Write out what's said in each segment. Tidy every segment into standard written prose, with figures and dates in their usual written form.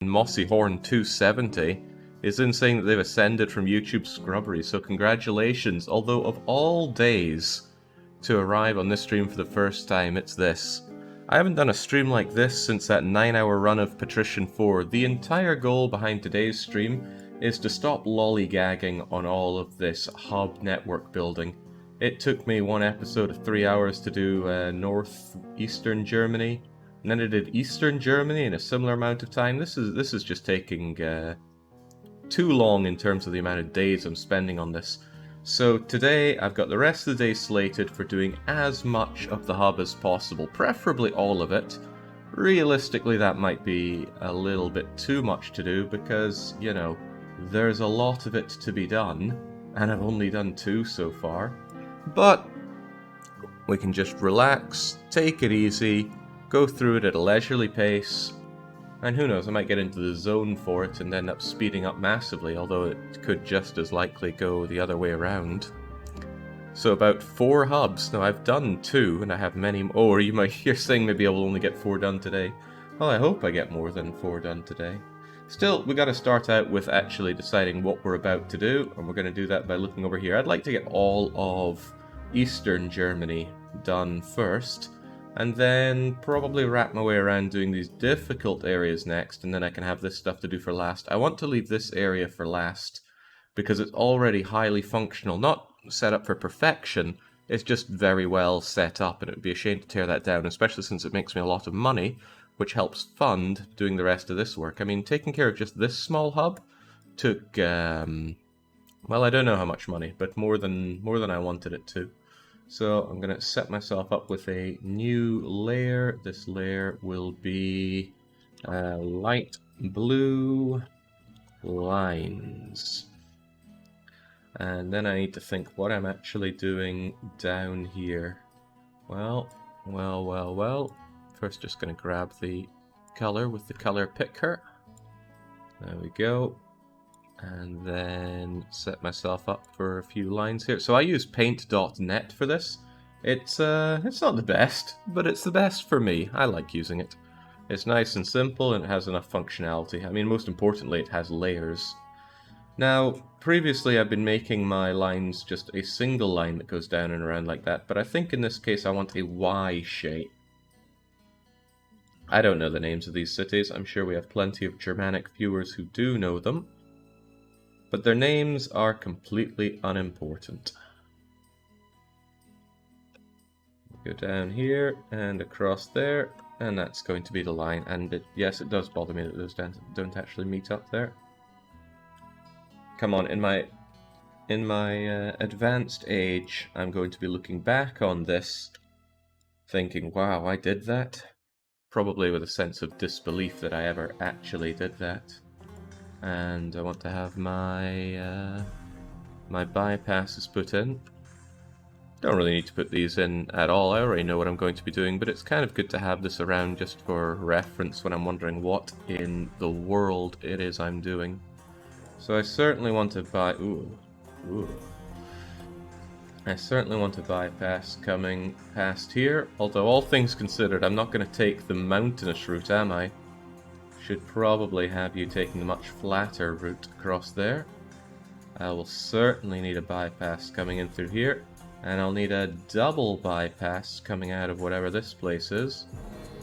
Mossy Horn 270 is in saying that they've ascended from YouTube Scrubbery, so congratulations. Although of all days to arrive on this stream for the first time, it's this. I haven't done a stream like this since that 9-hour run of Patrician 4. The entire goal behind today's stream is to stop lollygagging on all of this hub network building. It took me one episode of 3 hours to do northeastern Germany, and then I did Eastern Germany in a similar amount of time. This is just taking too long in terms of the amount of days I'm spending on this. So today I've got the rest of the day slated for doing as much of the hub as possible, preferably all of it. Realistically, that might be a little bit too much to do because, you know, there's a lot of it to be done, and I've only done 2 so far. But we can just relax, take it easy, go through it at a leisurely pace, and who knows, I might get into the zone for it and end up speeding up massively, although it could just as likely go the other way around. So about 4 hubs. Now I've done 2, and I have many more. Or you're saying maybe I will only get 4 done today. Well, I hope I get more than 4 done today. Still, we got to start out with actually deciding what we're about to do, and we're going to do that by looking over here. I'd like to get all of Eastern Germany done first, and then probably wrap my way around doing these difficult areas next, and then I can have this stuff to do for last. I want to leave this area for last because it's already highly functional, not set up for perfection, it's just very well set up, and it would be a shame to tear that down, especially since it makes me a lot of money, which helps fund doing the rest of this work. I mean, taking care of just this small hub took, well, I don't know how much money, but more than I wanted it to. So I'm going to set myself up with a new layer. This layer will be light blue lines. And then I need to think what I'm actually doing down here. Well. First just going to grab the color with the color picker. There we go. And then set myself up for a few lines here. So I use paint.net for this. It's not the best, but it's the best for me. I like using it. It's nice and simple, and it has enough functionality. I mean, most importantly, it has layers. Now, previously I've been making my lines just a single line that goes down and around like that, but I think in this case I want a Y shape. I don't know the names of these cities. I'm sure we have plenty of Germanic viewers who do know them. But their names are completely unimportant. Go down here and across there, and that's going to be the line. And yes, it does bother me that those don't actually meet up there. Come on, in my advanced age, I'm going to be looking back on this, thinking, "Wow, I did that." Probably with a sense of disbelief that I ever actually did that. And I want to have my my bypasses put in. Don't really need to put these in at all. I already know what I'm going to be doing, but it's kind of good to have this around just for reference when I'm wondering what in the world it is I'm doing. So I certainly want to I certainly want to bypass coming past here, although all things considered, I'm not going to take the mountainous route, am I? Should probably have you taking the much flatter route across there. I will certainly need a bypass coming in through here, and I'll need a double bypass coming out of whatever this place is.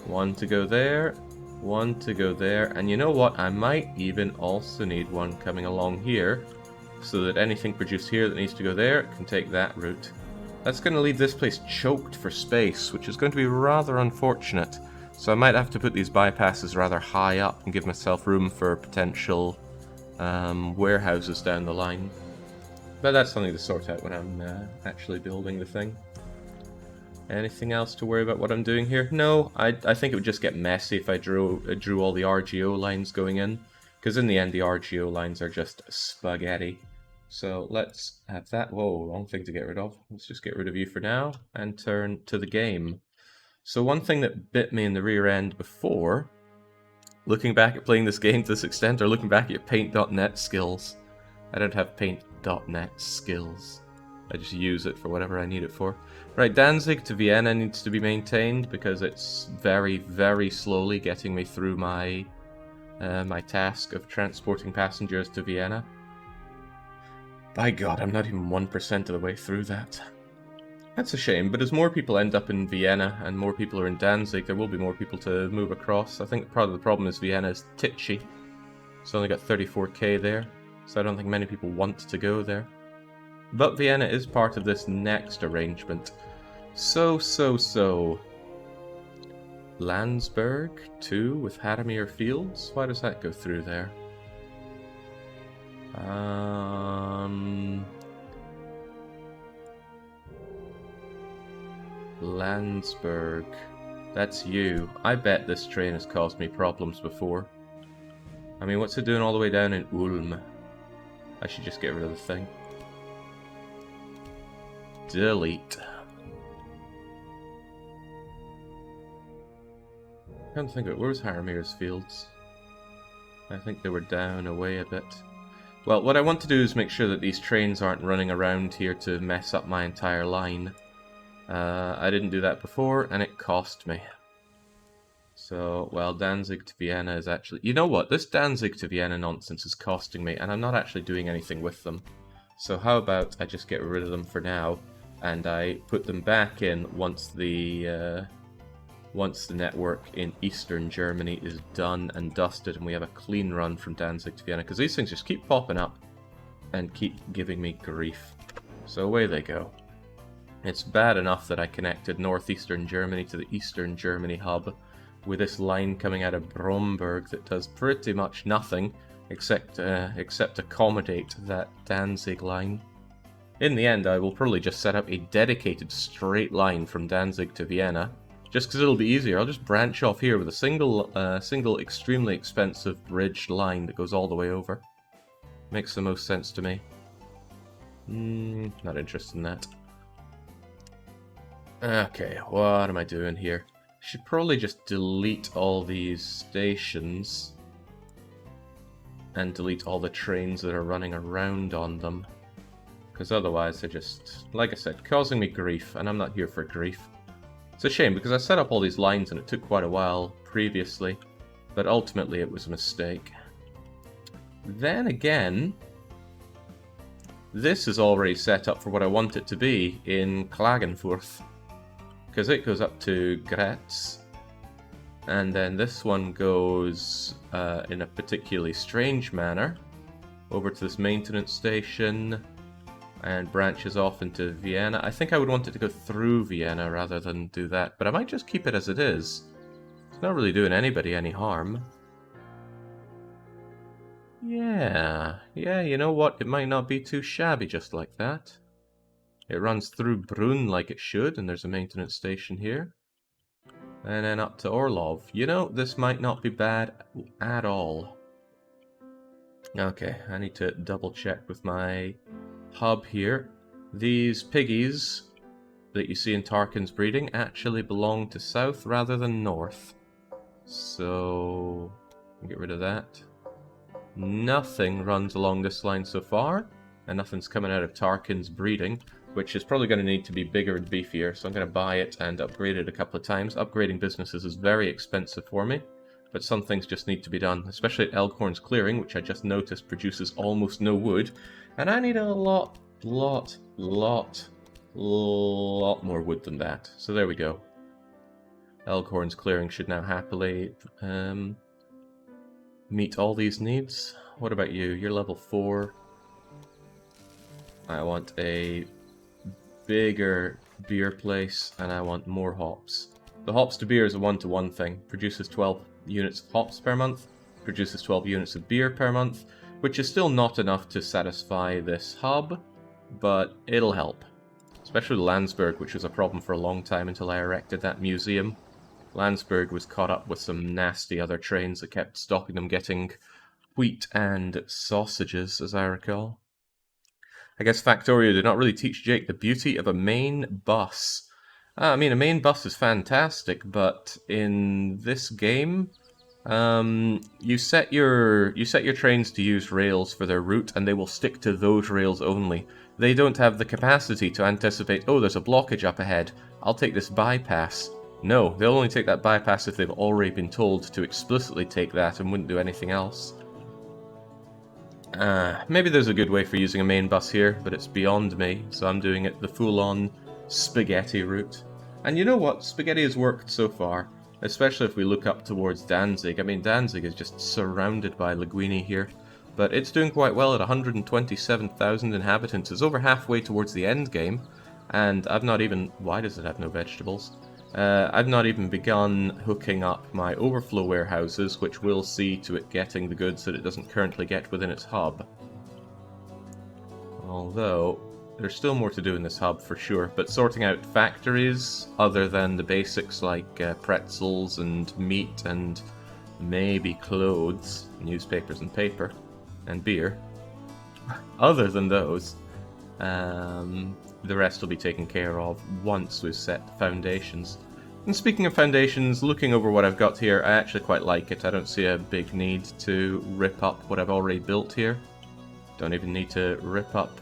One to go there, one to go there, and you know what? I might even also need one coming along here, so that anything produced here that needs to go there can take that route. That's going to leave this place choked for space, which is going to be rather unfortunate. So I might have to put these bypasses rather high up and give myself room for potential warehouses down the line. But that's something to sort out when I'm actually building the thing. Anything else to worry about what I'm doing here? No, I think it would just get messy if I drew all the RGO lines going in, because in the end the RGO lines are just spaghetti. So let's have that. Whoa, wrong thing to get rid of. Let's just get rid of you for now and turn to the game. So one thing that bit me in the rear end before, looking back at playing this game to this extent, or looking back at your paint.net skills. I don't have paint.net skills. I just use it for whatever I need it for. Right, Danzig to Vienna needs to be maintained because it's very, very slowly getting me through my my task of transporting passengers to Vienna. By God, I'm not even 1% of the way through that. That's a shame, but as more people end up in Vienna and more people are in Danzig, there will be more people to move across. I think part of the problem is Vienna is titchy. It's only got 34k there, so I don't think many people want to go there. But Vienna is part of this next arrangement. So. Landsberg, 2 with Hadamir Fields? Why does that go through there? Landsberg. That's you. I bet this train has caused me problems before. I mean, what's it doing all the way down in Ulm? I should just get rid of the thing. Delete. I can't think of it. Where's Haramir's Fields? I think they were down away a bit. Well, what I want to do is make sure that these trains aren't running around here to mess up my entire line. I didn't do that before, and it cost me. So, well, Danzig to Vienna is actually... You know what? This Danzig to Vienna nonsense is costing me, and I'm not actually doing anything with them. So how about I just get rid of them for now, and I put them back in once the network in Eastern Germany is done and dusted, and we have a clean run from Danzig to Vienna, because these things just keep popping up and keep giving me grief. So away they go. It's bad enough that I connected northeastern Germany to the Eastern Germany hub with this line coming out of Bromberg that does pretty much nothing except accommodate that Danzig line. In the end, I will probably just set up a dedicated straight line from Danzig to Vienna, just because it'll be easier. I'll just branch off here with a single extremely expensive bridged line that goes all the way over. Makes the most sense to me. Not interested in that. Okay, what am I doing here? I should probably just delete all these stations and delete all the trains that are running around on them, because otherwise they're just, like I said, causing me grief, and I'm not here for grief. It's a shame, because I set up all these lines and it took quite a while previously, but ultimately it was a mistake. Then again, this is already set up for what I want it to be in Klagenfurt, because it goes up to Graz, and then this one goes in a particularly strange manner over to this maintenance station and branches off into Vienna. I think I would want it to go through Vienna rather than do that, but I might just keep it as it is. It's not really doing anybody any harm. Yeah, you know what? It might not be too shabby just like that. It runs through Brunn like it should, and there's a maintenance station here. And then up to Orlov. You know, this might not be bad at all. Okay, I need to double check with my hub here. These piggies that you see in Tarkin's breeding actually belong to south rather than north. So, get rid of that. Nothing runs along this line so far, and nothing's coming out of Tarkin's breeding, which is probably going to need to be bigger and beefier, so I'm going to buy it and upgrade it a couple of times. Upgrading businesses is very expensive for me, but some things just need to be done, especially at Elkhorn's Clearing, which I just noticed produces almost no wood, and I need a lot more wood than that. So there we go. Elkhorn's Clearing should now happily meet all these needs. What about you? You're level 4. I want a bigger beer place, and I want more hops. The hops to beer is a 1-to-1 thing. Produces 12 units of hops per month, produces 12 units of beer per month, which is still not enough to satisfy this hub, but it'll help. Especially Landsberg, which was a problem for a long time until I erected that museum. Landsberg was caught up with some nasty other trains that kept stopping them getting wheat and sausages, as I recall. I guess Factorio did not really teach Jake the beauty of a main bus. I mean, a main bus is fantastic, but in this game, you set your trains to use rails for their route, and they will stick to those rails only. They don't have the capacity to anticipate, oh, there's a blockage up ahead, I'll take this bypass. No, they'll only take that bypass if they've already been told to explicitly take that and wouldn't do anything else. Maybe there's a good way for using a main bus here, but it's beyond me, so I'm doing it the full-on spaghetti route. And you know what? Spaghetti has worked so far, especially if we look up towards Danzig. I mean, Danzig is just surrounded by Linguini here, but it's doing quite well at 127,000 inhabitants. It's over halfway towards the end game, and I've not even... Why does it have no vegetables? I've not even begun hooking up my overflow warehouses, which will see to it getting the goods that it doesn't currently get within its hub. Although, there's still more to do in this hub for sure, but sorting out factories, other than the basics like pretzels and meat and maybe clothes, newspapers and paper, and beer, other than those, the rest will be taken care of once we've set the foundations. And speaking of foundations, looking over what I've got here, I actually quite like it. I don't see a big need to rip up what I've already built here. Don't even need to rip up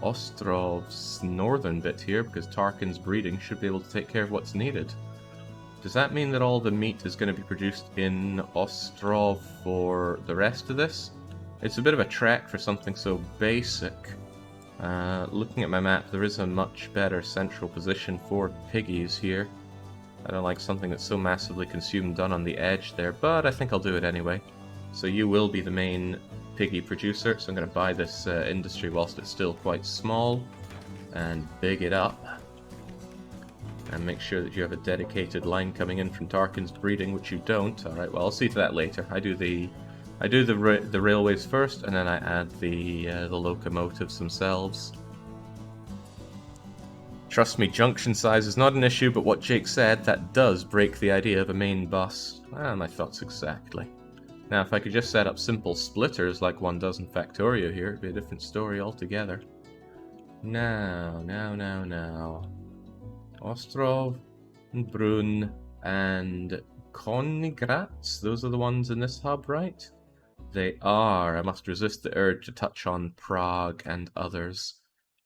Ostrov's northern bit here, because Tarkin's breeding should be able to take care of what's needed. Does that mean that all the meat is going to be produced in Ostrov for the rest of this? It's a bit of a trek for something so basic. Looking at my map, there is a much better central position for piggies here. I don't like something that's so massively consumed done on the edge there, but I think I'll do it anyway. So you will be the main piggy producer, so I'm going to buy this industry whilst it's still quite small, and big it up. And make sure that you have a dedicated line coming in from Tarkin's breeding, which you don't. Alright, well I'll see to that later. I do the railways first, and then I add the locomotives themselves. Trust me, junction size is not an issue, but what Jake said, that does break the idea of a main bus. My thoughts exactly. Now, if I could just set up simple splitters like one does in Factorio here, it'd be a different story altogether. Now. Ostrov, and Brunn, and Königgrätz, those are the ones in this hub, right? They are. I must resist the urge to touch on Prague and others.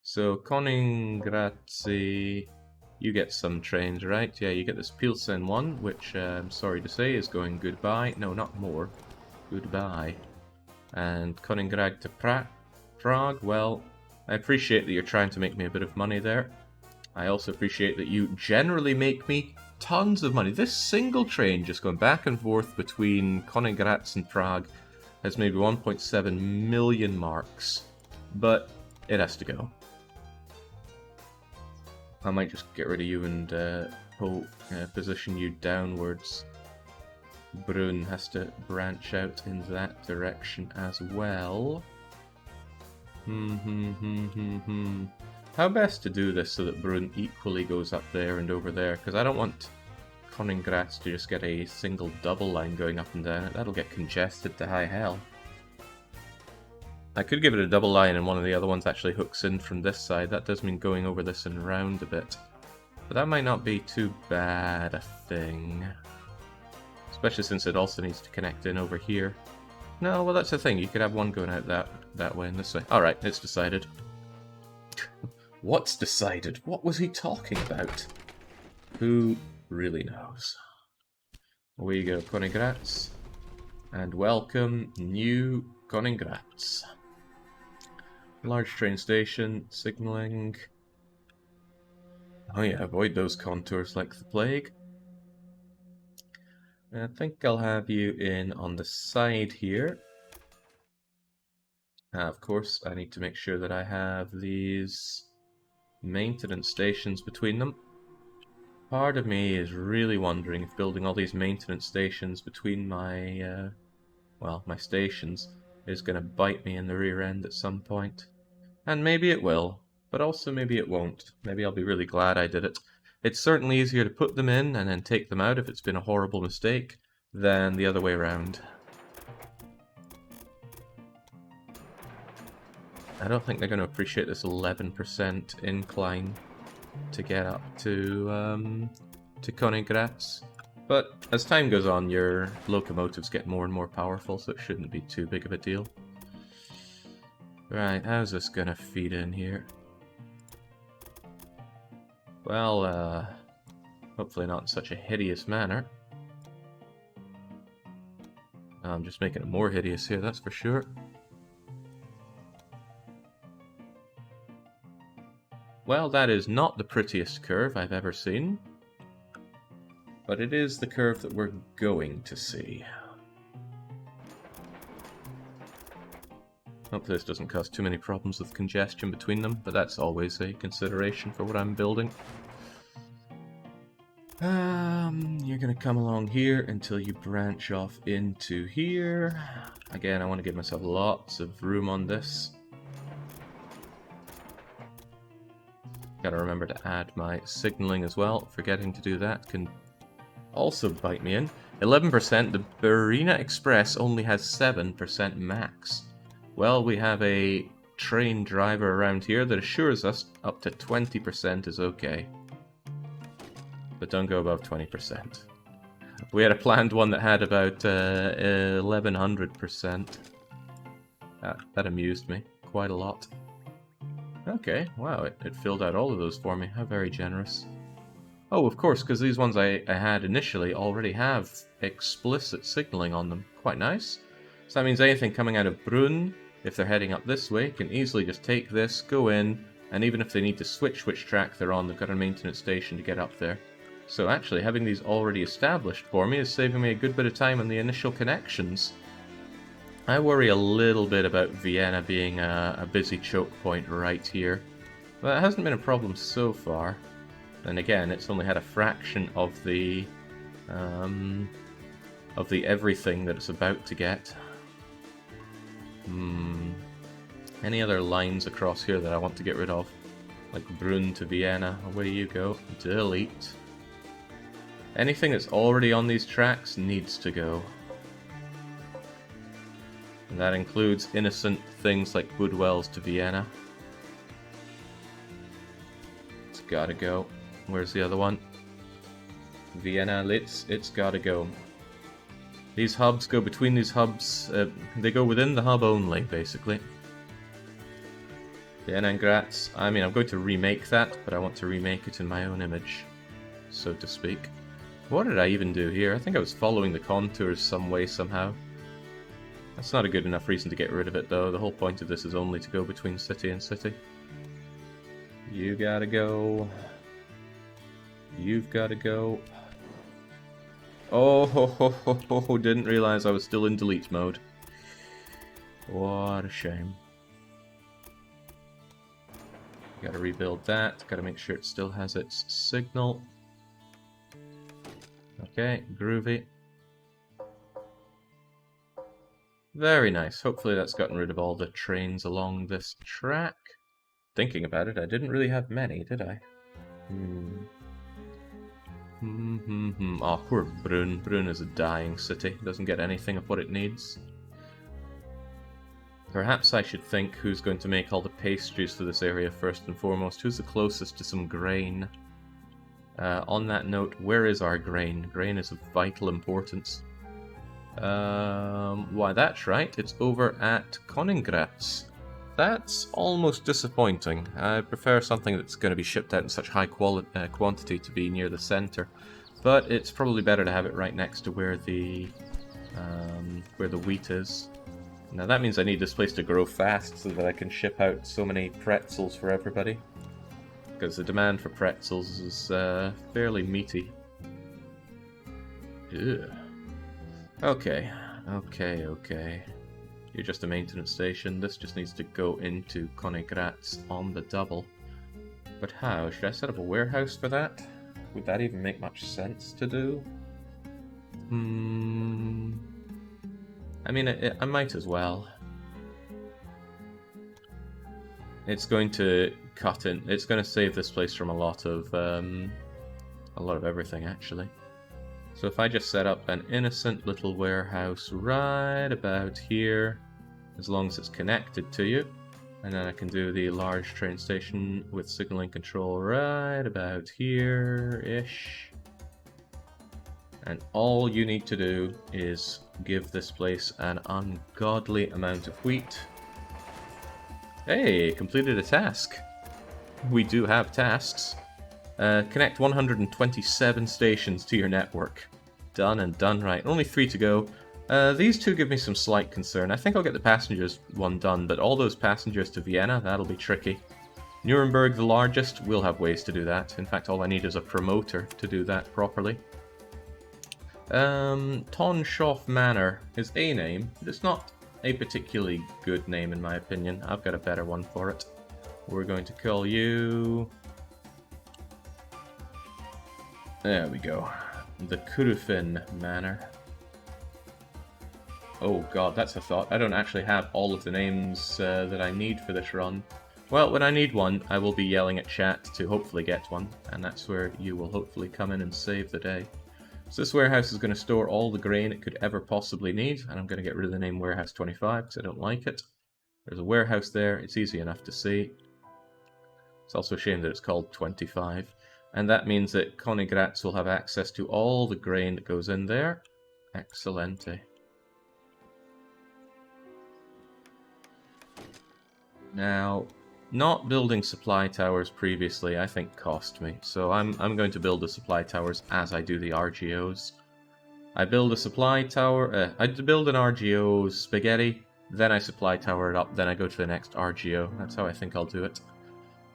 So, Königgrätz, you get some trains, right? Yeah, you get this Pilsen one, which I'm sorry to say is going goodbye. No, not more. Goodbye. And Königgrätz to Prague, well, I appreciate that you're trying to make me a bit of money there. I also appreciate that you generally make me tons of money. This single train just going back and forth between Königgrätz and Prague has maybe 1.7 million marks, but it has to go. I might just get rid of you and position you downwards. Brunn has to branch out in that direction as well. How best to do this so that Brunn equally goes up there and over there? Because I don't want Königgrätz to just get a single double line going up and down. That'll get congested to high hell. I could give it a double line and one of the other ones actually hooks in from this side. That does mean going over this and round a bit. But that might not be too bad a thing. Especially since it also needs to connect in over here. No, well that's the thing. You could have one going out that way and this way. Alright, it's decided. What's decided? What was he talking about? Who really knows? Away you go, Königgrätz. And welcome, new Königgrätz. Large train station, signalling. Oh yeah, avoid those contours like the plague. I think I'll have you in on the side here. Of course, I need to make sure that I have these maintenance stations between them. Part of me is really wondering if building all these maintenance stations between my, my stations is going to bite me in the rear end at some point. And maybe it will, but also maybe it won't. Maybe I'll be really glad I did it. It's certainly easier to put them in and then take them out if it's been a horrible mistake than the other way around. I don't think they're going to appreciate this 11% incline to get up to Königgrätz. But as time goes on, your locomotives get more and more powerful, so it shouldn't be too big of a deal. Right, how's this going to feed in here? Well, Hopefully not in such a hideous manner. I'm just making it more hideous here, that's for sure. Well, that is not the prettiest curve I've ever seen. But it is the curve that we're going to see. Hopefully this doesn't cause too many problems with congestion between them, but that's always a consideration for what I'm building. You're gonna come along here until you branch off into here. Again, I want to give myself lots of room on this. Gotta remember to add my signaling as well. Forgetting to do that can also bite me in. 11%, the Barina Express only has 7% max. Well, we have a train driver around here that assures us up to 20% is okay. But don't go above 20%. We had a planned one that had about 1100%. That amused me quite a lot. Okay, wow, it filled out all of those for me. How very generous. Oh, of course, because these ones I had initially already have explicit signaling on them. Quite nice. So that means anything coming out of Brunn, if they're heading up this way, can easily just take this, go in, and even if they need to switch which track they're on, they've got a maintenance station to get up there. So actually, having these already established for me is saving me a good bit of time on the initial connections. I worry a little bit about Vienna being a busy choke point right here. But it hasn't been a problem so far. And again, it's only had a fraction of the everything that it's about to get. Any other lines across here that I want to get rid of? Like Brunn to Vienna, away you go. Delete. Anything that's already on these tracks needs to go. And that includes innocent things like Budwells to Vienna. It's gotta go. Where's the other one? Vienna Litz, it's gotta go. These hubs go between these hubs, they go within the hub only, basically. Vienna and Graz, I mean, I'm going to remake that, but I want to remake it in my own image, so to speak. What did I even do here? I think I was following the contours some way, somehow. That's not a good enough reason to get rid of it, though. The whole point of this is only to go between city and city. You gotta go. You've gotta go. Oh, ho, ho, ho, ho, didn't realize I was still in delete mode. What a shame. Gotta rebuild that. Gotta make sure it still has its signal. Okay, groovy. Very nice. Hopefully that's gotten rid of all the trains along this track. Thinking about it, I didn't really have many, did I? Oh, poor Brunn. Brunn is a dying city. Doesn't get anything of what it needs. Perhaps I should think who's going to make all the pastries for this area first and foremost. Who's the closest to some grain? On that note, where is our grain? Grain is of vital importance. Why, that's right. It's over at Königgrätz. That's almost disappointing. I prefer something that's going to be shipped out in such high quantity to be near the center. But it's probably better to have it right next to where the wheat is. Now that means I need this place to grow fast so that I can ship out so many pretzels for everybody. Because the demand for pretzels is fairly meaty. Ugh. Okay. You're just a maintenance station. This just needs to go into Königgrätz on the double. But how? Should I set up a warehouse for that? Would that even make much sense to do? I mean, I might as well. It's going to cut in. It's going to save this place from a lot of everything, actually. So if I just set up an innocent little warehouse right about here, as long as it's connected to you, and then I can do the large train station with signaling control right about here-ish. And all you need to do is give this place an ungodly amount of wheat. Hey, completed a task. We do have tasks. Connect 127 stations to your network. Done and done right. Only 3 to go. These two give me some slight concern. I think I'll get the passengers one done, but all those passengers to Vienna, that'll be tricky. Nuremberg, the largest, will have ways to do that. In fact, all I need is a promoter to do that properly. Tonshoff Manor is a name, but it's not a particularly good name in my opinion. I've got a better one for it. We're going to call you... There we go. The Kurufin Manor. Oh god, that's a thought. I don't actually have all of the names that I need for this run. Well, when I need one, I will be yelling at chat to hopefully get one, and that's where you will hopefully come in and save the day. So this warehouse is going to store all the grain it could ever possibly need, and I'm going to get rid of the name Warehouse 25 because I don't like it. There's a warehouse there, it's easy enough to see. It's also a shame that it's called 25. And that means that Königgrätz will have access to all the grain that goes in there. Excellente. Now, not building supply towers previously, I think, cost me. So I'm going to build the supply towers as I do the RGOs. I build a supply tower, I build an RGO spaghetti, then I supply tower it up, then I go to the next RGO. That's how I think I'll do it.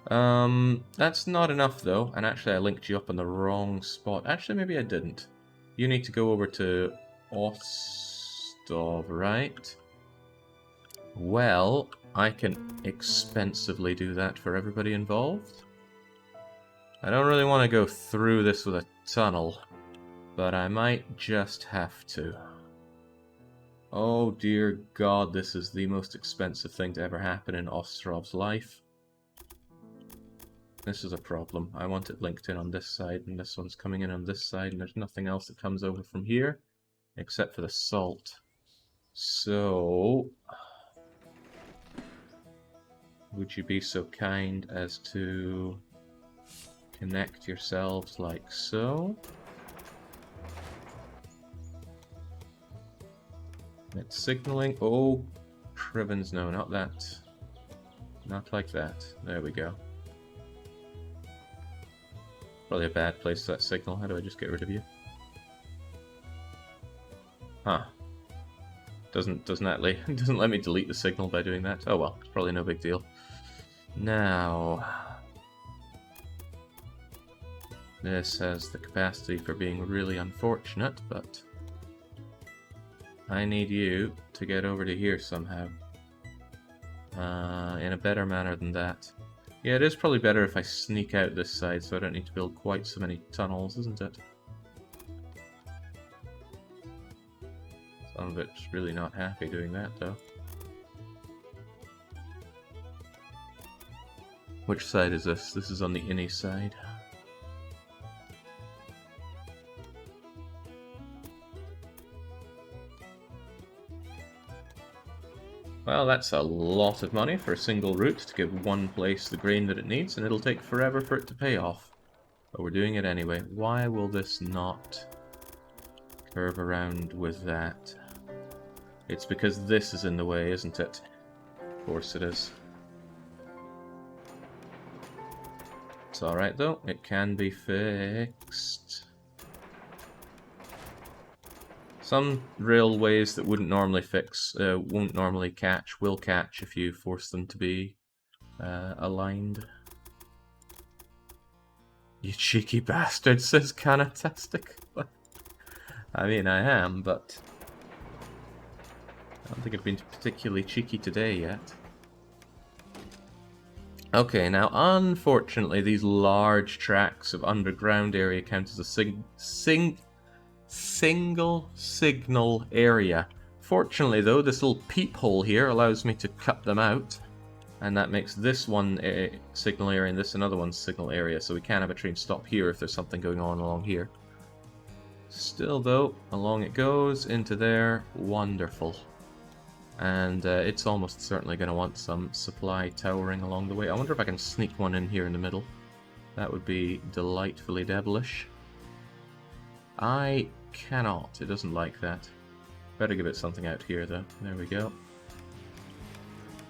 That's not enough though, and actually I linked you up in the wrong spot. Actually, maybe I didn't. You need to go over to Ostov, right? Well, I can expensively do that for everybody involved. I don't really want to go through this with a tunnel, but I might just have to. Oh dear god, this is the most expensive thing to ever happen in Ostrov's life. This is a problem. I want it linked in on this side, and this one's coming in on this side, and there's nothing else that comes over from here, except for the salt. So... would you be so kind as to connect yourselves like so? It's signaling. Oh, Privens, no, not that. Not like that. There we go. Probably a bad place for that signal. How do I just get rid of you? Huh. Doesn't let me delete the signal by doing that. Oh well, it's probably no big deal. Now, this has the capacity for being really unfortunate, but I need you to get over to here somehow. In a better manner than that. Yeah, it is probably better if I sneak out this side so I don't need to build quite so many tunnels, isn't it? Some of it's really not happy doing that, though. Which side is this? This is on the innie side. Well, that's a lot of money for a single route to give one place the grain that it needs, and it'll take forever for it to pay off. But we're doing it anyway. Why will this not curve around with that? It's because this is in the way, isn't it? Of course it is. It's alright though, it can be fixed. Some railways that wouldn't normally won't normally catch, will catch if you force them to be aligned. You cheeky bastard, says Canatastic. I mean, I am, but I don't think I've been particularly cheeky today yet. Okay, now unfortunately these large tracts of underground area count as a single signal area. Fortunately though, this little peephole here allows me to cut them out, and that makes this one a signal area and this another one signal area, so we can have a train stop here if there's something going on along here. Still though, along it goes, into there, wonderful. And it's almost certainly going to want some supply towering along the way. I wonder if I can sneak one in here in the middle. That would be delightfully devilish. I cannot. It doesn't like that. Better give it something out here, though. There we go.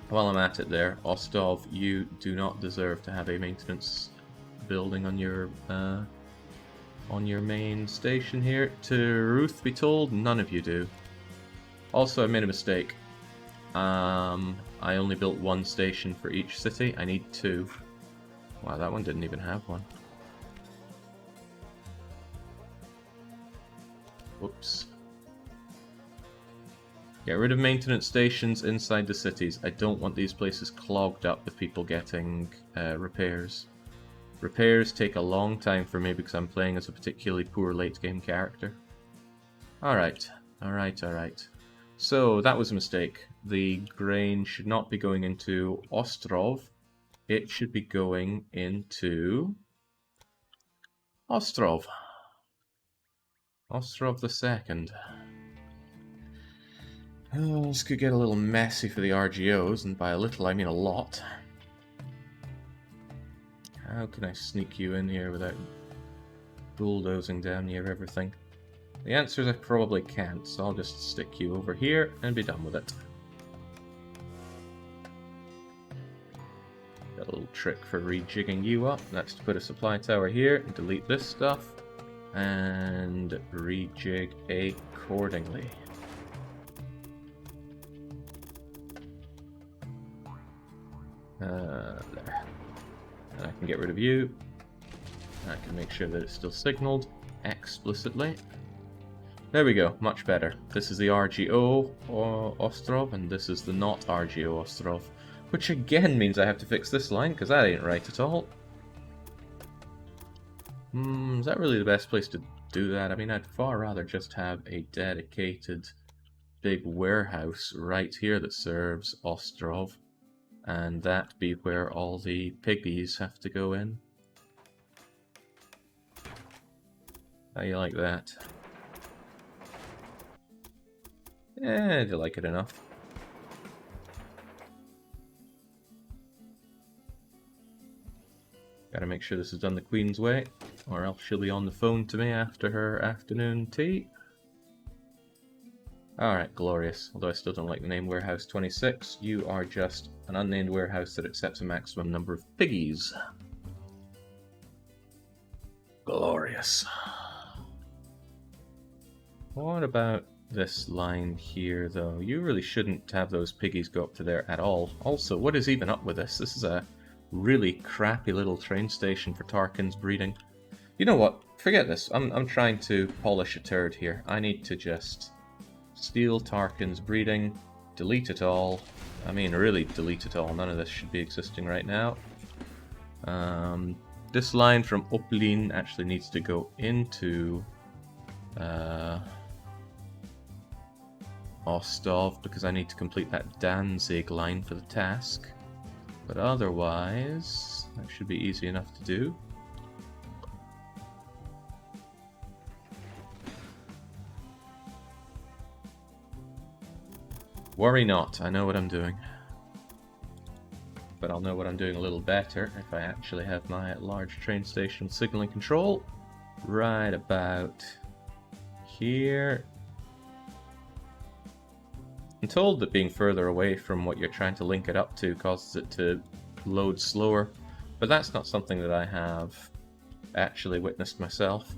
While I'm at it there, Ostov, you do not deserve to have a maintenance building on your main station here. To Ruth be told, none of you do. Also, I made a mistake. I only built one station for each city. I need 2. Wow, that one didn't even have one. Whoops. Get rid of maintenance stations inside the cities. I don't want these places clogged up with people getting repairs. Repairs take a long time for me because I'm playing as a particularly poor late game character. Alright, alright, alright. So, that was a mistake. The grain should not be going into Ostrov. It should be going into Ostrov. Ostrov the Second. Oh, this could get a little messy for the RGOs, and by a little I mean a lot. How can I sneak you in here without bulldozing down near everything? The answer is I probably can't, so I'll just stick you over here and be done with it. Got a little trick for rejigging you up. That's to put a supply tower here and delete this stuff. And rejig accordingly. There. And I can get rid of you. I can make sure that it's still signaled explicitly. There we go, much better. This is the RGO Ostrov, and this is the not RGO Ostrov. Which again means I have to fix this line, because that ain't right at all. Is that really the best place to do that? I mean, I'd far rather just have a dedicated big warehouse right here that serves Ostrov. And that be where all the piggies have to go in. How you like that? Yeah, I like it enough. Gotta make sure this is done the Queen's way, or else she'll be on the phone to me after her afternoon tea. Alright, glorious. Although I still don't like the name Warehouse 26. You are just an unnamed warehouse that accepts a maximum number of piggies. Glorious. What about this line here, though? You really shouldn't have those piggies go up to there at all. Also, what is even up with this? This is a really crappy little train station for Tarkin's breeding. You know what? Forget this. I'm trying to polish a turd here. I need to just steal Tarkin's breeding, delete it all. I mean, really delete it all. None of this should be existing right now. This line from Uplin actually needs to go into Ostov, because I need to complete that Danzig line for the task. But otherwise, that should be easy enough to do. Worry not, I know what I'm doing. But I'll know what I'm doing a little better if I actually have my large train station signaling control right about here. I'm told that being further away from what you're trying to link it up to causes it to load slower, but that's not something that I have actually witnessed myself.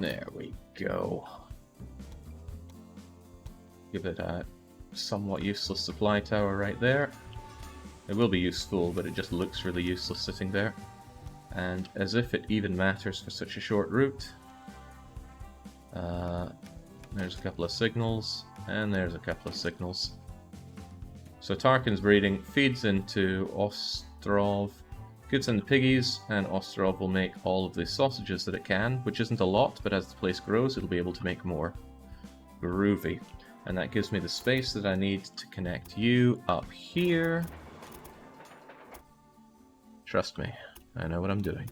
There we go. Give it a somewhat useless supply tower right there. It will be useful, but it just looks really useless sitting there. And as if it even matters for such a short route. There's a couple of signals, and there's a couple of signals. So Tarkin's breeding feeds into Ostrov, gives in the piggies, and Ostrov will make all of the sausages that it can, which isn't a lot, but as the place grows, it'll be able to make more. Groovy. And that gives me the space that I need to connect you up here. Trust me, I know what I'm doing.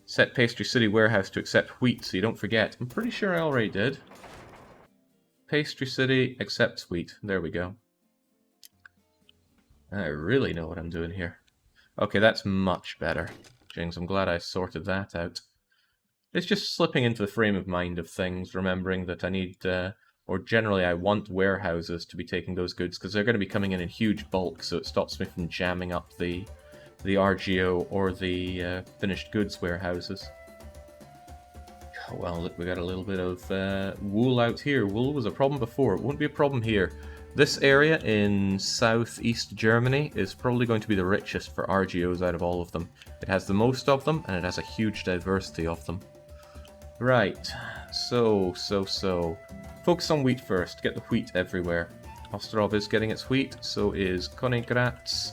Set Pastry City Warehouse to accept wheat, so you don't forget. I'm pretty sure I already did. Pastry City accepts wheat. There we go. I really know what I'm doing here. Okay, that's much better. Jings, I'm glad I sorted that out. It's just slipping into the frame of mind of things, remembering that I need Or generally I want warehouses to be taking those goods, because they're going to be coming in huge bulk, so it stops me from jamming up the RGO or the finished goods warehouses. Well, look, we got a little bit of wool out here. Wool was a problem before. It won't be a problem here. This area in southeast Germany is probably going to be the richest for RGOs out of all of them. It has the most of them, and it has a huge diversity of them. Right, so. Focus on wheat first. Get the wheat everywhere. Ostrov is getting its wheat, so is Königgrätz.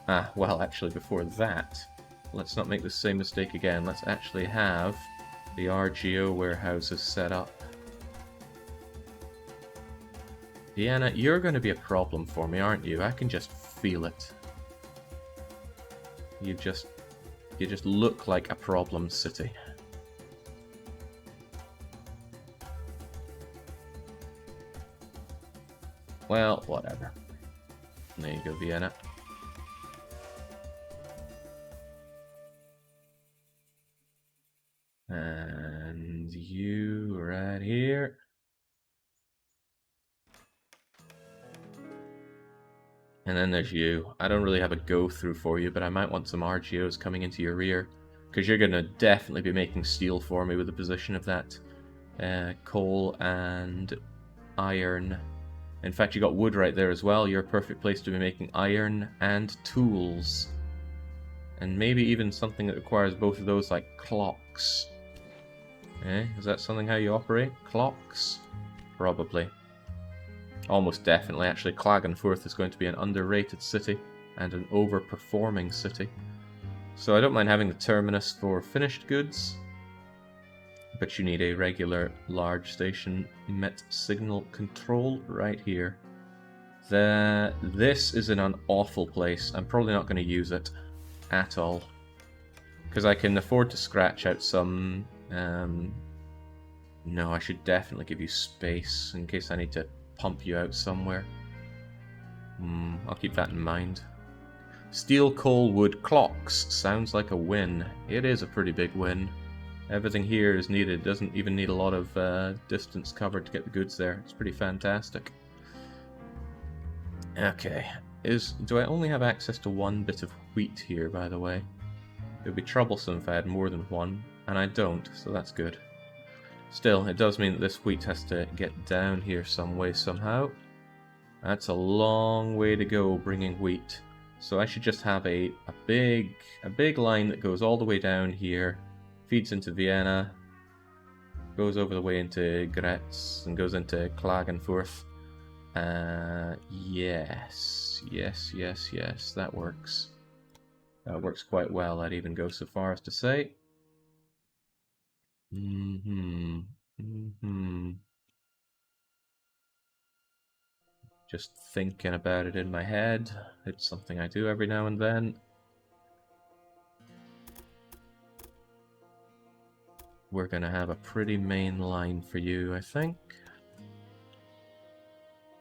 Ah, well, actually, before that, let's not make the same mistake again. Let's actually have the RGO warehouses set up. Vienna, you're going to be a problem for me, aren't you? I can just feel it. You just look like a problem city. Well, whatever. There you go, Vienna. And you right here. And then there's you. I don't really have a go-through for you, but I might want some RGOs coming into your rear, because you're going to definitely be making steel for me with the position of that coal and iron. In fact, you got wood right there as well. You're a perfect place to be making iron and tools. And maybe even something that requires both of those, like clocks. Eh? Is that something how you operate? Clocks? Probably. Almost definitely, actually. Klagenfurt is going to be an underrated city and an overperforming city. So I don't mind having the terminus for finished goods, but you need a regular large station met signal control right here. This is in an awful place. I'm probably not going to use it at all, because I can afford to scratch out some... No, I should definitely give you space in case I need to pump you out somewhere. I'll keep that in mind. Steel, coal, wood, clocks. Sounds like a win. It is a pretty big win. Everything here is needed. It doesn't even need a lot of distance covered to get the goods there. It's pretty fantastic. Okay. Do I only have access to one bit of wheat here, by the way? It would be troublesome if I had more than one, and I don't, so that's good. Still, it does mean that this wheat has to get down here some way, somehow. That's a long way to go, bringing wheat. So I should just have a big line that goes all the way down here, feeds into Vienna, goes over the way into Graz, and goes into Klagenfurt. Yes, that works. That works quite well. I'd even go so far as to say. Just thinking about it in my head. It's something I do every now and then. We're gonna have a pretty main line for you, I think.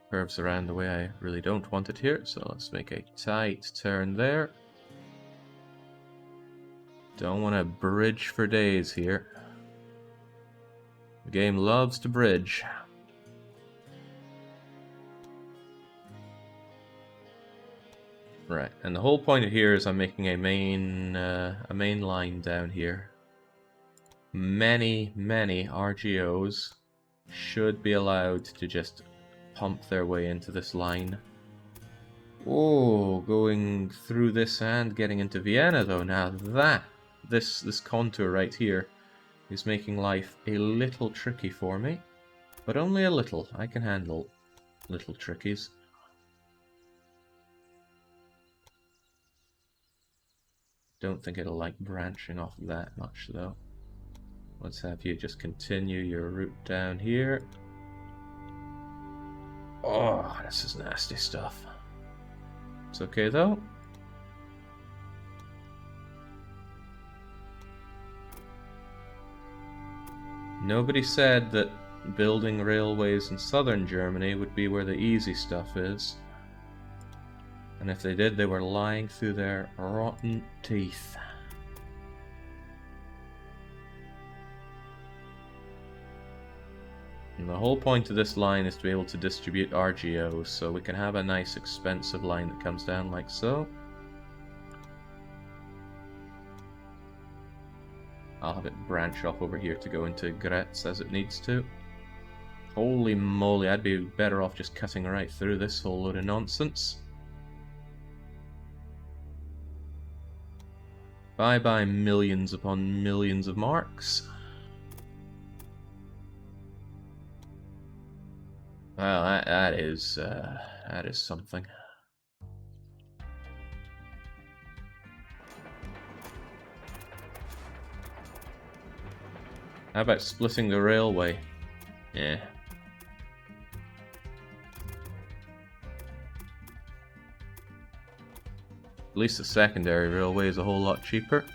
Curves around the way I really don't want it here, so let's make a tight turn there. Don't want to bridge for days here. The game loves to bridge. Right, and the whole point here is I'm making a main line down here. Many RGOs should be allowed to just pump their way into this line. Oh, going through this and getting into Vienna though. Now that this contour right here is making life a little tricky for me, but only a little. I can handle little trickies. Don't think it'll like branching off that much though. Let's have you just continue your route down here. Oh, this is nasty stuff. It's okay though. Nobody said that building railways in southern Germany would be where the easy stuff is. And if they did, they were lying through their rotten teeth. And the whole point of this line is to be able to distribute RGOs, so we can have a nice expensive line that comes down like so. I'll have it branch off over here to go into Gretz as it needs to. Holy moly, I'd be better off just cutting right through this whole load of nonsense. Bye-bye millions upon millions of marks. Well, that is something. How about splitting the railway? Yeah. At least the secondary railway is a whole lot cheaper.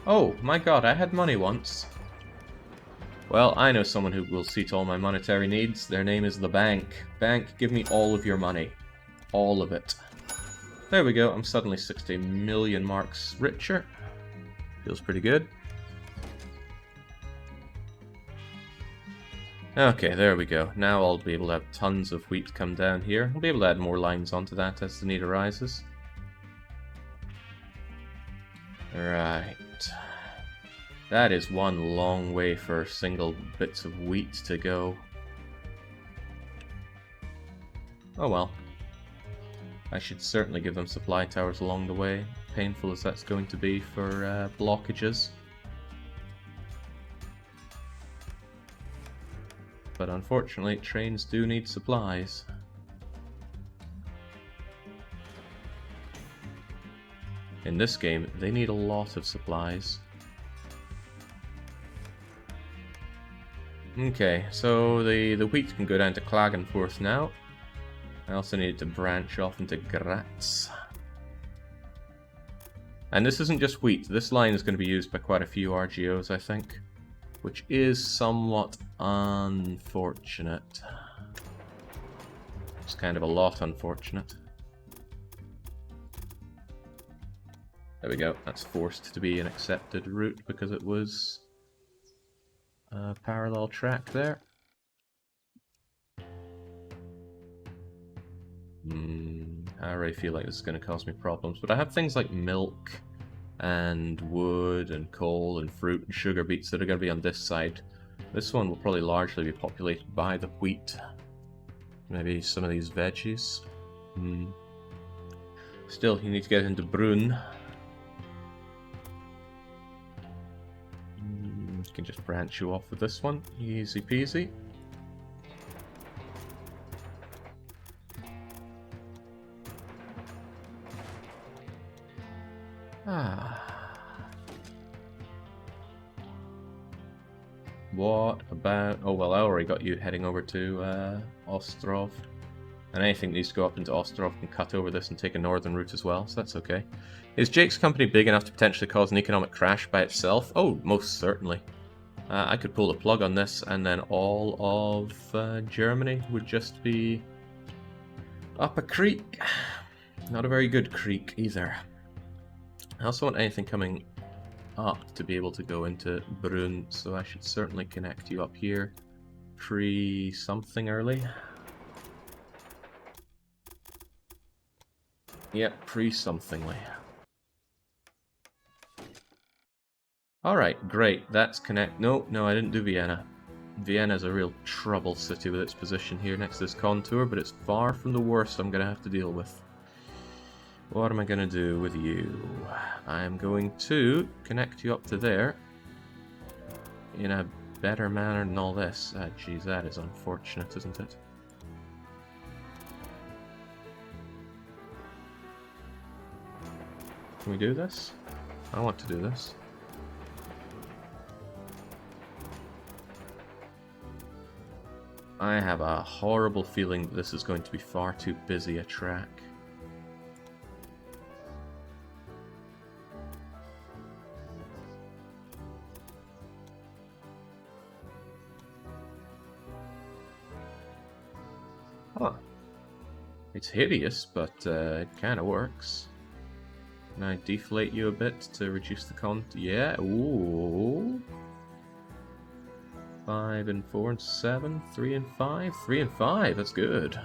Oh, my god, I had money once. Well, I know someone who will see to all my monetary needs. Their name is the bank. Bank, give me all of your money. All of it. There we go, I'm suddenly 60 million marks richer. Feels pretty good. Okay, there we go. Now I'll be able to have tons of wheat come down here. I'll be able to add more lines onto that as the need arises. Right. That is one long way for single bits of wheat to go. Oh well. I should certainly give them supply towers along the way, painful as that's going to be for blockages. But unfortunately, trains do need supplies. In this game, they need a lot of supplies. Okay, so the wheat can go down to Klagenfurt now. I also needed to branch off into Graz. And this isn't just wheat, this line is going to be used by quite a few RGOs, I think. Which is somewhat unfortunate. It's kind of a lot unfortunate. There we go, that's forced to be an accepted route because it was a parallel track there. I already feel like this is going to cause me problems, but I have things like milk and wood and coal and fruit and sugar beets that are going to be on this side. This one will probably largely be populated by the wheat. Maybe some of these veggies. Still, you need to get into Brunn. You can just branch you off with this one. Easy peasy. What about... Oh, well, I already got you heading over to Ostrov. And anything that needs to go up into Ostrov can cut over this and take a northern route as well, so that's okay. Is Jake's company big enough to potentially cause an economic crash by itself? Oh, most certainly. I could pull the plug on this, and then all of Germany would just be up a creek. Not a very good creek, either. I also want anything coming up to be able to go into Brunn, so I should certainly connect you up here pre-something early. Yep, pre-somethingly. Alright, great, that's connect... No, I didn't do Vienna. Vienna's a real trouble city with its position here next to this contour, but it's far from the worst I'm going to have to deal with. What am I going to do with you? I'm going to connect you up to there in a better manner than all this. Ah, geez, that is unfortunate, isn't it? Can we do this? I want to do this. I have a horrible feeling that this is going to be far too busy a track. Huh. It's hideous, but it kind of works. Can I deflate you a bit to reduce the con? Yeah, ooh. 5 and 4 and 7, 3 and 5, 3 and 5, that's good.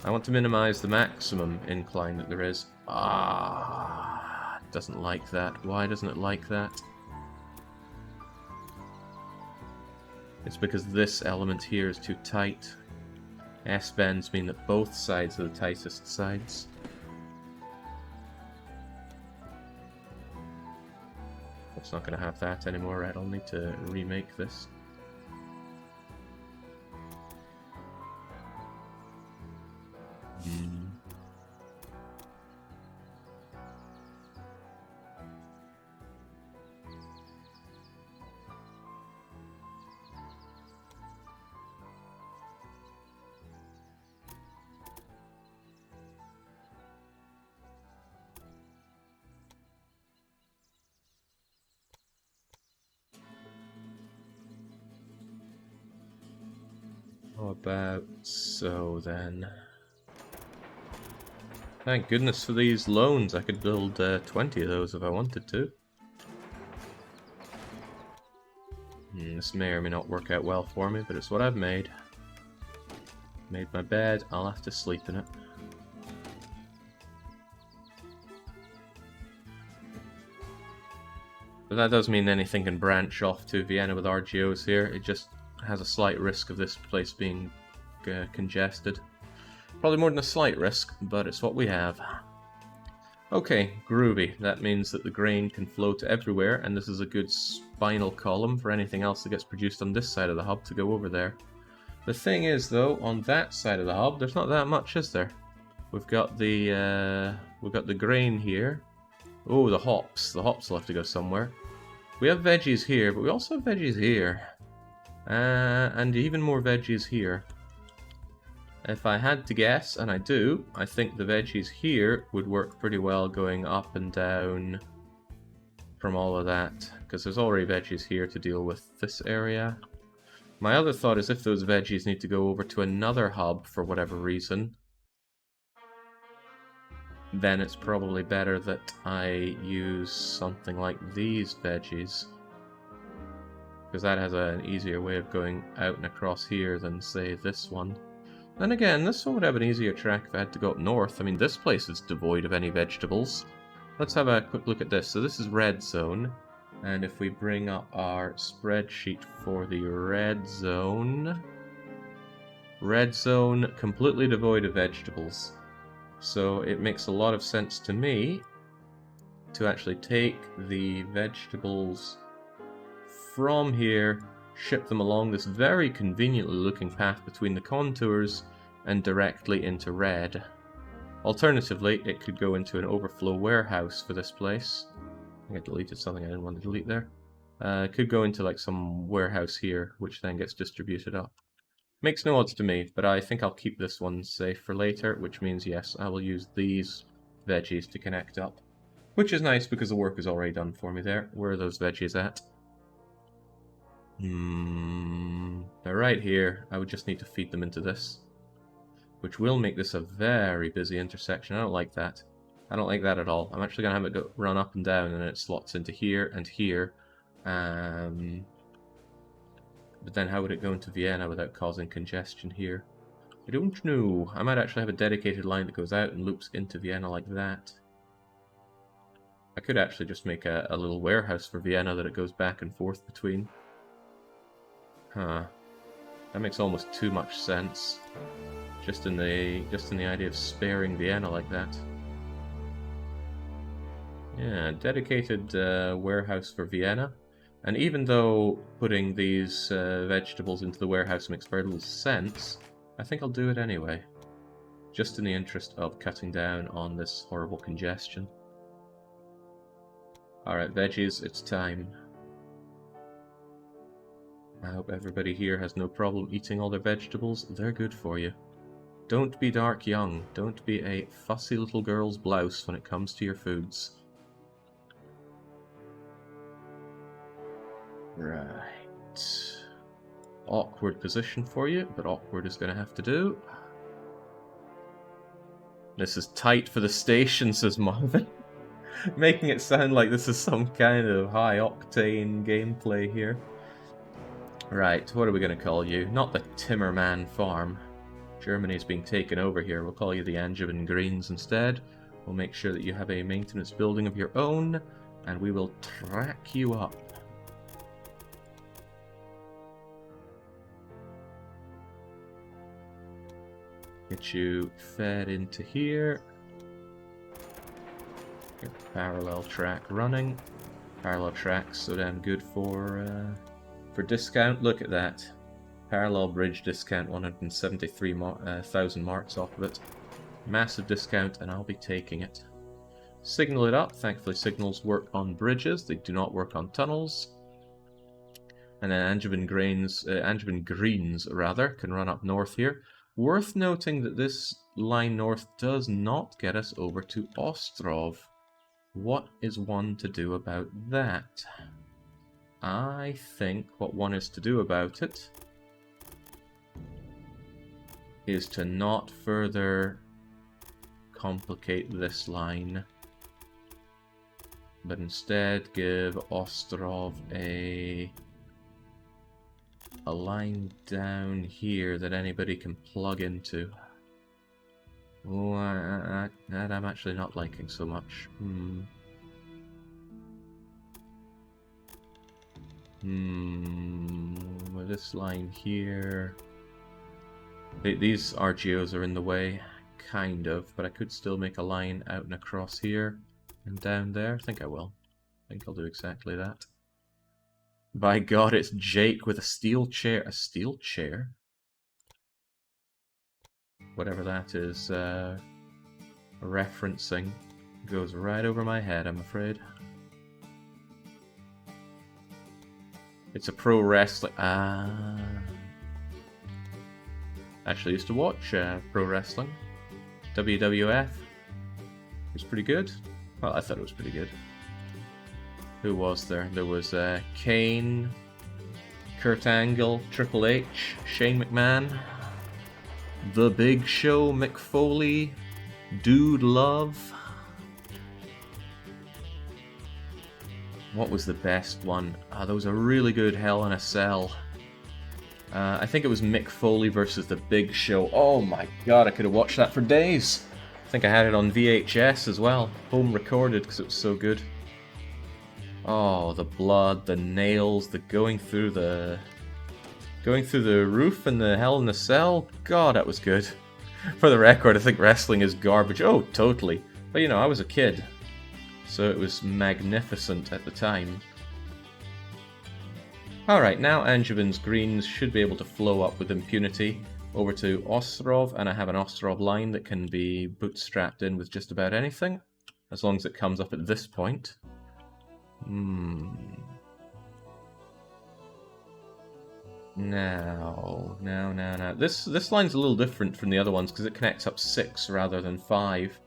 I want to minimize the maximum incline that there is. Ah, it doesn't like that. Why doesn't it like that? It's because this element here is too tight. S-bends mean that both sides are the tightest sides. It's not going to have that anymore, right? I'll need to remake this. How about so then? Thank goodness for these loans. I could build 20 of those if I wanted to. This may or may not work out well for me, but it's what I've made. Made my bed, I'll have to sleep in it. But that doesn't mean anything can branch off to Vienna with RGOs here. It just has a slight risk of this place being congested. Probably more than a slight risk, but it's what we have. Okay, groovy. That means that the grain can flow to everywhere, and this is a good spinal column for anything else that gets produced on this side of the hub to go over there. The thing is, though, on that side of the hub, there's not that much, is there? We've got the grain here. Oh, the hops. The hops will have to go somewhere. We have veggies here, but we also have veggies here. And even more veggies here. If I had to guess, and I do, I think the veggies here would work pretty well going up and down from all of that, because there's already veggies here to deal with this area. My other thought is if those veggies need to go over to another hub for whatever reason, then it's probably better that I use something like these veggies, because that has an easier way of going out and across here than, say, this one. Then again, this one would have an easier track if I had to go up north. I mean, this place is devoid of any vegetables. Let's have a quick look at this. So this is red zone, and if we bring up our spreadsheet for the red zone completely devoid of vegetables. So it makes a lot of sense to me to actually take the vegetables from here, ship them along this very conveniently looking path between the contours and directly into red. Alternatively, it could go into an overflow warehouse for this place. I think I deleted something I didn't want to delete there. It could go into like some warehouse here, which then gets distributed up. Makes no odds to me, but I think I'll keep this one safe for later, which means yes, I will use these veggies to connect up. Which is nice because the work is already done for me there. Where are those veggies at? They're right here. I would just need to feed them into this, which will make this a very busy intersection. I don't like that. I don't like that at all. I'm actually going to have it run up and down, and it slots into here and here. But then how would it go into Vienna without causing congestion here? I don't know. I might actually have a dedicated line that goes out and loops into Vienna like that. I could actually just make a little warehouse for Vienna that it goes back and forth between. Huh. That makes almost too much sense. Just in the idea of sparing Vienna like that. Yeah, dedicated warehouse for Vienna. And even though putting these vegetables into the warehouse makes very little sense, I think I'll do it anyway. Just in the interest of cutting down on this horrible congestion. Alright, veggies, it's time. I hope everybody here has no problem eating all their vegetables. They're good for you. Don't be dark young. Don't be a fussy little girl's blouse when it comes to your foods. Right. Awkward position for you, but awkward is going to have to do. This is tight for the station, says Marvin. Making it sound like this is some kind of high-octane gameplay here. Right, what are we going to call you? Not the Timmerman Farm. Germany's being taken over here. We'll call you the Angevin Greens instead. We'll make sure that you have a maintenance building of your own, and we will track you up. Get you fed into here. Get the parallel track running. Parallel track's so damn good for discount. Look at that. Parallel bridge discount, 173,000 marks off of it. Massive discount, and I'll be taking it. Signal it up. Thankfully, signals work on bridges. They do not work on tunnels. And then Angevin Greens rather, can run up north here. Worth noting that this line north does not get us over to Ostrov. What is one to do about that? I think what one is to do about it is to not further complicate this line, but instead give Ostrov a line down here that anybody can plug into. Oh, that I'm actually not liking so much. With this line here, these RGOs are in the way, kind of, but I could still make a line out and across here and down there. I think I will. I think I'll do exactly that. By God, it's Jake with a steel chair. A steel chair? Whatever that is referencing goes right over my head, I'm afraid. It's a pro wrestling. Actually used to watch pro wrestling. WWF. It was pretty good. Well, I thought it was pretty good. Who was there? There was Kane, Kurt Angle, Triple H, Shane McMahon, The Big Show, Mick Foley, Dude Love. What was the best one? There was a really good Hell in a Cell. I think it was Mick Foley versus The Big Show. Oh my god, I could have watched that for days. I think I had it on VHS as well, home recorded because it was so good. Oh, the blood, the nails, the going through the roof and the Hell in a Cell. God, that was good. For the record, I think wrestling is garbage. Oh, totally. But you know, I was a kid, so it was magnificent at the time. Alright, now Angevin's Greens should be able to flow up with impunity over to Ostrov, and I have an Ostrov line that can be bootstrapped in with just about anything, as long as it comes up at this point. Now. This line's a little different from the other ones because it connects up 6 rather than 5.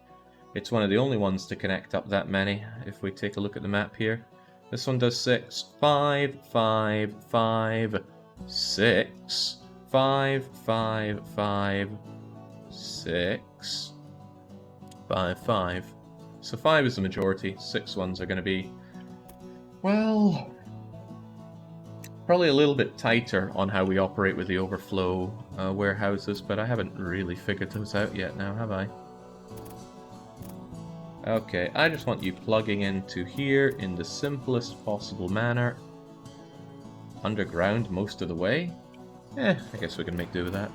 It's one of the only ones to connect up that many, if we take a look at the map here. This one does 6, 5, 5, 5, 6, 5, 5, 5, 6, 5, 5. So 5 is the majority, 6 ones are going to be, well, probably a little bit tighter on how we operate with the overflow warehouses, but I haven't really figured those out yet now, have I? Okay, I just want you plugging into here in the simplest possible manner. Underground most of the way. I guess we can make do with that.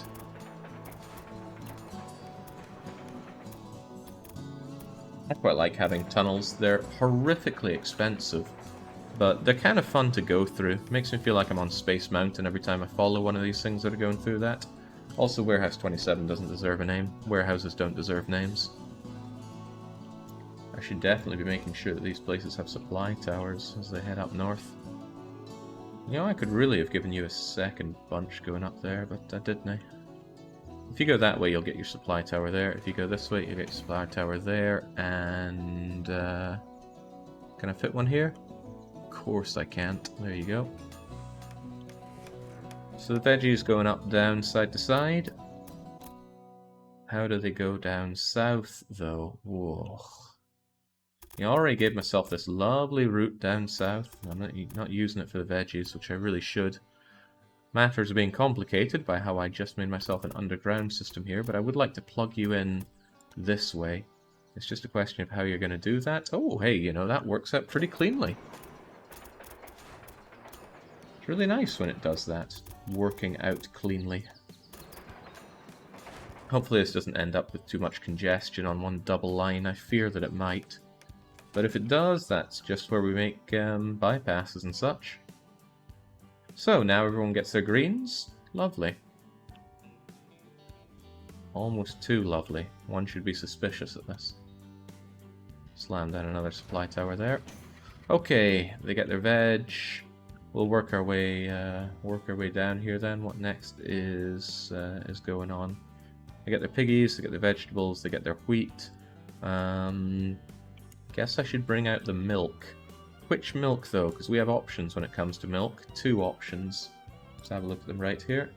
I quite like having tunnels. They're horrifically expensive, but they're kind of fun to go through. Makes me feel like I'm on Space Mountain every time I follow one of these things that are going through that. Also, Warehouse 27 doesn't deserve a name. Warehouses don't deserve names. I should definitely be making sure that these places have supply towers as they head up north. You know, I could really have given you a second bunch going up there, but I didn't. If you go that way, you'll get your supply tower there. If you go this way, you'll get your supply tower there. And can I fit one here? Of course I can't. There you go. So the veggies going up, down, side to side. How do they go down south, though? Whoa. I already gave myself this lovely route down south. I'm not using it for the veggies, which I really should. Matters are being complicated by how I just made myself an underground system here, but I would like to plug you in this way. It's just a question of how you're going to do that. Oh, hey, you know, that works out pretty cleanly. It's really nice when it does that, working out cleanly. Hopefully this doesn't end up with too much congestion on one double line. I fear that it might. But if it does, that's just where we make bypasses and such. So now everyone gets their greens. Lovely. Almost too lovely. One should be suspicious of this. Slam down another supply tower there. Okay, they get their veg. We'll work our way down here then. What next is going on? They get their piggies, they get their vegetables, they get their wheat. Guess I should bring out the milk. Which milk though? Because we have options when it comes to milk. 2 options. Let's have a look at them right here.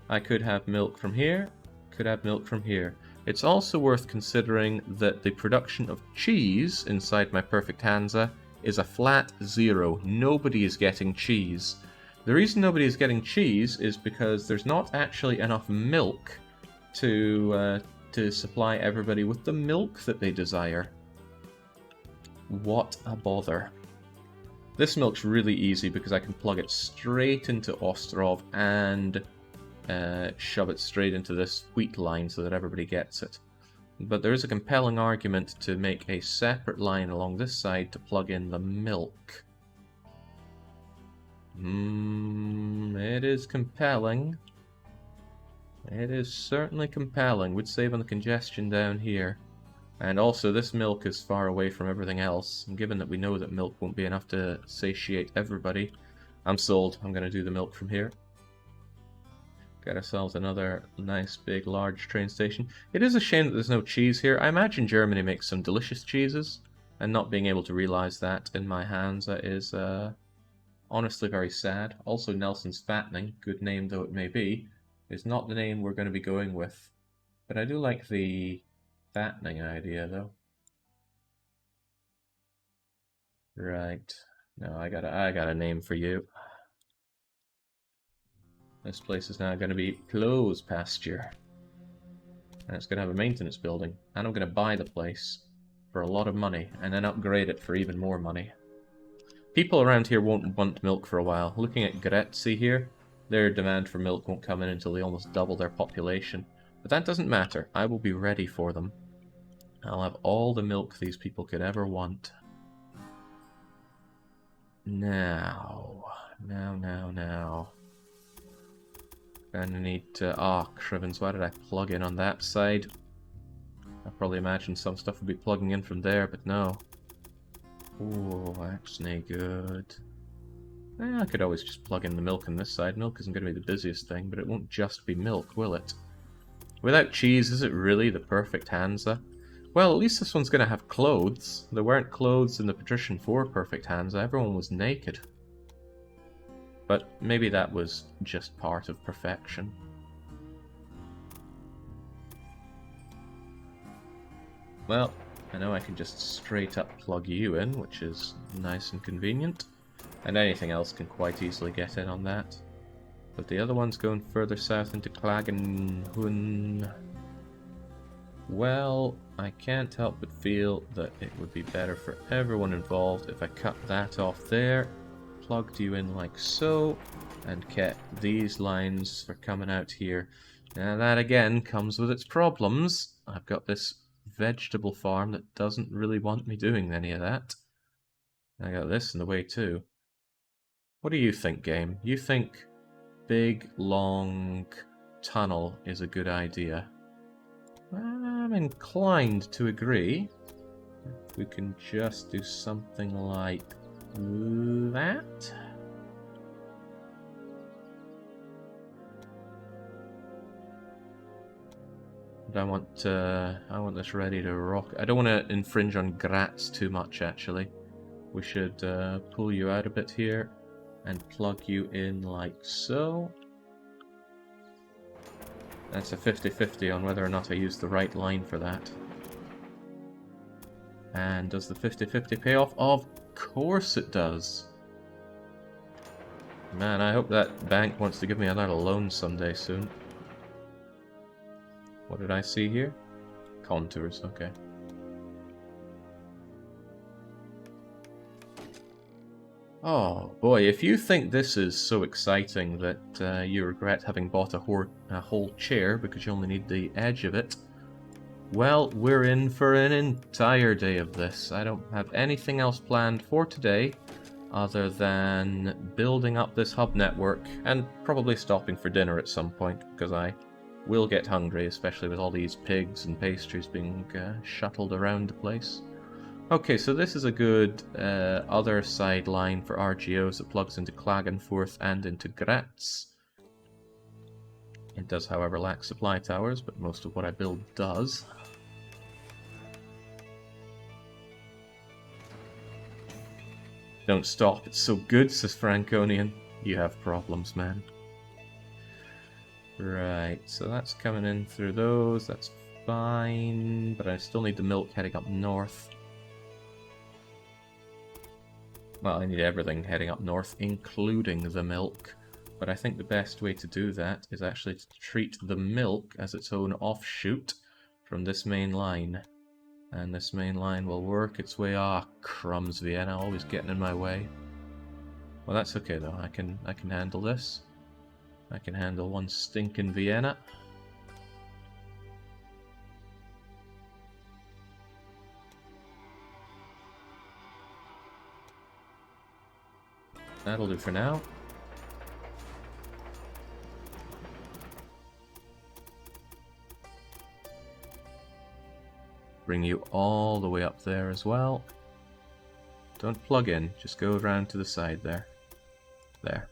I could have milk from here, could have milk from here. It's also worth considering that the production of cheese inside my perfect Hansa is a flat 0. Nobody is getting cheese. The reason nobody is getting cheese is because there's not actually enough milk to supply everybody with the milk that they desire. What a bother. This milk's really easy because I can plug it straight into Ostrov and shove it straight into this wheat line so that everybody gets it. But there is a compelling argument to make a separate line along this side to plug in the milk. It is compelling. It is certainly compelling. Would save on the congestion down here. And also, this milk is far away from everything else. And given that we know that milk won't be enough to satiate everybody, I'm sold. I'm going to do the milk from here. Get ourselves another nice, big, large train station. It is a shame that there's no cheese here. I imagine Germany makes some delicious cheeses, and not being able to realize that in my hands is honestly very sad. Also, Nelson's Fattening, good name though it may be, is not the name we're going to be going with. But I do like the fattening idea, though. Right. No, I got a name for you. This place is now going to be clothes pasture. And it's going to have a maintenance building. And I'm going to buy the place for a lot of money, and then upgrade it for even more money. People around here won't want milk for a while. Looking at Gretzi here, their demand for milk won't come in until they almost double their population. But that doesn't matter. I will be ready for them. I'll have all the milk these people could ever want. Now. Gonna need to... Ah, Crivens, why did I plug in on that side? I probably imagined some stuff would be plugging in from there, but no. Oh, that's no good. I could always just plug in the milk on this side. Milk isn't going to be the busiest thing, but it won't just be milk, will it? Without cheese, is it really the perfect Hansa? Well, at least this one's going to have clothes. There weren't clothes in the Patrician 4 perfect Hansa. Everyone was naked. But maybe that was just part of perfection. Well, I know I can just straight up plug you in, which is nice and convenient. And anything else can quite easily get in on that. But the other one's going further south into Klagenhund. Well, I can't help but feel that it would be better for everyone involved if I cut that off there, plugged you in like so, and kept these lines for coming out here. Now that again comes with its problems. I've got this vegetable farm that doesn't really want me doing any of that. I got this in the way too. What do you think, game? You think big, long tunnel is a good idea? I'm inclined to agree. If we can just do something like that. But I want this ready to rock. I don't want to infringe on Graz too much, actually. We should pull you out a bit here and plug you in like so. That's a 50-50 on whether or not I use the right line for that. And does the 50-50 pay off? Of course it does. Man, I hope that bank wants to give me another loan someday soon. What did I see here? Contours, okay. Oh boy, if you think this is so exciting that you regret having bought a whole chair because you only need the edge of it, well, we're in for an entire day of this. I don't have anything else planned for today other than building up this hub network and probably stopping for dinner at some point because I will get hungry, especially with all these pigs and pastries being shuttled around the place. Okay, so this is a good other side line for RGOs that plugs into Klagenfurt and into Graz. It does, however, lack supply towers, but most of what I build does. Don't stop, it's so good, says Franconian. You have problems, man. Right, so that's coming in through those, that's fine, but I still need the milk heading up north. Well, I need everything heading up north, including the milk. But I think the best way to do that is actually to treat the milk as its own offshoot from this main line. And this main line will work its way... Ah, crumbs, Vienna, always getting in my way. Well, that's okay though, I can handle this. I can handle one stinking Vienna. That'll do for now. Bring you all the way up there as well. Don't plug in, just go around to the side there. There.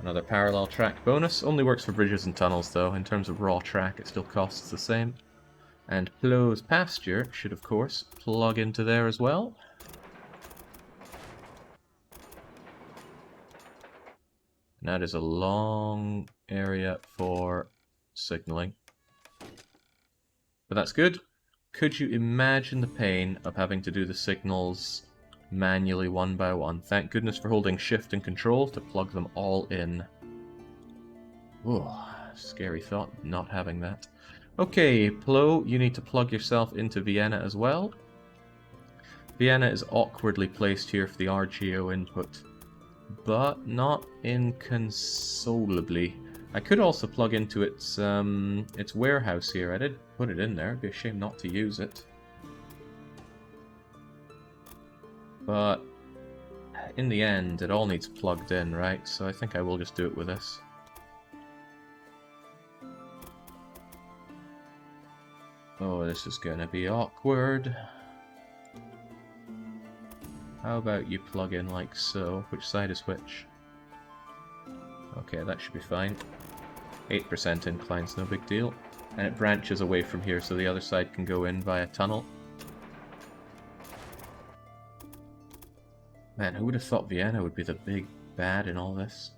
Another parallel track bonus. Only works for bridges and tunnels though. In terms of raw track, it still costs the same. And Plow's pasture should, of course, plug into there as well. And that is a long area for signaling. But that's good. Could you imagine the pain of having to do the signals manually one by one? Thank goodness for holding shift and control to plug them all in. Oh, scary thought, not having that. Okay, Plo, you need to plug yourself into Vienna as well. Vienna is awkwardly placed here for the RGO input, but not inconsolably. I could also plug into its warehouse here. I did put it in there. It'd be a shame not to use it. But in the end, it all needs plugged in, right? So I think I will just do it with this. Oh, this is gonna be awkward. How about you plug in like so? Which side is which? Okay, that should be fine. 8% incline's no big deal. And it branches away from here so the other side can go in via tunnel. Man, who would have thought Vienna would be the big bad in all this?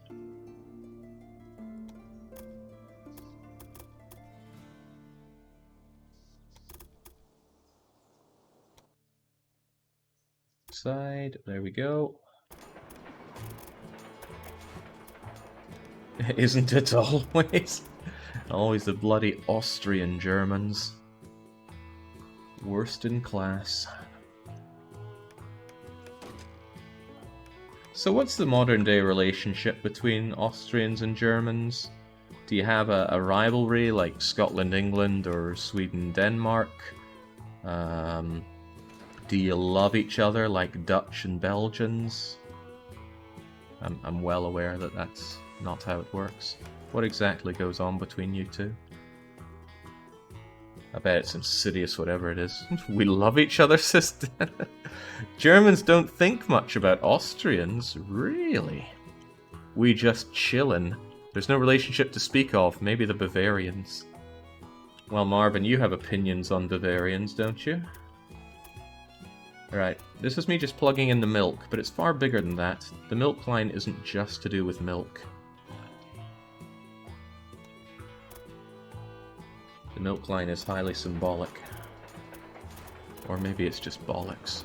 Side, there we go. Isn't it always? Always the bloody Austrian Germans. Worst in class. So what's the modern day relationship between Austrians and Germans? Do you have a rivalry like Scotland-England or Sweden-Denmark? Do you love each other like Dutch and Belgians? I'm well aware that that's not how it works. What exactly goes on between you two? I bet it's insidious, whatever it is. We love each other, sister. Germans don't think much about Austrians, really. We just chillin'. There's no relationship to speak of, maybe the Bavarians. Well, Marvin, you have opinions on Bavarians, don't you? Right, this is me just plugging in the milk, but it's far bigger than that. The milk line isn't just to do with milk. The milk line is highly symbolic. Or maybe it's just bollocks.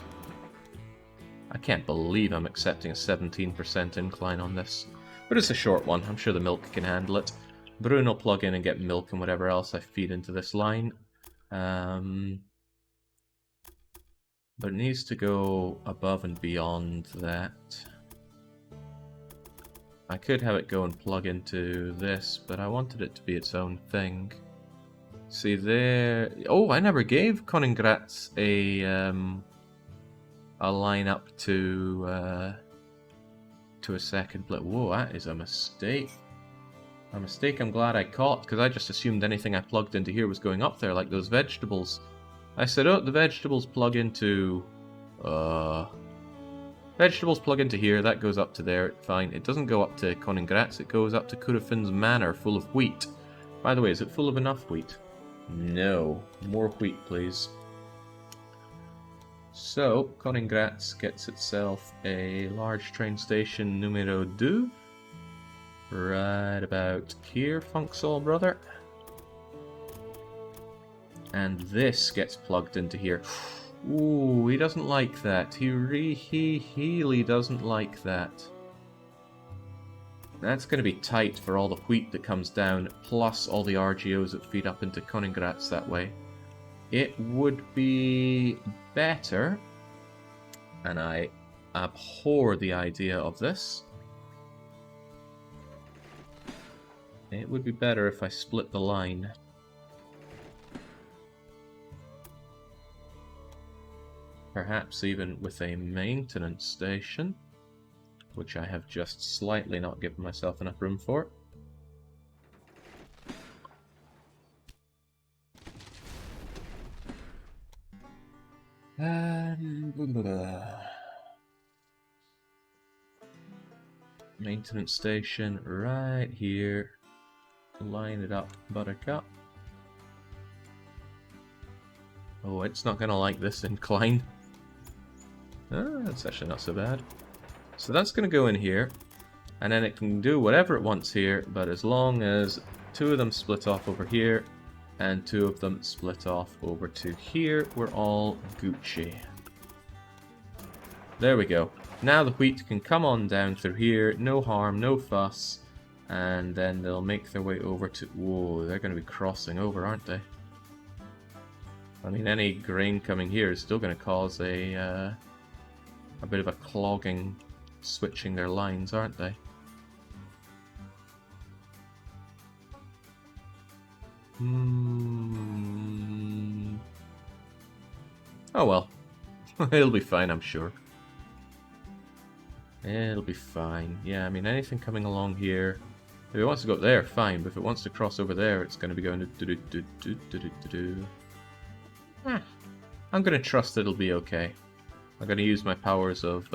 I can't believe I'm accepting a 17% incline on this. But it's a short one. I'm sure the milk can handle it. Brune will plug in and get milk and whatever else I feed into this line. But it needs to go above and beyond that. I could have it go and plug into this, but I wanted it to be its own thing. See there... Oh, I never gave Koningratz a line up to a second blip. Whoa, that is a mistake. A mistake I'm glad I caught, because I just assumed anything I plugged into here was going up there, like those vegetables. I said, oh, the vegetables plug into... Vegetables plug into here, that goes up to there, fine. It doesn't go up to Koningratz, it goes up to Kurofin's manor full of wheat. By the way, is it full of enough wheat? No. More wheat, please. So, Koningratz gets itself a large train station numero 2. Right about here, Funksol brother. And this gets plugged into here. Ooh, he doesn't like that. He really doesn't like that. That's going to be tight for all the wheat that comes down, plus all the RGOs that feed up into Koningratz that way. It would be better, and I abhor the idea of this. It would be better if I split the line. Perhaps even with a maintenance station, which I have just slightly not given myself enough room for. Maintenance station right here. Line it up, Buttercup. Oh, it's not gonna like this incline. That's actually not so bad. So that's gonna go in here, and then it can do whatever it wants here, but as long as 2 of them split off over here, and 2 of them split off over to here, we're all Gucci. There we go. Now the wheat can come on down through here, no harm, no fuss, and then they'll make their way over to... Whoa, they're going to be crossing over, aren't they? I mean, any grain coming here is still going to cause a bit of a clogging, switching their lines, aren't they? Oh well. It'll be fine, I'm sure. It'll be fine. Yeah, I mean, anything coming along here... If it wants to go up there, fine. But if it wants to cross over there, it's going to be going to do-do-do-do-do-do-do. I'm going to trust it'll be okay. I'm going to use my powers of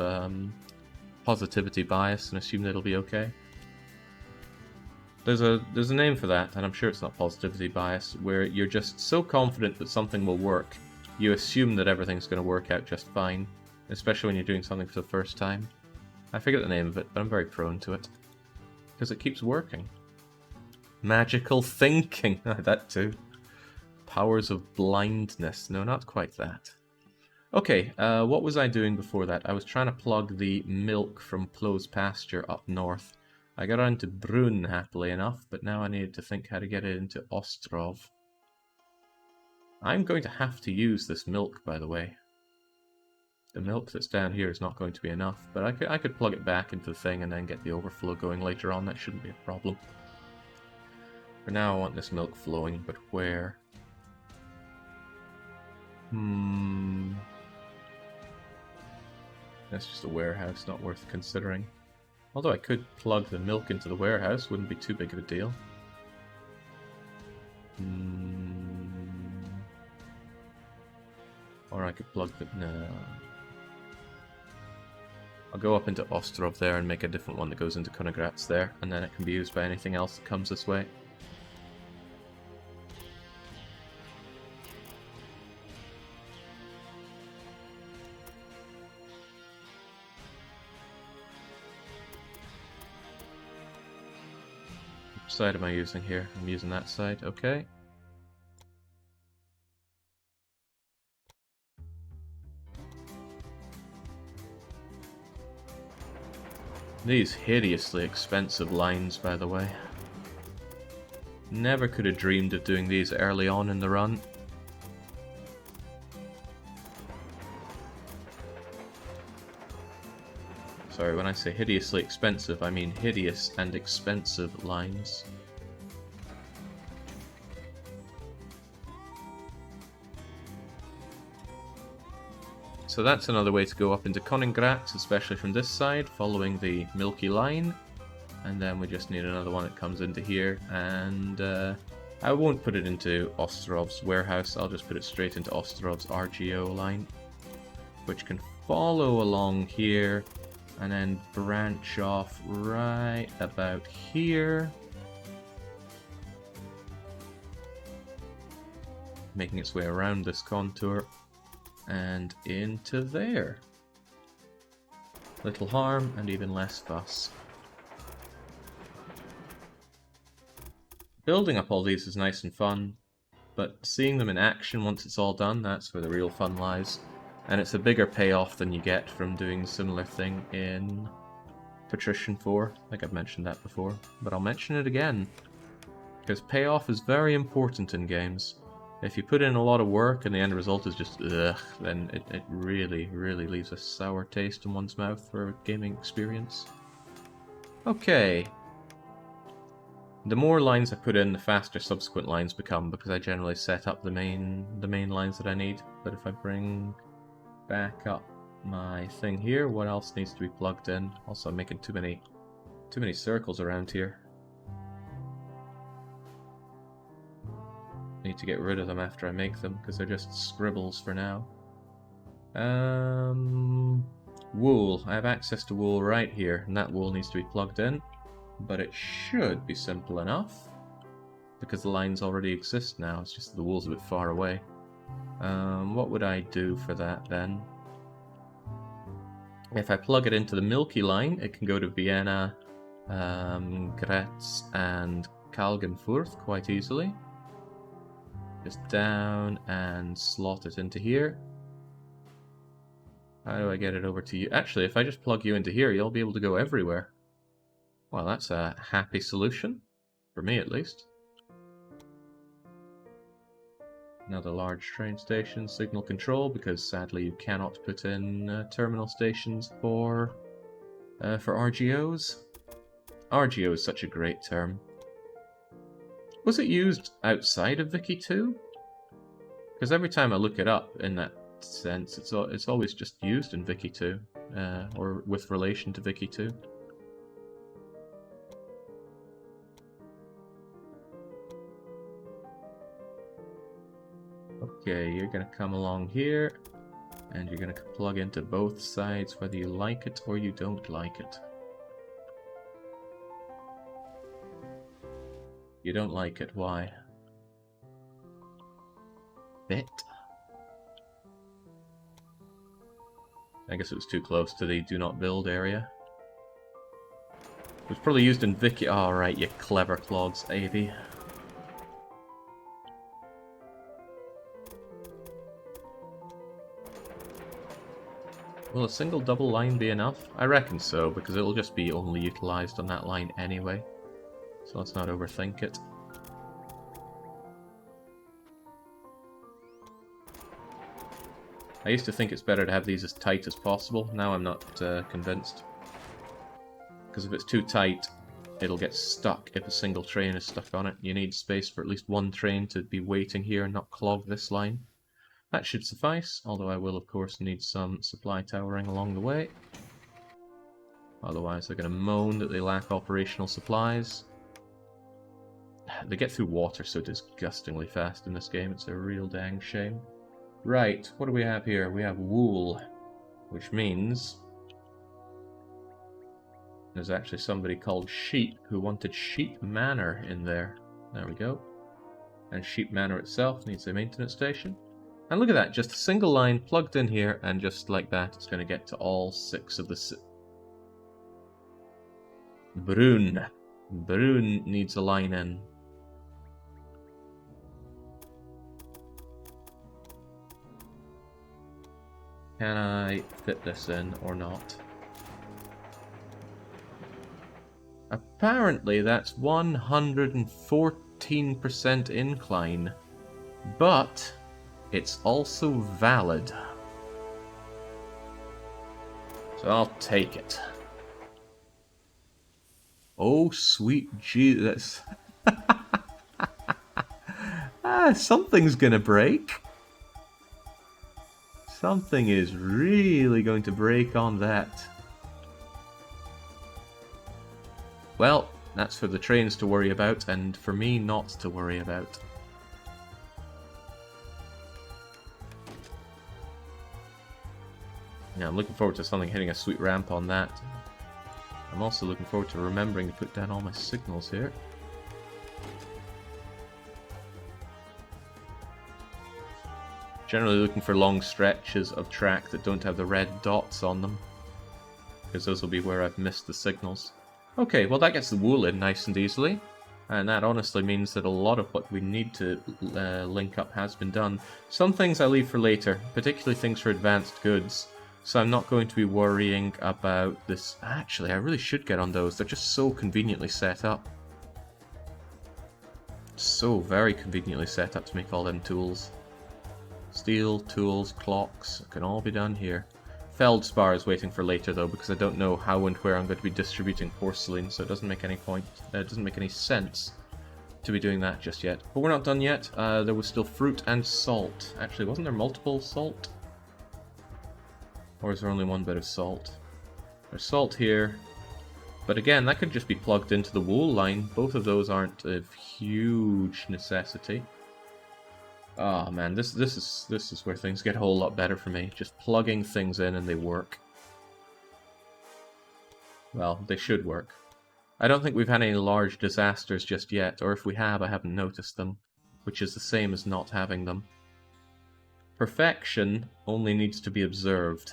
positivity bias and assume that it'll be okay. There's a name for that, and I'm sure it's not positivity bias, where you're just so confident that something will work, you assume that everything's going to work out just fine, especially when you're doing something for the first time. I forget the name of it, but I'm very prone to it. Because it keeps working. Magical thinking! That too. Powers of blindness. No, not quite that. Okay, what was I doing before that? I was trying to plug the milk from Plo's pasture up north. I got on to Brunn happily enough, but now I needed to think how to get it into Ostrov. I'm going to have to use this milk, by the way. The milk that's down here is not going to be enough, but I could plug it back into the thing and then get the overflow going later on. That shouldn't be a problem. For now, I want this milk flowing, but where? That's just a warehouse, not worth considering. Although I could plug the milk into the warehouse, wouldn't be too big of a deal. Or I could plug the... No. I'll go up into Ostrov there and make a different one that goes into Koningratz there, and then it can be used by anything else that comes this way. Which side am I using here? I'm using that side, okay. These hideously expensive lines, by the way. Never could have dreamed of doing these early on in the run. Sorry, when I say hideously expensive, I mean hideous and expensive lines. So that's another way to go up into Königgrätz, especially from this side, following the Milky Line. And then we just need another one that comes into here, and I won't put it into Ostrov's warehouse, I'll just put it straight into Ostrov's RGO line, which can follow along here, and then branch off right about here, making its way around this contour, and into there. Little harm, and even less fuss. Building up all these is nice and fun, but seeing them in action once it's all done, that's where the real fun lies. And it's a bigger payoff than you get from doing a similar thing in Patrician 4. I think I've mentioned that before, but I'll mention it again. Because payoff is very important in games. If you put in a lot of work and the end result is just ugh, then it really, really leaves a sour taste in one's mouth for a gaming experience. Okay. The more lines I put in, the faster subsequent lines become, because I generally set up the main lines that I need. But if I bring back up my thing here, what else needs to be plugged in? Also, I'm making too many circles around here. Need to get rid of them after I make them, because they're just scribbles for now. Wool. I have access to wool right here, and that wool needs to be plugged in. But it should be simple enough, because the lines already exist now, it's just the wool's a bit far away. What would I do for that then? If I plug it into the Milky Line, it can go to Vienna, Graz and Kalgenfurt quite easily. Just down and slot it into here. How do I get it over to you? Actually, if I just plug you into here, you'll be able to go everywhere. Well, that's a happy solution, for me at least. Another large train station, signal control, because sadly you cannot put in terminal stations for RGOs. RGO is such a great term. Was it used outside of Wiki 2? Because every time I look it up in that sense, it's always just used in Wiki 2, or with relation to Wiki 2. Okay, you're gonna come along here, and you're gonna plug into both sides, whether you like it or you don't like it. You don't like it, why? Bit? I guess it was too close to the do not build area. It was probably used in Wiki. Oh, right, you clever clogs, Avy. Will a single double line be enough? I reckon so, because it'll just be only utilised on that line anyway. So let's not overthink it. I used to think it's better to have these as tight as possible. Now I'm not convinced. Because if it's too tight, it'll get stuck if a single train is stuck on it. You need space for at least one train to be waiting here and not clog this line. That should suffice, although I will of course need some supply towering along the way. Otherwise they're going to moan that they lack operational supplies. They get through water so disgustingly fast in this game, it's a real dang shame. Right, what do we have here? We have wool, which means there's actually somebody called Sheep who wanted Sheep Manor in there. There we go. And Sheep Manor itself needs a maintenance station. And look at that, just a single line plugged in here, and just like that, it's going to get to all 6 of the... Brunn. Brunn needs a line in. Can I fit this in or not? Apparently that's 114% incline, but it's also valid. So I'll take it. Oh, sweet Jesus. Something's gonna break. Something is really going to break on that. Well, that's for the trains to worry about, and for me not to worry about. Now, I'm looking forward to something hitting a sweet ramp on that. I'm also looking forward to remembering to put down all my signals here. Generally looking for long stretches of track that don't have the red dots on them, because those will be where I've missed the signals. Okay, well that gets the wool in nice and easily, and that honestly means that a lot of what we need to link up has been done. Some things I leave for later, particularly things for advanced goods, so I'm not going to be worrying about this. Actually, I really should get on those. They're just so conveniently set up. So very conveniently set up to make all them tools. Steel, tools, clocks, it can all be done here. Feldspar is waiting for later though, because I don't know how and where I'm going to be distributing porcelain, so it doesn't make any point. It doesn't make any sense to be doing that just yet. But we're not done yet. There was still fruit and salt. Actually, wasn't there multiple salt? Or is there only one bit of salt? There's salt here. But again, that could just be plugged into the wool line. Both of those aren't of huge necessity. Oh man, this is where things get a whole lot better for me. Just plugging things in and they work. Well, they should work. I don't think we've had any large disasters just yet, or if we have, I haven't noticed them, which is the same as not having them. Perfection only needs to be observed.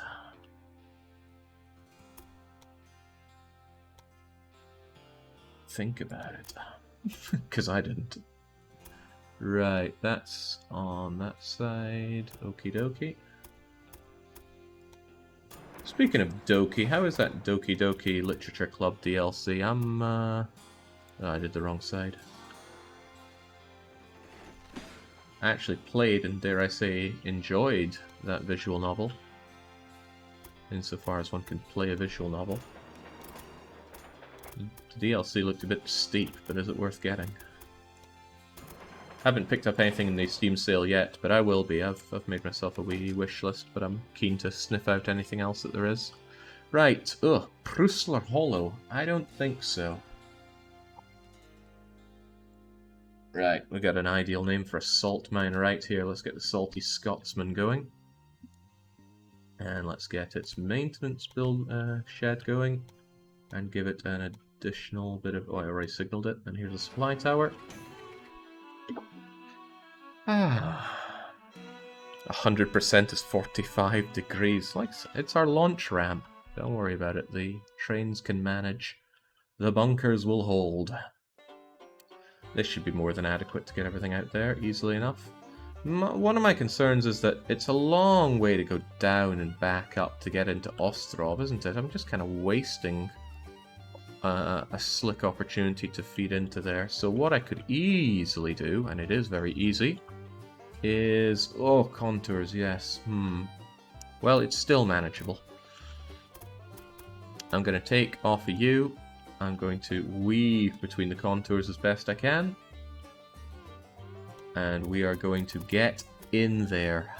Think about it. Because I didn't. Right, that's on that side. Okie dokie. Speaking of Doki, how is that Doki Doki Literature Club DLC? Oh, I did the wrong side. I actually played and, dare I say, enjoyed that visual novel. Insofar as one can play a visual novel. The DLC looked a bit steep, but is it worth getting? Haven't picked up anything in the Steam sale yet, but I will be. I've made myself a wee wish list, but I'm keen to sniff out anything else that there is. Right, Prusler Hollow. I don't think so. Right, we got an ideal name for a salt mine right here. Let's get the Salty Scotsman going. And let's get its maintenance build shed going. And give it an additional bit of... Oh, I already signaled it. And here's a supply tower. 100% is 45 degrees. Like, it's our launch ramp. Don't worry about it. The trains can manage. The bunkers will hold. This should be more than adequate to get everything out there easily enough. One of my concerns is that it's a long way to go down and back up to get into Ostrov, isn't it? I'm just kind of wasting a slick opportunity to feed into there. So what I could easily do, and it is very easy, is... Oh, contours, yes. Well, it's still manageable. I'm going to take off of you. I'm going to weave between the contours as best I can. And we are going to get in there.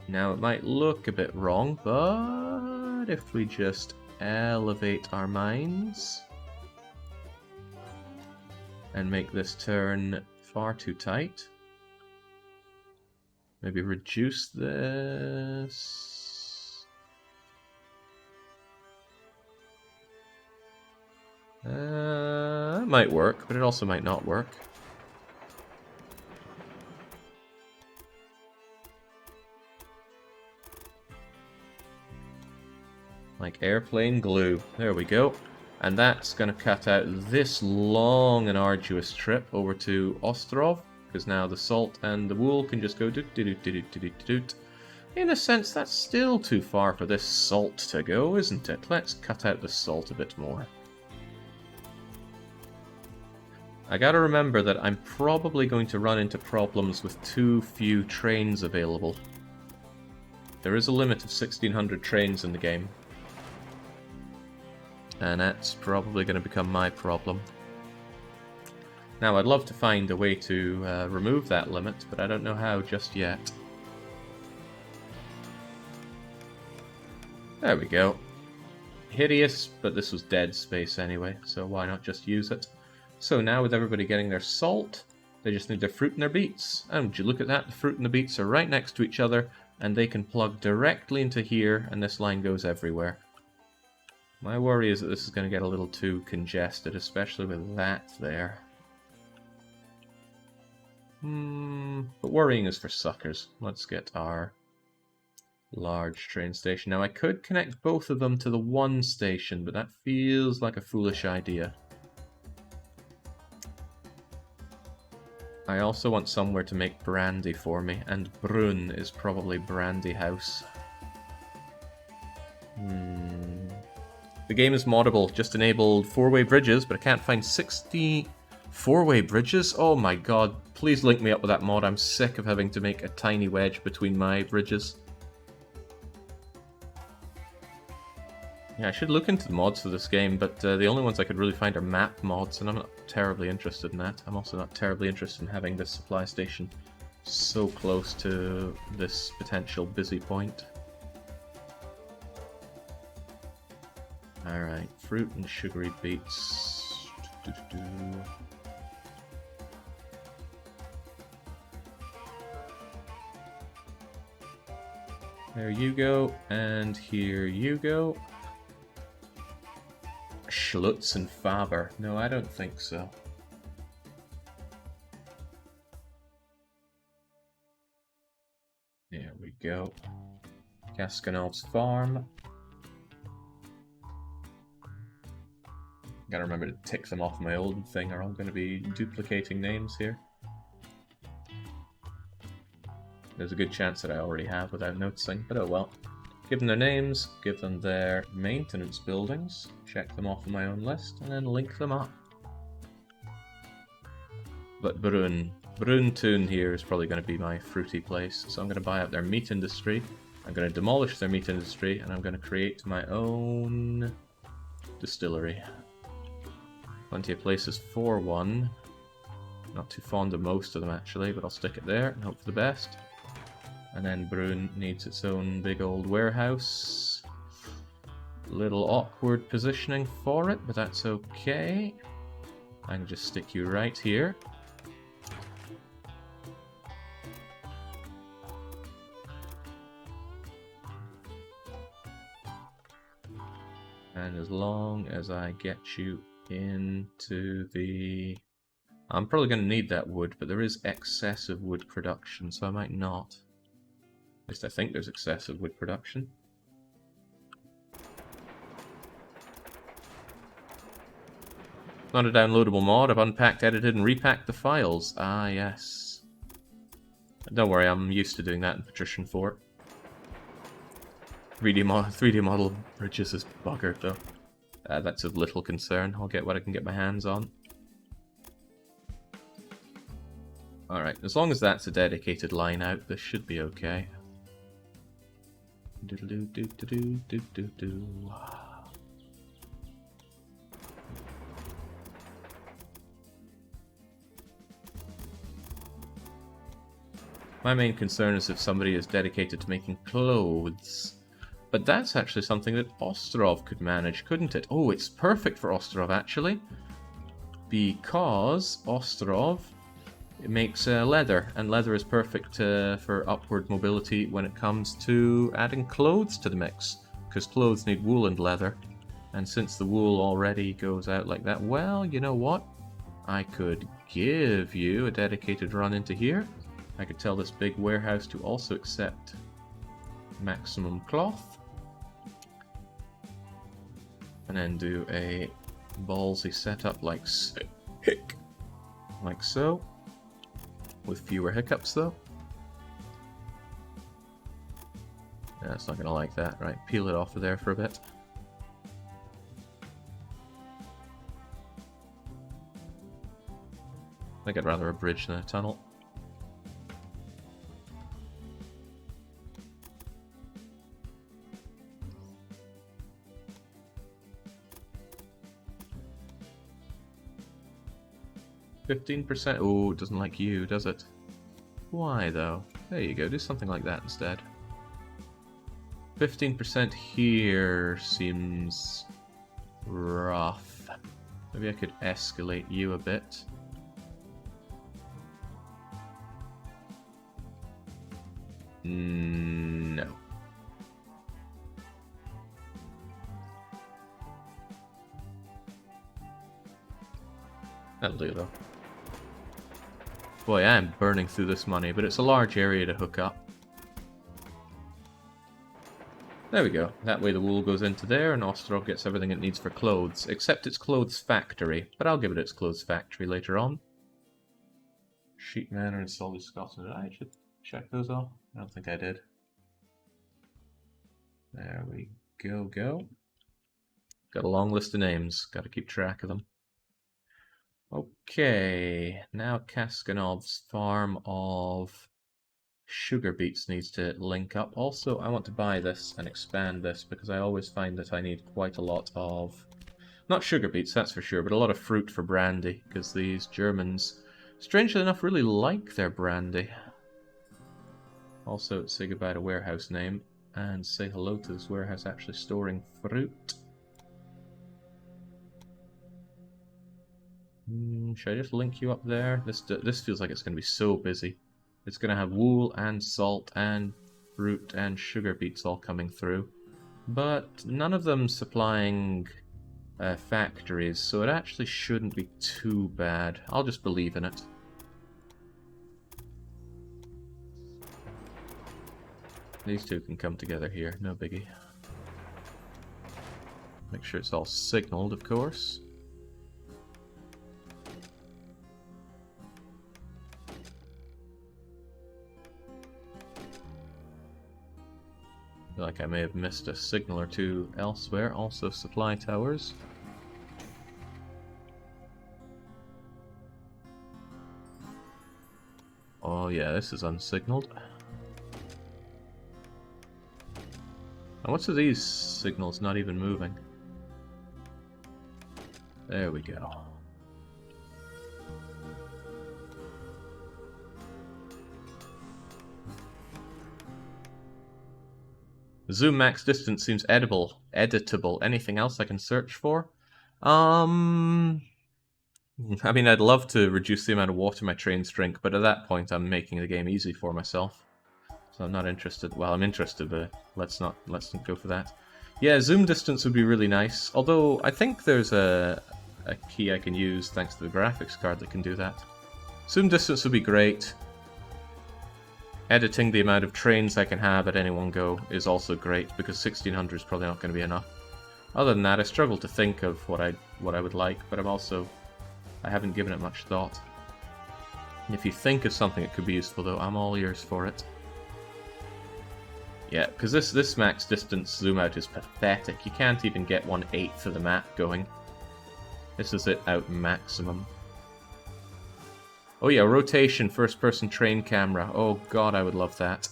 Now, it might look a bit wrong, but if we just elevate our mines and make this turn far too tight. Maybe reduce this. It might work, but it also might not work. Like airplane glue. There we go. And that's going to cut out this long and arduous trip over to Ostrov, because now the salt and the wool can just go doot doot doot doot doot doot doot. In a sense, that's still too far for this salt to go, isn't it? Let's cut out the salt a bit more. I gotta remember that I'm probably going to run into problems with too few trains available. There is a limit of 1600 trains in the game. And that's probably going to become my problem. Now, I'd love to find a way to remove that limit, but I don't know how just yet. There we go. Hideous, but this was dead space anyway, so why not just use it? So now with everybody getting their salt, they just need their fruit and their beets. And would you look at that, the fruit and the beets are right next to each other, and they can plug directly into here, and this line goes everywhere. My worry is that this is going to get a little too congested, especially with that there. But worrying is for suckers. Let's get our large train station. Now I could connect both of them to the one station, but that feels like a foolish idea. I also want somewhere to make brandy for me, and Brunn is probably Brandy House. The game is moddable, just enabled 4-way bridges, but I can't find 60 4-way bridges? Oh my god, please link me up with that mod. I'm sick of having to make a tiny wedge between my bridges. Yeah, I should look into the mods for this game, but the only ones I could really find are map mods, and I'm not terribly interested in that. I'm also not terribly interested in having this supply station so close to this potential busy point. Alright, fruit and sugary beets. There you go, and here you go. Schlutz and Faber. No, I don't think so. There we go. Cascanov's farm. Gotta remember to tick them off my old thing, or I'm going to be duplicating names here. There's a good chance that I already have without noticing, but oh well. Give them their names, give them their maintenance buildings, check them off on my own list, and then link them up. But Bruntun here is probably going to be my fruity place, so I'm going to buy up their meat industry, I'm going to demolish their meat industry, and I'm going to create my own distillery. Plenty of places for one. Not too fond of most of them actually, but I'll stick it there and hope for the best. And then Brunn needs its own big old warehouse. Little awkward positioning for it, but that's okay. I can just stick you right here. And as long as I get you into the... I'm probably going to need that wood, but there is excessive wood production, so I might not. At least I think there's excessive wood production. Not a downloadable mod. I've unpacked, edited, and repacked the files. Ah, yes. Don't worry, I'm used to doing that in Patrician 4. 3D model bridges is buggered, though. That's of little concern. I'll get what I can get my hands on. Alright, as long as that's a dedicated line out, this should be okay. My main concern is if somebody is dedicated to making clothes. But that's actually something that Ostrov could manage, couldn't it? Oh, it's perfect for Ostrov, actually. Because Ostrov... it makes leather, and leather is perfect for upward mobility when it comes to adding clothes to the mix, because clothes need wool and leather, and since the wool already goes out like that, well, you know what? I could give you a dedicated run into here. I could tell this big warehouse to also accept maximum cloth, and then do a ballsy setup like so. Like so. With fewer hiccups, though. Yeah, it's not going to like that. Right, peel it off of there for a bit. I think I'd rather a bridge than a tunnel. %. Oh, it doesn't like you, does it? Why, though? There you go, do something like that instead. 15% here seems rough. Maybe I could escalate you a bit. No. That'll do, though. Boy, I am burning through this money, but it's a large area to hook up. There we go. That way the wool goes into there, and Ostrog gets everything it needs for clothes, except its clothes factory. But I'll give it its clothes factory later on. Sheep Manor and Solly Scotland. I should check those off. I don't think I did. There we go. Got a long list of names. Got to keep track of them. Okay, now Kaskanov's farm of sugar beets needs to link up. Also, I want to buy this and expand this because I always find that I need quite a lot of, not sugar beets, that's for sure, but a lot of fruit for brandy, because these Germans, strangely enough, really like their brandy. Also, say goodbye to warehouse name and say hello to this warehouse actually storing fruit. Should I just link you up there? This feels like it's going to be so busy. It's going to have wool and salt and fruit and sugar beets all coming through. But none of them supplying factories, so it actually shouldn't be too bad. I'll just believe in it. These two can come together here, no biggie. Make sure it's all signaled, of course. I feel like I may have missed a signal or two elsewhere. Also supply towers. Oh yeah, this is unsignaled. And what's with these signals not even moving? There we go. Zoom max distance seems editable. Anything else I can search for? I mean, I'd love to reduce the amount of water my trains drink, but at that point I'm making the game easy for myself. So I'm not interested. Well, I'm interested, but let's not go for that. Yeah, zoom distance would be really nice. Although I think there's a key I can use thanks to the graphics card that can do that. Zoom distance would be great. Editing the amount of trains I can have at any one go is also great, because 1600 is probably not going to be enough. Other than that, I struggle to think of what I would like, but I haven't given it much thought. If you think of something that could be useful, though, I'm all ears for it. Yeah, because this max distance zoom out is pathetic. You can't even get 1/8 of the map going. This is it out maximum. Oh yeah, rotation first-person train camera. Oh god, I would love that.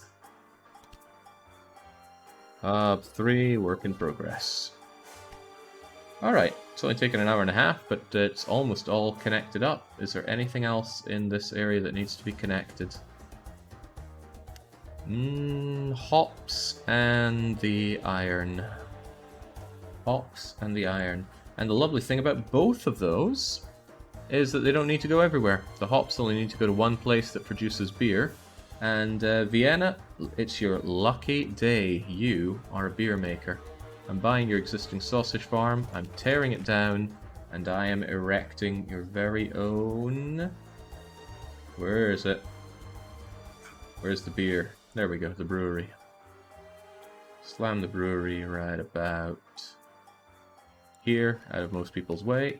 3, work in progress. Alright, it's only taken an hour and a half, but it's almost all connected up. Is there anything else in this area that needs to be connected? Hops and the iron. Hops and the iron. And the lovely thing about both of those is that they don't need to go everywhere. The hops only need to go to one place that produces beer. And Vienna, it's your lucky day. You are a beer maker. I'm buying your existing sausage farm, I'm tearing it down, and I am erecting your very own... Where is it? Where's the beer? There we go, the brewery. Slam the brewery right about here, out of most people's way.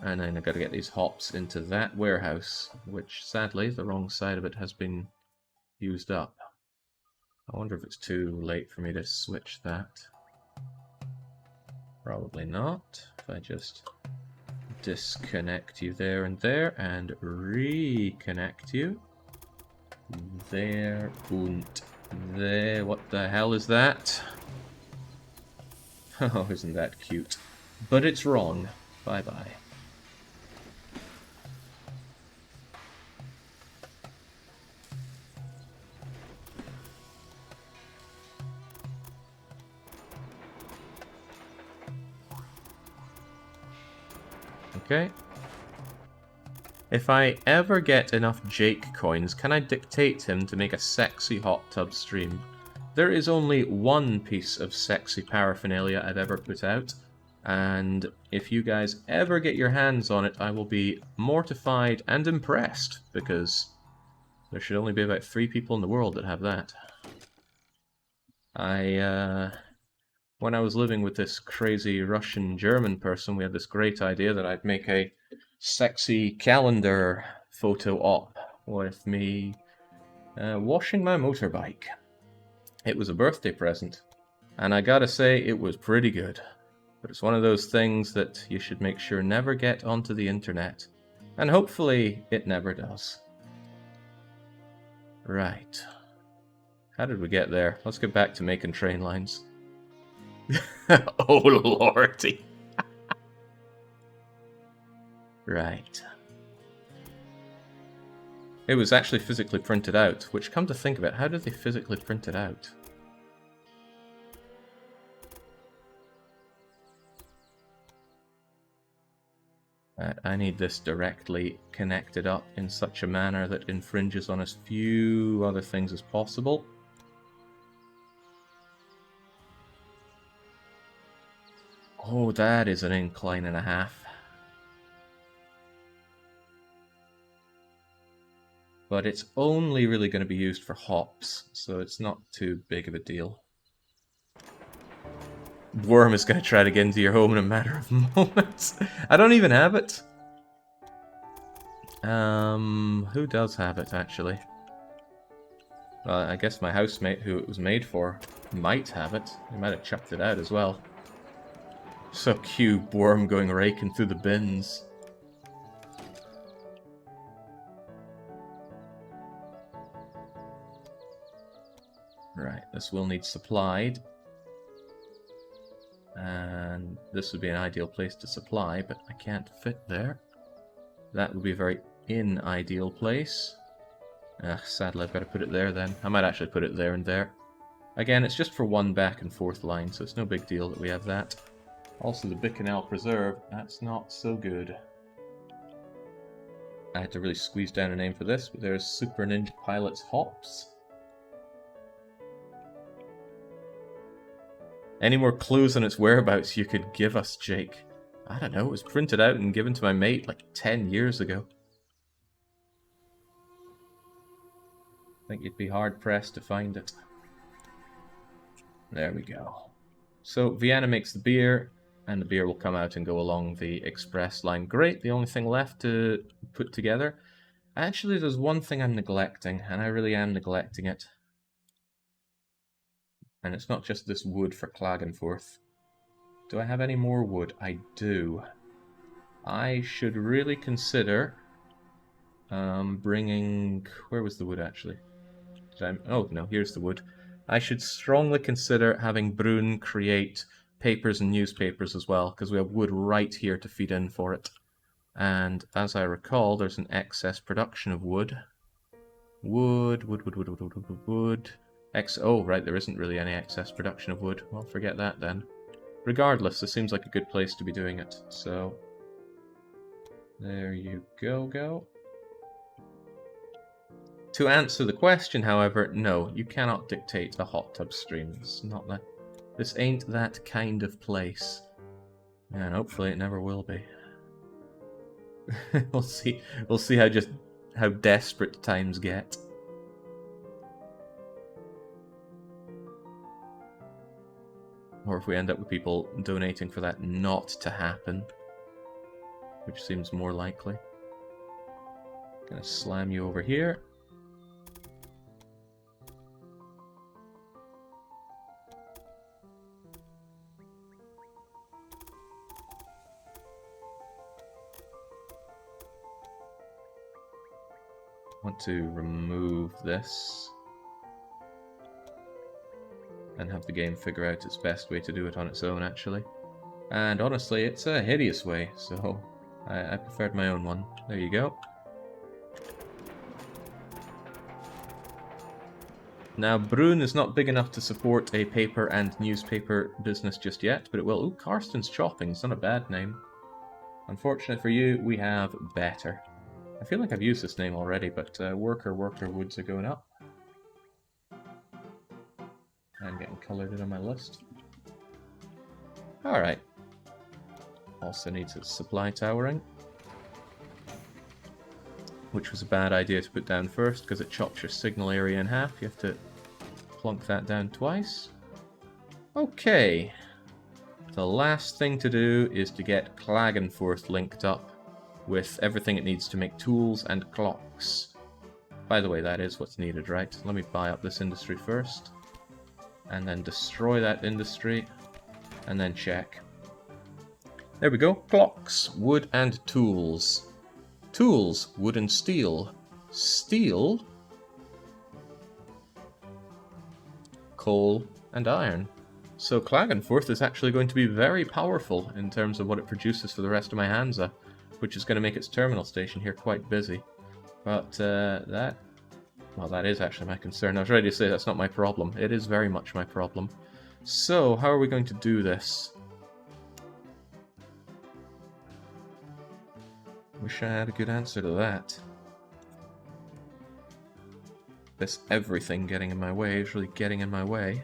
And then I've got to get these hops into that warehouse, which sadly the wrong side of it has been used up. I wonder if it's too late for me to switch that. Probably not. If I just disconnect you there and there, and reconnect you. There and there. What the hell is that? Oh, isn't that cute? But it's wrong. Bye-bye. Okay. If I ever get enough Jake coins, can I dictate him to make a sexy hot tub stream? There is only one piece of sexy paraphernalia I've ever put out, and if you guys ever get your hands on it, I will be mortified and impressed, because there should only be about 3 people in the world that have that. When I was living with this crazy Russian-German person, we had this great idea that I'd make a sexy calendar photo op with me washing my motorbike. It was a birthday present, and I gotta say, it was pretty good. But it's one of those things that you should make sure never get onto the internet. And hopefully, it never does. Right. How did we get there? Let's get back to making train lines. Oh lordy. Right. It was actually physically printed out, which, come to think of it, how did they physically print it out? I need this directly connected up in such a manner that infringes on as few other things as possible. Oh, that is an incline and a half. But it's only really going to be used for hops, so it's not too big of a deal. Worm is going to try to get into your home in a matter of moments. I don't even have it. Who does have it, actually? Well, I guess my housemate, who it was made for, might have it. He might have chucked it out as well. So cute, Worm going raking through the bins. Right, this will need supplied. And this would be an ideal place to supply, but I can't fit there. That would be a very in-ideal place. Sadly, I've got to put it there then. I might actually put it there and there. Again, it's just for one back and forth line, so it's no big deal that we have that. Also, the Bicanal Preserve, that's not so good. I had to really squeeze down a name for this, but there's Super Ninja Pilot's Hops. Any more clues on its whereabouts you could give us, Jake? I don't know, it was printed out and given to my mate like 10 years ago. I think you'd be hard-pressed to find it. There we go. So, Vienna makes the beer, and the beer will come out and go along the express line. Great, the only thing left to put together. Actually, there's one thing I'm neglecting, and I really am neglecting it. And it's not just this wood for Klagenfurt. Do I have any more wood? I do. I should really consider bringing... Where was the wood, actually? Oh, no, here's the wood. I should strongly consider having Brun create papers and newspapers as well, because we have wood right here to feed in for it. And as I recall, there's an excess production of wood. Wood. Oh, right, there isn't really any excess production of wood. Well, forget that then. Regardless, this seems like a good place to be doing it, so... There you go. To answer the question, however, no, you cannot dictate a hot tub stream. It's not that. This ain't that kind of place. And hopefully it never will be. We'll see. We'll see how desperate times get. Or if we end up with people donating for that not to happen. Which seems more likely. Gonna slam you over here. want to remove this and have the game figure out its best way to do it on its own, actually. And honestly, it's a hideous way, so I preferred my own one. There you go. Now, Brunn is not big enough to support a paper and newspaper business just yet, but it will. Ooh, Karsten's Chopping. It's not a bad name. Unfortunately for you, we have better. I feel like I've used this name already, but worker woods are going up. I'm getting coloured in on my list. Alright. Also needs a supply towering, which was a bad idea to put down first because it chops your signal area in half. You have to plonk that down twice. Okay. The last thing to do is to get Klagenfurt linked up with everything it needs to make tools and clocks. By the way, that is what's needed, right? Let me buy up this industry first, and then destroy that industry, and then check. There we go. Clocks, wood and tools. Tools, wood and steel. Steel, coal and iron. So Klagenfurt is actually going to be very powerful in terms of what it produces for the rest of my Hansa, which is going to make its terminal station here quite busy. But that is actually my concern. I was ready to say that's not my problem. It is very much my problem. So, how are we going to do this? Wish I had a good answer to that. This everything getting in my way is really getting in my way.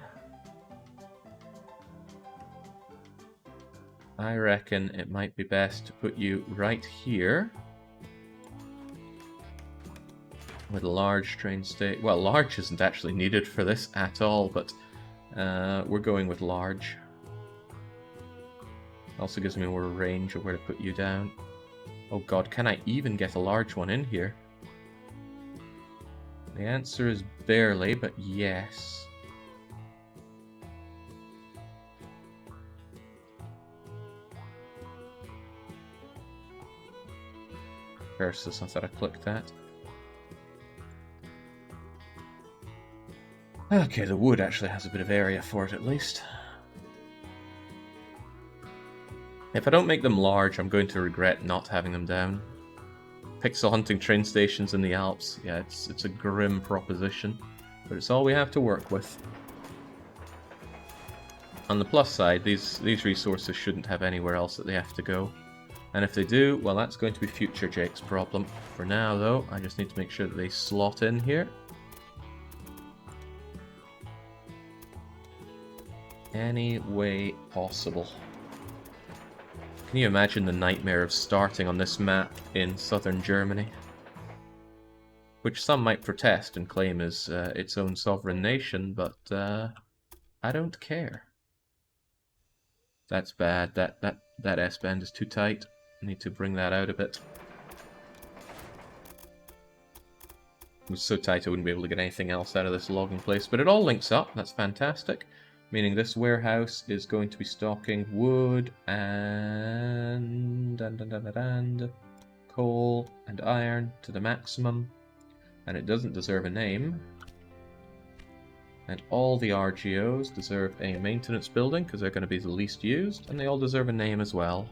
I reckon it might be best to put you right here with a large train station. Well, large isn't actually needed for this at all, but we're going with large. Also gives me more range of where to put you down. Oh god, can I even get a large one in here? The answer is barely, but yes. Versus, I thought I clicked that. Okay, the wood actually has a bit of area for it at least. If I don't make them large, I'm going to regret not having them down. Pixel hunting train stations in the Alps, yeah, it's a grim proposition, but it's all we have to work with. On the plus side, these resources shouldn't have anywhere else that they have to go. And if they do, well, that's going to be future Jake's problem. For now, though, I just need to make sure that they slot in here. Any way possible. Can you imagine the nightmare of starting on this map in southern Germany? Which some might protest and claim is its own sovereign nation, but I don't care. That's bad. That S-band is too tight. I need to bring that out a bit. It was so tight I wouldn't be able to get anything else out of this logging place, but it all links up. That's fantastic. Meaning this warehouse is going to be stocking wood and coal and iron to the maximum. And it doesn't deserve a name. And all the RGOs deserve a maintenance building because they're going to be the least used, and they all deserve a name as well.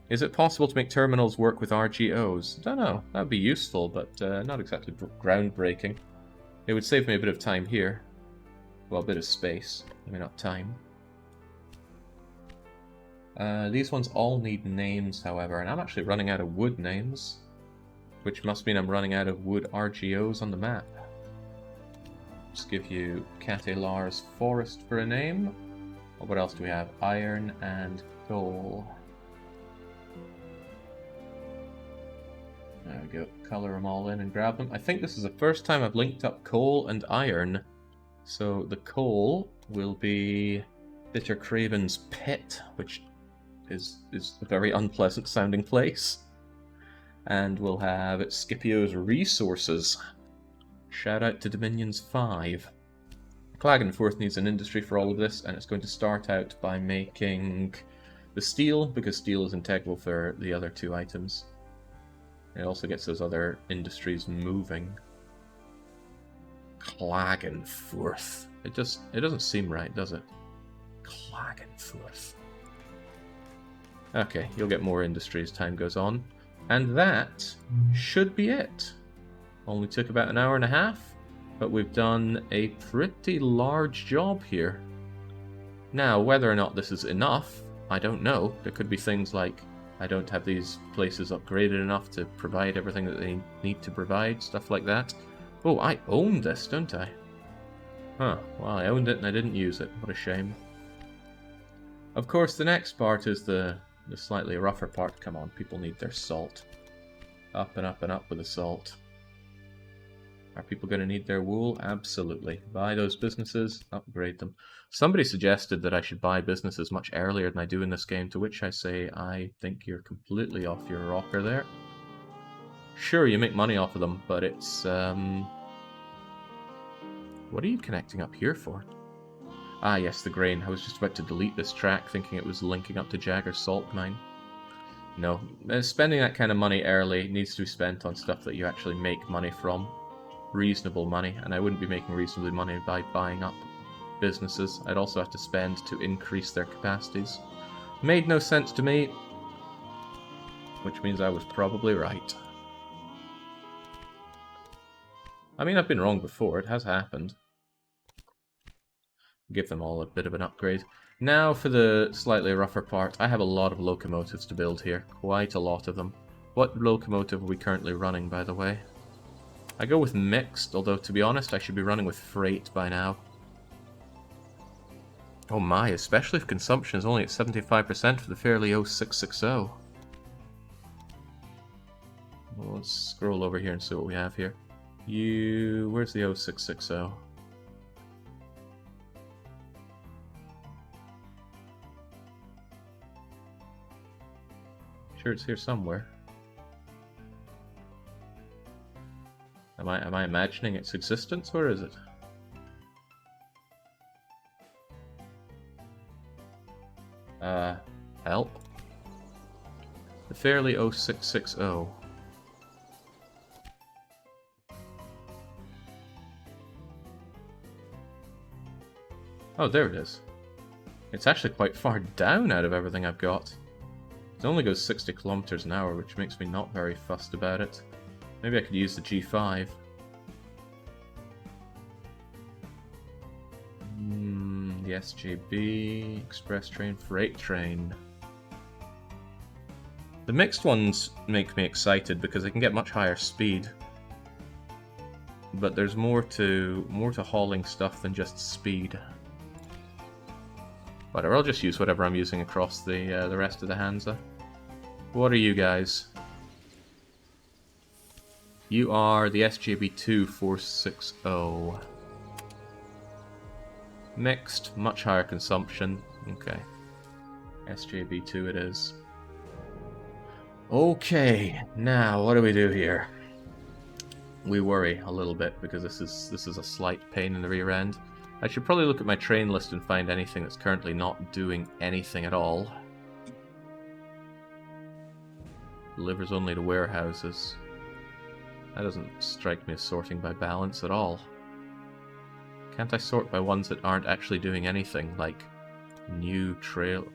Is it possible to make terminals work with RGOs? Don't know. That would be useful, but not exactly groundbreaking. It would save me a bit of time here. Well, a bit of space. Maybe not time. These ones all need names, however, and I'm actually running out of wood names, which must mean I'm running out of wood RGOs on the map. Just give you Catelar's Forest for a name. Oh, what else do we have? Iron and coal. There we go. Color them all in and grab them. I think this is the first time I've linked up coal and iron. So the coal will be Bitter Craven's Pit, which is a very unpleasant sounding place. And we'll have Scipio's Resources. Shout out to Dominions 5. Klagenfurt needs an industry for all of this, and it's going to start out by making the steel, because steel is integral for the other two items. It also gets those other industries moving. Klagenfurt. It doesn't seem right, does it? Klagenfurt. Okay, you'll get more industry as time goes on. And that should be it. Only took about an hour and a half, but we've done a pretty large job here. Now, whether or not this is enough, I don't know. There could be things like I don't have these places upgraded enough to provide everything that they need to provide, stuff like that. Oh, I own this, don't I? Huh, well, I owned it and I didn't use it. What a shame. Of course, the next part is the slightly rougher part. Come on, people need their salt. Up and up and up with the salt. Are people going to need their wool? Absolutely. Buy those businesses, upgrade them. Somebody suggested that I should buy businesses much earlier than I do in this game, to which I say, I think you're completely off your rocker there. Sure, you make money off of them, but it's, what are you connecting up here for? Ah, yes, the grain. I was just about to delete this track, thinking it was linking up to Jagger's salt mine. No, spending that kind of money early needs to be spent on stuff that you actually make money from. Reasonable money, and I wouldn't be making reasonable money by buying up businesses. I'd also have to spend to increase their capacities. Made no sense to me, which means I was probably right. I mean, I've been wrong before, it has happened. Give them all a bit of an upgrade. Now for the slightly rougher part. I have a lot of locomotives to build here, quite a lot of them. What locomotive are we currently running, by the way? I go with mixed, although to be honest I should be running with freight by now. Oh my, especially if consumption is only at 75% for the Fairly 0660. Well, let's scroll over here and see what we have here. Where's the 0660? Sure, it's here somewhere. Am I imagining its existence? Where is it? Help. The Fairly 0660. Oh, there it is. It's actually quite far down out of everything I've got. It only goes 60 kilometers an hour, which makes me not very fussed about it. Maybe I could use the G5. The SJB, express train, freight train. The mixed ones make me excited because they can get much higher speed. But there's more to hauling stuff than just speed. Whatever, I'll just use whatever I'm using across the rest of the Hansa. What are you guys? You are the SJB 2460. Mixed, much higher consumption. Okay. SJB2 it is. Okay, now what do we do here? We worry a little bit because this is a slight pain in the rear end. I should probably look at my train list and find anything that's currently not doing anything at all. Delivers only to warehouses. That doesn't strike me as sorting by balance at all. Can't I sort by ones that aren't actually doing anything, like new trail?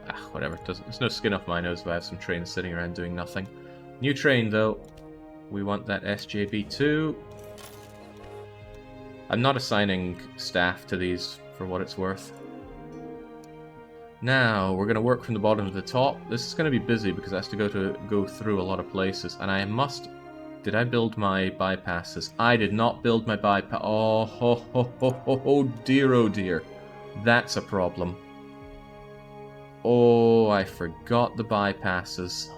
Ah, whatever. There's no skin off my nose if I have some trains sitting around doing nothing. New train, though. We want that SJB2. I'm not assigning staff to these for what it's worth. Now, we're going to work from the bottom to the top. This is going to be busy because it has to go through a lot of places, and I must... Did I build my bypasses? I did not build my bypass. Oh, ho, ho, ho, ho, ho, dear, oh dear. That's a problem. Oh, I forgot the bypasses.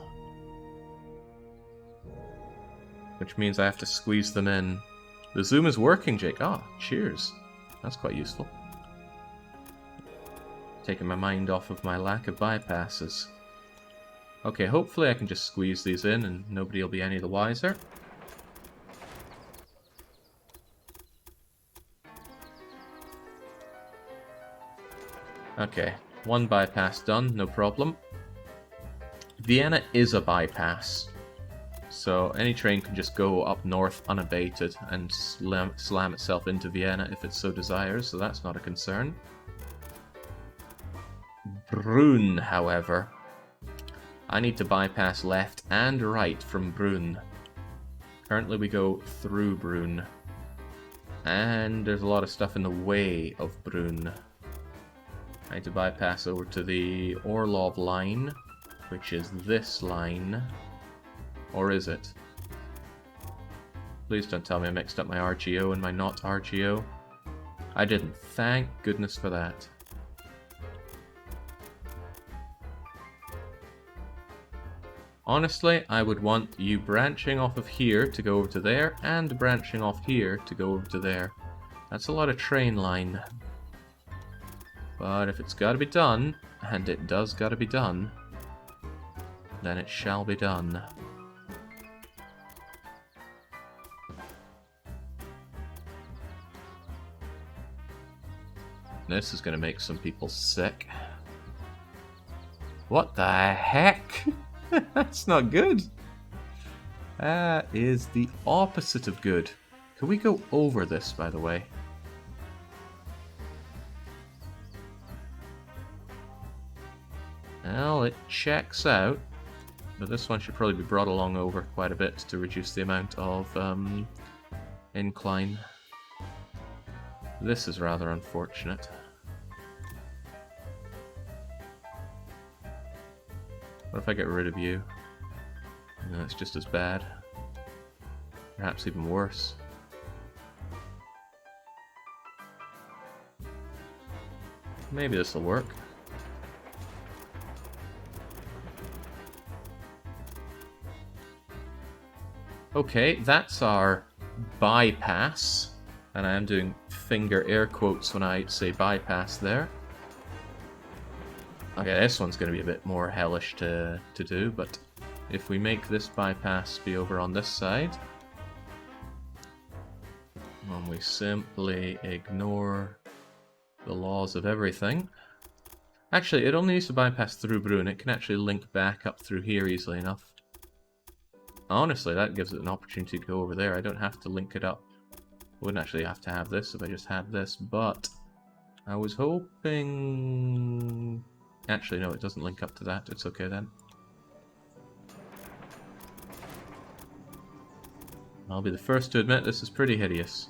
Which means I have to squeeze them in. The zoom is working, Jake. Ah, cheers. That's quite useful. Taking my mind off of my lack of bypasses. Okay, hopefully I can just squeeze these in and nobody will be any the wiser. Okay, one bypass done, no problem. Vienna is a bypass, so any train can just go up north unabated and slam itself into Vienna if it so desires, so that's not a concern. Brunn, however. I need to bypass left and right from Brunn. Currently we go through Brunn. And there's a lot of stuff in the way of Brunn. I need to bypass over to the Orlov line, which is this line. Or is it? Please don't tell me I mixed up my RGO and my not RGO. I didn't. Thank goodness for that. Honestly, I would want you branching off of here to go over to there, and branching off here to go over to there. That's a lot of train line. But if it's gotta be done, and it does gotta be done, then it shall be done. This is gonna make some people sick. What the heck? That's not good. That is the opposite of good. Can we go over this, by the way? Well, it checks out. But this one should probably be brought along over quite a bit to reduce the amount of incline. This is rather unfortunate. What if I get rid of you? No, it's just as bad. Perhaps even worse. Maybe this will work. Okay, that's our bypass. And I am doing finger air quotes when I say bypass there. Okay, this one's going to be a bit more hellish to do, but if we make this bypass be over on this side, and we simply ignore the laws of everything. Actually, it only needs to bypass through Brunn. It can actually link back up through here easily enough. Honestly, that gives it an opportunity to go over there. I don't have to link it up. I wouldn't actually have to have this if I just had this, but I was hoping... Actually, no, it doesn't link up to that. It's okay then. I'll be the first to admit this is pretty hideous.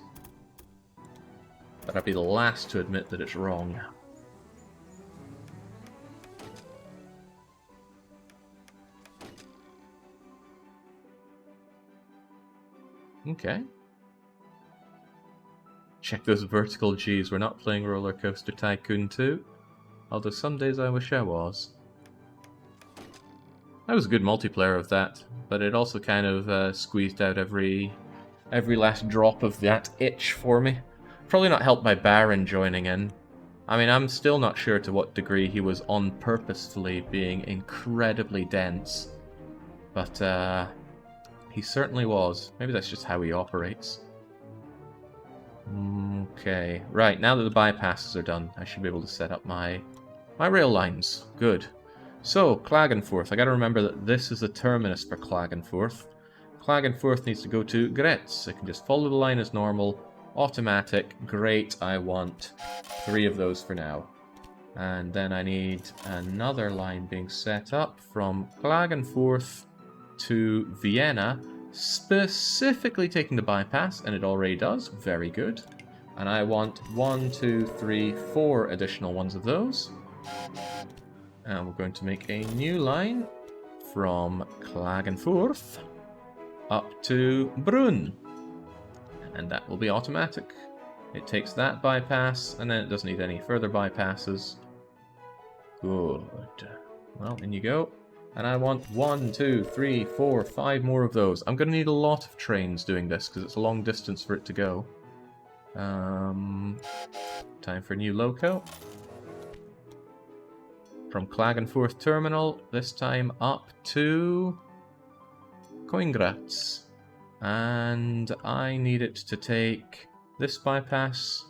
But I'll be the last to admit that it's wrong. Okay. Check those vertical Gs. We're not playing Roller Coaster Tycoon 2. Although some days I wish I was. That was a good multiplayer of that, but it also kind of squeezed out every last drop of that itch for me. Probably not helped by Baron joining in. I mean, I'm still not sure to what degree he was on purposefully being incredibly dense. But he certainly was. Maybe that's just how he operates. Okay, right, now that the bypasses are done, I should be able to set up my rail lines. Good. So, Klagenfurt. I gotta remember that this is the terminus for Klagenfurt. Klagenfurt needs to go to Grätz. I can just follow the line as normal. Automatic. Great, I want 3 of those for now. And then I need another line being set up from Klagenfurt to Vienna, specifically taking the bypass, and it already does. Very good. And I want 1, 2, 3, 4 additional ones of those. And we're going to make a new line from Klagenfurt up to Brunn. And that will be automatic. It takes that bypass, and then it doesn't need any further bypasses. Good. Well, in you go. And I want 1, 2, 3, 4, 5 more of those. I'm going to need a lot of trains doing this, because it's a long distance for it to go. Time for a new loco. From Klagenfurt Terminal, this time up to Coingratz. And I need it to take this bypass,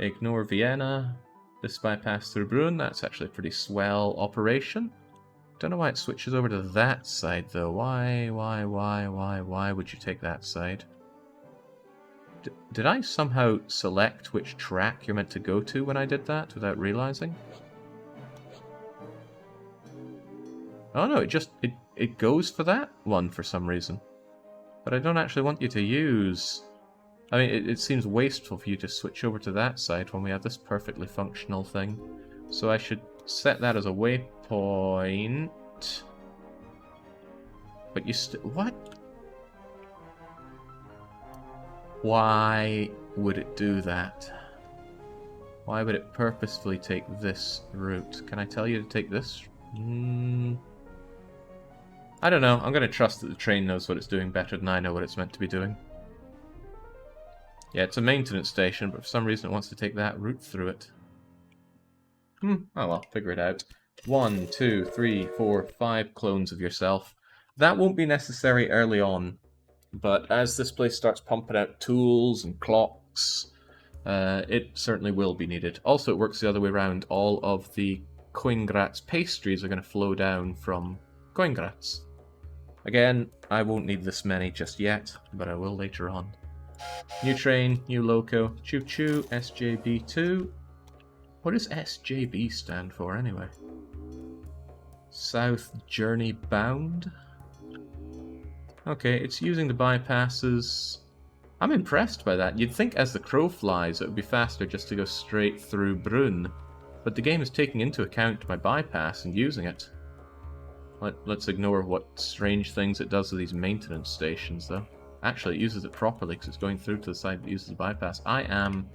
ignore Vienna, this bypass through Brunn. That's actually a pretty swell operation. don't know why it switches over to that side, though. Why would you take that side? Did I somehow select which track you're meant to go to when I did that without realizing? Oh no, it goes for that one for some reason. But I don't actually want you to use... I mean, it seems wasteful for you to switch over to that side when we have this perfectly functional thing. So I should set that as a waypoint. But you still... What? Why would it do that? Why would it purposefully take this route? Can I tell you to take this? I don't know. I'm going to trust that the train knows what it's doing better than I know what it's meant to be doing. Yeah, it's a maintenance station, but for some reason it wants to take that route through it. Oh well, figure it out. 1, 2, 3, 4, 5 clones of yourself. That won't be necessary early on, but as this place starts pumping out tools and clocks, it certainly will be needed. Also, it works the other way around. All of the Coingratz pastries are going to flow down from Coingratz. Again, I won't need this many just yet, but I will later on. New train, new loco, choo-choo, SJB2. What does SJB stand for anyway? South Journey Bound? Okay, it's using the bypasses. I'm impressed by that. You'd think as the crow flies it would be faster just to go straight through Brunn, but the game is taking into account my bypass and using it. Let's ignore what strange things it does with these maintenance stations, though. Actually, it uses it properly because it's going through to the side that uses the bypass. I am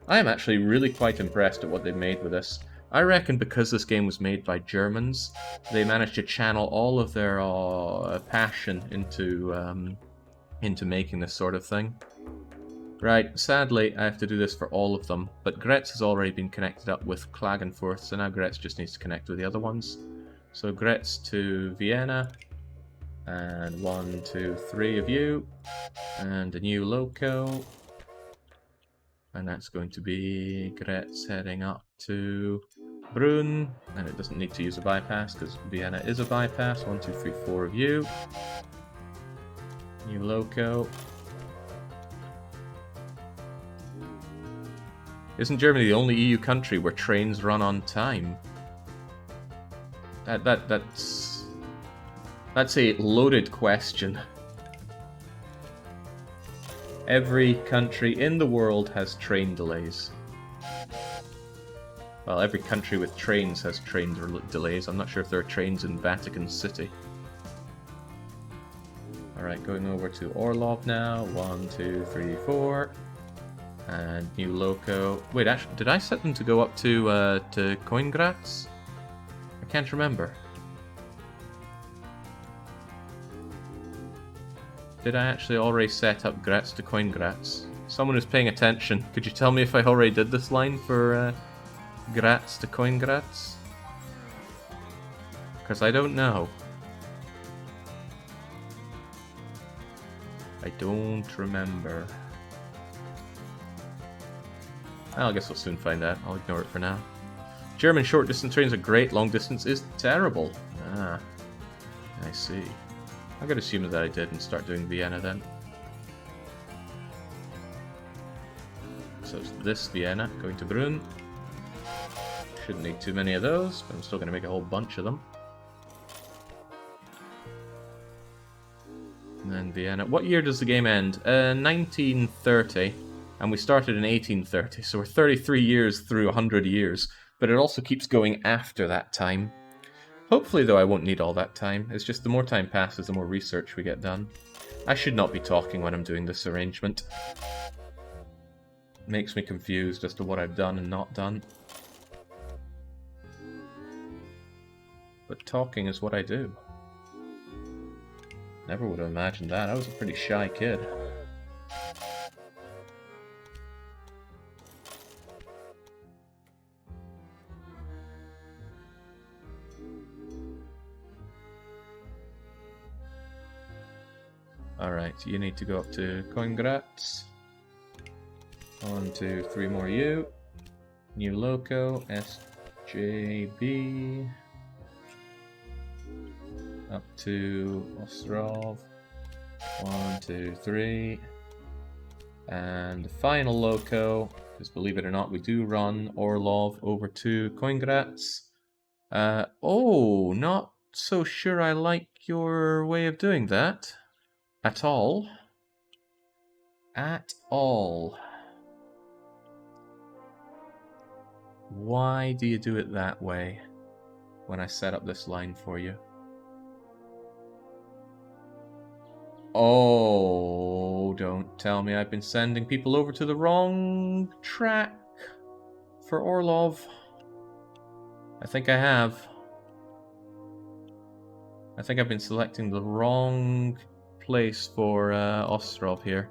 actually really quite impressed at what they've made with this. I reckon because this game was made by Germans, they managed to channel all of their passion into making this sort of thing. Right, sadly, I have to do this for all of them, but Gretz has already been connected up with Klagenfurt, so now Gretz just needs to connect with the other ones. So Gretz to Vienna, and 1, 2, 3 of you, and a new loco, and that's going to be Gretz heading up to Brunn, and it doesn't need to use a bypass because Vienna is a bypass. 1, 2, 3, 4 of you, new loco. Isn't Germany the only EU country where trains run on time? That's a loaded question. Every country in the world has train delays. Well, every country with trains has train delays. I'm not sure if there are trains in Vatican City. Alright, going over to Orlov now. 1, 2, 3, 4. And new loco. Wait, actually, did I set them to go up to Coingratz? I can't remember. Did I actually already set up Gretz to Coingratz? Someone who's paying attention, could you tell me if I already did this line for Gretz to Coingratz? Because I don't know. I don't remember. I guess we'll soon find out. I'll ignore it for now. German short-distance trains are great, long-distance is terrible. Ah, I see. I'm going to assume that I did and start doing Vienna then. So it's this Vienna going to Brunn. Shouldn't need too many of those, but I'm still going to make a whole bunch of them. And then Vienna. What year does the game end? 1930. And we started in 1830, so we're 33 years through 100 years. But it also keeps going after that time. Hopefully, though, I won't need all that time. It's just the more time passes, the more research we get done. I should not be talking when I'm doing this arrangement. It makes me confused as to what I've done and not done. But talking is what I do. Never would have imagined that. I was a pretty shy kid. Alright, you need to go up to Coingratz. 1, 2, 3 more you. New loco, SJB. Up to Ostrov. 1, 2, 3. And the final loco, because believe it or not, we do run Orlov over to Koingrats. Oh, not so sure I like your way of doing that. At all. At all. Why do you do it that way when I set up this line for you? Oh, don't tell me I've been sending people over to the wrong track for Orlov. I think I have. I think I've been selecting the wrong place for Ostrov here.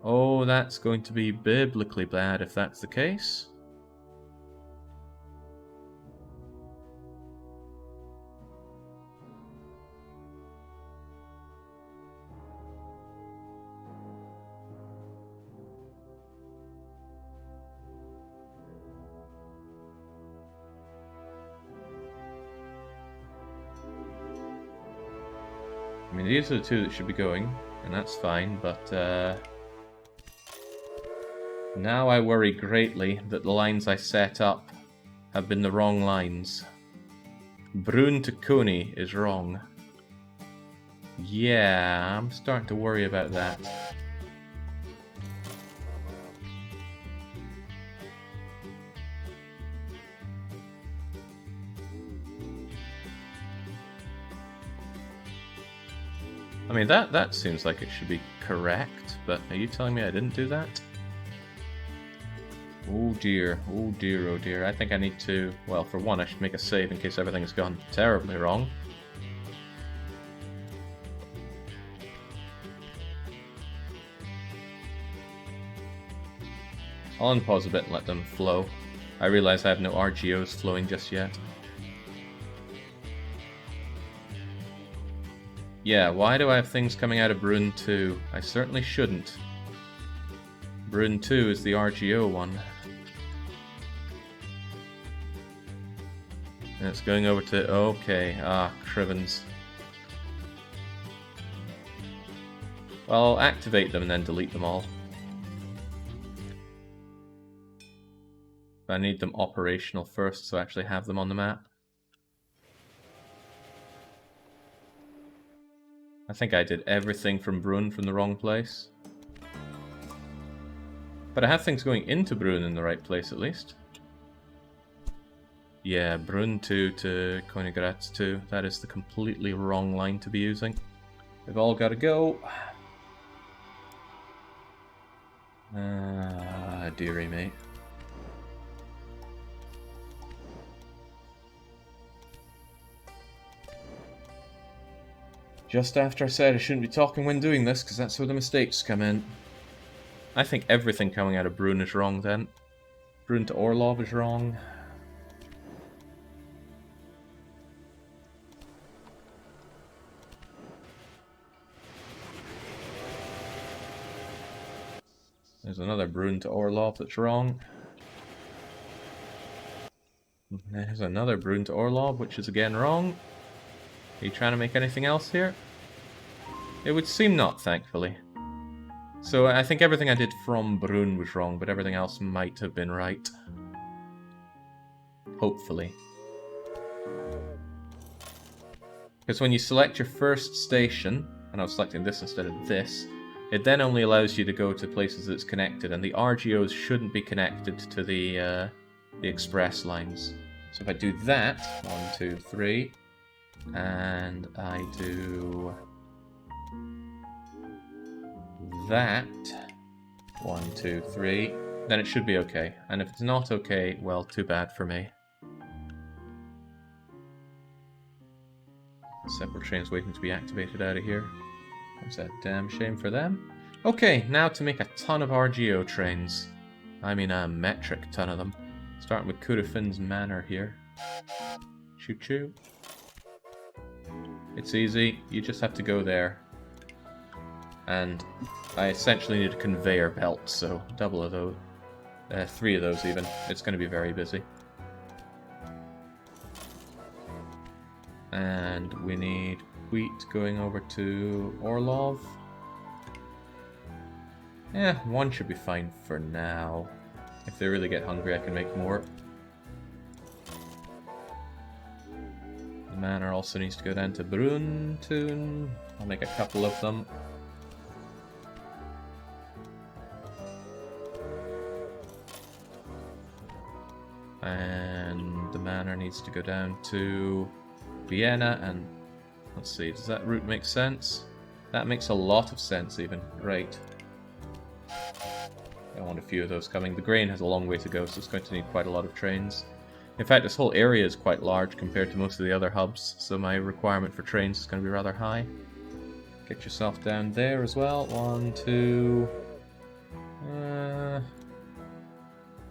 Oh, that's going to be biblically bad if that's the case. I mean, these are the two that should be going, and that's fine, but now I worry greatly that the lines I set up have been the wrong lines. Brun to Coney is wrong. Yeah, I'm starting to worry about that. I mean, that seems like it should be correct, but are you telling me I didn't do that? Oh dear, oh dear, oh dear. I think I need to... Well, for one, I should make a save in case everything's gone terribly wrong. I'll unpause a bit and let them flow. I realize I have no RGOs flowing just yet. Yeah, why do I have things coming out of Brun 2? I certainly shouldn't. Brun 2 is the RGO one. And it's going over to... Okay, Crivens. Well, I'll activate them and then delete them all. I need them operational first, so I actually have them on the map. I think I did everything from Brun from the wrong place. But I have things going into Brun in the right place at least. Yeah, Brun 2 to Königgrätz 2. That is the completely wrong line to be using. They've all got to go. Dearie me. Just after I said I shouldn't be talking when doing this, because that's where the mistakes come in. I think everything coming out of Brun is wrong then. Brun to Orlov is wrong. There's another Brun to Orlov that's wrong. There's another Brun to Orlov, which is again wrong. Are you trying to make anything else here? It would seem not, thankfully. So I think everything I did from Brun was wrong, but everything else might have been right. Hopefully. Because when you select your first station, and I was selecting this instead of this, it then only allows you to go to places that's connected, and the RGOs shouldn't be connected to the express lines. So if I do that, 1, 2, 3, and I do that, 1, 2, 3, then it should be okay. And if it's not okay, well, too bad for me. Separate trains waiting to be activated out of here. That's a damn shame for them. Okay, now to make a ton of RGO trains. I mean a metric ton of them. Starting with Kudafin's Manor here. Choo choo. It's easy, you just have to go there. And I essentially need a conveyor belt, so double of those. 3 of those even. It's going to be very busy. And we need wheat going over to Orlov. Yeah, one should be fine for now. If they really get hungry, I can make more. The manor also needs to go down to Bruntun. I'll make a couple of them. And the manor needs to go down to Vienna, and let's see, does that route make sense? That makes a lot of sense even. Right. I want a few of those coming. The grain has a long way to go, so it's going to need quite a lot of trains. In fact, this whole area is quite large compared to most of the other hubs, so my requirement for trains is going to be rather high. Get yourself down there as well. 1, 2...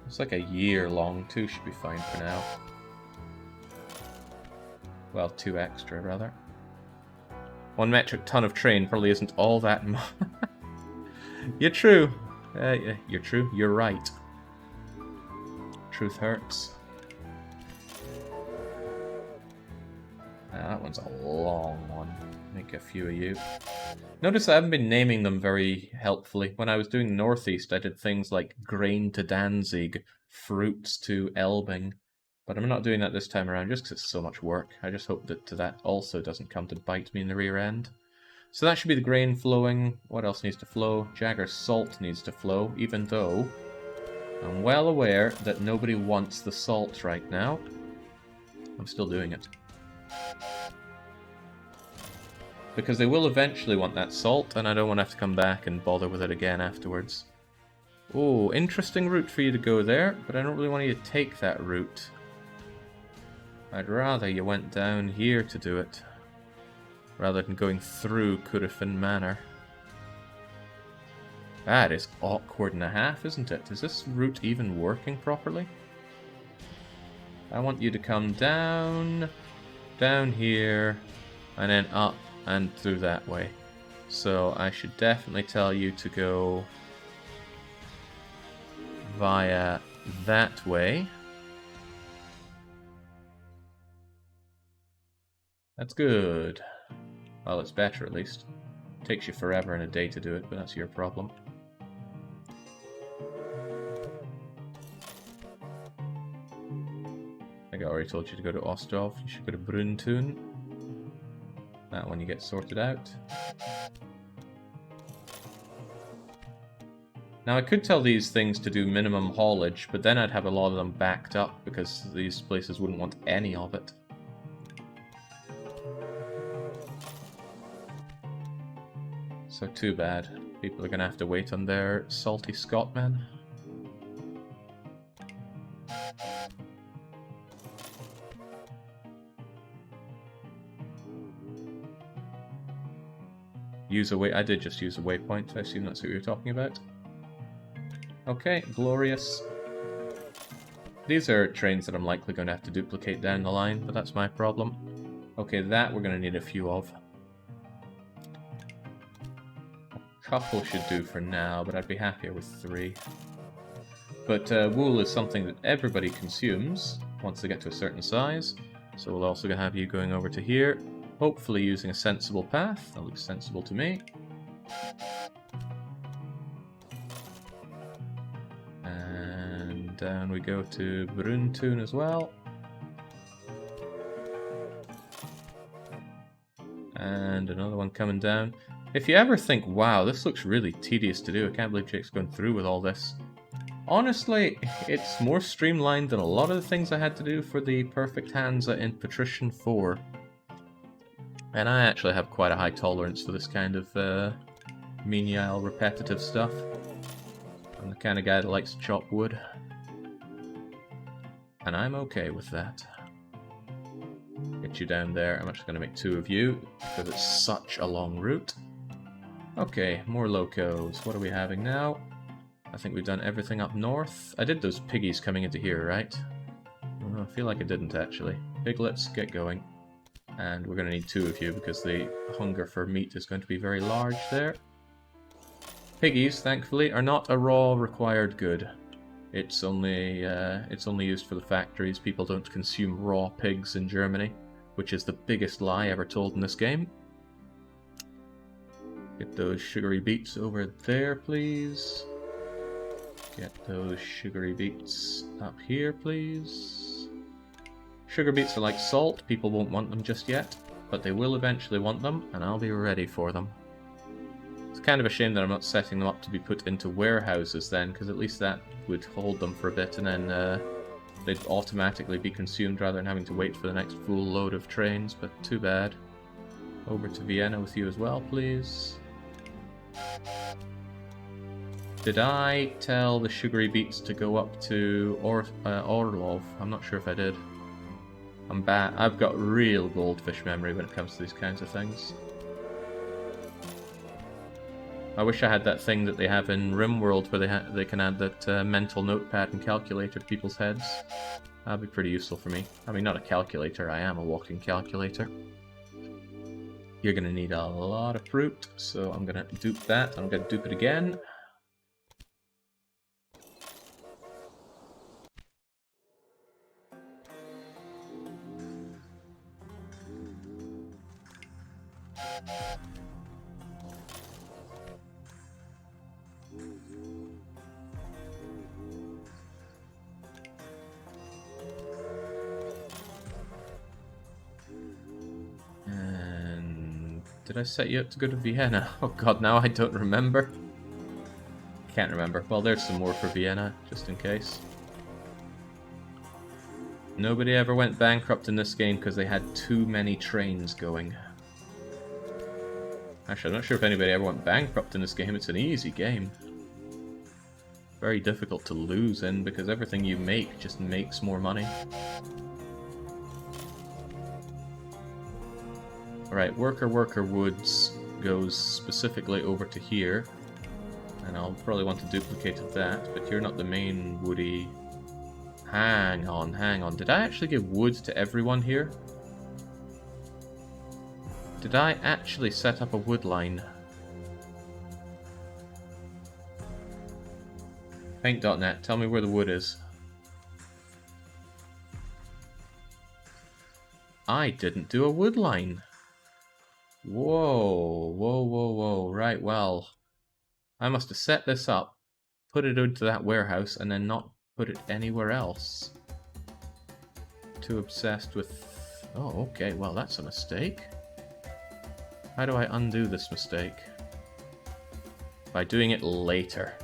it's like a year long. 2 should be fine for now. Well, 2 extra, rather. 1 metric ton of train probably isn't all that much. You're true. Yeah, you're true. You're right. Truth hurts. That one's a long one. Make a few of you. Notice I haven't been naming them very helpfully. When I was doing Northeast, I did things like grain to Danzig, fruits to Elbing. But I'm not doing that this time around just because it's so much work. I just hope that that also doesn't come to bite me in the rear end. So that should be the grain flowing. What else needs to flow? Jagger's salt needs to flow, even though I'm well aware that nobody wants the salt right now. I'm still doing it. Because they will eventually want that salt, and I don't want to have to come back and bother with it again afterwards. Oh, interesting route for you to go there, but I don't really want you to take that route. I'd rather you went down here to do it, rather than going through Curifin Manor. That is awkward and a half, isn't it? Is this route even working properly? I want you to come down, down here, and then up and through that way. So I should definitely tell you to go via that way. That's good. Well, it's better at least. Takes you forever and a day to do it, but that's your problem. I think I already told you to go to Ostrov. You should go to Bruntun. That one you get sorted out. Now I could tell these things to do minimum haulage, but then I'd have a lot of them backed up because these places wouldn't want any of it. So too bad. People are going to have to wait on their salty Scotmen. I did just use a waypoint. I assume that's what you were talking about. Okay, glorious. These are trains that I'm likely going to have to duplicate down the line, but that's my problem. Okay, that we're going to need a few of. A couple should do for now, but I'd be happier with 3. But wool is something that everybody consumes once they get to a certain size, so we'll also have you going over to here. Hopefully using a sensible path. That looks sensible to me. And down we go to Bruntun as well. And another one coming down. If you ever think, wow, this looks really tedious to do, I can't believe Jake's going through with all this. Honestly, it's more streamlined than a lot of the things I had to do for the Perfect Hansa in Patrician 4. And I actually have quite a high tolerance for this kind of menial, repetitive stuff. I'm the kind of guy that likes to chop wood. And I'm okay with that. Get you down there. I'm actually going to make 2 of you, because it's such a long route. Okay, more locos. What are we having now? I think we've done everything up north. I did those piggies coming into here, right? Oh, I feel like I didn't, actually. Piglets, get going. And we're going to need 2 of you because the hunger for meat is going to be very large there. Piggies, thankfully, are not a raw required good. It's only used for the factories. People don't consume raw pigs in Germany. which is the biggest lie ever told in this game. Get those sugary beets over there, please. Get those sugary beets up here, please. Sugar beets are like salt. People won't want them just yet, but they will eventually want them, and I'll be ready for them. It's kind of a shame that I'm not setting them up to be put into warehouses then, because at least that would hold them for a bit, and then they'd automatically be consumed rather than having to wait for the next full load of trains, but too bad. Over to Vienna with you as well, please. Did I tell the sugary beets to go up to Orlov? I'm not sure if I did. I'm bad. I've got real goldfish memory when it comes to these kinds of things. I wish I had that thing that they have in RimWorld where they can add that mental notepad and calculator to people's heads. That'd be pretty useful for me. I mean, not a calculator, I am a walking calculator. You're going to need a lot of fruit, so I'm going to dupe that. I'm going to dupe it again. Did I set you up to go to Vienna? Oh god, now I don't remember. Can't remember. Well, there's some more for Vienna, just in case. Nobody ever went bankrupt in this game because they had too many trains going. Actually, I'm not sure if anybody ever went bankrupt in this game. It's an easy game. Very difficult to lose in because everything you make just makes more money. Alright, Worker Woods goes specifically over to here. And I'll probably want to duplicate that, but you're not the main woody. Hang on, hang on. Did I actually give wood to everyone here? Did I actually set up a wood line? Paint.net, tell me where the wood is. I didn't do a wood line. Whoa, whoa, whoa, whoa. Right, well, I must have set this up, put it into that warehouse, and then not put it anywhere else. Too obsessed with... Oh, okay, well, that's a mistake. How do I undo this mistake? By doing it later.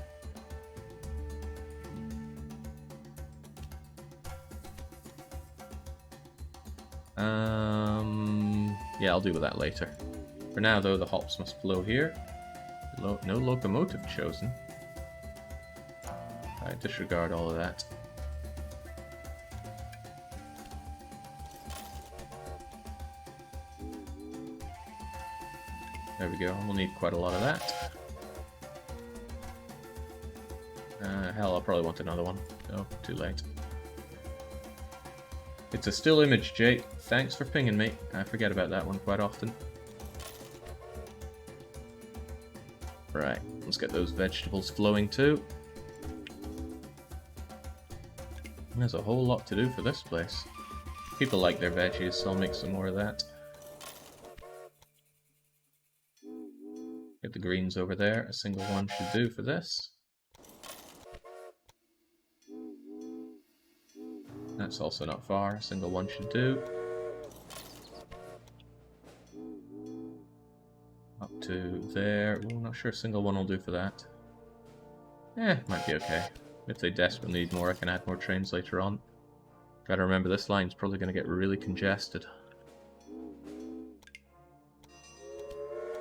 Yeah, I'll deal with that later. For now, though, the hops must flow here. No locomotive chosen. I disregard all of that. There we go, we'll need quite a lot of that. Hell, I'll probably want another one. Oh, too late. It's a still image, Jake. Thanks for pinging me. I forget about that one quite often. Right, let's get those vegetables flowing too. There's a whole lot to do for this place. People like their veggies, so I'll make some more of that. Get the greens over there. A single one should do for this. That's also not far. A single one should do. Up to there. Well, not sure a single one will do for that. Might be okay. If they desperately need more, I can add more trains later on. Gotta remember, this line's probably going to get really congested.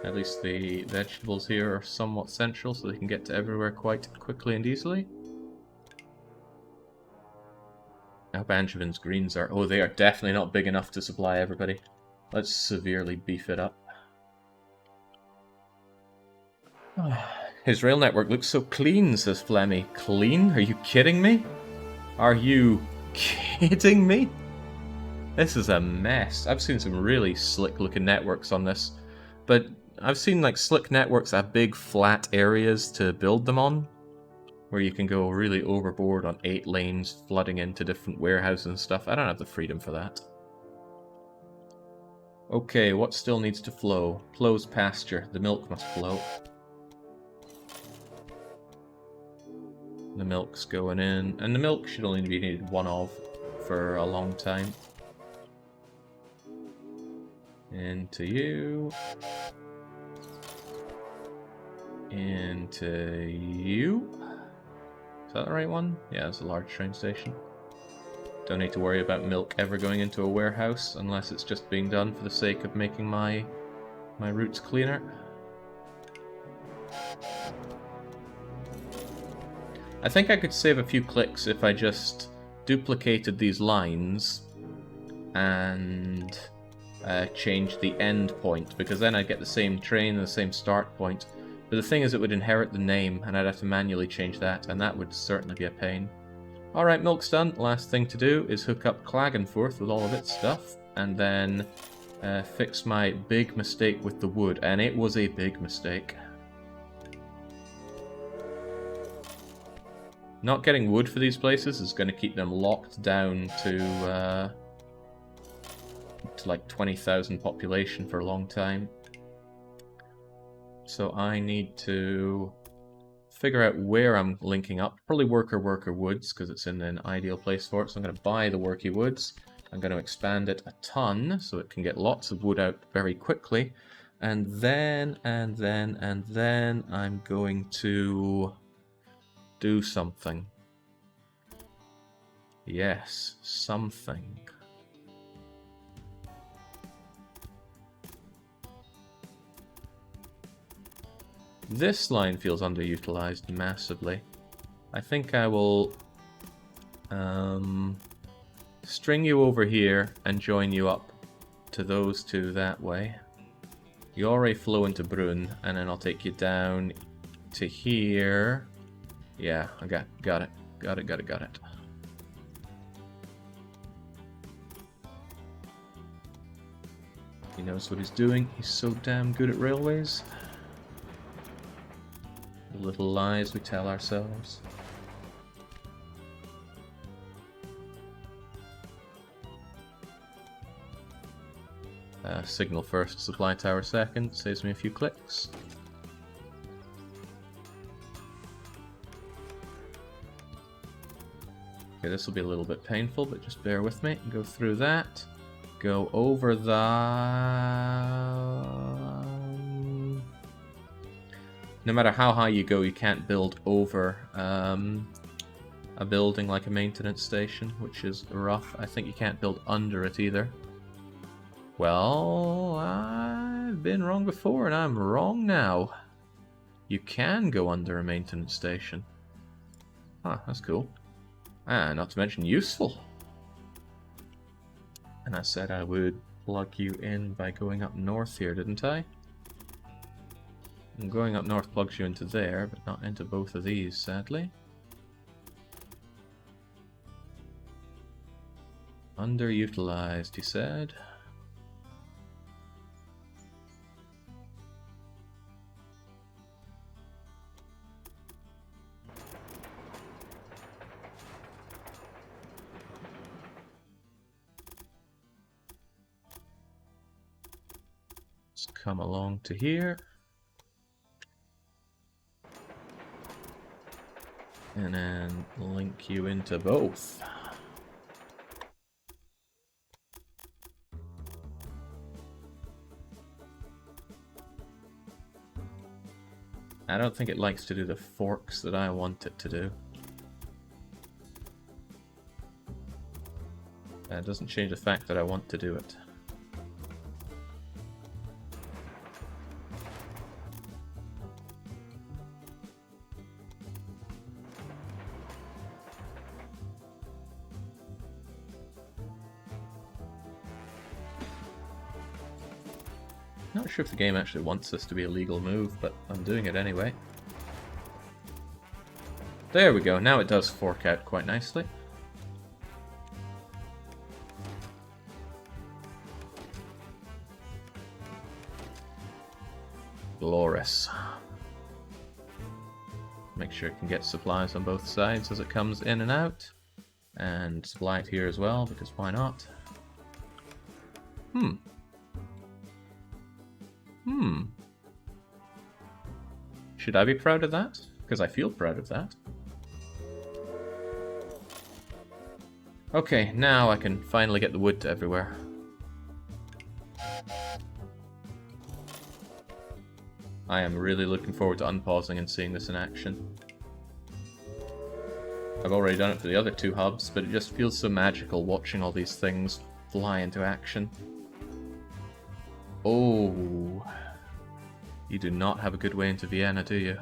At least the vegetables here are somewhat central, so they can get to everywhere quite quickly and easily. I hope Anjovin's greens are... Oh, they are definitely not big enough to supply everybody. Let's severely beef it up. His rail network looks so clean, says Flemmy. Clean? Are you kidding me? Are you kidding me? This is a mess. I've seen some really slick looking networks on this, but I've seen like slick networks that have big flat areas to build them on, where you can go really overboard on 8 lanes flooding into different warehouses and stuff. I don't have the freedom for that. Okay, what still needs to flow? Flow's pasture. The milk must flow. The milk's going in. And the milk should only be needed one of for a long time. Into you. Into you. Is that the right one? Yeah, it's a large train station. Don't need to worry about milk ever going into a warehouse unless it's just being done for the sake of making my routes cleaner. I think I could save a few clicks if I just duplicated these lines and changed the end point, because then I'd get the same train and the same start point. But the thing is, it would inherit the name, and I'd have to manually change that, and that would certainly be a pain. Alright, milk's done. Last thing to do is hook up Klagenfurt with all of its stuff, and then fix my big mistake with the wood, and it was a big mistake. Not getting wood for these places is going to keep them locked down to like 20,000 population for a long time. So I need to figure out where I'm linking up. Probably worker woods, because it's in an ideal place for it. So I'm going to buy the worky woods. I'm going to expand it a ton so it can get lots of wood out very quickly. And then I'm going to do something. Yes, something. This line feels underutilized massively. I think I will string you over here and join you up to those two that way. You already flow into Brunn, and then I'll take you down to here. Yeah, I got it. Got it. He knows what he's doing. He's so damn good at railways. The little lies we tell ourselves. Signal first, supply tower second. Saves me a few clicks. Okay, this will be a little bit painful, but just bear with me. Go through that. Go over the... No matter how high you go, you can't build over a building like a maintenance station, which is rough. I think you can't build under it either. Well, I've been wrong before, and I'm wrong now. You can go under a maintenance station. Huh, that's cool. Ah, not to mention useful. And I said I would plug you in by going up north here, didn't I? And going up north plugs you into there, but not into both of these, sadly. Underutilized, he said. Let's come along to here. And then link you into both. I don't think it likes to do the forks that I want it to do. That doesn't change the fact that I want to do it. Not sure if the game actually wants this to be a legal move, but I'm doing it anyway. There we go, now it does fork out quite nicely. Glorious. Make sure it can get supplies on both sides as it comes in and out. And supply it here as well, because why not? Should I be proud of that? Because I feel proud of that. Okay, now I can finally get the wood to everywhere. I am really looking forward to unpausing and seeing this in action. I've already done it for the other 2 hubs, but it just feels so magical watching all these things fly into action. Oh, you do not have a good way into Vienna, do you?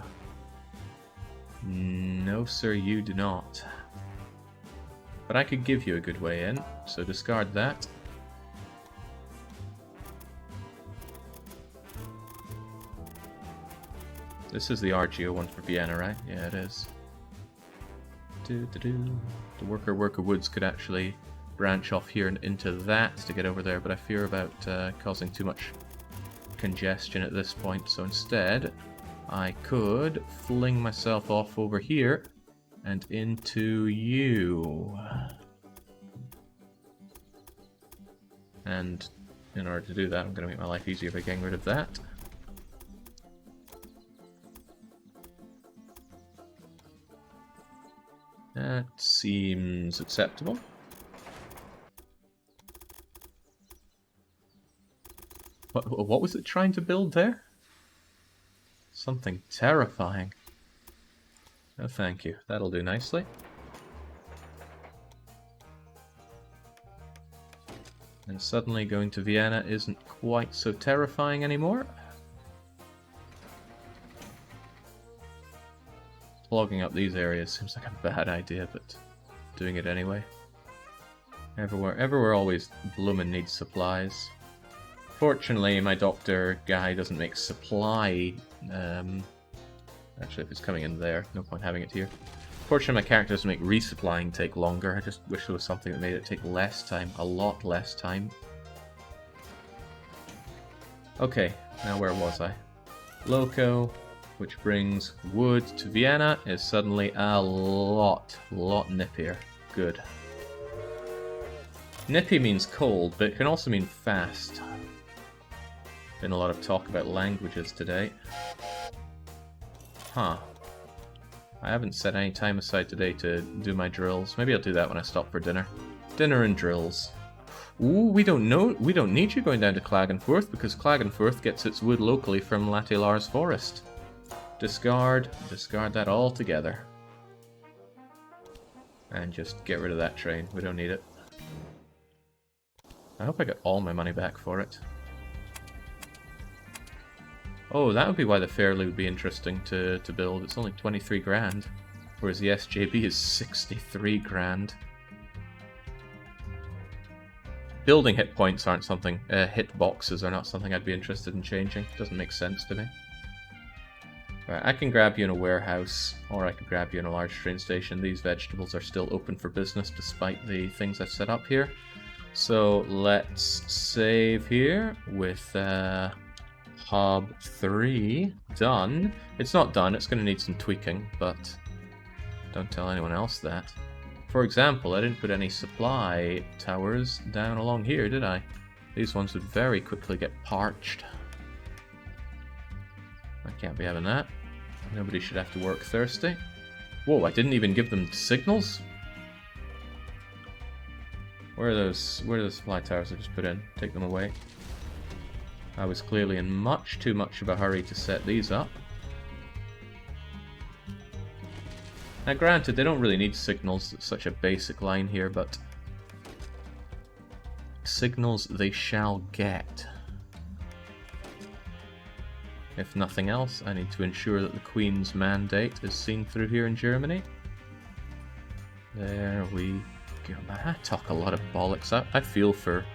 No, sir, you do not. But I could give you a good way in, so discard that. This is the RGO one for Vienna, right? Yeah, it is. The worker woods could actually branch off here and into that to get over there, but I fear about causing too much congestion at this point, so instead I could fling myself off over here and into you. And in order to do that, I'm going to make my life easier by getting rid of that. That seems acceptable. What was it trying to build there? Something terrifying. Oh, thank you. That'll do nicely. And suddenly going to Vienna isn't quite so terrifying anymore. Clogging up these areas seems like a bad idea, but doing it anyway. Everywhere always bloomin' needs supplies. Fortunately, my doctor guy doesn't make supply. Actually, if it's coming in there, no point having it here. Fortunately, my character doesn't make resupplying take longer. I just wish there was something that made it take less time, a lot less time. Okay, now where was I? Loco, which brings wood to Vienna, is suddenly a lot nippier. Good. Nippy means cold, but it can also mean fast. Been a lot of talk about languages today. Huh. I haven't set any time aside today to do my drills. Maybe I'll do that when I stop for dinner. Dinner and drills. Ooh, we don't need you going down to Klagenfurt, because Klagenfurt gets its wood locally from Latilar's forest. Discard that altogether. And just get rid of that train. We don't need it. I hope I get all my money back for it. Oh, that would be why the Fairly would be interesting to build. It's only 23 grand, whereas the SJB is 63 grand. Building hit points aren't something, hit boxes are not something I'd be interested in changing. Doesn't make sense to me. Right, I can grab you in a warehouse, or I could grab you in a large train station. These vegetables are still open for business despite the things I've set up here. So let's save here with Hub 3 done. It's not done, it's going to need some tweaking, but don't tell anyone else that. For example, I didn't put any supply towers down along here, did I? These ones would very quickly get parched. I can't be having that. Nobody should have to work thirsty. Whoa, I didn't even give them signals? Where are those supply towers I just put in? Take them away. I was clearly in much too much of a hurry to set these up. Now granted, they don't really need signals, it's such a basic line here, but signals they shall get. If nothing else, I need to ensure that the Queen's mandate is seen through here in Germany. There we go. I talk a lot of bollocks. I feel for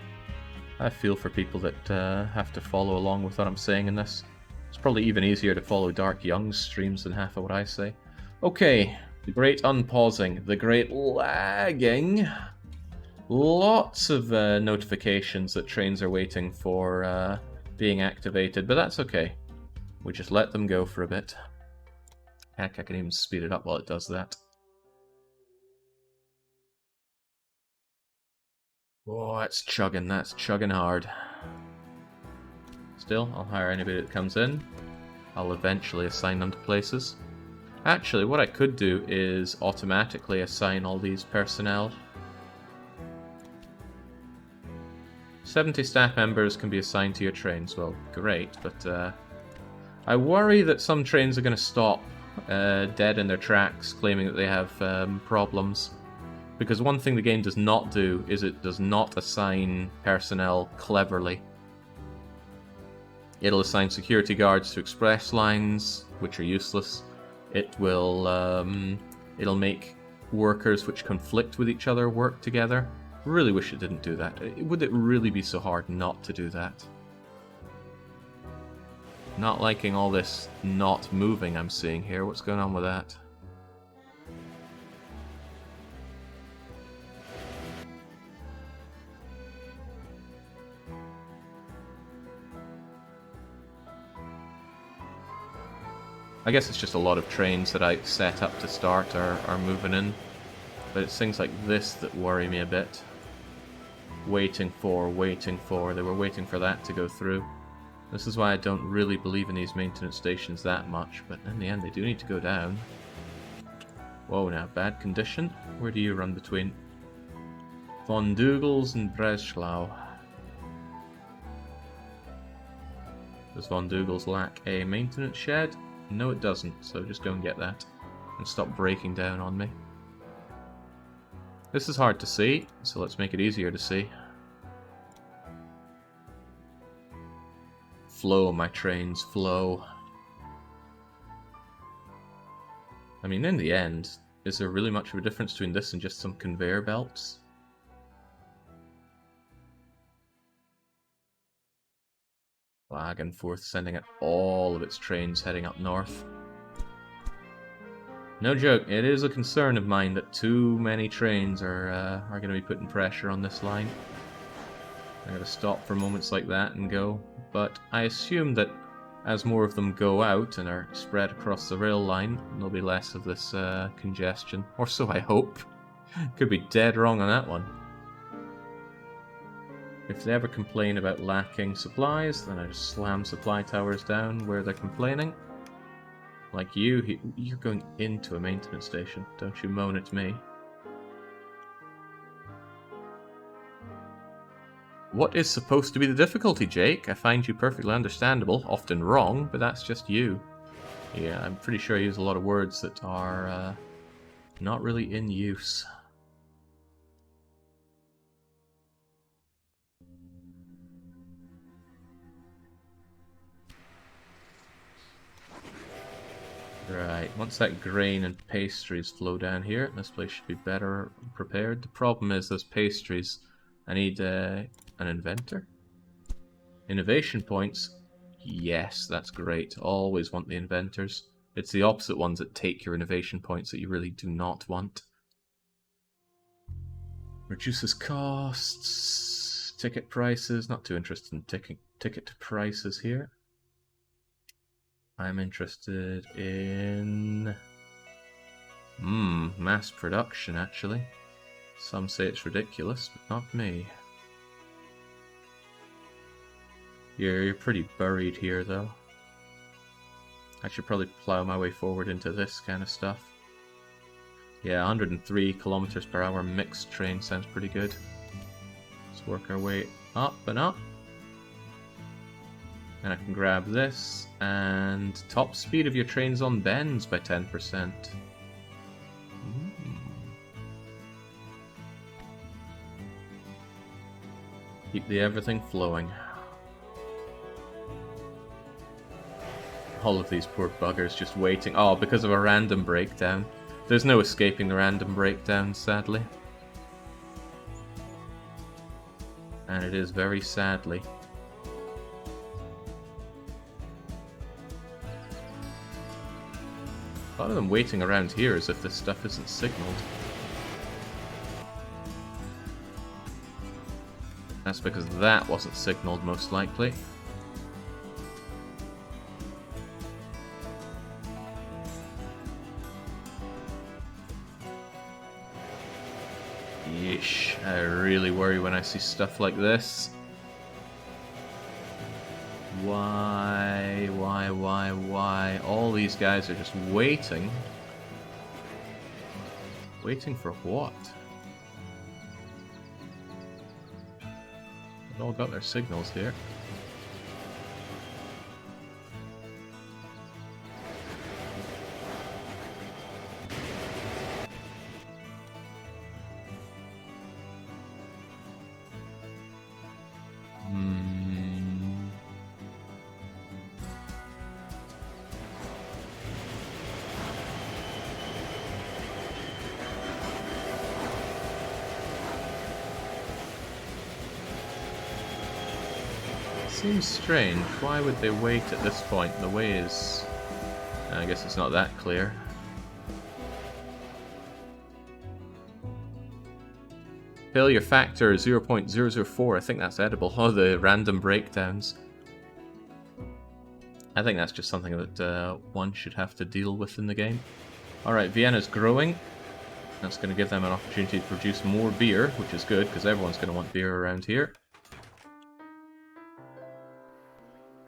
people that have to follow along with what I'm saying in this. It's probably even easier to follow Dark Young's streams than half of what I say. Okay, the great unpausing, the great lagging. Lots of notifications that trains are waiting for being activated, but that's okay. We just let them go for a bit. Heck, I can even speed it up while it does that. Oh, that's chugging hard. Still, I'll hire anybody that comes in. I'll eventually assign them to places. Actually, what I could do is automatically assign all these personnel. 70 staff members can be assigned to your trains. Well, great, but I worry that some trains are going to stop dead in their tracks, claiming that they have problems. Because one thing the game does not do is it does not assign personnel cleverly. It'll assign security guards to express lines, which are useless. It will, it'll make workers which conflict with each other work together. Really wish it didn't do that. Would it really be so hard not to do that? Not liking all this not moving I'm seeing here. What's going on with that? I guess it's just a lot of trains that I set up to start are moving in. But it's things like this that worry me a bit. Waiting for. They were waiting for that to go through. This is why I don't really believe in these maintenance stations that much, but in the end they do need to go down. Whoa, now, bad condition? Where do you run between? Von Dugels and Breslau. Does Von Dugels lack a maintenance shed? No, it doesn't, so just go and get that. And stop breaking down on me. This is hard to see, so let's make it easier to see. Flow, my trains, flow. I mean, in the end, is there really much of a difference between this and just some conveyor belts? Wagenfurth sending out all of its trains heading up north. No joke, it is a concern of mine that too many trains are going to be putting pressure on this line. I'm going to stop for moments like that and go, but I assume that as more of them go out and are spread across the rail line, there'll be less of this congestion, or so I hope. Could be dead wrong on that one. If they ever complain about lacking supplies, then I just slam supply towers down where they're complaining. Like you, you're going into a maintenance station. Don't you moan at me. What is supposed to be the difficulty, Jake? I find you perfectly understandable, often wrong, but that's just you. Yeah, I'm pretty sure I use a lot of words that are not really in use. Right, once that grain and pastries flow down here, this place should be better prepared. The problem is those pastries, I need an inventor. Innovation points, yes, that's great. Always want the inventors. It's the opposite ones that take your innovation points that you really do not want. Reduces costs, ticket prices, not too interested in ticket prices here. I'm interested in mass production, actually. Some say it's ridiculous, but not me. You're pretty buried here, though. I should probably plow my way forward into this kind of stuff. Yeah, 103 kilometers per hour mixed train sounds pretty good. Let's work our way up and up. And I can grab this, and top speed of your trains on bends by 10%. Keep the everything flowing. All of these poor buggers just waiting. Oh, because of a random breakdown. There's no escaping the random breakdown, sadly. And it is very sadly. A lot of them waiting around here as if this stuff isn't signaled. That's because that wasn't signaled, most likely. Yeesh, I really worry when I see stuff like this. Why? All these guys are just waiting. Waiting for what? They've all got their signals here. Seems strange. Why would they wait at this point? The way is... I guess it's not that clear. Failure factor 0.004. I think that's edible. Oh, the random breakdowns. I think that's just something that one should have to deal with in the game. Alright, Vienna's growing. That's going to give them an opportunity to produce more beer, which is good, because everyone's going to want beer around here.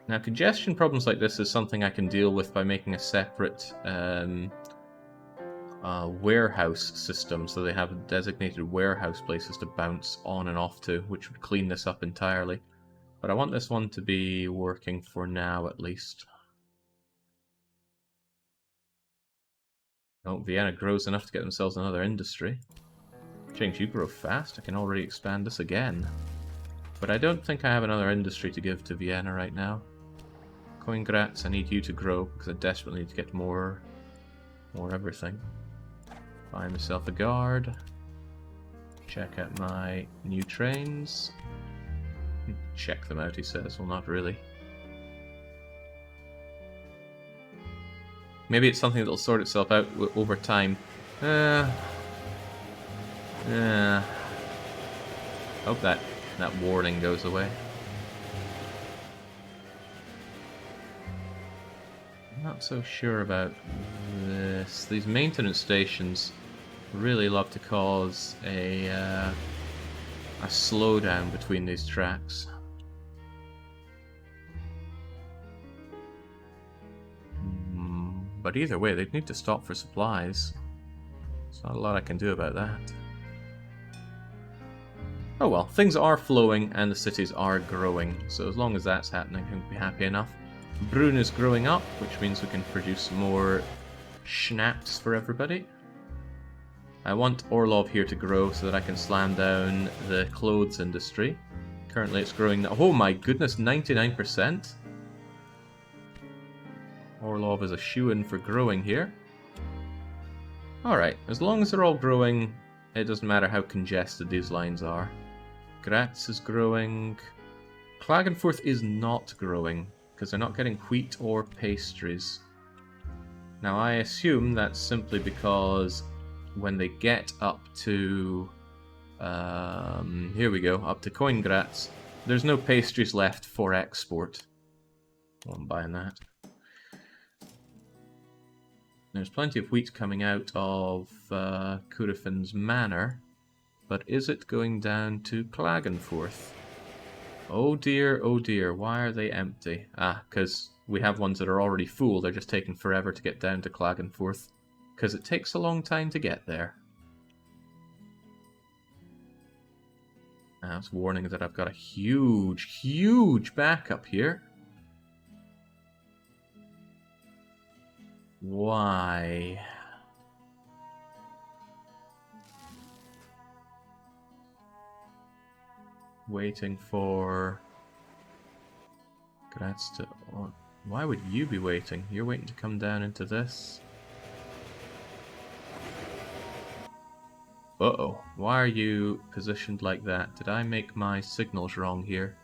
Now, congestion problems like this is something I can deal with by making a separate warehouse system, so they have designated warehouse places to bounce on and off to, which would clean this up entirely. But I want this one to be working for now, at least. Oh, Vienna grows enough to get themselves another industry. Change, you grow fast. I can already expand this again. But I don't think I have another industry to give to Vienna right now. Coingrats, I need you to grow, because I desperately need to get more everything. Buy myself a guard. Check out my new trains. Check them out, he says. Well, not really. Maybe it's something that'll sort itself out over time. Hope that warning goes away. I'm not so sure about this. These maintenance stations really love to cause a slowdown between these tracks. But either way, they'd need to stop for supplies. There's not a lot I can do about that. Oh well, things are flowing and the cities are growing, so as long as that's happening, I can be happy enough. Brunn is growing up, which means we can produce more schnapps for everybody. I want Orlov here to grow so that I can slam down the clothes industry. Currently it's growing... Oh my goodness, 99%? Orlov is a shoo-in for growing here. Alright, as long as they're all growing, it doesn't matter how congested these lines are. Graz is growing. Klagenfurt is not growing, because they're not getting wheat or pastries. Now I assume that's simply because when they get up to... here we go, up to Coingratz, there's no pastries left for export. Well, I'm buying that. There's plenty of wheat coming out of Kurifin's manor, but is it going down to Klagenfurt? Oh dear, why are they empty? Ah, because we have ones that are already full, they're just taking forever to get down to Klagenfurt, because it takes a long time to get there. That's warning that I've got a huge backup here. Why? Waiting for... Graz to... Why would you be waiting? You're waiting to come down into this? Uh-oh. Why are you positioned like that? Did I make my signals wrong here?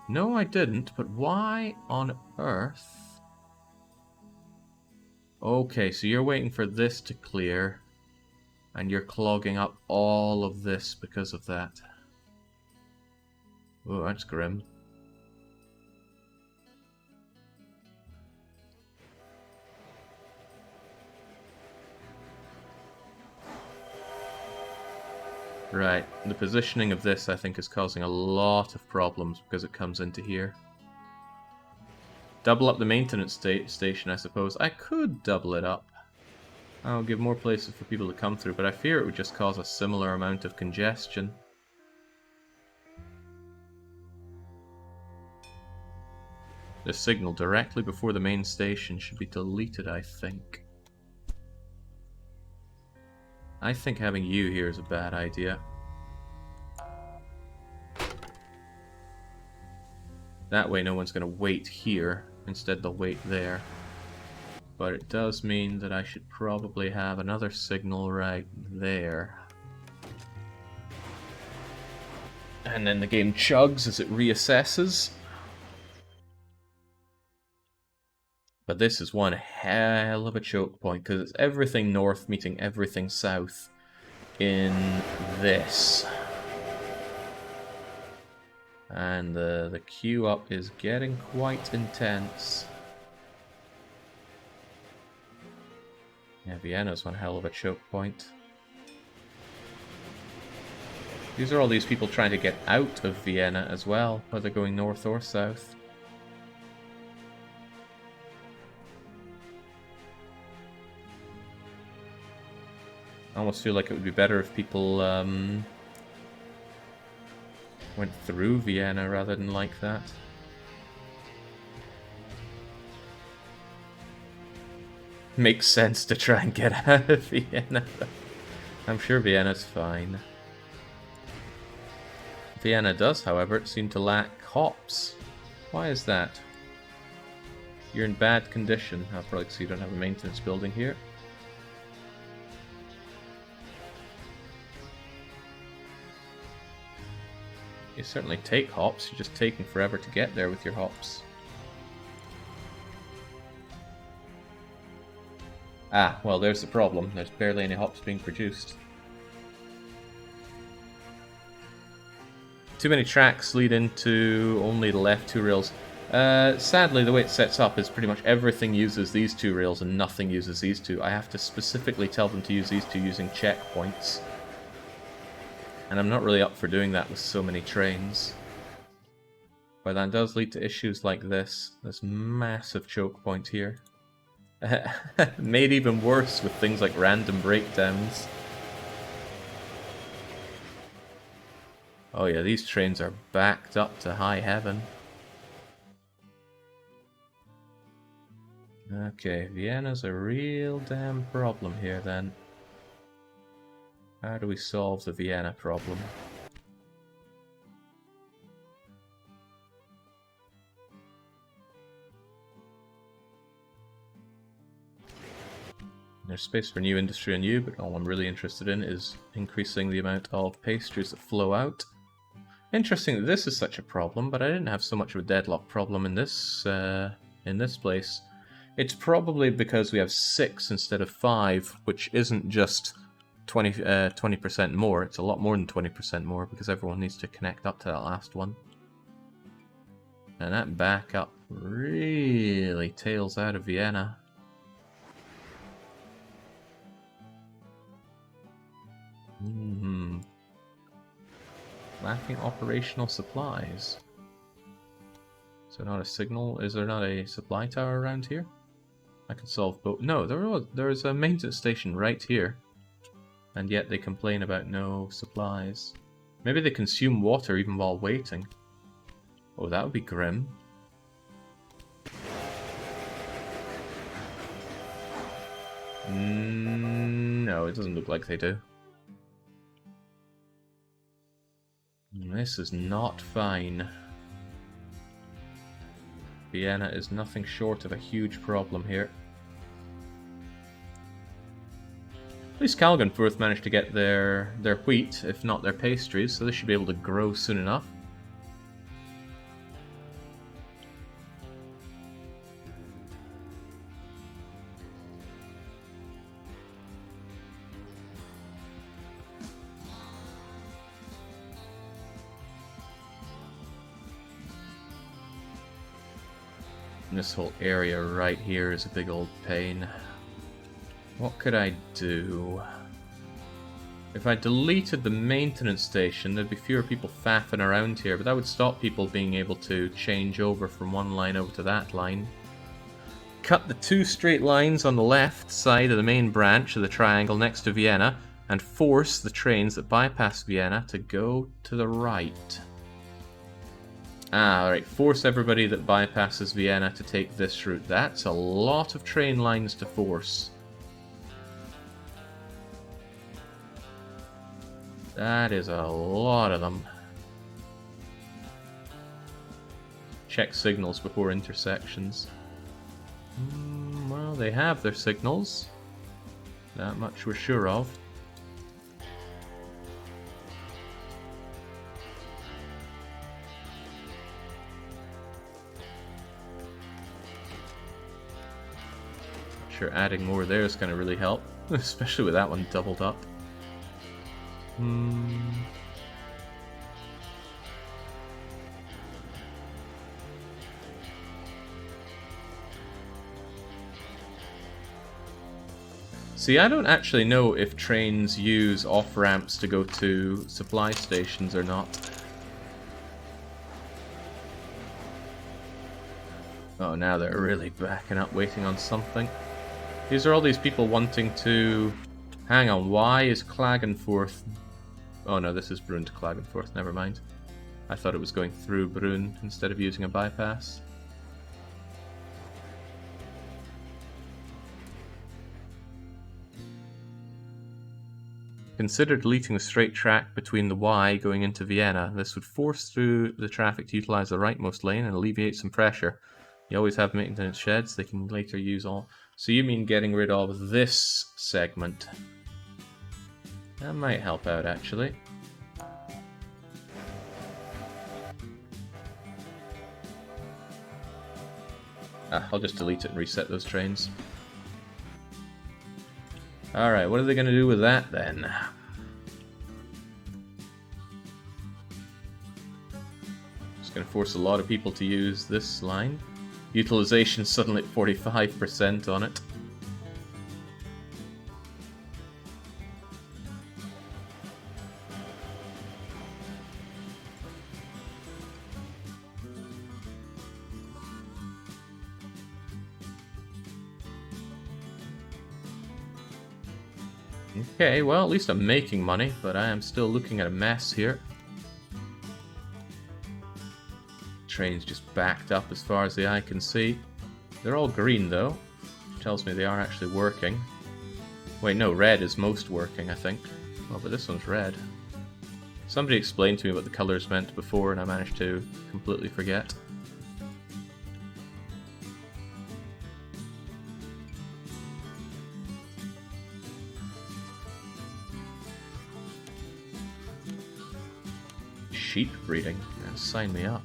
No, I didn't, but why on earth... Okay, so you're waiting for this to clear, and you're clogging up all of this because of that. Oh, that's grim. Right, the positioning of this I think is causing a lot of problems because it comes into here. Double up the maintenance station, I suppose. I could double it up. I'll give more places for people to come through, but I fear it would just cause a similar amount of congestion. The signal directly before the main station should be deleted, I think. I think having you here is a bad idea. That way no one's going to wait here. Instead they'll wait there. But it does mean that I should probably have another signal right there. And then the game chugs as it reassesses. But this is one hell of a choke point, because it's everything north meeting everything south in this. And the queue up is getting quite intense. Yeah, Vienna's one hell of a choke point. These are all these people trying to get out of Vienna as well, whether going north or south. I almost feel like it would be better if people went through Vienna rather than like that. Makes sense to try and get out of Vienna. I'm sure Vienna's fine. Vienna does, however, seem to lack hops. Why is that? You're in bad condition. I'll probably because you don't have a maintenance building here. You certainly take hops, you're just taking forever to get there with your hops. Ah, well there's the problem. There's barely any hops being produced. Too many tracks lead into only the left two rails. Sadly, the way it sets up is pretty much everything uses these two rails and nothing uses these two. I have to specifically tell them to use these two using checkpoints. And I'm not really up for doing that with so many trains. But that does lead to issues like this massive choke point here. Made even worse with things like random breakdowns. Oh yeah, these trains are backed up to high heaven. Okay, Vienna's a real damn problem here then. How do we solve the Vienna problem? There's space for new industry on you, but all I'm really interested in is increasing the amount of pastries that flow out. Interesting that this is such a problem, but I didn't have so much of a deadlock problem in this place. It's probably because we have 6 instead of 5, which isn't just 20% more. It's a lot more than 20% more because everyone needs to connect up to that last one. And that backup really tails out of Vienna. Lacking operational supplies. Is there not a signal? Is there not a supply tower around here? I could solve both. No, there is a maintenance station right here. And yet they complain about no supplies. Maybe they consume water even while waiting. Oh, that would be grim. No, it doesn't look like they do. This is not fine. Vienna is nothing short of a huge problem here. At least Kalgenfurth managed to get their wheat, if not their pastries, so they should be able to grow soon enough. And this whole area right here is a big old pain. What could I do? If I deleted the maintenance station, there'd be fewer people faffing around here, but that would stop people being able to change over from one line over to that line. Cut the 2 straight lines on the left side of the main branch of the triangle next to Vienna, and force the trains that bypass Vienna to go to the right. Alright, force everybody that bypasses Vienna to take this route. That's a lot of train lines to force. That is a lot of them. Check signals before intersections. Well, they have their signals. That much we're sure of. Sure, adding more there is going to really help, especially with that one doubled up. See, I don't actually know if trains use off-ramps to go to supply stations or not. Oh, now they're really backing up, waiting on something. These are all these people wanting to... Hang on, why is Klagenfurt... Oh no, this is Brunn to Klagenfurt, never mind. I thought it was going through Brunn instead of using a bypass. Consider deleting the straight track between the Y going into Vienna. This would force through the traffic to utilize the rightmost lane and alleviate some pressure. You always have maintenance sheds, they can later use all... So you mean getting rid of this segment? That might help out, actually. I'll just delete it and reset those trains. Alright, what are they going to do with that, then? It's going to force a lot of people to use this line. Utilization suddenly at 45% on it. Okay, well, at least I'm making money, but I am still looking at a mess here. Trains just backed up as far as the eye can see. They're all green, though, which tells me they are actually working. Wait, no, red is most working, I think. Oh, but this one's red. Somebody explained to me what the colours meant before, and I managed to completely forget. Sheep breeding? Yeah, sign me up.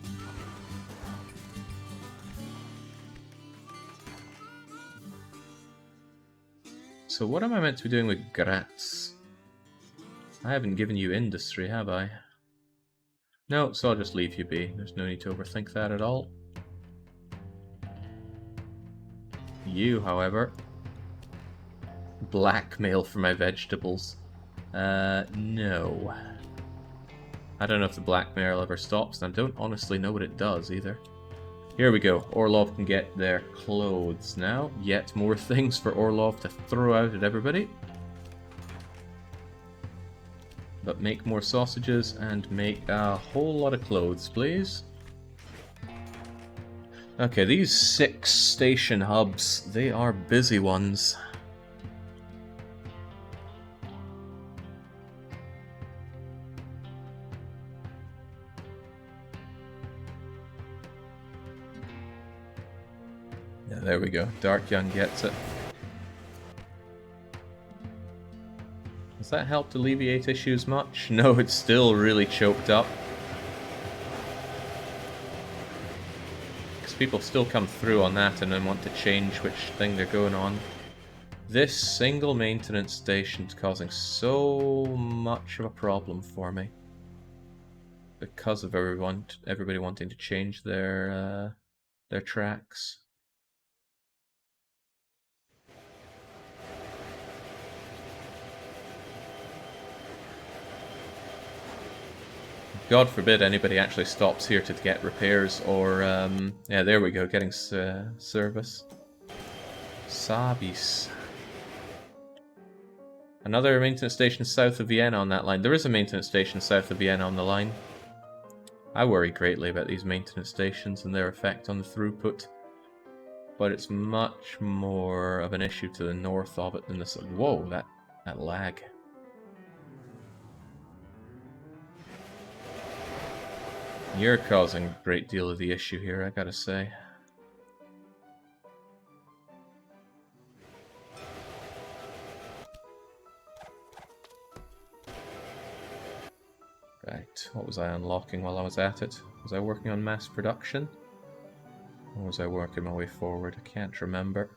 So what am I meant to be doing with Graz? I haven't given you industry, have I? No, so I'll just leave you be. There's no need to overthink that at all. You, however... Blackmail for my vegetables. No. I don't know if the blackmail ever stops, and I don't honestly know what it does either. Here we go. Orlov can get their clothes now. Yet more things for Orlov to throw out at everybody. But make more sausages and make a whole lot of clothes, please. Okay, these 6 station hubs, they are busy ones. Yeah, there we go. Dark Young gets it. Has that helped alleviate issues much? No, it's still really choked up. Because people still come through on that and then want to change which thing they're going on. This single maintenance station is causing so much of a problem for me. Because of everybody wanting to change their tracks. God forbid anybody actually stops here to get repairs or, yeah, there we go, getting service. Sabis. Another maintenance station south of Vienna on that line. There is a maintenance station south of Vienna on the line. I worry greatly about these maintenance stations and their effect on the throughput. But it's much more of an issue to the north of it than the south. Whoa, that lag. You're causing a great deal of the issue here, I gotta say. Right, what was I unlocking while I was at it? Was I working on mass production? Or was I working my way forward? I can't remember.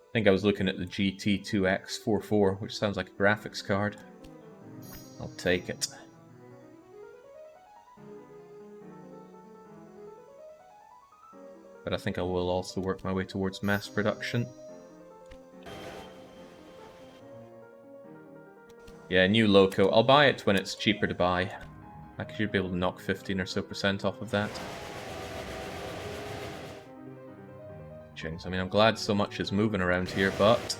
I think I was looking at the GT2X44, which sounds like a graphics card. I'll take it. But I think I will also work my way towards mass production. Yeah, new loco. I'll buy it when it's cheaper to buy. I should be able to knock 15% or so off of that. I mean, I'm glad so much is moving around here, but...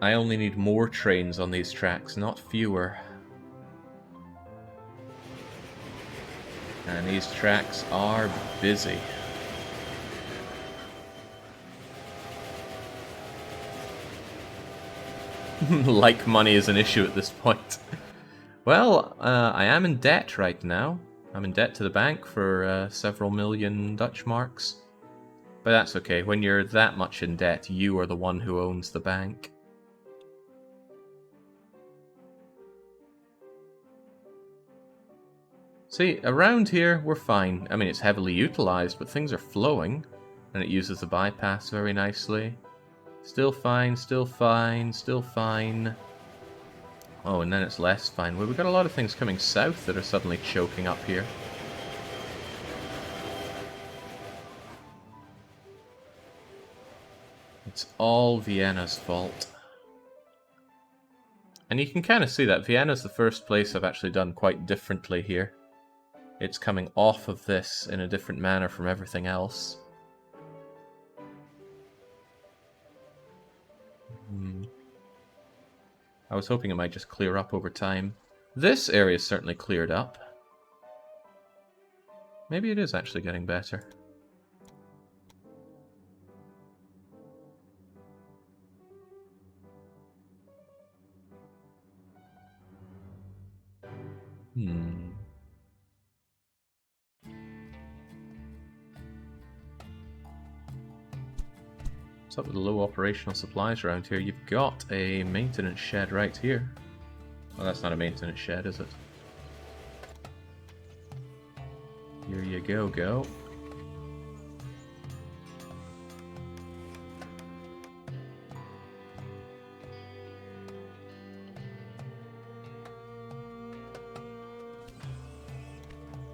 I only need more trains on these tracks, not fewer. And these tracks are busy. Like money is an issue at this point. Well, I am in debt right now. I'm in debt to the bank for several million Dutch marks. But that's okay. When you're that much in debt, you are the one who owns the bank. See, around here, we're fine. I mean, it's heavily utilized, but things are flowing. And it uses the bypass very nicely. Still fine, still fine, still fine. Oh, and then it's less fine. Well, we've got a lot of things coming south that are suddenly choking up here. It's all Vienna's fault. And you can kind of see that Vienna's the first place I've actually done quite differently here. It's coming off of this in a different manner from everything else. I was hoping it might just clear up over time. This area is certainly cleared up. Maybe it is actually getting better. What's up with the low operational supplies around here? You've got a maintenance shed right here. Well, that's not a maintenance shed, is it? Here you go.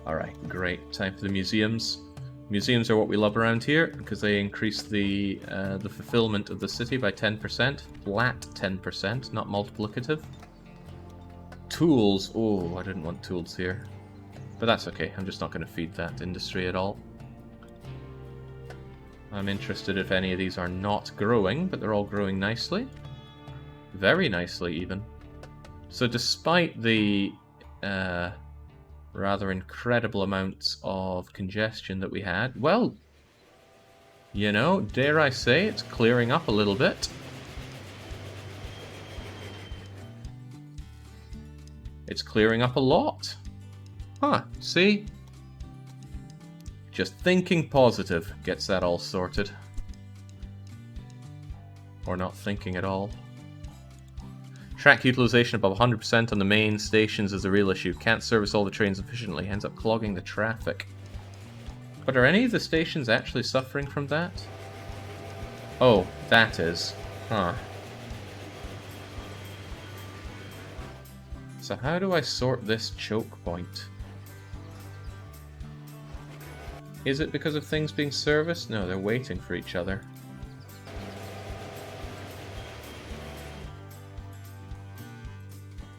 Alright, great. Time for the museums. Museums are what we love around here because they increase the fulfillment of the city by 10%. Flat 10%, not multiplicative. Tools. Oh, I didn't want tools here. But that's okay. I'm just not going to feed that industry at all. I'm interested if any of these are not growing, but they're all growing nicely. Very nicely, even. So despite the rather incredible amounts of congestion that we had, well, you know, dare I say, it's clearing up a little bit. It's clearing up a lot. Huh, see? Just thinking positive gets that all sorted. Or not thinking at all. Track utilization above 100% on the main stations is a real issue. Can't service all the trains efficiently. Ends up clogging the traffic. But are any of the stations actually suffering from that? Oh, that is. Huh. So how do I sort this choke point? Is it because of things being serviced? No, they're waiting for each other.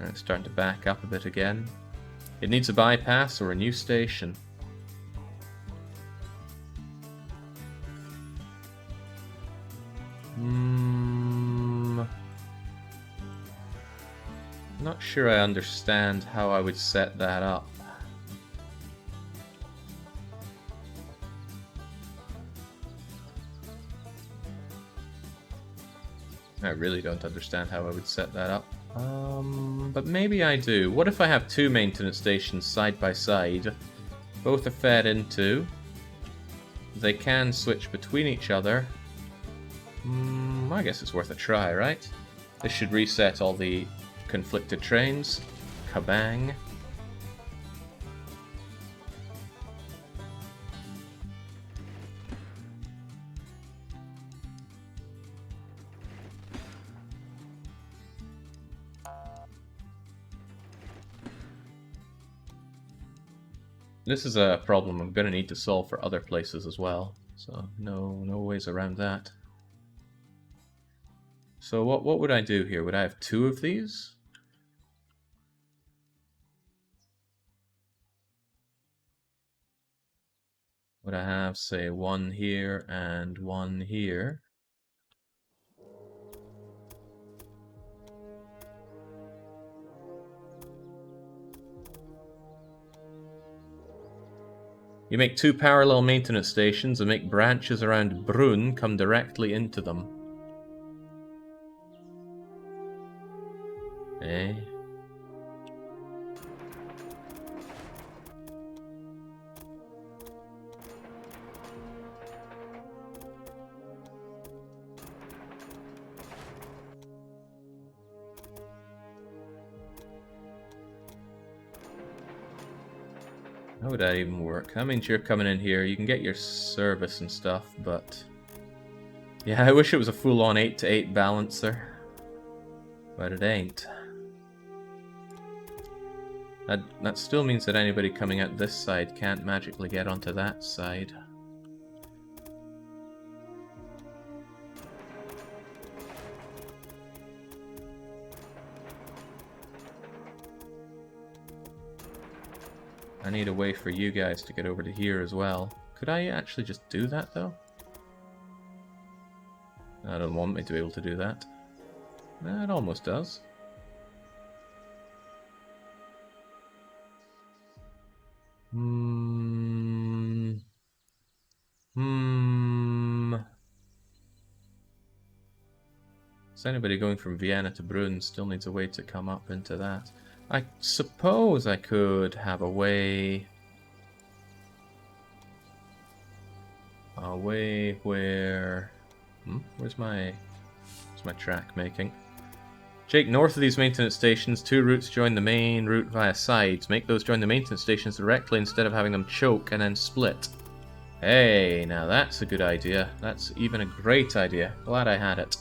It's starting to back up a bit again. It needs a bypass or a new station. Not sure I understand how I would set that up. I really don't understand how I would set that up. But maybe I do. What if I have two maintenance stations side by side? Both are fed into. They can switch between each other. I guess it's worth a try, right? This should reset all the conflicted trains. Kabang. This is a problem I'm going to need to solve for other places as well, so no ways around that. So what would I do here? Would I have two of these? Would I have, say, one here and one here? You make two parallel maintenance stations and make branches around Brunn come directly into them. Eh? How would that even work? That means you're coming in here, you can get your service and stuff, but... Yeah, I wish it was a full-on 8-to-8 balancer. But it ain't. That still means that anybody coming out this side can't magically get onto that side. I need a way for you guys to get over to here as well. Could I actually just do that, though? I don't want me to be able to do that. It almost does. So anybody going from Vienna to Brunn still needs a way to come up into that. I suppose I could have a way where... Where's my track making? Jake, north of these maintenance stations, two routes join the main route via sides. Make those join the maintenance stations directly instead of having them choke and then split. Hey, now that's a good idea. That's even a great idea. Glad I had it.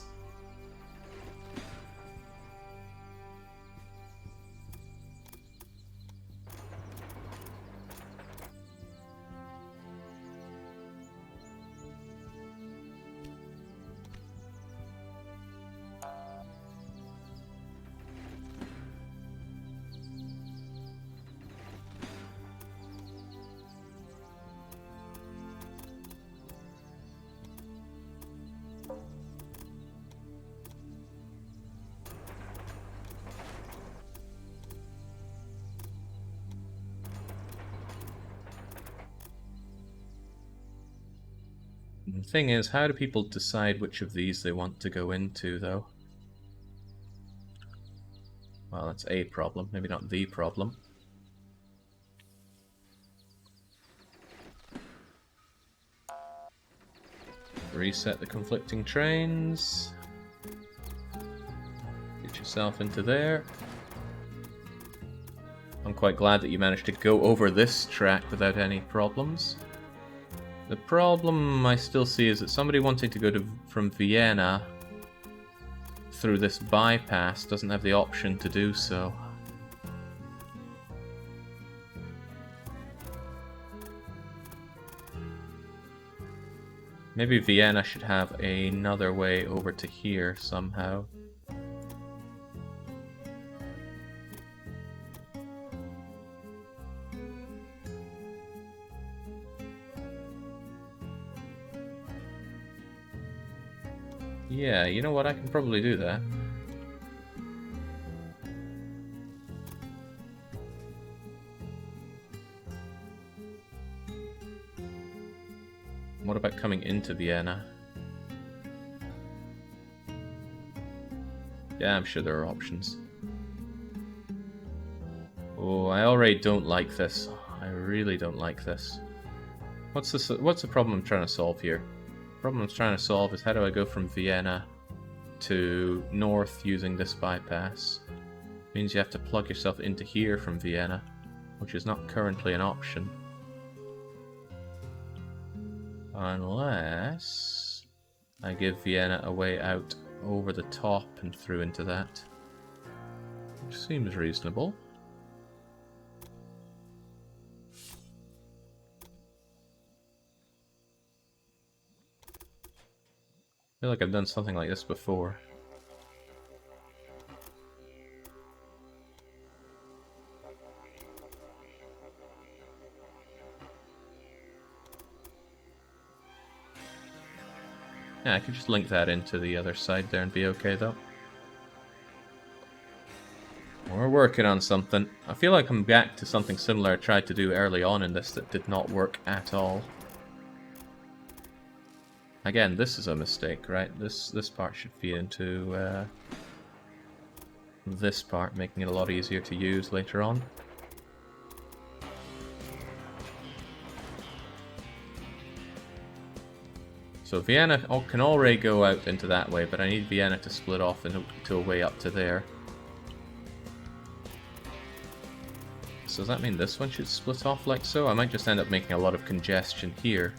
The thing is, how do people decide which of these they want to go into, though? Well, that's a problem, maybe not the problem. Reset the conflicting trains. Get yourself into there. I'm quite glad that you managed to go over this track without any problems. The problem I still see is that somebody wanting to go from Vienna through this bypass doesn't have the option to do so. Maybe Vienna should have another way over to here somehow. Yeah, you know what? I can probably do that. What about coming into Vienna? Yeah, I'm sure there are options. Oh, I already don't like this. I really don't like this. What's the problem I'm trying to solve here? The problem I'm trying to solve is how do I go from Vienna to north using this bypass? It means you have to plug yourself into here from Vienna, which is not currently an option. Unless I give Vienna a way out over the top and through into that. Which seems reasonable. I feel like I've done something like this before. Yeah, I could just link that into the other side there and be okay, though. We're working on something. I feel like I'm back to something similar I tried to do early on in this that did not work at all. Again, this is a mistake, right? This part should feed into this part, making it a lot easier to use later on. So Vienna can already go out into that way, but I need Vienna to split off into a way up to there. So does that mean this one should split off like so? I might just end up making a lot of congestion here.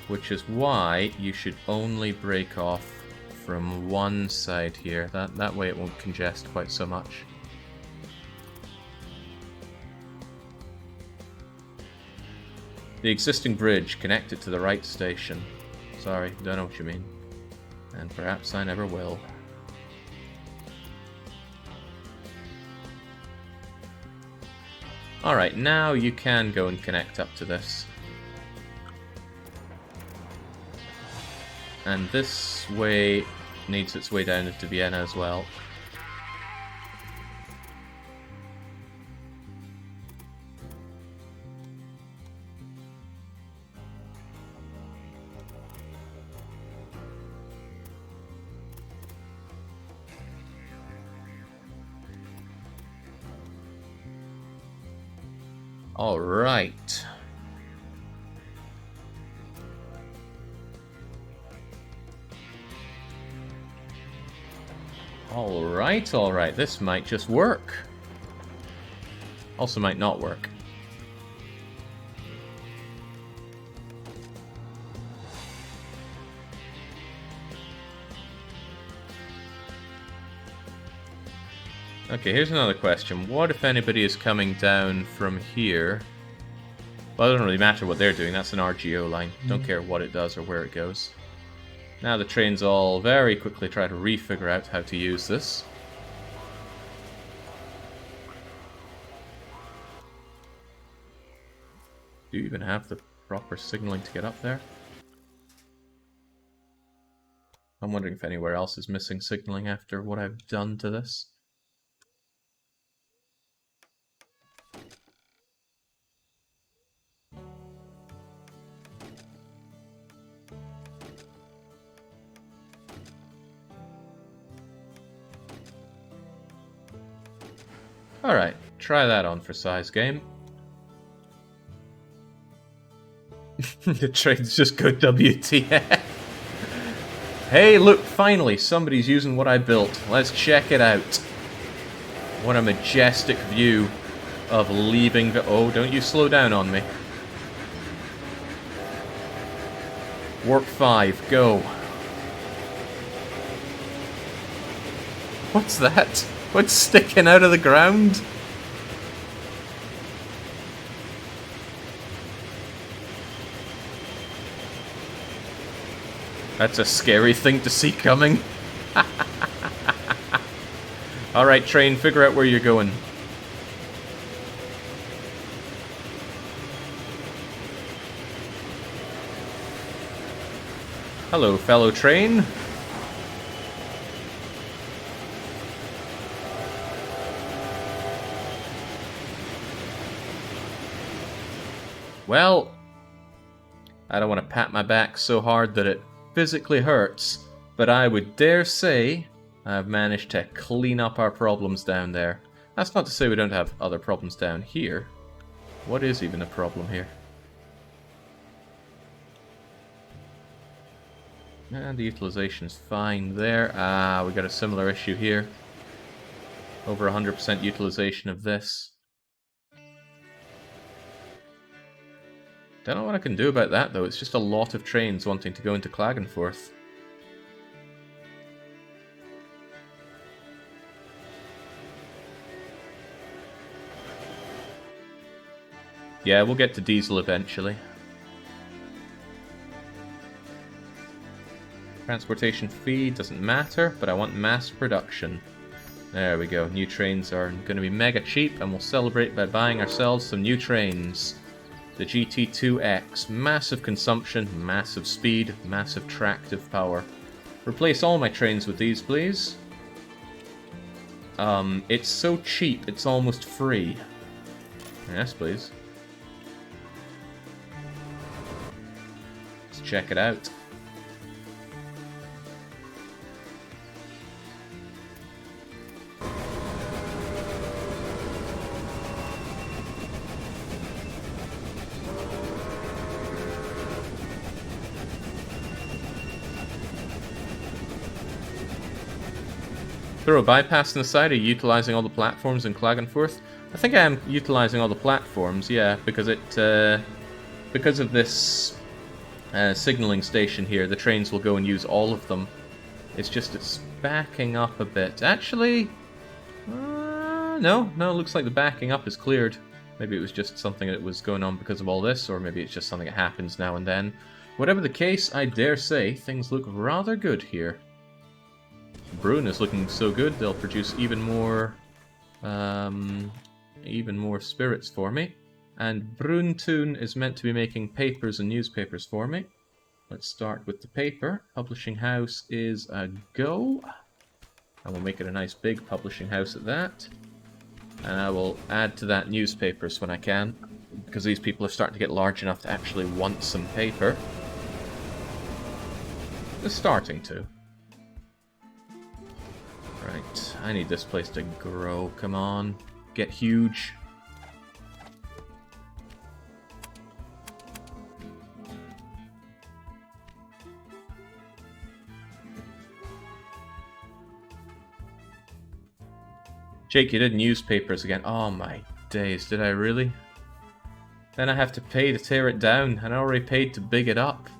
Which is why you should only break off from one side here. That way it won't congest quite so much. The existing bridge connected to the right station. Sorry, don't know what you mean. And perhaps I never will. Alright, now you can go and connect up to this. And this way needs its way down into Vienna as well. All right. All right. This might just work. Also might not work. Okay, here's another question. What if anybody is coming down from here? Well, it doesn't really matter what they're doing. That's an RGO line. Don't care what it does or where it goes. Now the trains all very quickly try to re-figure out how to use this. Do you even have the proper signaling to get up there? I'm wondering if anywhere else is missing signaling after what I've done to this. Alright, try that on for size game. The trains just go WTF. Hey, look, finally, somebody's using what I built. Let's check it out. What a majestic view of leaving the... Oh, don't you slow down on me. Warp 5, go. What's that? What's sticking out of the ground? That's a scary thing to see coming. Alright, train, figure out where you're going. Hello, fellow train. Well, I don't want to pat my back so hard that it physically hurts, but I would dare say I've managed to clean up our problems down there. That's not to say we don't have other problems down here. What is even a problem here? And the utilization's fine there. We got a similar issue here. Over 100% utilization of this. Don't know what I can do about that though, it's just a lot of trains wanting to go into Klagenfurt. Yeah, we'll get to diesel eventually. Transportation fee doesn't matter, but I want mass production. There we go, new trains are going to be mega cheap, and we'll celebrate by buying ourselves some new trains. The GT2X, massive consumption, massive speed, massive tractive power. Replace all my trains with these, please. It's so cheap, it's almost free. Yes, please. Let's check it out. Throw a bypass on the side. Are you utilizing all the platforms in Klagenfurt? I think I am utilizing all the platforms, yeah, because because of this signaling station here, the trains will go and use all of them. It's just it's backing up a bit. Actually, no, it looks like the backing up is cleared. Maybe it was just something that was going on because of all this, or maybe it's just something that happens now and then. Whatever the case, I dare say things look rather good here. Brunn is looking so good, they'll produce even more spirits for me. And Bruntun is meant to be making papers and newspapers for me. Let's start with the paper. Publishing house is a go. And we'll make it a nice big publishing house at that. And I will add to that newspapers when I can, because these people are starting to get large enough to actually want some paper. They're starting to. Right, I need this place to grow, come on, get huge. Jake, you did newspapers again. Oh my days, did I really? Then I have to pay to tear it down, and I already paid to big it up.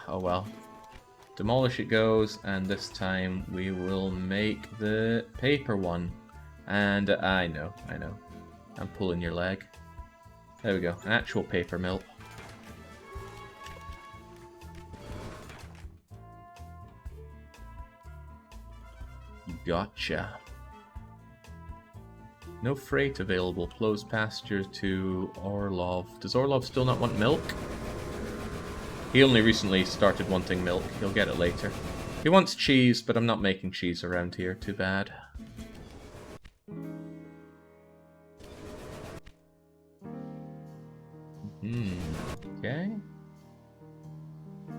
Oh well. Demolish it goes, and this time we will make the paper one. And I know. I'm pulling your leg. There we go, an actual paper mill. Gotcha. No freight available. Closed pasture to Orlov. Does Orlov still not want milk? He only recently started wanting milk. He'll get it later. He wants cheese, but I'm not making cheese around here. Too bad. Okay.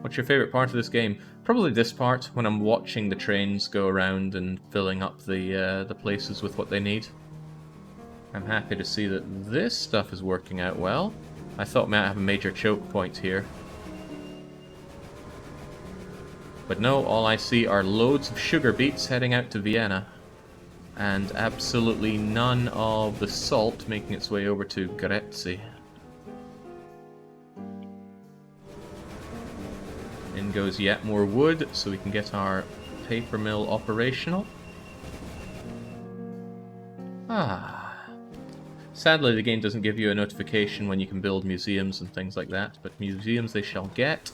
What's your favorite part of this game? Probably this part, when I'm watching the trains go around and filling up the places with what they need. I'm happy to see that this stuff is working out well. I thought we might have a major choke point here. But no, all I see are loads of sugar beets heading out to Vienna. And absolutely none of the salt making its way over to Grätzi. In goes yet more wood, so we can get our paper mill operational. Sadly, the game doesn't give you a notification when you can build museums and things like that, but museums they shall get,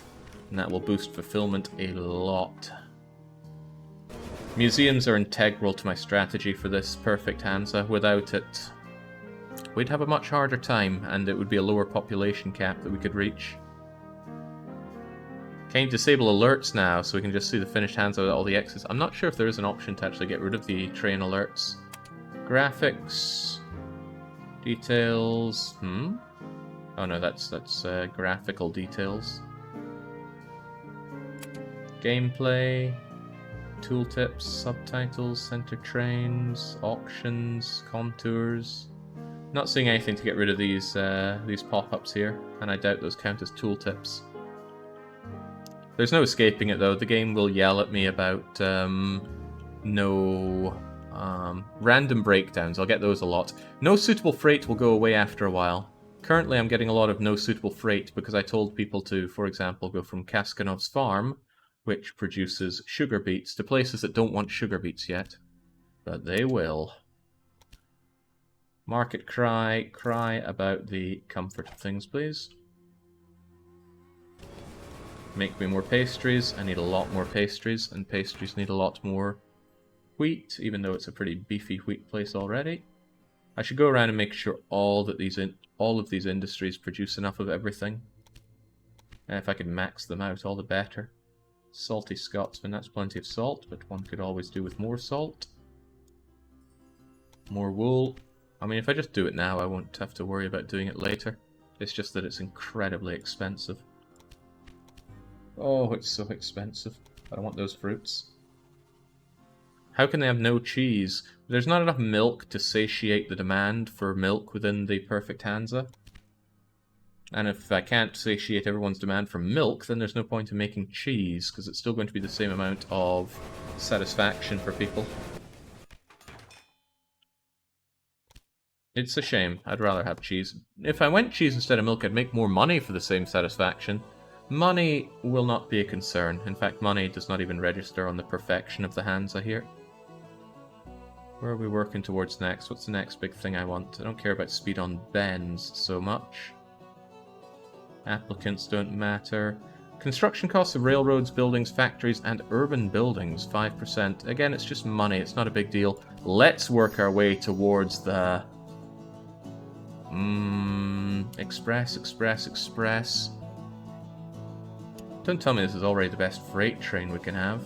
and that will boost fulfillment a lot. Museums are integral to my strategy for this perfect Hansa. Without it, we'd have a much harder time, and it would be a lower population cap that we could reach. Can you disable alerts now, so we can just see the finished Hansa with all the X's? I'm not sure if there is an option to actually get rid of the train alerts. Graphics. Details. Oh no, that's graphical details. Gameplay. Tooltips, subtitles, center trains, auctions, contours. Not seeing anything to get rid of these pop-ups here, and I doubt those count as tooltips. There's no escaping it though. The game will yell at me about no random breakdowns. I'll get those a lot. No suitable freight will go away after a while. Currently I'm getting a lot of no suitable freight because I told people to, for example, go from Kaskanov's farm, which produces sugar beets, to places that don't want sugar beets yet. But they will. Market cry about the comfort of things, please. Make me more pastries. I need a lot more pastries, and pastries need a lot more wheat, even though it's a pretty beefy wheat place already. I should go around and make sure all of these industries produce enough of everything. And if I could max them out, all the better. Salty Scotsman, that's plenty of salt, but one could always do with more salt. More wool. I mean, if I just do it now, I won't have to worry about doing it later. It's just that it's incredibly expensive. Oh, it's so expensive. I don't want those fruits. How can they have no cheese? There's not enough milk to satiate the demand for milk within the perfect Hansa. And if I can't satiate everyone's demand for milk, then there's no point in making cheese, because it's still going to be the same amount of satisfaction for people. It's a shame. I'd rather have cheese. If I went cheese instead of milk, I'd make more money for the same satisfaction. Money will not be a concern. In fact, money does not even register on the perfection of the Hansa here. Where are we working towards next? What's the next big thing I want? I don't care about speed on bends so much. Applicants don't matter. Construction costs of railroads, buildings, factories, and urban buildings, 5%. Again, it's just money. It's not a big deal. Let's work our way towards the... Express. Don't tell me this is already the best freight train we can have.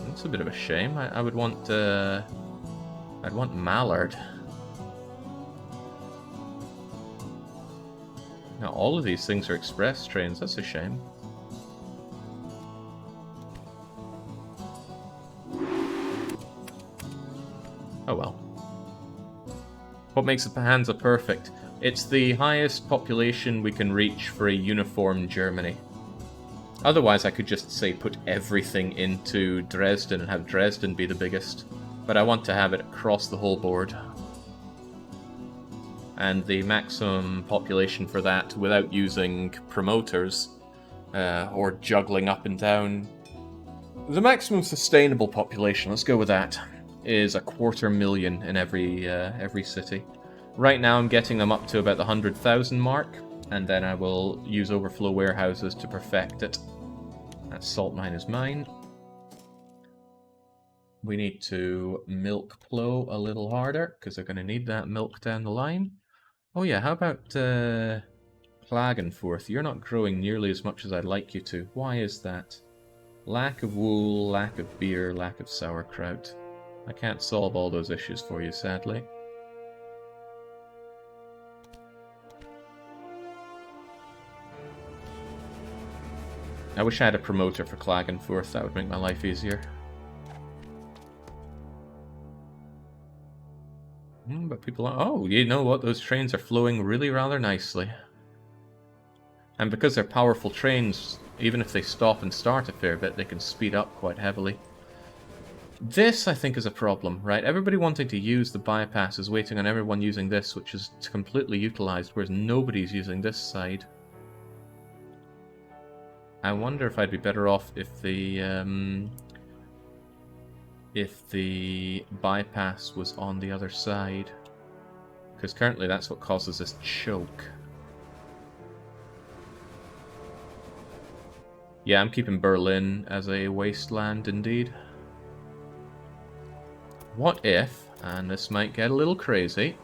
That's a bit of a shame. I would want... I'd want Mallard. Now, all of these things are express trains. That's a shame. Oh well. What makes the Hansa perfect? It's the highest population we can reach for a uniform Germany. Otherwise, I could just say put everything into Dresden and have Dresden be the biggest. But I want to have it across the whole board. And the maximum population for that, without using promoters or juggling up and down, the maximum sustainable population, let's go with that, is 250,000 in every city. Right now I'm getting them up to about the 100,000 mark, and then I will use overflow warehouses to perfect it. That salt mine is mine. We need to milk plow a little harder, because they're going to need that milk down the line. Oh yeah, how about Klagenfurt? You're not growing nearly as much as I'd like you to. Why is that? Lack of wool, lack of beer, lack of sauerkraut. I can't solve all those issues for you, sadly. I wish I had a promoter for Klagenfurt. That would make my life easier. But people are... Oh, you know what? Those trains are flowing really rather nicely. And because they're powerful trains, even if they stop and start a fair bit, they can speed up quite heavily. This, I think, is a problem, right? Everybody wanting to use the bypass is waiting on everyone using this, which is completely utilized, whereas nobody's using this side. I wonder if I'd be better off if the bypass was on the other side. Because currently that's what causes this choke. Yeah, I'm keeping Berlin as a wasteland indeed. What if, and this might get a little crazy,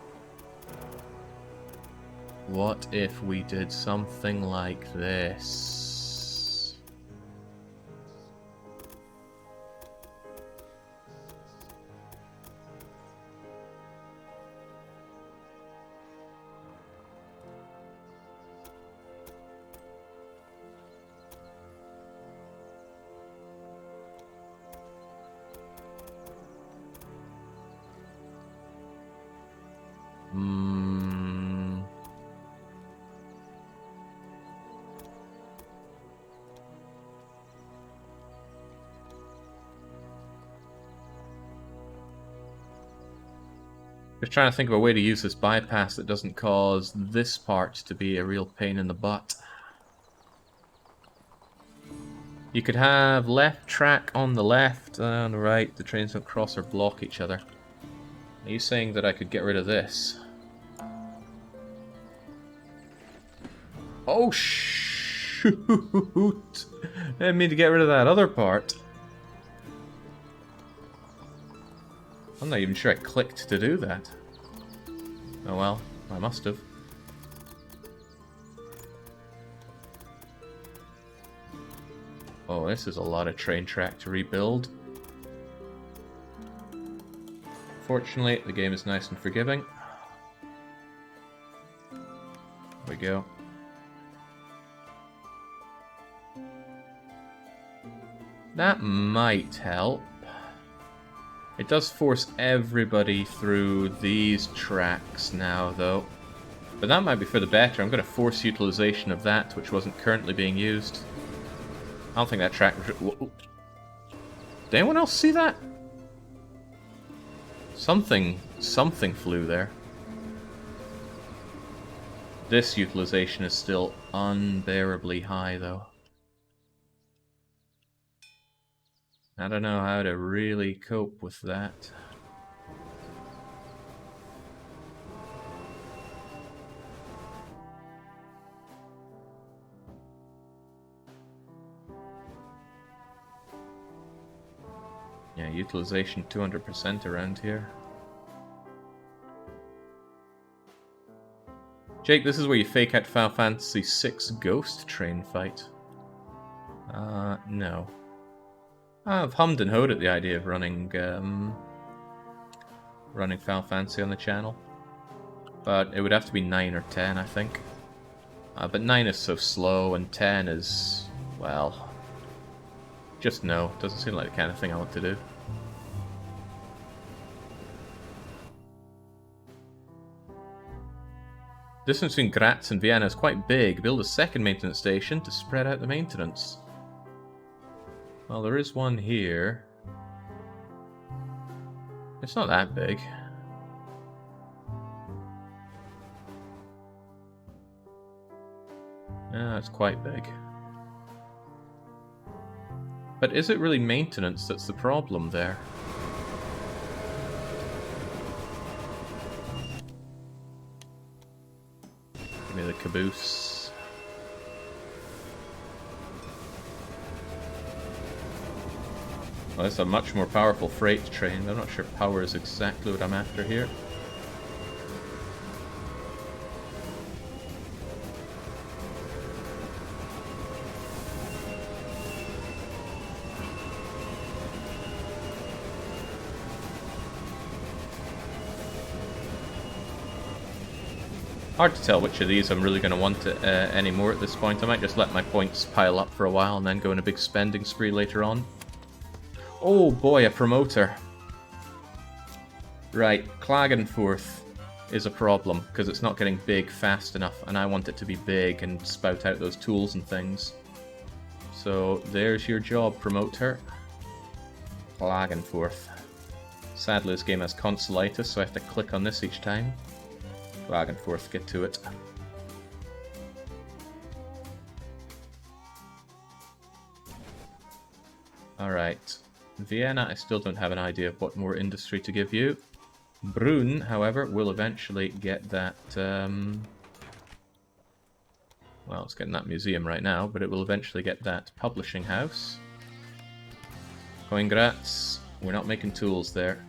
what if we did something like this? Just trying to think of a way to use this bypass that doesn't cause this part to be a real pain in the butt. You could have left track on the left, on the right. The trains don't cross or block each other. Are you saying that I could get rid of this? Oh, shoot! I didn't mean to get rid of that other part. I'm not even sure I clicked to do that. Oh well, I must have. Oh, this is a lot of train track to rebuild. Fortunately, the game is nice and forgiving. There we go. That might help. It does force everybody through these tracks now, though. But that might be for the better. I'm going to force utilization of that, which wasn't currently being used. I don't think that track... Did anyone else see that? Something flew there. This utilization is still unbearably high, though. I don't know how to really cope with that. Yeah, utilization 200% around here. Jake, this is where you fake out Final Fantasy VI Ghost Train fight. No. I've hummed and hawed at the idea of running Final Fantasy on the channel. But it would have to be 9 or 10, I think. But 9 is so slow, and 10 is, well, just no. Doesn't seem like the kind of thing I want to do. Distance between Graz and Vienna is quite big. Build a second maintenance station to spread out the maintenance. Well, there is one here. It's not that big. Yeah, it's quite big. But is it really maintenance that's the problem there? Give me the caboose. Well, it's a much more powerful freight train. I'm not sure power is exactly what I'm after here. Hard to tell which of these I'm really going to want anymore at this point. I might just let my points pile up for a while and then go in a big spending spree later on. Oh boy, a promoter. Right, Klagenfurt is a problem, because it's not getting big fast enough, and I want it to be big and spout out those tools and things. So there's your job, promoter. Klagenfurt. Sadly, this game has consolitis, so I have to click on this each time. Klagenfurt, get to it. Alright. Vienna, I still don't have an idea of what more industry to give you. Brunn, however, will eventually get that... well, it's getting that museum right now, but it will eventually get that publishing house. Coingratz, we're not making tools there.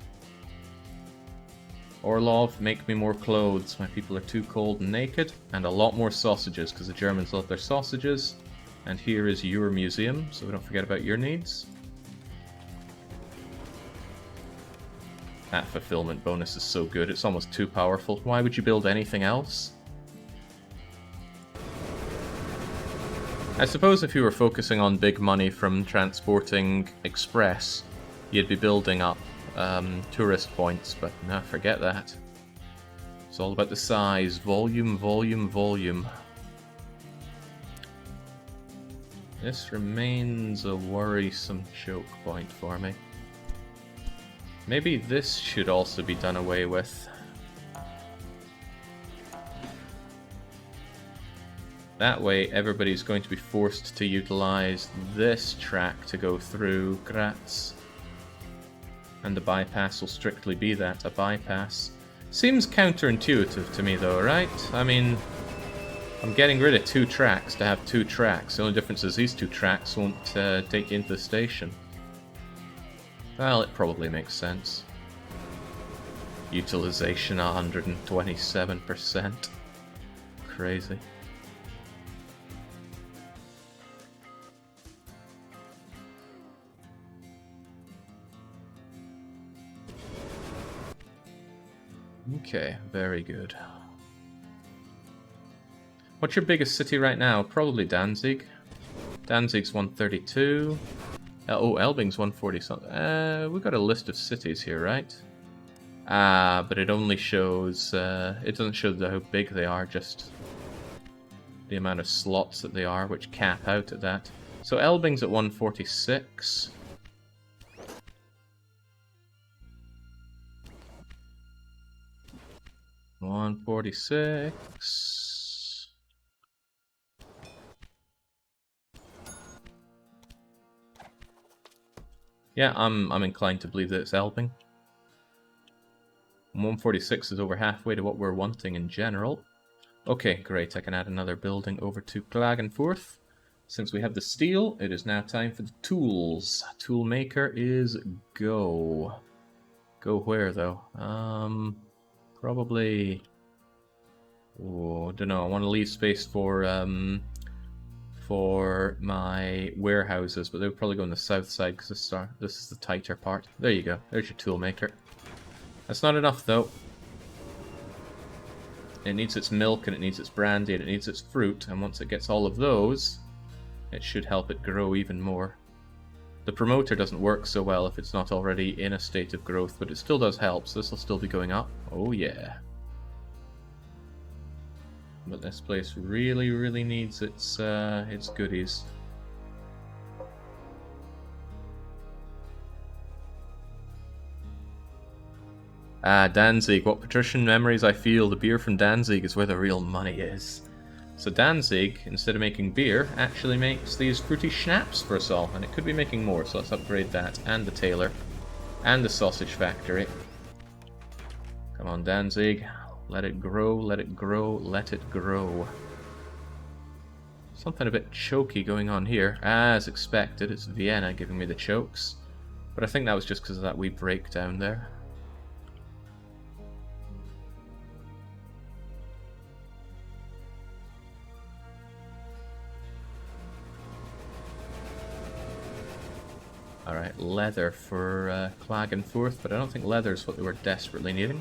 Orlov, make me more clothes. My people are too cold and naked. And a lot more sausages, because the Germans love their sausages. And here is your museum, so we don't forget about your needs. That fulfillment bonus is so good, it's almost too powerful. Why would you build anything else? I suppose if you were focusing on big money from transporting express, you'd be building up tourist points, but nah, forget that. It's all about the size. Volume, volume, volume. This remains a worrisome choke point for me. Maybe this should also be done away with. That way, everybody's going to be forced to utilize this track to go through Graz. And the bypass will strictly be that, a bypass. Seems counterintuitive to me though, right? I mean, I'm getting rid of 2 tracks to have 2 tracks. The only difference is these 2 tracks won't take you into the station. Well, it probably makes sense. Utilization 127%. Crazy. Okay, very good. What's your biggest city right now? Probably Danzig. Danzig's 132. Oh, Elbing's 140 something. We've got a list of cities here, right? Ah, but it only shows... it doesn't show how big they are, just the amount of slots that they are, which cap out at that. So Elbing's at 146. Yeah, I'm inclined to believe that it's Elbing. 146 is over halfway to what we're wanting in general. Okay, great. I can add another building over to Klagenfurt. Since we have the steel, it is now time for the tools. Tool maker is go. Go where though? Probably. Oh, don't know. I want to leave space for my warehouses, but they'll probably go on the south side because this is the tighter part. There you go. There's your tool maker. That's not enough though. It needs its milk, and it needs its brandy, and it needs its fruit, and once it gets all of those, it should help it grow even more. The promoter doesn't work so well if it's not already in a state of growth, but it still does help, so this will still be going up. Oh yeah. But this place really, really needs its goodies. Ah, Danzig. What patrician memories I feel. The beer from Danzig is where the real money is. So Danzig, instead of making beer, actually makes these fruity schnapps for us all. And it could be making more, so let's upgrade that. And the tailor. And the sausage factory. Come on, Danzig. Let it grow, let it grow, let it grow. Something a bit choky going on here. As expected, it's Vienna giving me the chokes. But I think that was just because of that wee breakdown there. Alright, leather for Klagenfurt, but I don't think leather is what they were desperately needing.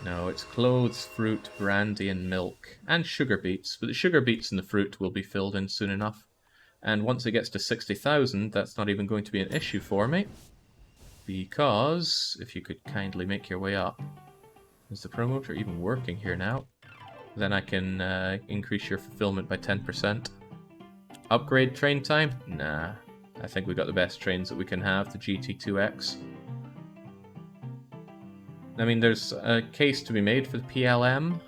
No, it's clothes, fruit, brandy, and milk. And sugar beets, but the sugar beets and the fruit will be filled in soon enough. And once it gets to 60,000, that's not even going to be an issue for me. Because, if you could kindly make your way up. Is the promoter even working here now? Then I can increase your fulfillment by 10%. Upgrade train time? Nah. I think we got the best trains that we can have, the GT2X. I mean, there's a case to be made for the PLM.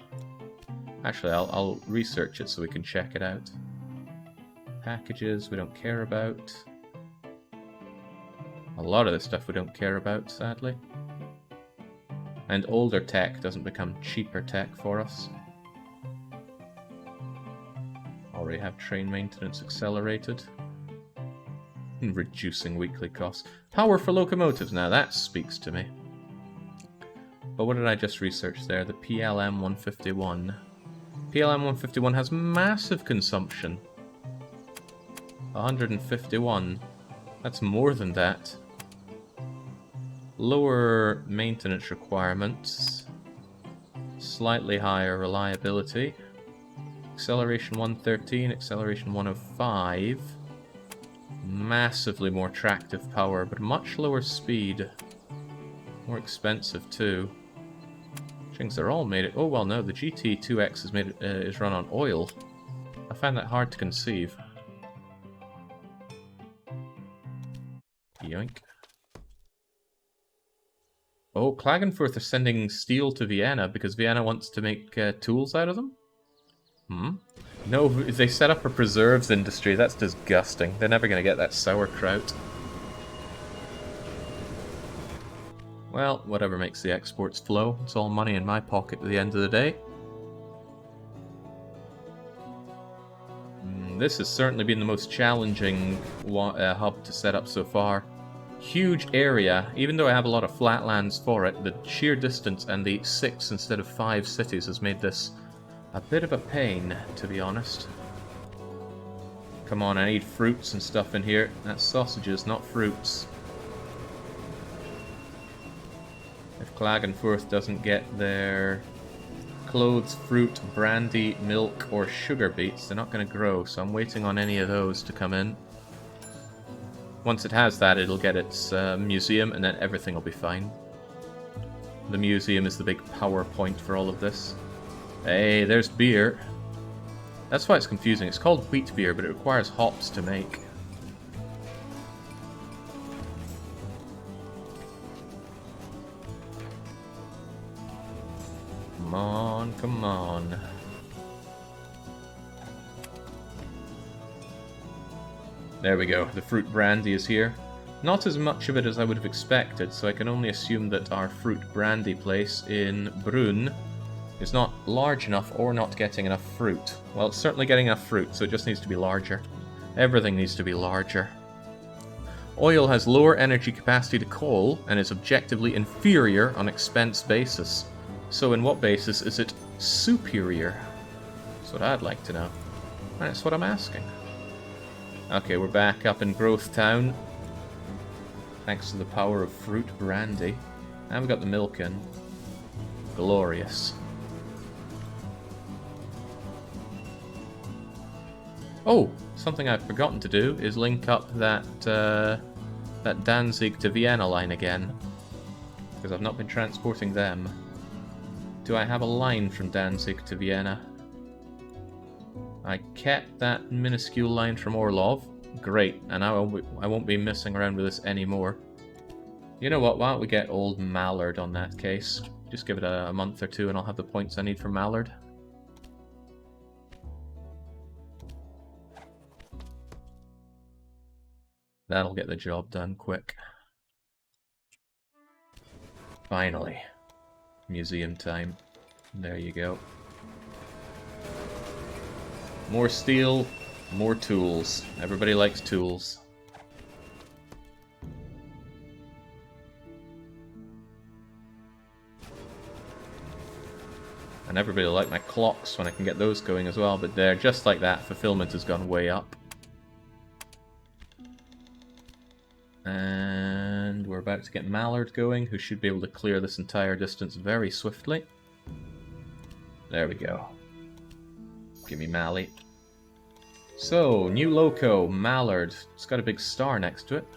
Actually, I'll research it so we can check it out. Packages we don't care about. A lot of this stuff we don't care about, sadly. And older tech doesn't become cheaper tech for us. Already have train maintenance accelerated. Reducing weekly costs. Power for locomotives, now that speaks to me. But what did I just research there? The PLM 151. PLM 151 has massive consumption. 151. That's more than that. Lower maintenance requirements. Slightly higher reliability. Acceleration 113, acceleration 105. Massively more tractive power, but much lower speed. More expensive too. Things are all made it. Oh well, no, the GT2X is made is run on oil. I find that hard to conceive. Yoink. Oh, Klagenfurt are sending steel to Vienna because Vienna wants to make tools out of them. No, they set up a preserves industry. That's disgusting. They're never going to get that sauerkraut. Well, whatever makes the exports flow. It's all money in my pocket at the end of the day. This has certainly been the most challenging hub to set up so far. Huge area, even though I have a lot of flatlands for it, the sheer distance and the 6 instead of 5 cities has made this a bit of a pain, to be honest. Come on, I need fruits and stuff in here. That's sausages, not fruits. If Klagenfurt doesn't get their clothes, fruit, brandy, milk, or sugar beets, they're not going to grow, so I'm waiting on any of those to come in. Once it has that, it'll get its museum, and then everything will be fine. The museum is the big power point for all of this. Hey, there's beer. That's why it's confusing. It's called wheat beer, but it requires hops to make. Come on, come on. There we go. The fruit brandy is here. Not as much of it as I would have expected, so I can only assume that our fruit brandy place in Brunn is not large enough or not getting enough fruit. Well, it's certainly getting enough fruit, so it just needs to be larger. Everything needs to be larger. Oil has lower energy capacity to coal and is objectively inferior on expense basis. So in what basis is it superior? That's what I'd like to know. That's what I'm asking. Okay, we're back up in Growth Town. Thanks to the power of fruit brandy. And we've got the milk in. Glorious. Oh, something I've forgotten to do is link up that that Danzig to Vienna line again. Because I've not been transporting them. Do I have a line from Danzig to Vienna? I kept that minuscule line from Orlov. Great, and I won't be messing around with this anymore. You know what, why don't we get old Mallard on that case? Just give it a month or two and I'll have the points I need for Mallard. That'll get the job done quick. Finally. Museum time. There you go. More steel, more tools. Everybody likes tools. And everybody will like my clocks when I can get those going as well, but they're just like that. Fulfillment has gone way up. And we're about to get Mallard going, who should be able to clear this entire distance very swiftly. There we go. Give me Mally. So, new loco, Mallard. It's got a big star next to it.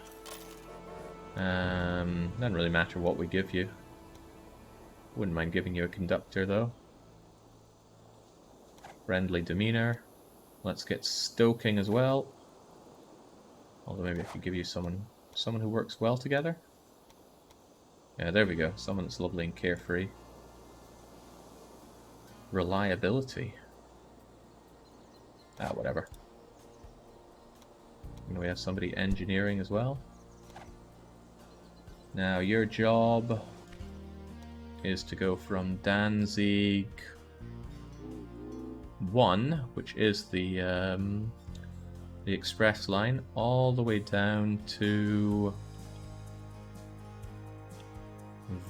Doesn't really matter what we give you. Wouldn't mind giving you a conductor, though. Friendly demeanor. Let's get stoking as well. Although maybe I could give you someone who works well together. Yeah, there we go. Someone that's lovely and carefree. Reliability. Ah, whatever. And we have somebody engineering as well. Now, your job is to go from Danzig 1, which is the express line, all the way down to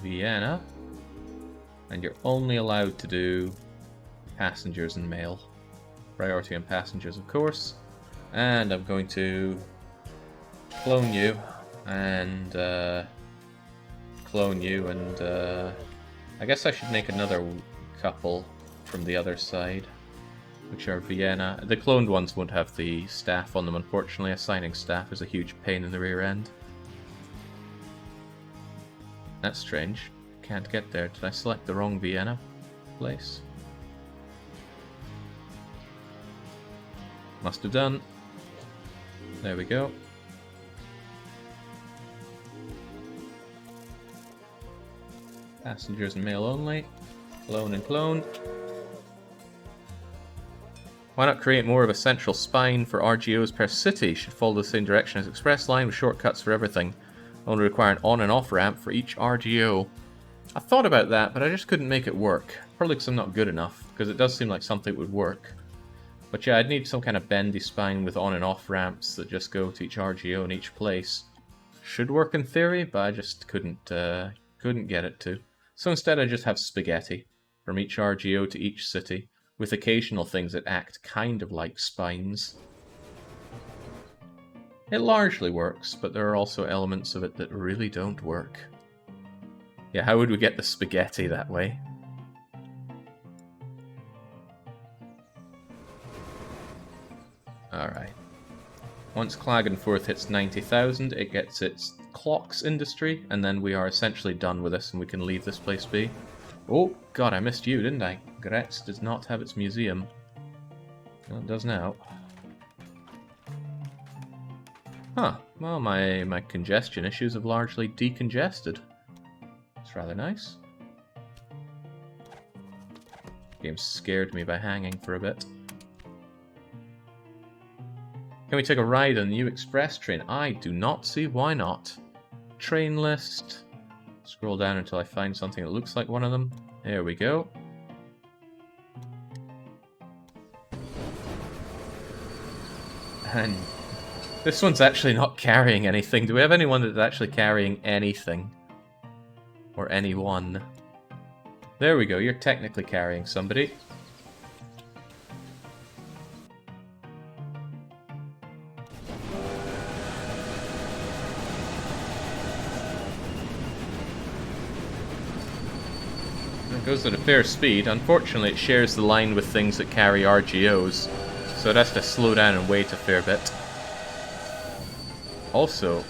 Vienna. And you're only allowed to do passengers and mail. Priority on passengers, of course. And I'm going to clone you and I guess I should make another couple from the other side, which are Vienna. The cloned ones won't have the staff on them, unfortunately. Assigning staff is a huge pain in the rear end. That's strange. Can't get there. Did I select the wrong Vienna place? Must have done. There we go. Passengers and mail only. Clone and clone. Why not create more of a central spine for RGOs per city? Should follow the same direction as express line with shortcuts for everything. Only require an on and off ramp for each RGO. I thought about that, but I just couldn't make it work. Probably because I'm not good enough, because it does seem like something would work. But yeah, I'd need some kind of bendy spine with on and off ramps that just go to each RGO in each place. Should work in theory, but I just couldn't get it to. So instead I just have spaghetti from each RGO to each city, with occasional things that act kind of like spines. It largely works, but there are also elements of it that really don't work. Yeah, how would we get the spaghetti that way? Alright. Once Klagenfurt hits 90,000, it gets its clocks industry, and then we are essentially done with this and we can leave this place be. Oh, God, I missed you, didn't I? Gretz does not have its museum. Well, it does now. Huh, well, my congestion issues have largely decongested. It's rather nice. Game scared me by hanging for a bit. Can we take a ride on the new express train? I do not see why not. Train list. Scroll down until I find something that looks like one of them. There we go. And this one's actually not carrying anything. Do we have anyone that's actually carrying anything? Or anyone? There we go, you're technically carrying somebody. It goes at a fair speed. Unfortunately, it shares the line with things that carry RGOs, so it has to slow down and wait a fair bit. Also,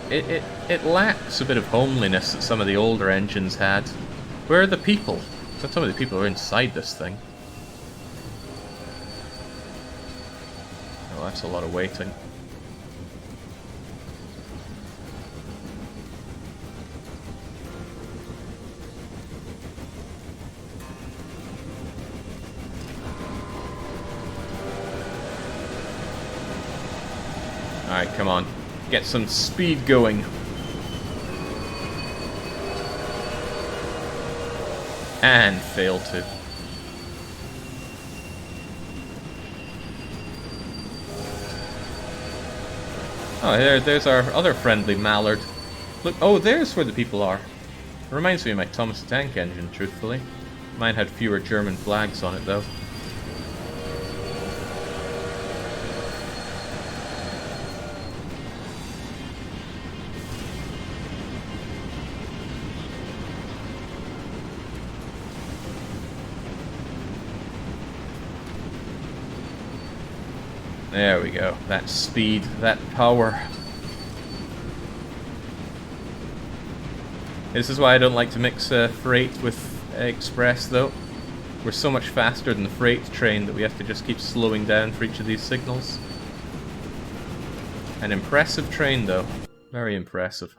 it lacks a bit of homeliness that some of the older engines had. Where are the people? Some of the people are inside this thing. Oh, that's a lot of waiting. Alright, come on. Get some speed going. And fail to. Oh, there's our other friendly mallard. Look, oh, there's where the people are. It reminds me of my Thomas the Tank Engine, truthfully. Mine had fewer German flags on it, though. There we go. That speed, that power. This is why I don't like to mix freight with express, though. We're so much faster than the freight train that we have to just keep slowing down for each of these signals. An impressive train, though. Very impressive.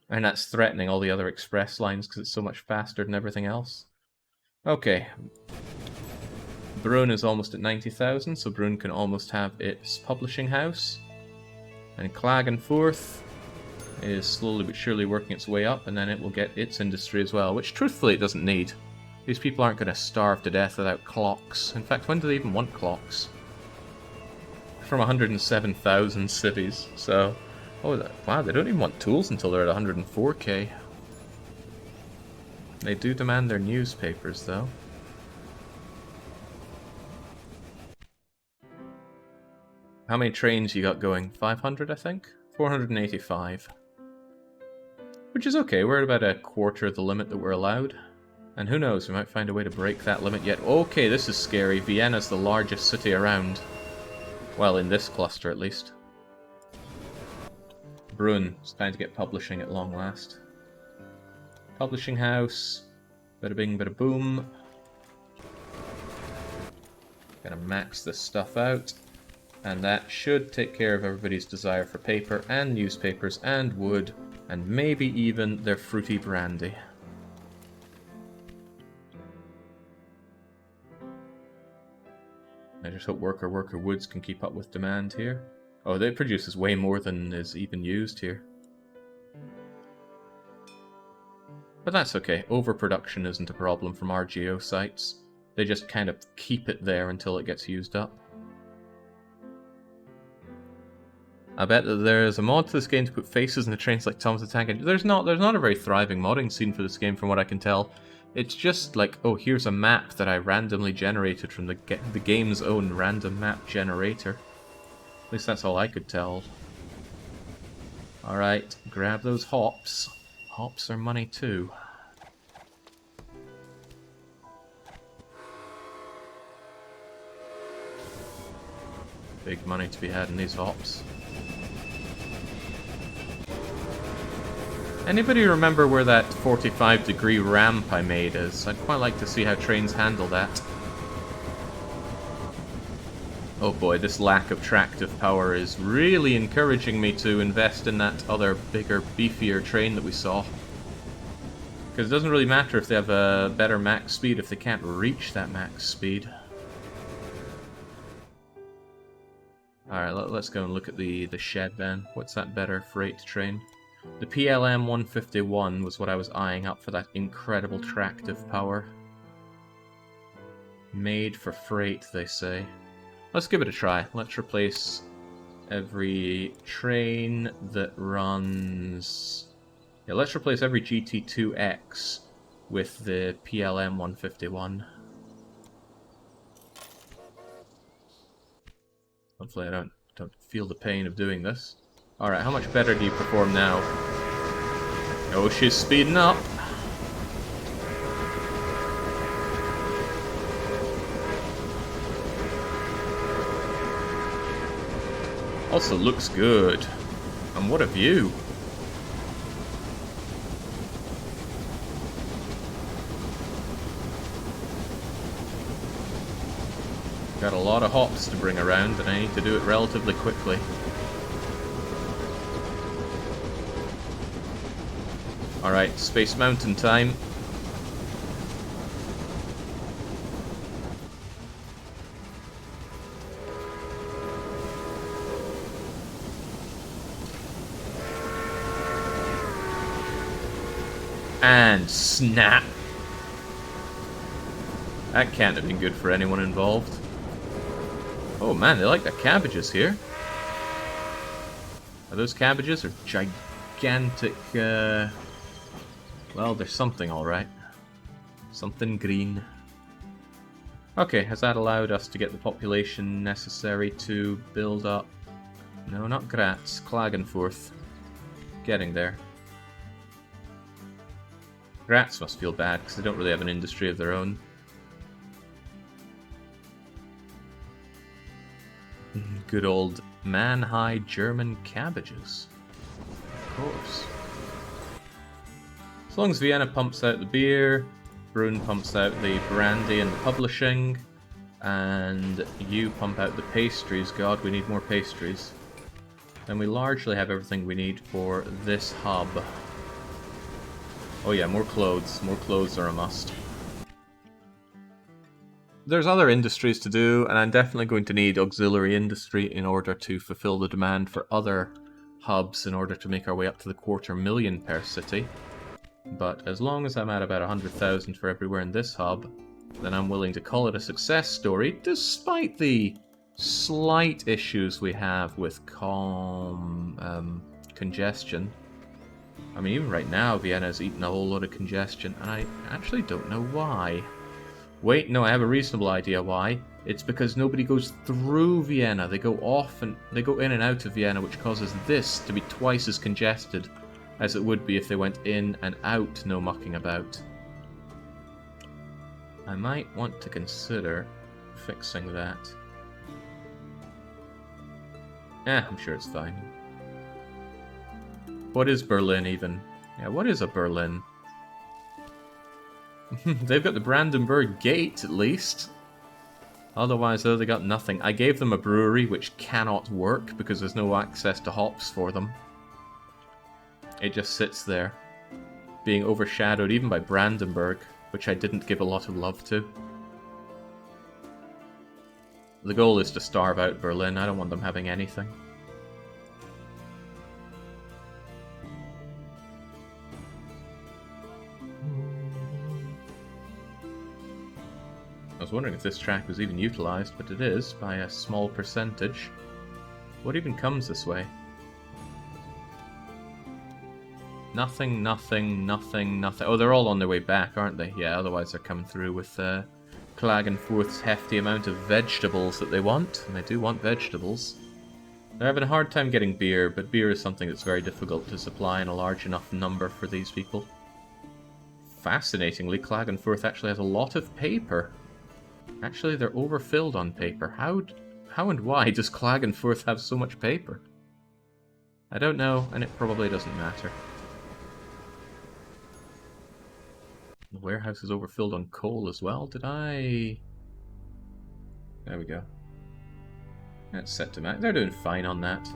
And that's threatening all the other express lines because it's so much faster than everything else. Okay. Brunn is almost at 90,000, so Brunn can almost have its publishing house. And Klagenfurt is slowly but surely working its way up, and then it will get its industry as well, which truthfully it doesn't need. These people aren't going to starve to death without clocks. In fact, when do they even want clocks? From 107,000 cities, so... Oh, wow, they don't even want tools until they're at 104k. They do demand their newspapers, though. How many trains you got going? 500, I think? 485. Which is okay, we're at about a quarter of the limit that we're allowed. And who knows, we might find a way to break that limit yet. Okay, this is scary. Vienna's the largest city around. Well, in this cluster at least. Brunn is trying to get publishing at long last. Publishing house. Bada bing, bada boom. Gonna max this stuff out. And that should take care of everybody's desire for paper and newspapers and wood. And maybe even their fruity brandy. I just hope Worker Woods can keep up with demand here. Oh, it produces way more than is even used here. But that's okay. Overproduction isn't a problem from RGO sites. They just kind of keep it there until it gets used up. I bet that there's a mod to this game to put faces in the trains like Thomas the Tank Engine. There's not a very thriving modding scene for this game from what I can tell. It's just like, oh, here's a map that I randomly generated from the game's own random map generator. At least that's all I could tell. Alright, grab those hops. Hops are money too. Big money to be had in these hops. Anybody remember where that 45-degree ramp I made is? I'd quite like to see how trains handle that. Oh boy, this lack of tractive power is really encouraging me to invest in that other, bigger, beefier train that we saw. Because it doesn't really matter if they have a better max speed if they can't reach that max speed. Alright, let's go and look at the shed then. What's that better freight train? The PLM 151 was what I was eyeing up for that incredible tractive power. Made for freight, they say. Let's give it a try. Let's replace every train that runs... Yeah, let's replace every GT2X with the PLM 151. Hopefully I don't feel the pain of doing this. Alright, how much better do you perform now? Oh, she's speeding up. Also looks good. And what a view. Got a lot of hops to bring around, and I need to do it relatively quickly. Alright, Space Mountain time. And snap! That can't have been good for anyone involved. Oh man, they like their cabbages here. Are those cabbages or gigantic, well, there's something alright. Something green. Okay, has that allowed us to get the population necessary to build up? No, not Graz, Klagenfurt. Getting there. Graz must feel bad, because they don't really have an industry of their own. Good old man-high German cabbages. Of course. As long as Vienna pumps out the beer, Brunn pumps out the brandy and the publishing, and you pump out the pastries, God, we need more pastries, then we largely have everything we need for this hub. Oh yeah, more clothes. More clothes are a must. There's other industries to do, and I'm definitely going to need auxiliary industry in order to fulfill the demand for other hubs in order to make our way up to the 250,000 per city. But as long as I'm at about 100,000 for everywhere in this hub, then I'm willing to call it a success story, despite the slight issues we have with congestion. I mean, even right now, Vienna's eaten a whole lot of congestion, and I actually don't know why. Wait, no, I have a reasonable idea why. It's because nobody goes through Vienna. They go off and they go in and out of Vienna, which causes this to be twice as congested as it would be if they went in and out, no mucking about. I might want to consider fixing that. I'm sure it's fine. What is Berlin, even? Yeah, what is a Berlin? They've got the Brandenburg Gate, at least. Otherwise, though, they got nothing. I gave them a brewery, which cannot work because there's no access to hops for them. It just sits there, being overshadowed even by Brandenburg, which I didn't give a lot of love to. The goal is to starve out Berlin. I don't want them having anything. I was wondering if this track was even utilised, but it is, by a small percentage. What even comes this way? Nothing, nothing, nothing, nothing. Oh, they're all on their way back, aren't they? Yeah, otherwise they're coming through with Klagenfurth's hefty amount of vegetables that they want, and they do want vegetables. They're having a hard time getting beer, but beer is something that's very difficult to supply in a large enough number for these people. Fascinatingly, Klagenfurth actually has a lot of paper. Actually, they're overfilled on paper. How and why does Klagenfurth have so much paper? I don't know, and it probably doesn't matter. The warehouse is overfilled on coal as well. Did I... There we go. That's set to max. They're doing fine on that.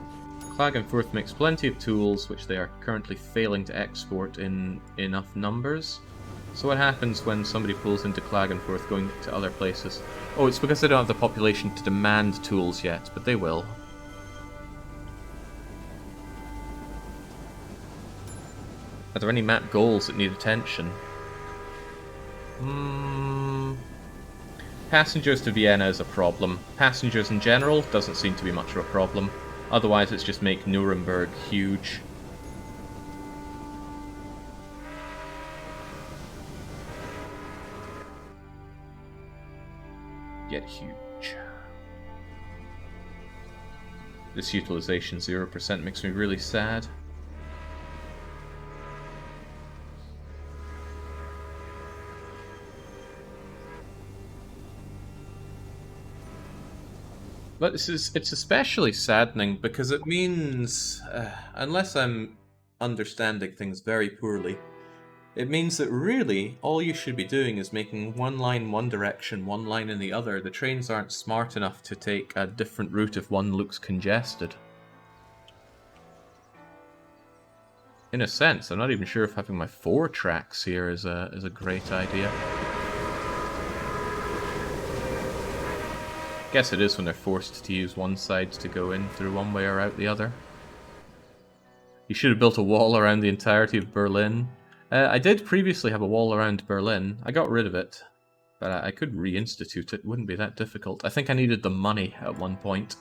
Klagenfurth makes plenty of tools, which they are currently failing to export in enough numbers. So what happens when somebody pulls into Klagenfurth going to other places? Oh, it's because they don't have the population to demand tools yet, but they will. Are there any map goals that need attention? Passengers to Vienna is a problem. Passengers in general doesn't seem to be much of a problem. Otherwise it's just make Nuremberg huge. Get huge. This utilization 0% makes me really sad. But it's especially saddening because it means, unless I'm understanding things very poorly, it means that really all you should be doing is making one line one direction, one line in the other. The trains aren't smart enough to take a different route if one looks congested. In a sense, I'm not even sure if having my 4 tracks here is a great idea. Guess it is when they're forced to use one side to go in through one way or out the other. You should have built a wall around the entirety of Berlin. I did previously have a wall around Berlin. I got rid of it, but I could reinstitute it. Wouldn't be that difficult. I think I needed the money at one point.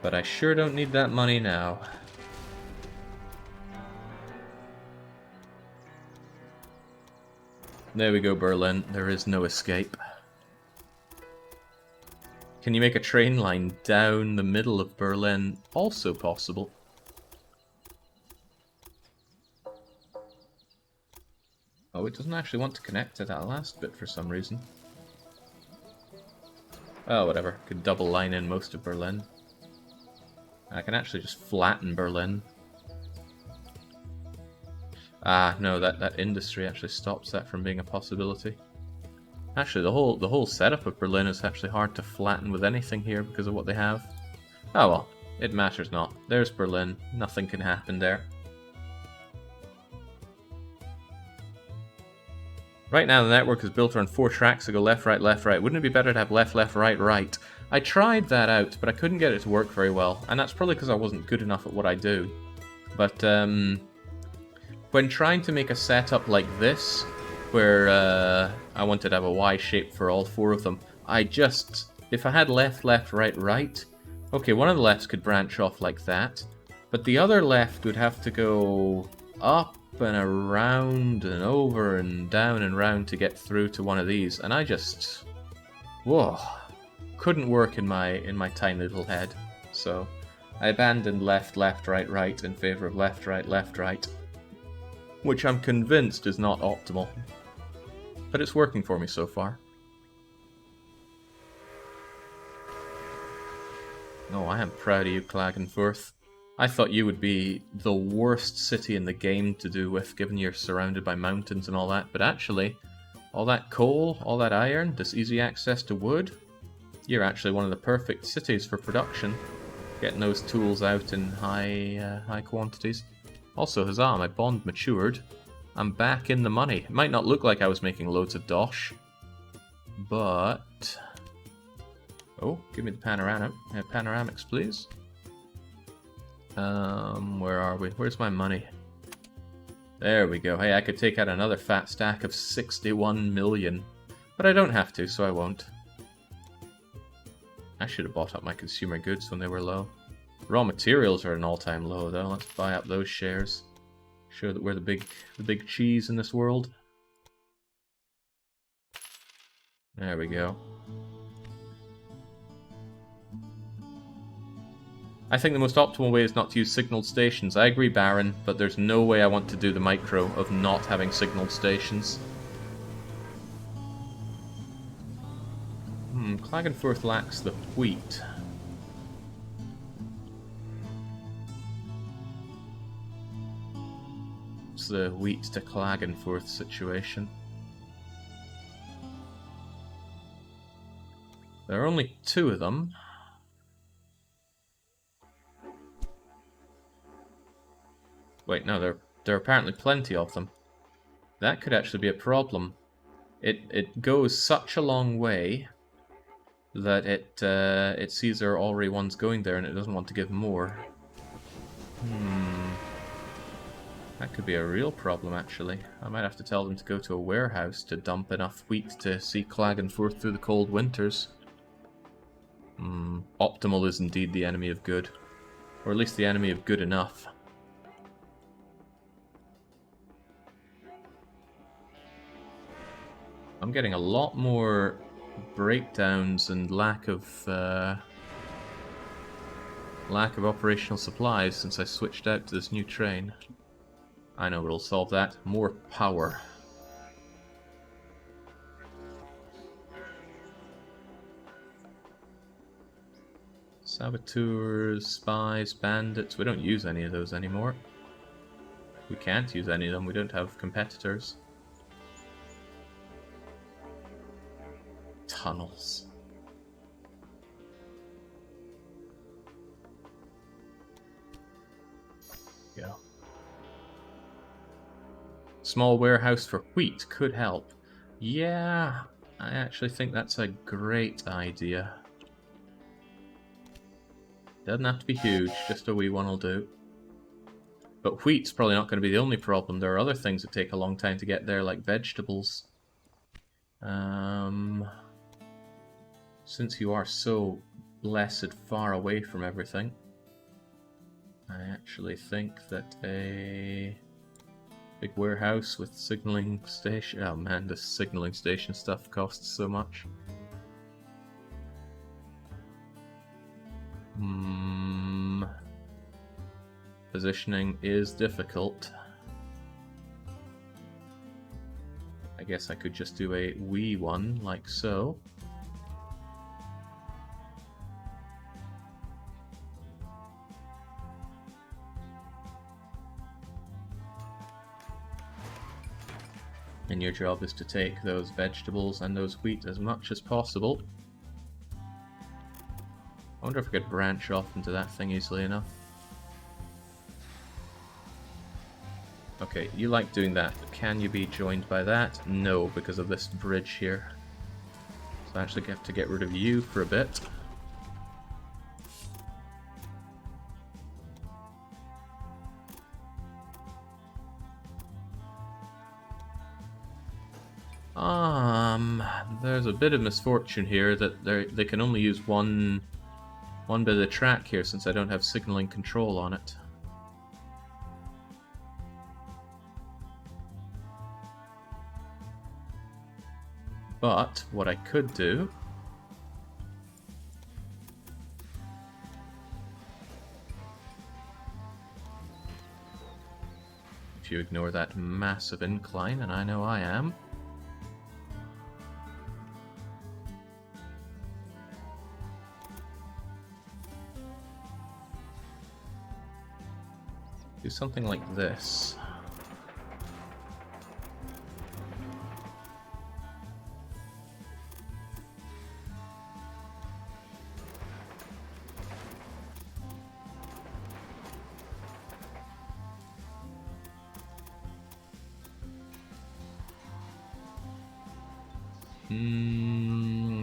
But I sure don't need that money now. There we go, Berlin. There is no escape. Can you make a train line down the middle of Berlin? Also possible. Oh, it doesn't actually want to connect to that last bit for some reason. Oh, whatever. Could double line in most of Berlin. I can actually just flatten Berlin. Ah, no, that industry actually stops that from being a possibility. Actually, the whole setup of Berlin is actually hard to flatten with anything here because of what they have. Oh well, it matters not. There's Berlin. Nothing can happen there. Right now the network is built around 4 tracks that go left, right, left, right. Wouldn't it be better to have left, left, right, right? I tried that out, but I couldn't get it to work very well, and that's probably because I wasn't good enough at what I do. But when trying to make a setup like this, where I wanted to have a Y shape for all 4 of them, if I had left, left, right, right, okay, one of the lefts could branch off like that, but the other left would have to go up and around and over and down and round to get through to one of these, and I just... whoa. Couldn't work in my tiny little head, so I abandoned left, left, right, right in favor of left, right, which I'm convinced is not optimal, but it's working for me so far. Oh, I am proud of you, Klagenfurth. I thought you would be the worst city in the game to do with, given you're surrounded by mountains and all that, but actually, all that coal, all that iron, this easy access to wood, you're actually one of the perfect cities for production. Getting those tools out in high quantities. Also, huzzah, my bond matured. I'm back in the money. It might not look like I was making loads of dosh, but... Oh, give me the panoramics, please. Where are we? Where's my money? There we go. Hey, I could take out another fat stack of 61 million. But I don't have to, so I won't. I should have bought up my consumer goods when they were low. Raw materials are at an all-time low, though. Let's buy up those shares. Show that we're the big cheese in this world. There we go. I think the most optimal way is not to use signaled stations. I agree, Baron, but there's no way I want to do the micro of not having signaled stations. Klagenfurt lacks the wheat. It's the wheat to Klagenfurt situation. There are only 2 of them. Wait, no, there are apparently plenty of them. That could actually be a problem. It goes such a long way that it sees there are already ones going there and it doesn't want to give more. That could be a real problem, actually. I might have to tell them to go to a warehouse to dump enough wheat to see Klagenfurt through the cold winters. Optimal is indeed the enemy of good. Or at least the enemy of good enough. I'm getting a lot more breakdowns and lack of operational supplies since I switched out to this new train. I know what'll solve that. More power. Saboteurs, spies, bandits. We don't use any of those anymore. We can't use any of them. We don't have competitors. Tunnels. Go. Small warehouse for wheat could help. Yeah, I actually think that's a great idea. Doesn't have to be huge, just a wee one will do. But wheat's probably not going to be the only problem. There are other things that take a long time to get there, like vegetables. Since you are so blessed far away from everything, I actually think that a big warehouse with signaling station... Oh man, this signaling station stuff costs so much. Positioning is difficult. I guess I could just do a wee one, like so. And your job is to take those vegetables and those wheat as much as possible. I wonder if I could branch off into that thing easily enough. Okay, you like doing that, but can you be joined by that? No, because of this bridge here. So I actually have to get rid of you for a bit. There's a bit of misfortune here that they can only use one bit of the track here since I don't have signaling control on it. But what I could do if you ignore that massive incline, and I know I am. Do something like this.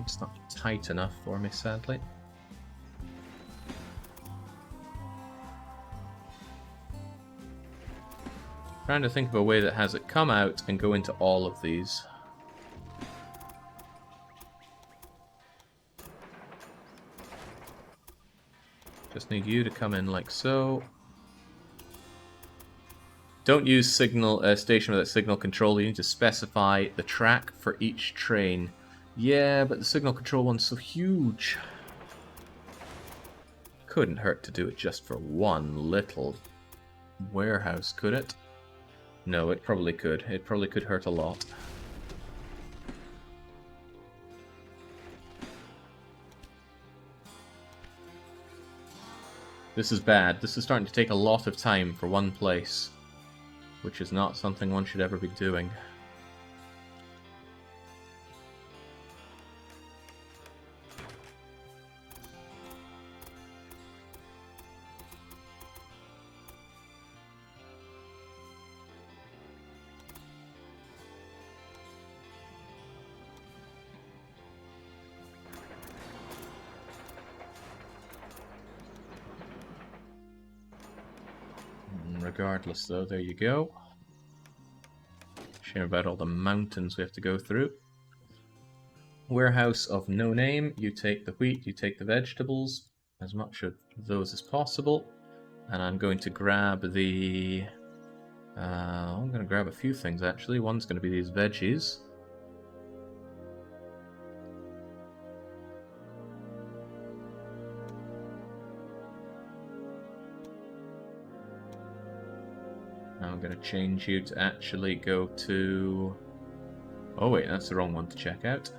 It's not tight enough for me, sadly. Trying to think of a way that has it come out and go into all of these. Just need you to come in like so. Don't use signal station without signal control. You need to specify the track for each train. Yeah, but the signal control one's so huge. Couldn't hurt to do it just for one little warehouse, could it? No, it probably could. It probably could hurt a lot. This is bad. This is starting to take a lot of time for one place, which is not something one should ever be doing. Regardless, though, there you go. Shame about all the mountains we have to go through. Warehouse of no name. You take the wheat, you take the vegetables, as much of those as possible. And I'm going to grab the... I'm going to grab a few things, actually. One's going to be these veggies. I'm going to change you to actually go to... Oh wait, that's the wrong one to check out.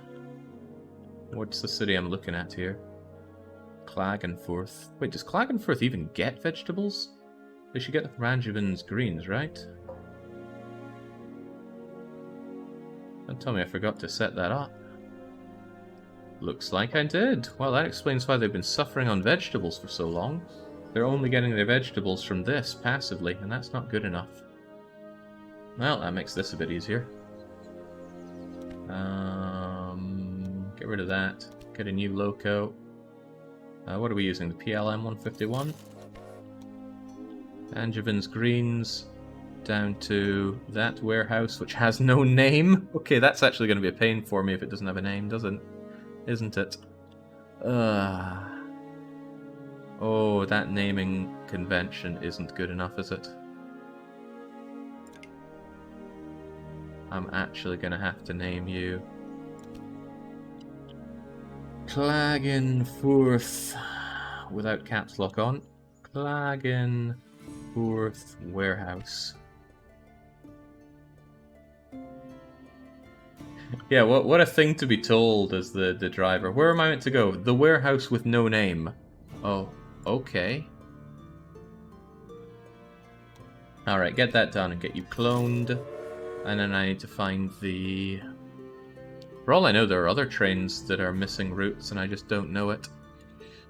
What's the city I'm looking at here? Klagenfurt. Wait, does Klagenfurt even get vegetables? They should get the Rangiven's greens, right? Don't tell me I forgot to set that up. Looks like I did. Well, that explains why they've been suffering on vegetables for so long. They're only getting their vegetables from this, passively, and that's not good enough. Well, that makes this a bit easier. Get rid of that. Get a new loco. What are we using? The PLM 151? Angevins Greens. Down to that warehouse, which has no name. Okay, that's actually going to be a pain for me if it doesn't have a name, isn't it? Oh, that naming convention isn't good enough, is it? I'm actually going to have to name you Klagenfurt without caps lock on. Klagenfurt Warehouse. Yeah, what a thing to be told as the driver. Where am I meant to go? The warehouse with no name. Oh, okay. Alright, get that done and get you cloned. And then I need to find the... For all I know, there are other trains that are missing routes and I just don't know it.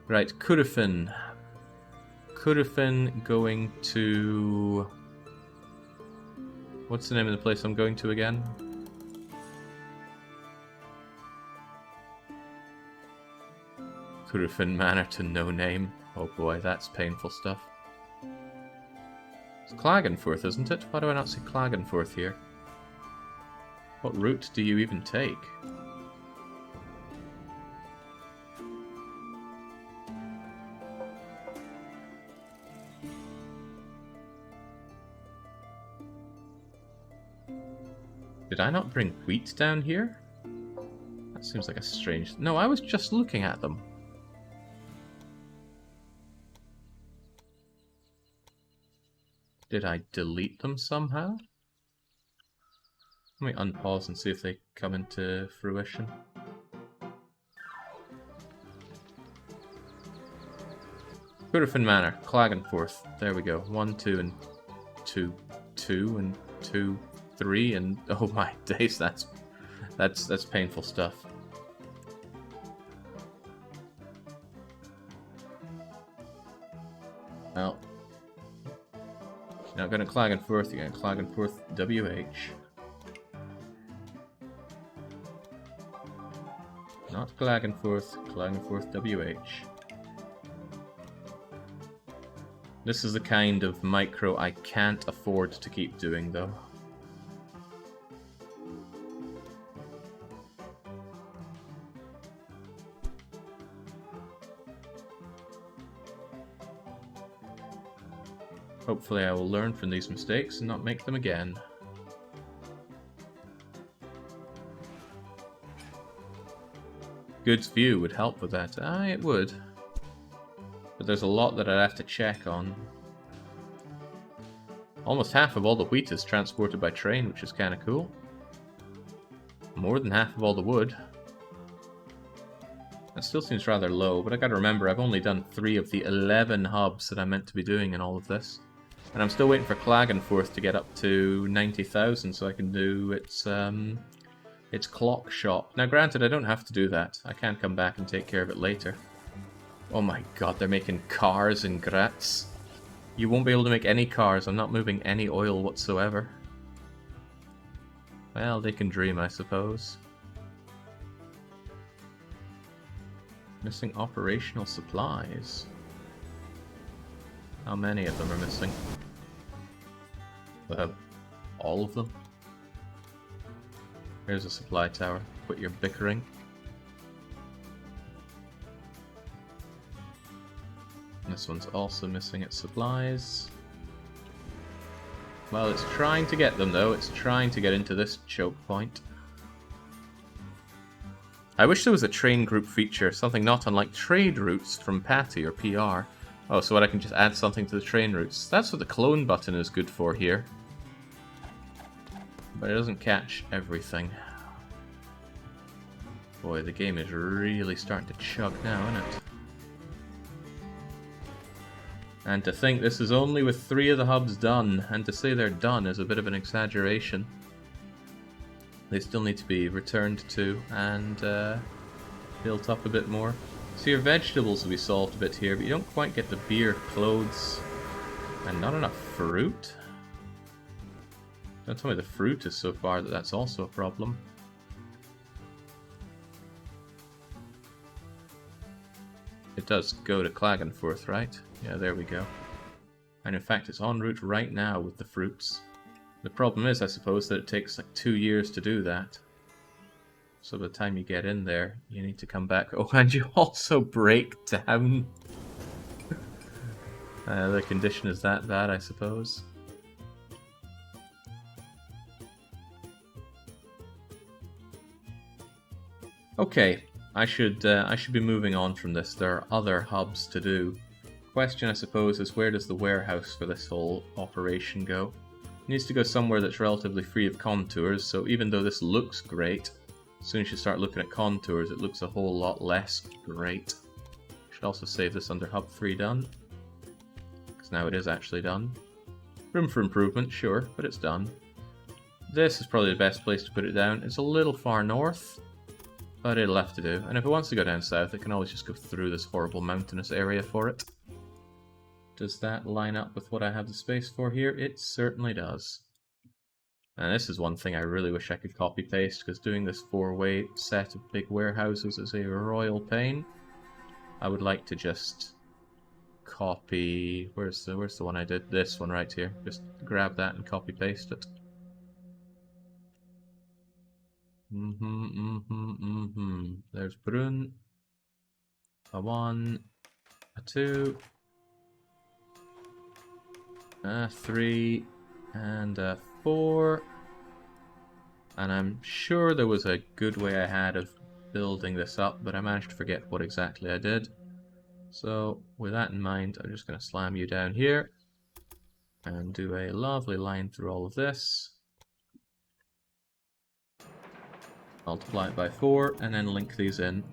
Right, Kurifin. Kurifin going to... What's the name of the place I'm going to again? Kurifin Manor to no name. Oh boy, that's painful stuff. It's Klagenfurt, isn't it? Why do I not see Klagenfurt here? What route do you even take? Did I not bring wheat down here? That seems like a strange... No, I was just looking at them. Did I delete them somehow? Let me unpause and see if they come into fruition. Kurifin Manor, Klagenfurt. There we go. 1, 2, and 2, 2, and 2, 3, and oh my days, that's painful stuff. Well, you're not going to Klagenfurt, you're going to Klagenfurt WH. Not Klagenfurt, Klagenfurt WH. This is the kind of micro I can't afford to keep doing, though. Hopefully I will learn from these mistakes and not make them again. Goods view would help with that. It would. But there's a lot that I'd have to check on. Almost half of all the wheat is transported by train, which is kind of cool. More than half of all the wood. That still seems rather low, but I gotta remember I've only done 3 of the 11 hubs that I'm meant to be doing in all of this. And I'm still waiting for Klagenfurt to get up to 90,000 so I can do its clock shop. Now granted, I don't have to do that. I can come back and take care of it later. Oh my god, they're making cars in Graz. You won't be able to make any cars. I'm not moving any oil whatsoever. Well, they can dream, I suppose. Missing operational supplies. How many of them are missing? All of them? Here's a supply tower. Quit your bickering. This one's also missing its supplies. Well, it's trying to get them, though. It's trying to get into this choke point. I wish there was a train group feature, something not unlike trade routes from Patty or PR. Oh, so what, I can just add something to the train routes. That's what the clone button is good for here. But it doesn't catch everything. Boy, the game is really starting to chug now, isn't it? And to think this is only with 3 of the hubs done, and to say they're done is a bit of an exaggeration. They still need to be returned to and built up a bit more. So your vegetables will be solved a bit here, but you don't quite get the beer, clothes, and not enough fruit? Don't tell me the fruit is so far that that's also a problem. It does go to Klagenfurt, right? Yeah, there we go. And in fact, it's en route right now with the fruits. The problem is, I suppose, that it takes like 2 years to do that. So by the time you get in there, you need to come back. Oh, and you also break down. The condition is that bad, I suppose. Okay, I should be moving on from this. There are other hubs to do. Question, I suppose, is where does the warehouse for this whole operation go? It needs to go somewhere that's relatively free of contours, so even though this looks great, as soon as you start looking at contours, it looks a whole lot less great. Should also save this under hub 3 done, because now it is actually done. Room for improvement, sure, but it's done. This is probably the best place to put it down. It's a little far north, but it'll have to do. And if it wants to go down south, it can always just go through this horrible mountainous area for it. Does that line up with what I have the space for here? It certainly does. And this is one thing I really wish I could copy-paste, because doing this 4-way set of big warehouses is a royal pain. I would like to just copy... Where's the one I did? This one right here. Just grab that and copy-paste it. There's Brunn. A 1, a 2, a 3, and a 4. And I'm sure there was a good way I had of building this up, but I managed to forget what exactly I did. So with that in mind, I'm just going to slam you down here and do a lovely line through all of this. Multiply it by 4, and then link these in.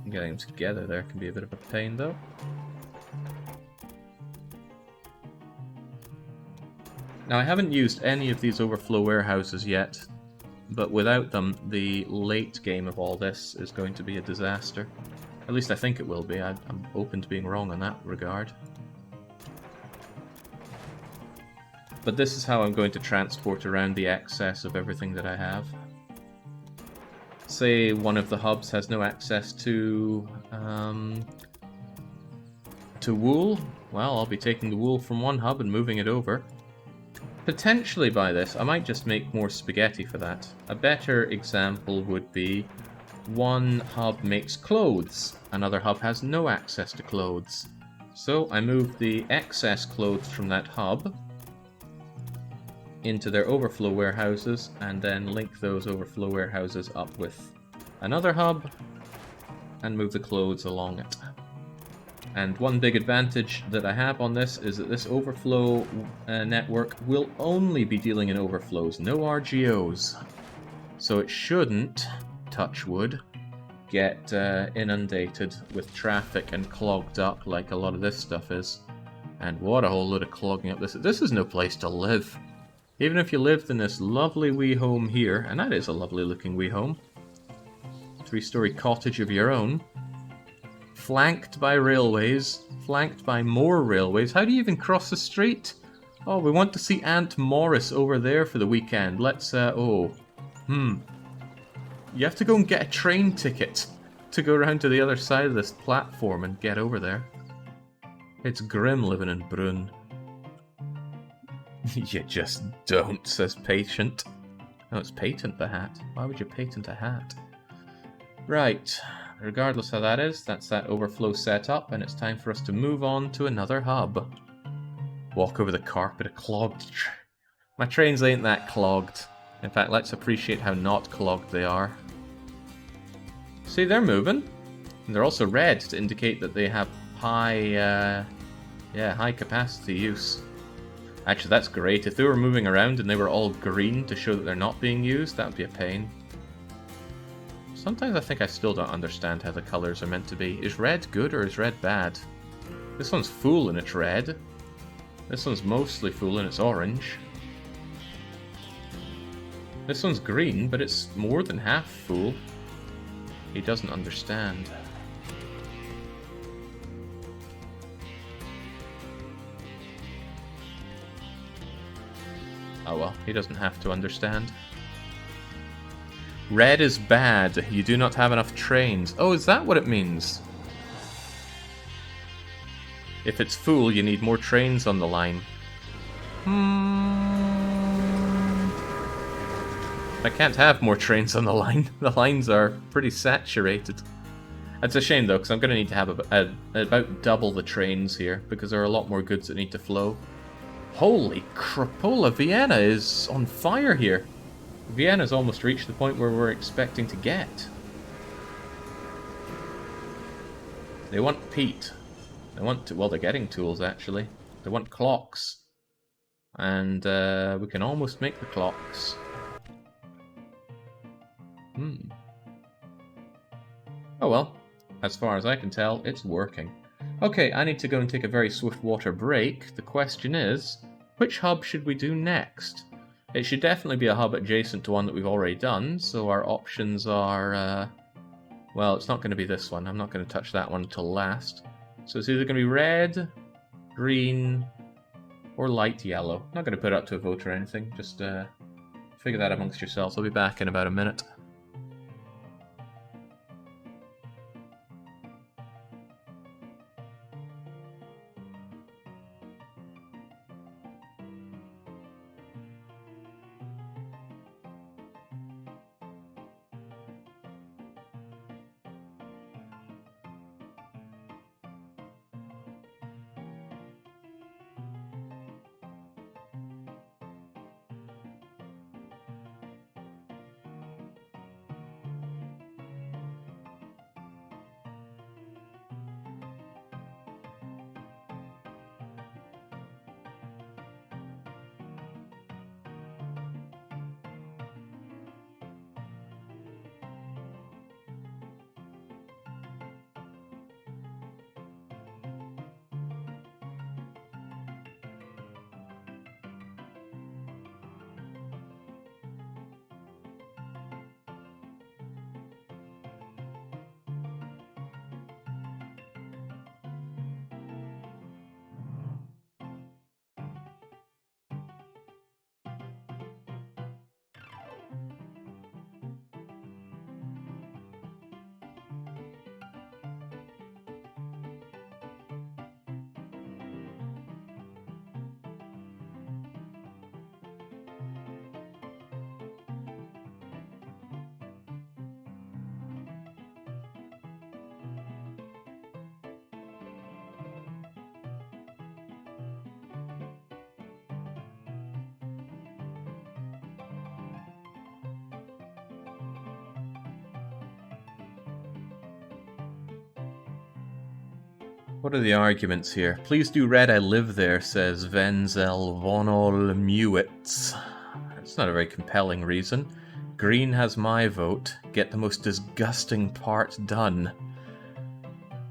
Getting them together there can be a bit of a pain, though. Now, I haven't used any of these overflow warehouses yet, but without them, the late game of all this is going to be a disaster. At least I think it will be. I'm open to being wrong in that regard. But this is how I'm going to transport around the excess of everything that I have. Say one of the hubs has no access to wool. Well, I'll be taking the wool from one hub and moving it over. Potentially by this, I might just make more spaghetti for that. A better example would be one hub makes clothes, another hub has no access to clothes. So I move the excess clothes from that hub into their overflow warehouses, and then link those overflow warehouses up with another hub, and move the clothes along it. And one big advantage that I have on this is that this overflow network will only be dealing in overflows, no RGOs. So it shouldn't, touch wood, get inundated with traffic and clogged up like a lot of this stuff is. And what a whole load of clogging up this. This is no place to live. Even if you lived in this lovely wee home here, and that is a lovely looking wee home, 3-story cottage of your own, flanked by railways, flanked by more railways. How do you even cross the street? Oh, we want to see Aunt Morris over there for the weekend. Let's, You have to go and get a train ticket to go around to the other side of this platform and get over there. It's grim living in Brunn. You just don't, says Patient. No, it's Patent the hat. Why would you patent a hat? Right. Regardless how that is, that's that overflow setup, and it's time for us to move on to another hub. Walk over the carpet of clogged My trains ain't that clogged. In fact, let's appreciate how not clogged they are. See, they're moving. And they're also red to indicate that they have high capacity use. Actually, that's great. If they were moving around and they were all green to show that they're not being used, that would be a pain. Sometimes I think I still don't understand how the colours are meant to be. Is red good or is red bad? This one's full and it's red. This one's mostly full and it's orange. This one's green, but it's more than half full. He doesn't understand. Oh well, he doesn't have to understand. Red is bad. You do not have enough trains. Oh, is that what it means? If it's full, you need more trains on the line. I can't have more trains on the line. The lines are pretty saturated. It's a shame though, because I'm going to need to have about double the trains here, because there are a lot more goods that need to flow. Holy crapola, Vienna is on fire here. Vienna's almost reached the point where we're expecting to get. They want peat. They want to, well, they're getting tools actually. They want clocks. And we can almost make the clocks. Oh well, as far as I can tell, it's working. Okay, I need to go and take a very swift water break. The question is, which hub should we do next? It should definitely be a hub adjacent to one that we've already done, so our options are, well, it's not going to be this one. I'm not going to touch that one until last. So it's either going to be red, green, or light yellow. I'm not going to put it up to a vote or anything, just figure that amongst yourselves. I'll be back in about a minute. What are the arguments here? Please do red, I live there, says Venzel Vonol Mewitz. That's not a very compelling reason. Green has my vote. Get the most disgusting part done.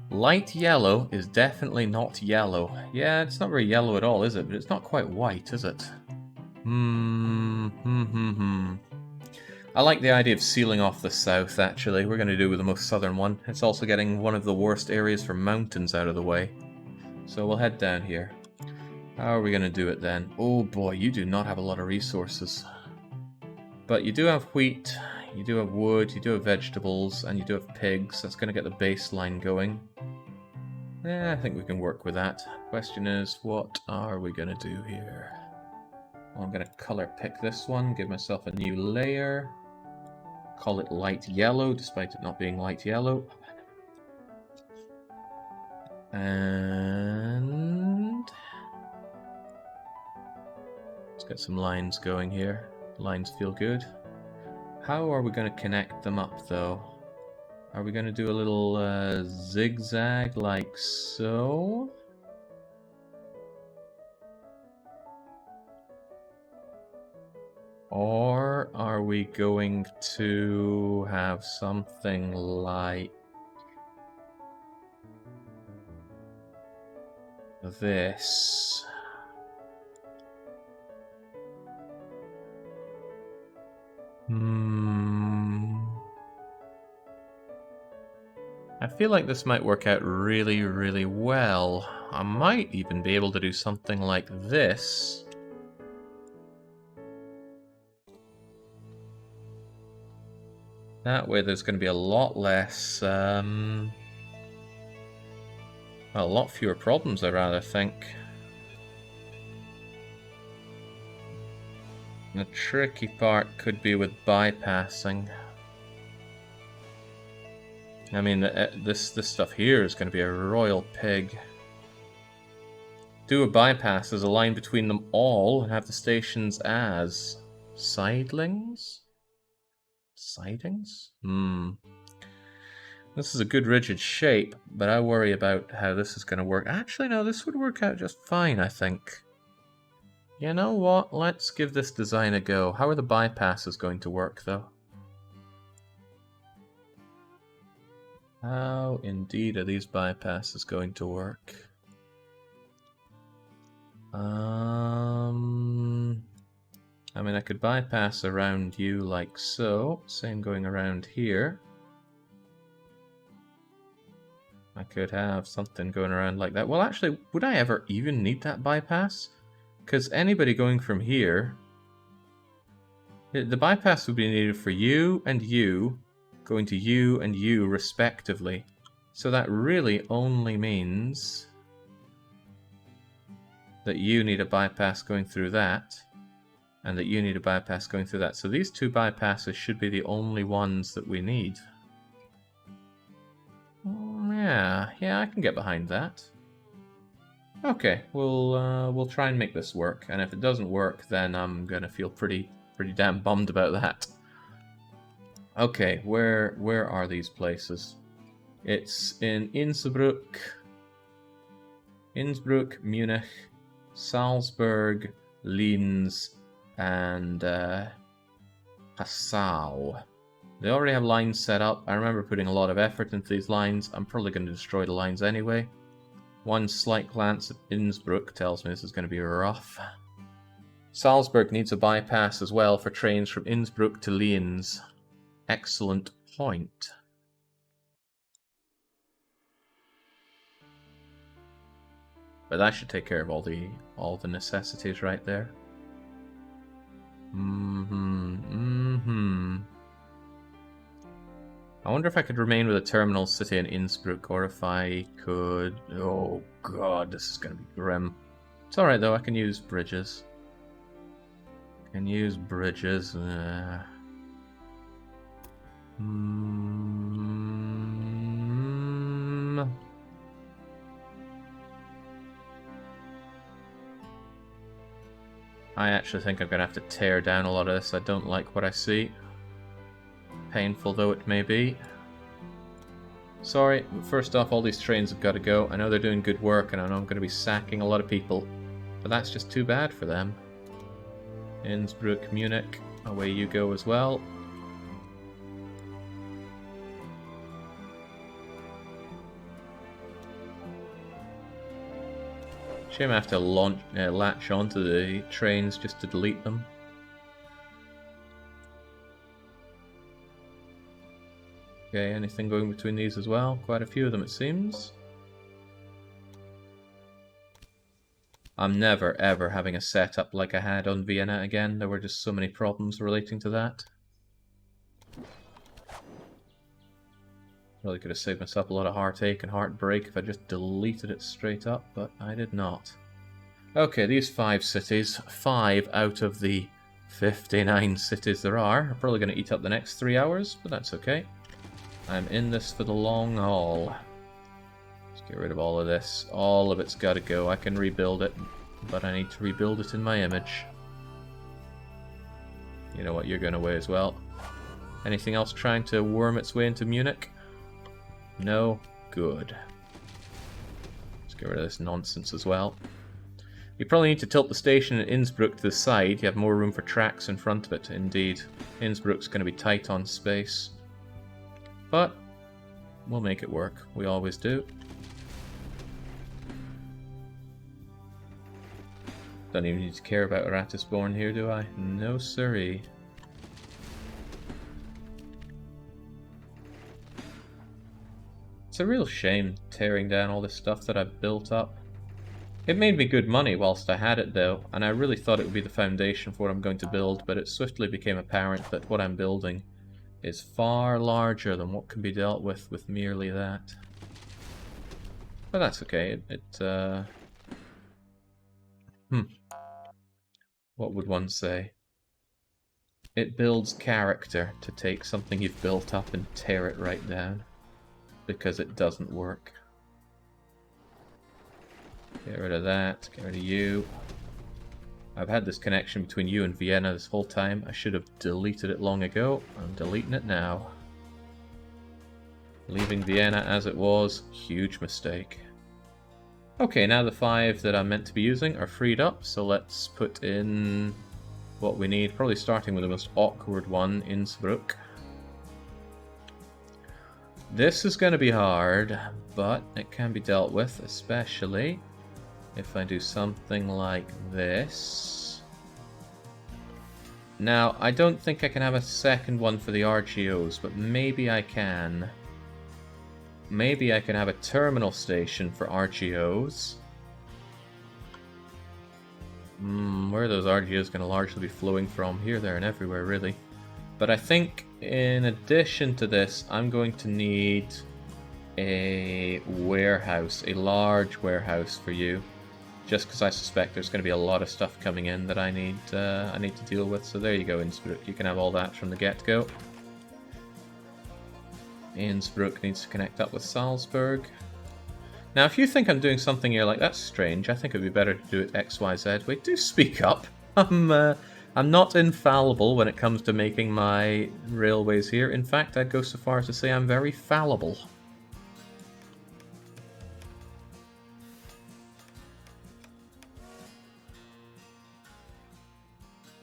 Light yellow is definitely not yellow. Yeah, it's not very yellow at all, is it? But it's not quite white, is it? I like the idea of sealing off the south, actually. We're going to do with the most southern one. It's also getting one of the worst areas for mountains out of the way. So we'll head down here. How are we going to do it then? Oh boy, you do not have a lot of resources. But you do have wheat, you do have wood, you do have vegetables, and you do have pigs. That's going to get the baseline going. Yeah, I think we can work with that. Question is, what are we going to do here? Well, I'm going to color pick this one, give myself a new layer. Call it light yellow, despite it not being light yellow. And let's get some lines going here. Lines feel good. How are we going to connect them up, though? Are we going to do a little zigzag like so? Or are we going to have something like this? I feel like this might work out really, really well. I might even be able to do something like this. That way there's going to be a lot less, well, a lot fewer problems, I rather think. The tricky part could be with bypassing. I mean, this stuff here is going to be a royal pig. Do a bypass as a line between them all and have the stations as sidelings? Sidings? This is a good rigid shape, but I worry about how this is going to work. Actually, no, this would work out just fine, I think. You know what? Let's give this design a go. How are the bypasses going to work, though? How indeed are these bypasses going to work? I mean, I could bypass around you like so. Same going around here. I could have something going around like that. Well, actually, would I ever even need that bypass? Because anybody going from here... The bypass would be needed for you and you, going to you and you respectively. So that really only means that you need a bypass going through that, and that you need a bypass going through that. So these two bypasses should be the only ones that we need. Yeah, I can get behind that. Okay, we'll try and make this work, and if it doesn't work, then I'm gonna feel pretty damn bummed about that. Okay, where are these places? It's in Innsbruck, Munich, Salzburg, Linz, and Passau. They already have lines set up. I remember putting a lot of effort into these lines. I'm probably going to destroy the lines anyway. One slight glance at Innsbruck tells me this is going to be rough. Salzburg needs a bypass as well for trains from Innsbruck to Linz. Excellent point. But that should take care of all the necessities right there. I wonder if I could remain with a terminal city in Innsbruck, or if I could... Oh god, this is going to be grim. It's alright though, I can use bridges. I actually think I'm going to have to tear down a lot of this. I don't like what I see. Painful though it may be. Sorry, but first off, all these trains have got to go. I know they're doing good work, and I know I'm going to be sacking a lot of people, but that's just too bad for them. Innsbruck, Munich, away you go as well. Shame I have to latch onto the trains just to delete them. Okay, anything going between these as well? Quite a few of them, it seems. I'm never ever having a setup like I had on Vienna again. There were just so many problems relating to that. Really could have saved myself a lot of heartache and heartbreak if I just deleted it straight up, but I did not. Okay, these 5 cities, 5 out of the 59 cities there are probably going to eat up the next 3 hours, but that's okay. I'm in this for the long haul. Let's get rid of all of this. All of it's got to go. I can rebuild it, but I need to rebuild it in my image. You know what, you're going away as well. Anything else trying to worm its way into Munich? No? Good. Let's get rid of this nonsense as well. You probably need to tilt the station in Innsbruck to the side. You have more room for tracks in front of it, indeed. Innsbruck's going to be tight on space. But we'll make it work. We always do. Don't even need to care about Ratisbon here, do I? No siree. It's a real shame tearing down all this stuff that I've built up. It made me good money whilst I had it though, and I really thought it would be the foundation for what I'm going to build, but it swiftly became apparent that what I'm building is far larger than what can be dealt with merely that. But that's okay. What would one say? It builds character to take something you've built up and tear it right down. Because it doesn't work. Get rid of that, get rid of you. I've had this connection between you and Vienna this whole time. I should have deleted it long ago. I'm deleting it now. Leaving Vienna as it was, huge mistake. Okay, now the 5 that I'm meant to be using are freed up, so let's put in what we need. Probably starting with the most awkward one, Innsbruck. This is going to be hard, but it can be dealt with, especially if I do something like this. Now, I don't think I can have a second one for the RGOs, but maybe I can. Maybe I can have a terminal station for RGOs. Where are those RGOs going to largely be flowing from? Here, there, and everywhere, really. But I think in addition to this, I'm going to need a warehouse, a large warehouse for you, just because I suspect there's going to be a lot of stuff coming in that I need to deal with. So there you go, Innsbruck. You can have all that from the get-go. Innsbruck needs to connect up with Salzburg. Now, if you think I'm doing something here like that's strange, I think it would be better to do it XYZ way. Do speak up. I'm not infallible when it comes to making my railways here. In fact, I'd go so far as to say I'm very fallible.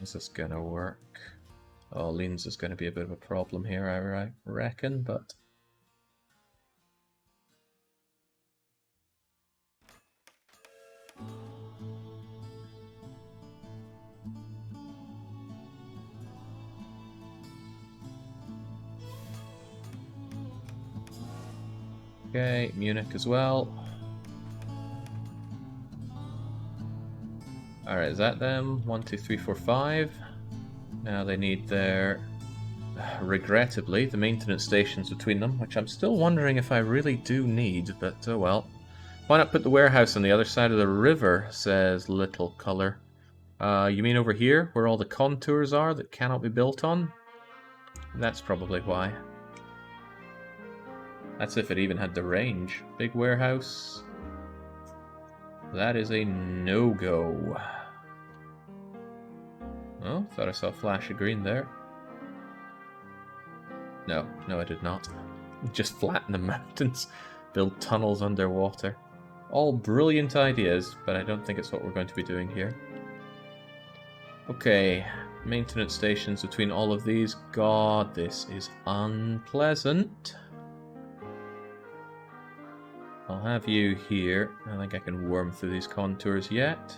Is this gonna work? Oh, Linz is gonna be a bit of a problem here, I reckon, but... Okay, Munich as well. Alright, is that them? 1, 2, 3, 4, 5. Now they need their, regrettably, the maintenance stations between them, which I'm still wondering if I really do need, but oh well. Why not put the warehouse on the other side of the river, says Little Color. You mean over here, where all the contours are that cannot be built on? That's probably why. That's if it even had the range. Big warehouse. That is a no-go. Oh, thought I saw a flash of green there. No, I did not. Just flatten the mountains, build tunnels underwater. All brilliant ideas, but I don't think it's what we're going to be doing here. Okay, maintenance stations between all of these. God, this is unpleasant. I'll have you here. I think I can worm through these contours yet.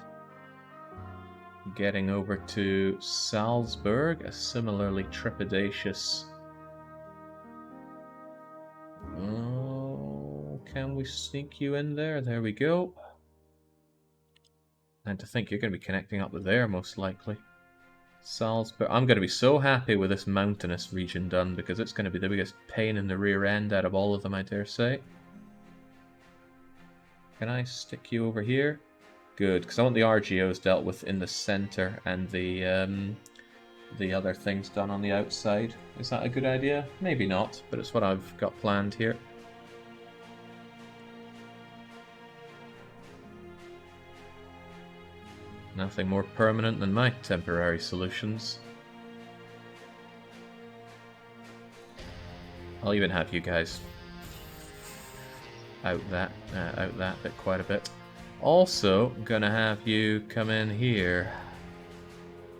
Getting over to Salzburg, a similarly trepidatious... Oh, can we sneak you in there? There we go. And to think you're going to be connecting up with there, most likely. Salzburg. I'm going to be so happy with this mountainous region done, because it's going to be the biggest pain in the rear end out of all of them, I dare say. Can I stick you over here? Good, because I want the RGOs dealt with in the center and the other things done on the outside. Is that a good idea? Maybe not, but it's what I've got planned here. Nothing more permanent than my temporary solutions. I'll even have you guys out that bit quite a bit. Also, gonna have you come in here,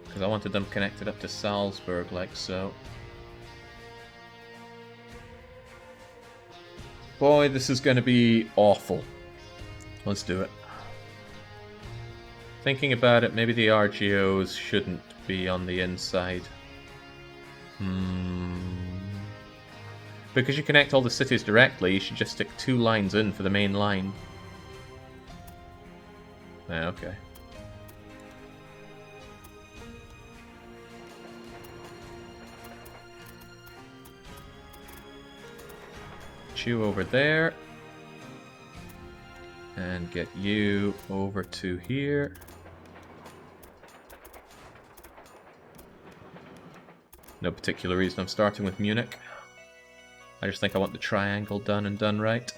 because I wanted them connected up to Salzburg like so. Boy, this is going to be awful. Let's do it. Thinking about it, maybe the RGOs shouldn't be on the inside. Because you connect all the cities directly, you should just stick 2 lines in for the main line. Ah, okay. You over there. And get you over to here. No particular reason I'm starting with Munich. I just think I want the triangle done and done right.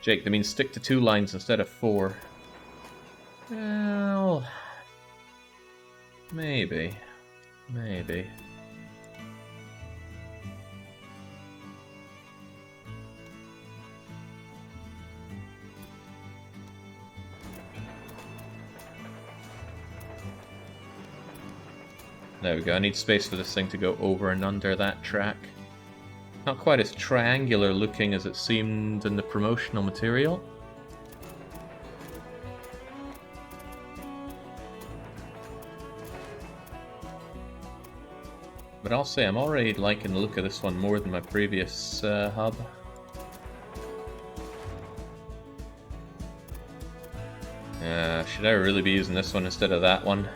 Jake, that means stick to 2 lines instead of 4. Well, maybe. Maybe. There we go, I need space for this thing to go over and under that track. Not quite as triangular looking as it seemed in the promotional material. But I'll say I'm already liking the look of this one more than my previous hub. Should I really be using this one instead of that one?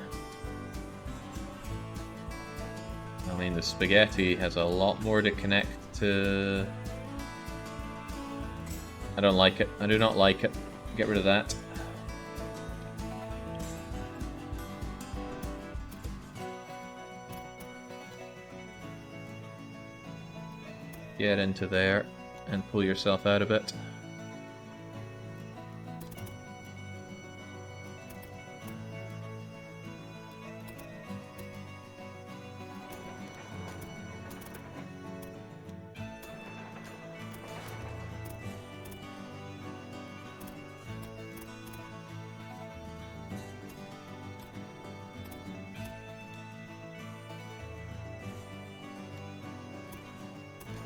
I mean, the spaghetti has a lot more to connect to... I don't like it. I do not like it. Get rid of that. Get into there and pull yourself out of it.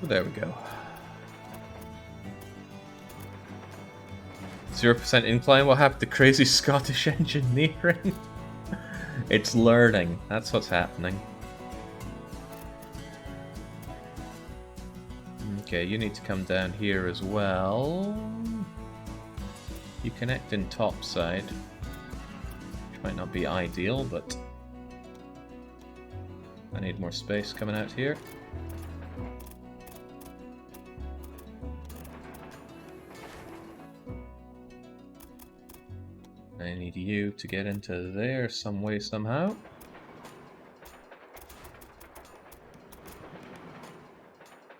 There we go. 0% incline. What happened to crazy Scottish engineering? It's learning. That's what's happening. Okay, you need to come down here as well. You connect in topside, which might not be ideal, but I need more space coming out here. I need you to get into there some way, somehow.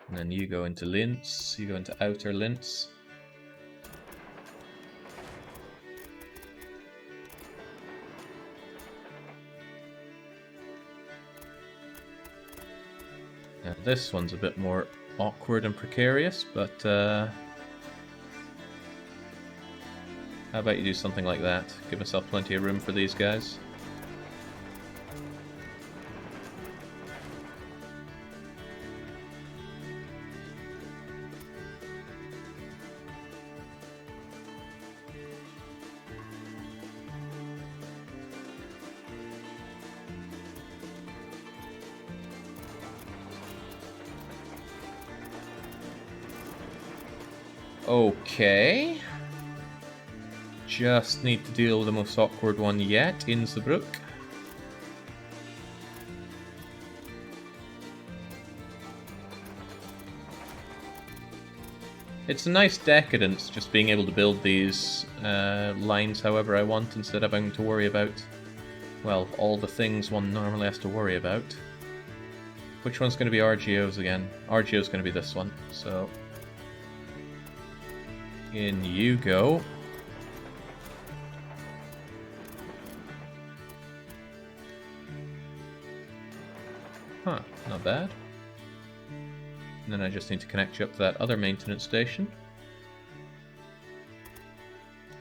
And then you go into Linz, you go into outer Linz. this one's a bit more awkward and precarious, but how about you do something like that? Give myself plenty of room for these guys. Okay. Just need to deal with the most awkward one yet, Innsbruck. It's a nice decadence just being able to build these lines however I want instead of having to worry about, well, all the things one normally has to worry about. Which one's going to be RGO's again? RGO's going to be this one, so in you go. Huh, not bad. And then I just need to connect you up to that other maintenance station.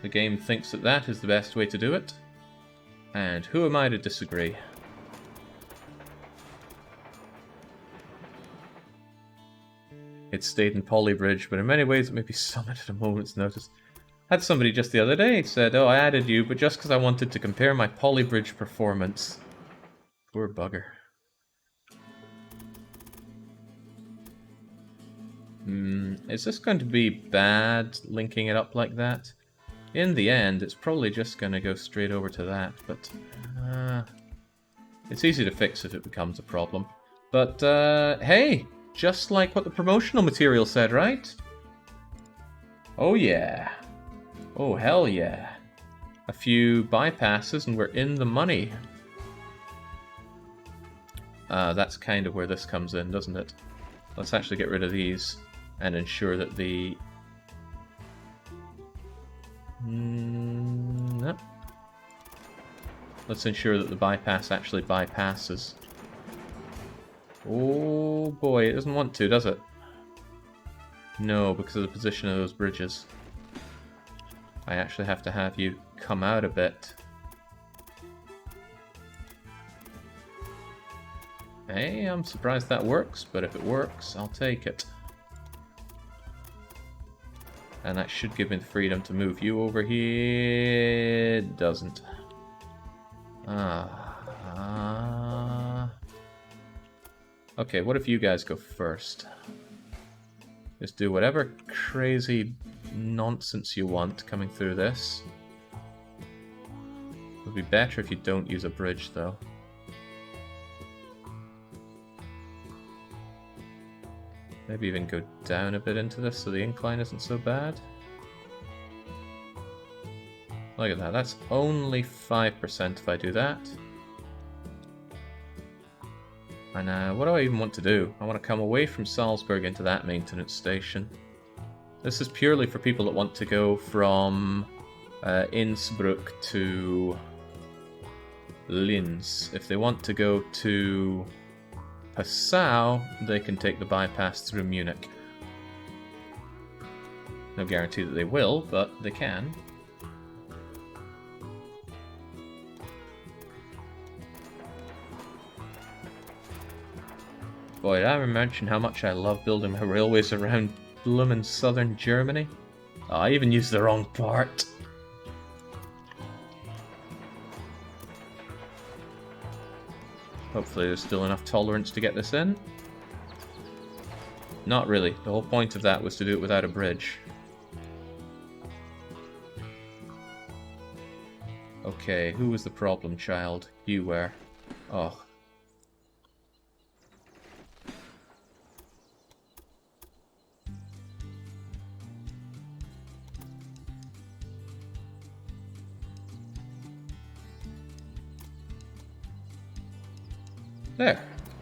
The game thinks that that is the best way to do it. And who am I to disagree? It stayed in Polybridge, but in many ways it may be summoned at a moment's notice. I had somebody just the other day said, oh, I added you, but just because I wanted to compare my Polybridge performance. Poor bugger. Is this going to be bad, linking it up like that? In the end, it's probably just going to go straight over to that, but it's easy to fix if it becomes a problem. But, hey, just like what the promotional material said, right? Oh yeah. Oh hell yeah. A few bypasses and we're in the money. That's kind of where this comes in, doesn't it? Let's actually get rid of these and ensure that the... no. Let's ensure that the bypass actually bypasses. Oh boy, it doesn't want to, does it? No, because of the position of those bridges. I actually have to have you come out a bit. Hey, I'm surprised that works, but if it works, I'll take it. And that should give me the freedom to move you over here. It doesn't. Okay, what if you guys go first? Just do whatever crazy nonsense you want coming through this. It would be better if you don't use a bridge, though. Maybe even go down a bit into this so the incline isn't so bad. Look at that, that's only 5% if I do that. And what do I even want to do? I want to come away from Salzburg into that maintenance station. This is purely for people that want to go from Innsbruck to Linz. If they want to go to Passau, they can take the bypass through Munich. No guarantee that they will, but they can. Boy, did I ever mention how much I love building my railways around bloomin' southern Germany? Oh, I even used the wrong part. Hopefully there's still enough tolerance to get this in. Not really. The whole point of that was to do it without a bridge. Okay, who was the problem child? You were. Oh.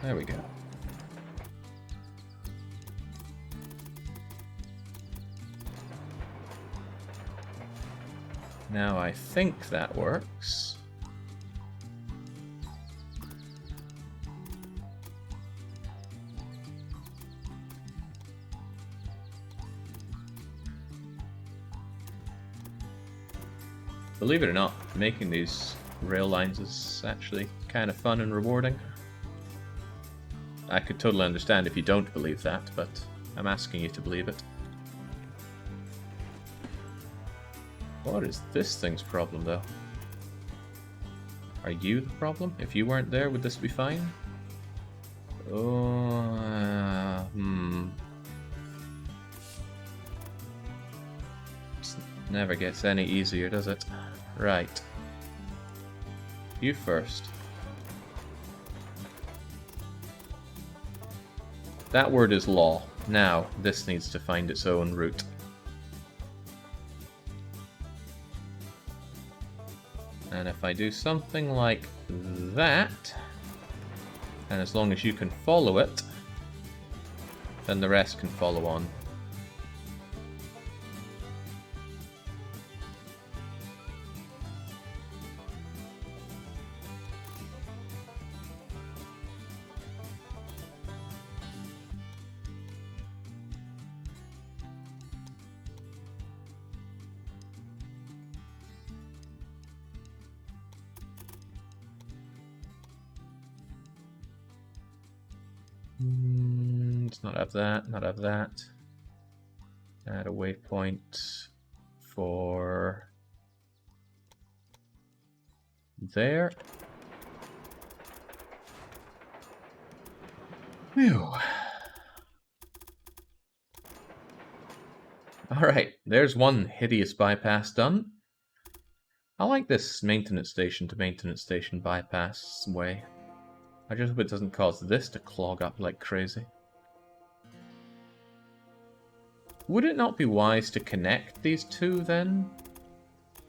There we go. Now I think that works. Believe it or not, making these rail lines is actually kind of fun and rewarding. I could totally understand if you don't believe that, but I'm asking you to believe it. What is this thing's problem, though? Are you the problem? If you weren't there, would this be fine? Oh, Never gets any easier, does it? Right. You first. That word is law. Now, this needs to find its own route. And if I do something like that, and as long as you can follow it, then the rest can follow on. Let's not have that, not have that. Add a waypoint for there. Phew. Alright, there's one hideous bypass done. I like this maintenance station to maintenance station bypass way. I just hope it doesn't cause this to clog up like crazy. Would it not be wise to connect these two then?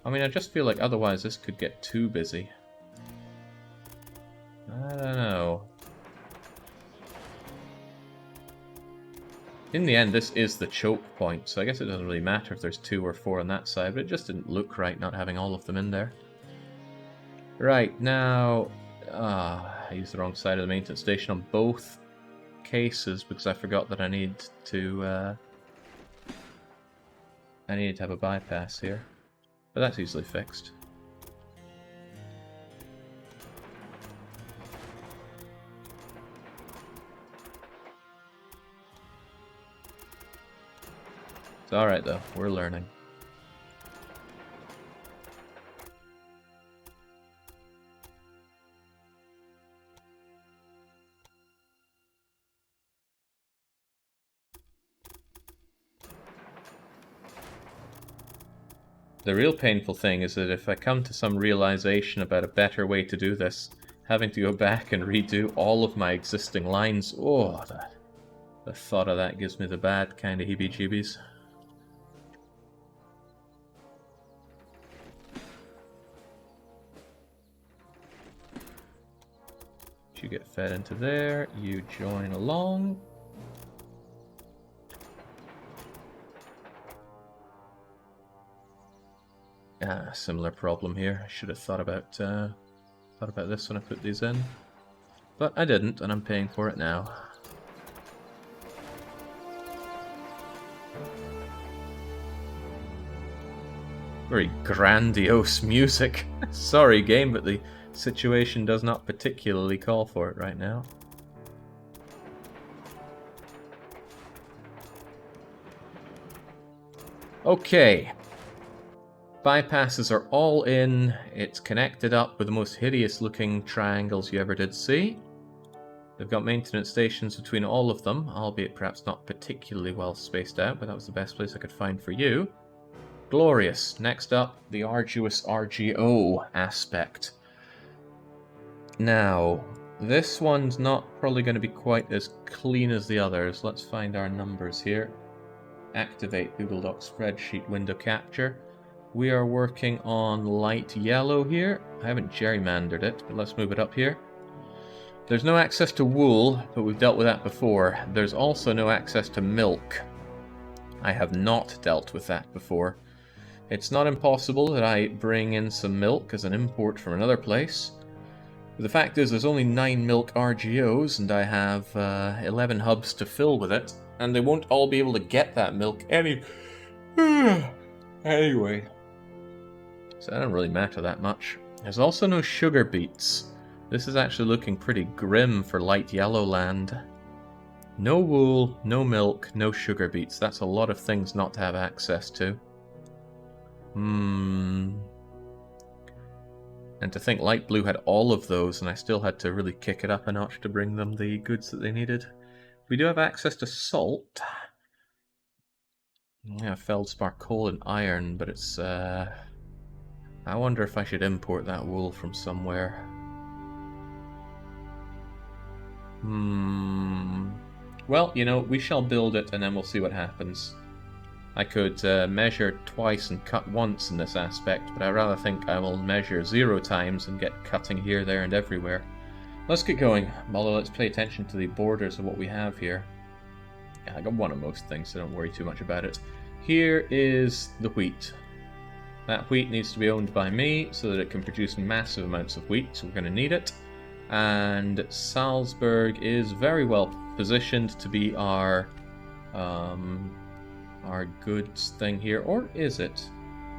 I mean, I just feel like otherwise this could get too busy. I don't know. In the end, this is the choke point, so I guess it doesn't really matter if there's 2 or 4 on that side, but it just didn't look right not having all of them in there. Right, now... I used the wrong side of the maintenance station on both cases because I forgot that I need to have a bypass here. But that's easily fixed. It's alright though, we're learning. The real painful thing is that if I come to some realization about a better way to do this, having to go back and redo all of my existing lines, oh, the thought of that gives me the bad kind of heebie-jeebies. You get fed into there, you join along. Similar problem here. I should have thought about this when I put these in, but I didn't, and I'm paying for it now. Very grandiose music. Sorry, game, but the situation does not particularly call for it right now. Okay. Bypasses are all in. It's connected up with the most hideous looking triangles you ever did see. They've got maintenance stations between all of them, albeit perhaps not particularly well spaced out, but that was the best place I could find for you. Glorious. Next up, the arduous RGO aspect. Now, this one's not probably going to be quite as clean as the others. Let's find our numbers here. Activate Google Docs spreadsheet window capture. We are working on light yellow here. I haven't gerrymandered it, but let's move it up here. There's no access to wool, but we've dealt with that before. There's also no access to milk. I have not dealt with that before. It's not impossible that I bring in some milk as an import from another place. But the fact is there's only 9 milk RGOs, and I have 11 hubs to fill with it, and they won't all be able to get that milk anyway. So that don't really matter that much. There's also no sugar beets. This is actually looking pretty grim for light yellow land. No wool, no milk, no sugar beets. That's a lot of things not to have access to. And to think light blue had all of those, and I still had to really kick it up a notch to bring them the goods that they needed. We do have access to salt. Yeah, feldspar, coal, and iron, but it's, I wonder if I should import that wool from somewhere. Well, you know, we shall build it, and then we'll see what happens. I could measure twice and cut once in this aspect, but I rather think I will measure 0 times and get cutting here, there, and everywhere. Let's get going, although let's pay attention to the borders of what we have here. Yeah, I got one of most things, so don't worry too much about it. Here is the wheat. That wheat needs to be owned by me so that it can produce massive amounts of wheat, so we're going to need it. And Salzburg is very well positioned to be our goods thing here, or is it?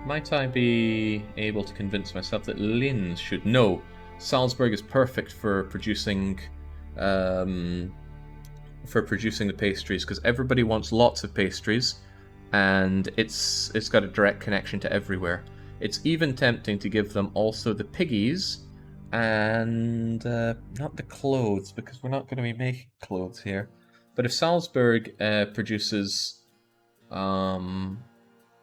Might I be able to convince myself that Linz should? No, Salzburg is perfect for producing the pastries, because everybody wants lots of pastries, and it's got a direct connection to everywhere. It's even tempting to give them also the piggies and not the clothes, because we're not going to be making clothes here. But if Salzburg produces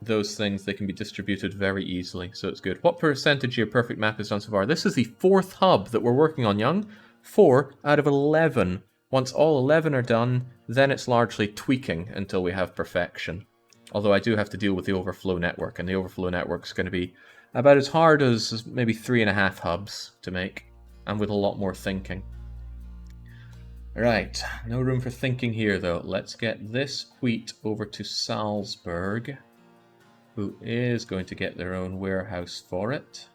those things, they can be distributed very easily, so it's good. What percentage of your perfect map is done so far? This is the 4th hub that we're working on, Young. 4 out of 11. Once all 11 are done, then it's largely tweaking until we have perfection. Although I do have to deal with the overflow network, and the overflow network is going to be about as hard as maybe 3.5 hubs to make, and with a lot more thinking. Right, no room for thinking here though. Let's get this wheat over to Salzburg, who is going to get their own warehouse for it.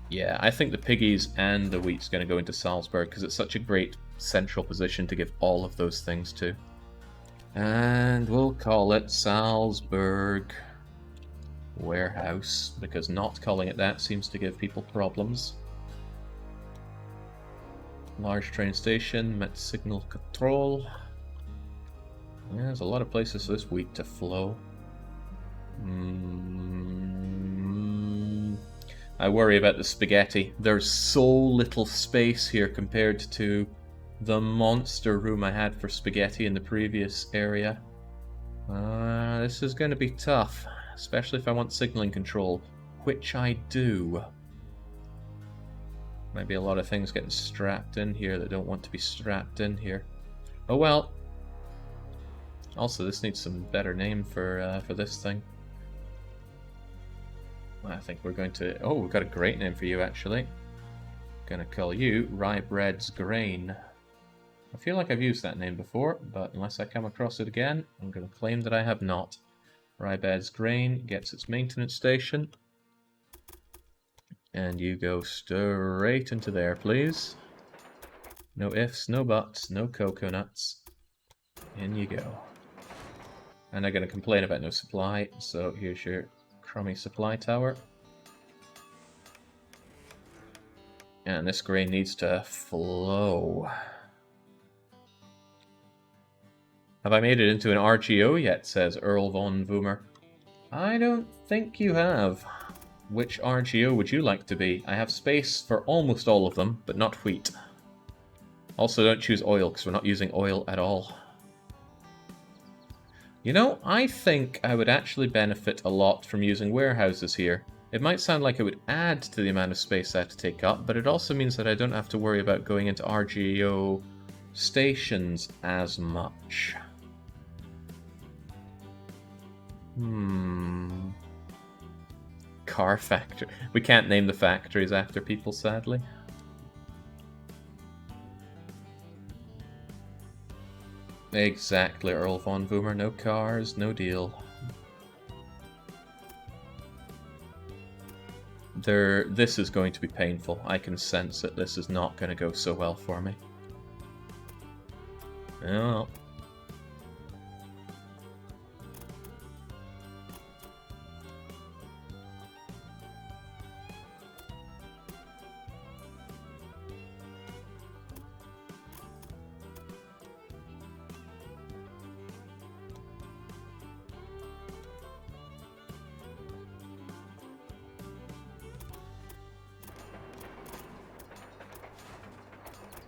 Yeah, I think the piggies and the wheat's going to go into Salzburg because it's such a great central position to give all of those things to. And we'll call it Salzburg Warehouse, because not calling it that seems to give people problems. Large train station, met signal control. Yeah, there's a lot of places for this wheat to flow. I worry about the spaghetti. There's so little space here compared to the monster room I had for spaghetti in the previous area. This is going to be tough, especially if I want signaling control, which I do. Might be a lot of things getting strapped in here that don't want to be strapped in here. Oh well. Also, this needs some better name for this thing. I think we're going to... Oh, we've got a great name for you, actually. Gonna call you Rye Bread's Grain. I feel like I've used that name before, but unless I come across it again, I'm going to claim that I have not. Rye Bread's Grain gets its maintenance station. And you go straight into there, please. No ifs, no buts, no coconuts. In you go. And I'm going to complain about no supply, so here's your crummy supply tower. And this grain needs to flow. Have I made it into an RGO yet, says Earl von Woomer. I don't think you have. Which RGO would you like to be? I have space for almost all of them, but not wheat. Also, don't choose oil, because we're not using oil at all. You know, I think I would actually benefit a lot from using warehouses here. It might sound like it would add to the amount of space I have to take up, but it also means that I don't have to worry about going into RGO stations as much. Car factory. We can't name the factories after people, sadly. Exactly, Earl von Woomer. No cars, no deal. This is going to be painful. I can sense that this is not going to go so well for me. Oh.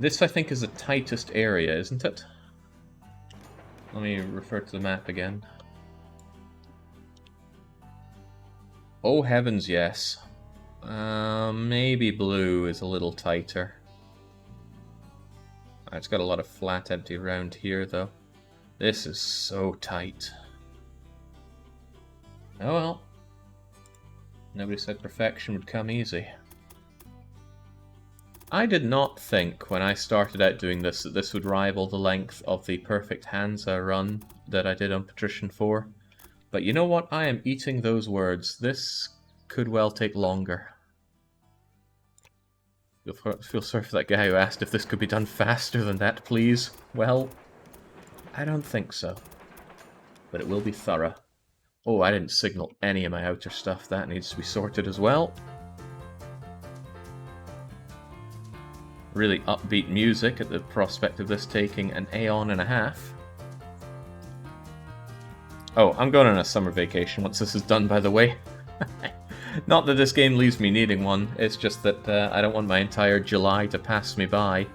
This, I think, is the tightest area, isn't it? Let me refer to the map again. Oh heavens, yes. Maybe blue is a little tighter. It's got a lot of flat empty around here, though. This is so tight. Oh well. Nobody said perfection would come easy. I did not think, when I started out doing this, that this would rival the length of the perfect Hansa run that I did on Patrician 4. But you know what? I am eating those words. This could well take longer. You'll feel sorry for that guy who asked if this could be done faster than that, please. Well, I don't think so. But it will be thorough. Oh, I didn't signal any of my outer stuff. That needs to be sorted as well. Really upbeat music at the prospect of this taking an aeon and a half. Oh, I'm going on a summer vacation once this is done, by the way. Not that this game leaves me needing one, it's just that I don't want my entire July to pass me by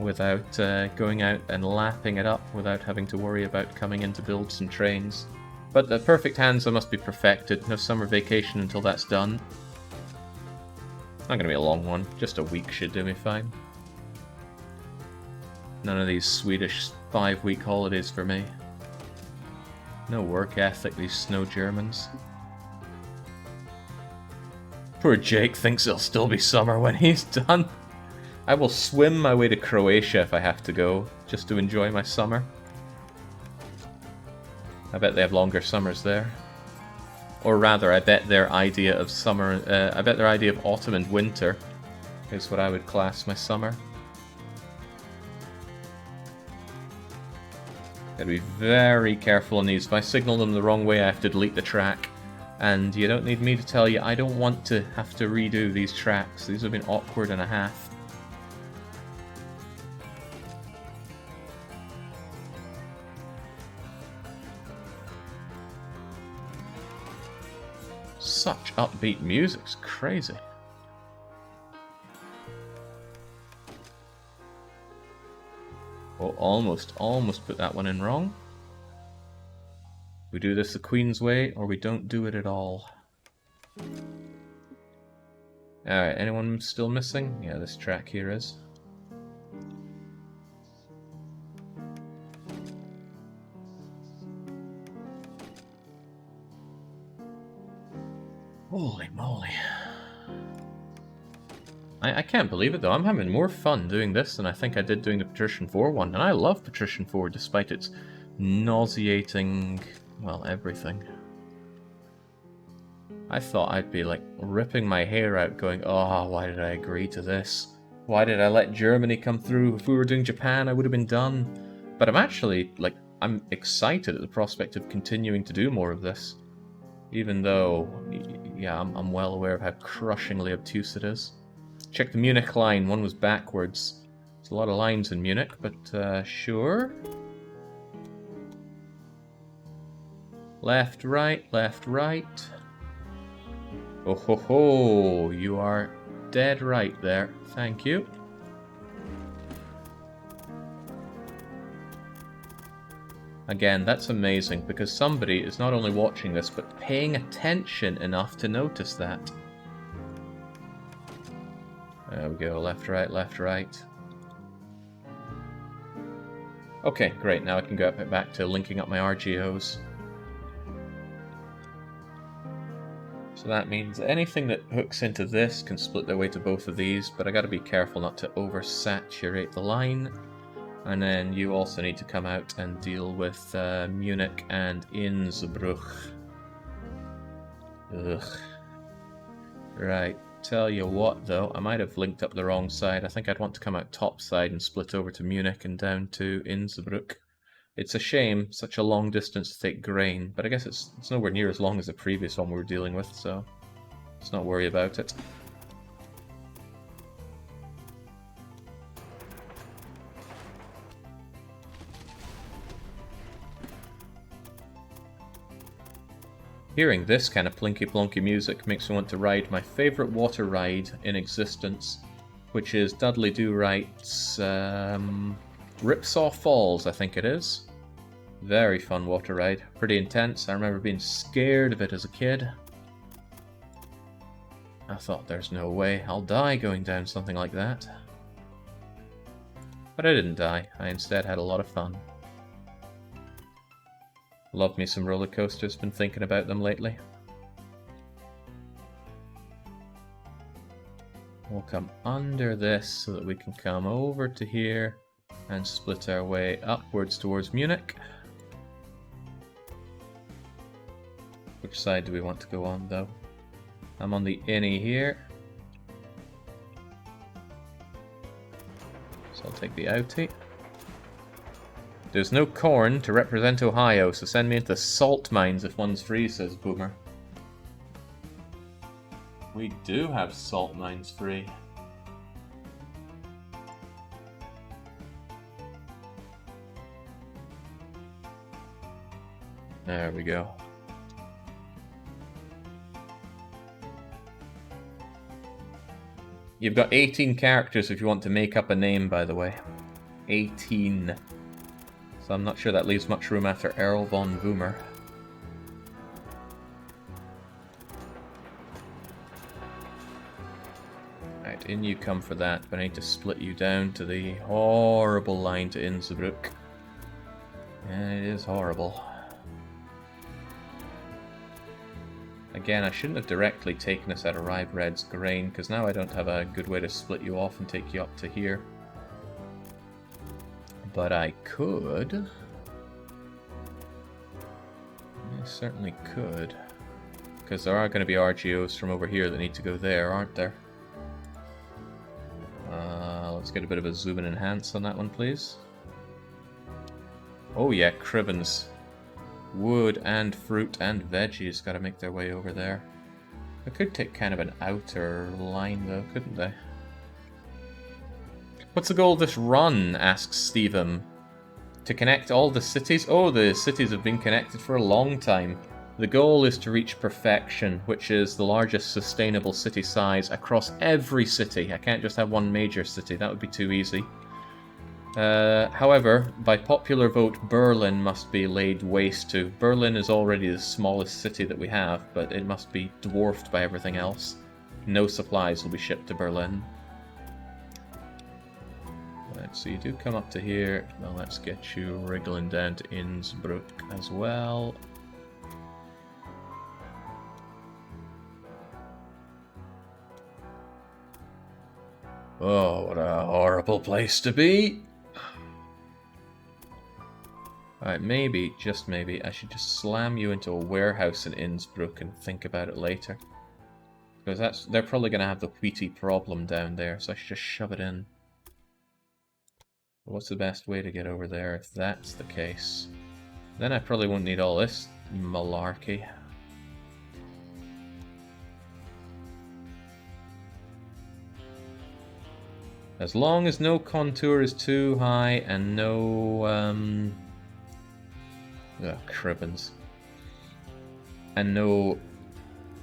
without going out and lapping it up without having to worry about coming in to build some trains. But the perfect Hansa must be perfected. No summer vacation until that's done. Not going to be a long one. Just a week should do me fine. None of these Swedish 5-week holidays for me. No work ethic, these snow Germans. Poor Jake thinks it'll still be summer when he's done. I will swim my way to Croatia if I have to go, just to enjoy my summer. I bet they have longer summers there. Or rather, I bet their idea of summer, I bet their idea of autumn and winter is what I would class my summer. Gotta be very careful on these. If I signal them the wrong way, I have to delete the track. And you don't need me to tell you, I don't want to have to redo these tracks. These have been awkward and a half. Such upbeat music, it's crazy. Oh, almost put that one in wrong. We do this the Queen's way, or we don't do it at all. Alright, anyone still missing? Yeah, this track here is. Holy moly. I can't believe it though, I'm having more fun doing this than I think I did doing the Patrician 4 one, and I love Patrician 4 despite its nauseating, well, everything. I thought I'd be like ripping my hair out going, oh, why did I agree to this? Why did I let Germany come through? If we were doing Japan, I would have been done. But I'm actually, like, I'm excited at the prospect of continuing to do more of this. Even though, yeah, I'm well aware of how crushingly obtuse it is. Check the Munich line, one was backwards. There's a lot of lines in Munich, but sure. Left, right, left, right. Oh ho ho, you are dead right there. Thank you. Again, that's amazing, because somebody is not only watching this, but paying attention enough to notice that. There we go, left, right, left, right. Okay, great, now I can go back to linking up my RGOs. So that means anything that hooks into this can split their way to both of these, but I gotta be careful not to oversaturate the line. And then you also need to come out and deal with Munich and Innsbruck. Ugh. Right, tell you what though, I might have linked up the wrong side. I think I'd want to come out top side and split over to Munich and down to Innsbruck. It's a shame, such a long distance to take grain, but I guess it's nowhere near as long as the previous one we were dealing with, so let's not worry about it. Hearing this kind of plinky-plonky music makes me want to ride my favourite water ride in existence, which is Dudley Do Right's Ripsaw Falls, I think it is. Very fun water ride. Pretty intense. I remember being scared of it as a kid. I thought there's no way I'll die going down something like that. But I didn't die. I instead had a lot of fun. Love me some roller coasters. Been thinking about them lately. We'll come under this so that we can come over to here and split our way upwards towards Munich. Which side do we want to go on, though? I'm on the innie here. So I'll take the outie. There's no corn to represent Ohio, so send me into salt mines if one's free, says Boomer. We do have salt mines free. There we go. You've got 18 characters if you want to make up a name, by the way. 18. So I'm not sure that leaves much room after Errol von Boomer. Right, in you come for that, but I need to split you down to the horrible line to Innsbruck. And it is horrible. Again, I shouldn't have directly taken us out of Rye Bread's grain, because now I don't have a good way to split you off and take you up to here. But I could. I certainly could. Because there are going to be RGOs from over here that need to go there, aren't there? Let's get a bit of a zoom and enhance on that one, please. Oh yeah, Cribben's. Wood and fruit and veggies got to make their way over there. I could take kind of an outer line though, couldn't they? What's the goal of this run? Asks Stephen. To connect all the cities? Oh, the cities have been connected for a long time. The goal is to reach perfection, which is the largest sustainable city size across every city. I can't just have one major city, that would be too easy. However, by popular vote, Berlin must be laid waste to. Berlin is already the smallest city that we have, but it must be dwarfed by everything else. No supplies will be shipped to Berlin. Right, so you do come up to here. Now let's get you wriggling down to Innsbruck as well. Oh, what a horrible place to be! Alright, maybe, just maybe, I should just slam you into a warehouse in Innsbruck and think about it later. Because they're probably going to have the wheaty problem down there, so I should just shove it in. What's the best way to get over there if that's the case? Then I probably won't need all this malarkey. As long as no contour is too high and no, Cribbins. And no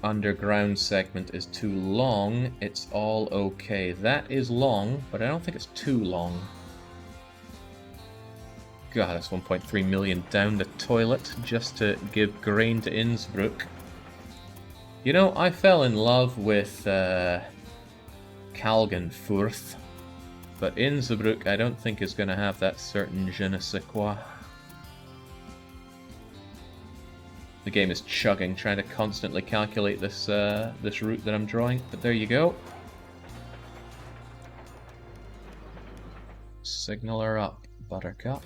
underground segment is too long, it's all okay. That is long, but I don't think it's too long. God, that's 1.3 million down the toilet just to give grain to Innsbruck. You know, I fell in love with Kalgenfurth. But Innsbruck, I don't think is going to have that certain je ne sais quoi. The game is chugging, trying to constantly calculate this this route that I'm drawing. But there you go. Signal her up, Buttercup.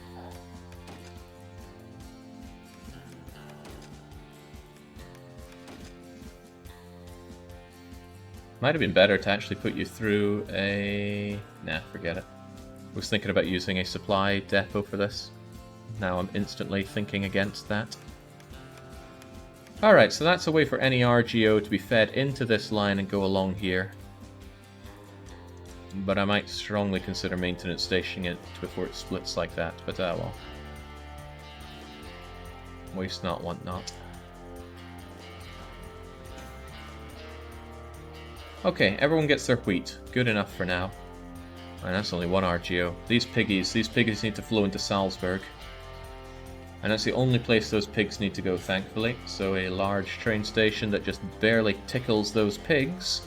Might have been better to actually put you through a... Nah, forget it. I was thinking about using a supply depot for this. Now I'm instantly thinking against that. Alright, so that's a way for any RGO to be fed into this line and go along here. But I might strongly consider maintenance stationing it before it splits like that, but well. Waste not, want not. Okay, everyone gets their wheat. Good enough for now. And that's only one RGO. These piggies need to flow into Salzburg. And that's the only place those pigs need to go, thankfully. So a large train station that just barely tickles those pigs,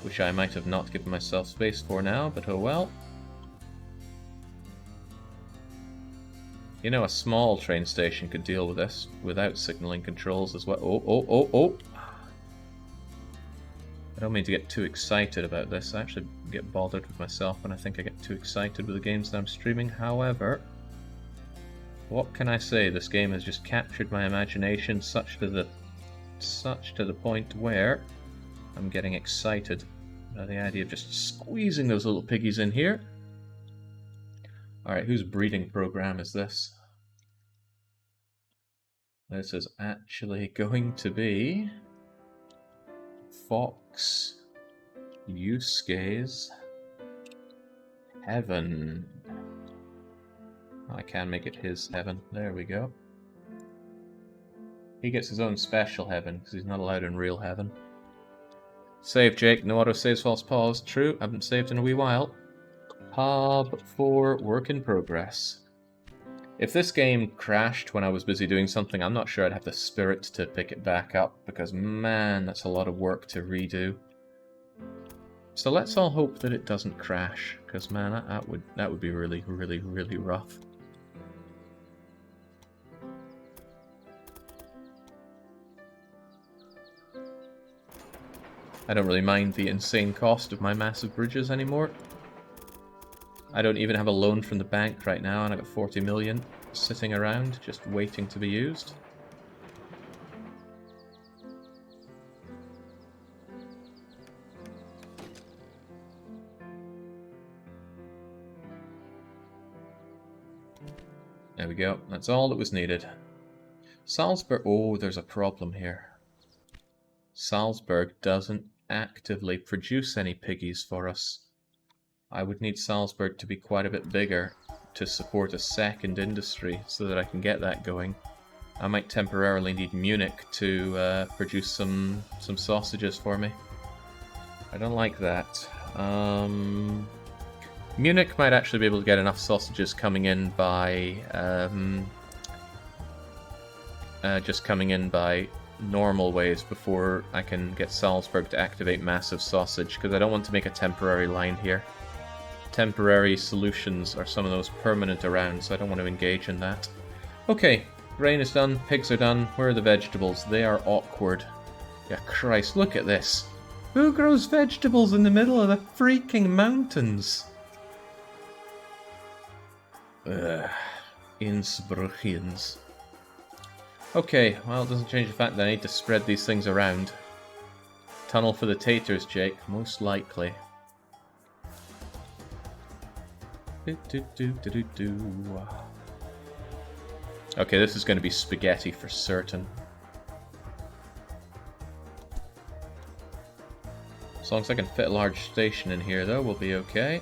which I might have not given myself space for now, but oh well. You know, a small train station could deal with this without signaling controls as well. Oh. I don't mean to get too excited about this. I actually get bothered with myself when I think I get too excited with the games that I'm streaming. However, what can I say? This game has just captured my imagination such to the point where I'm getting excited by the idea of just squeezing those little piggies in here. Alright, whose breeding program is this? This is actually going to be Fox Yusuke's heaven. I can make it his heaven. There we go. He gets his own special heaven because he's not allowed in real heaven. Save, Jake. No autosaves, false pause. True, I haven't saved in a wee while. Pub for work in progress. If this game crashed when I was busy doing something, I'm not sure I'd have the spirit to pick it back up, because man, that's a lot of work to redo. So let's all hope that it doesn't crash, because man, that would be really, really, really rough. I don't really mind the insane cost of my massive bridges anymore. I don't even have a loan from the bank right now, and I got 40 million sitting around, just waiting to be used. There we go. That's all that was needed. Salzburg... Oh, there's a problem here. Salzburg doesn't actively produce any piggies for us. I would need Salzburg to be quite a bit bigger to support a second industry so that I can get that going. I might temporarily need Munich to produce some sausages for me. I don't like that. Munich might actually be able to get enough sausages coming in by just coming in by normal ways before I can get Salzburg to activate massive sausage, because I don't want to make a temporary line here. Temporary solutions are some of those permanent around, so I don't want to engage in that. Okay, grain is done, pigs are done. Where are the vegetables? They are awkward. Yeah, Christ, look at this. Who grows vegetables in the middle of the freaking mountains? Ugh, Innsbruckians. Okay, well, it doesn't change the fact that I need to spread these things around. Tunnel for the taters, Jake, most likely. Okay, this is going to be spaghetti for certain. As long as I can fit a large station in here, though, we'll be okay.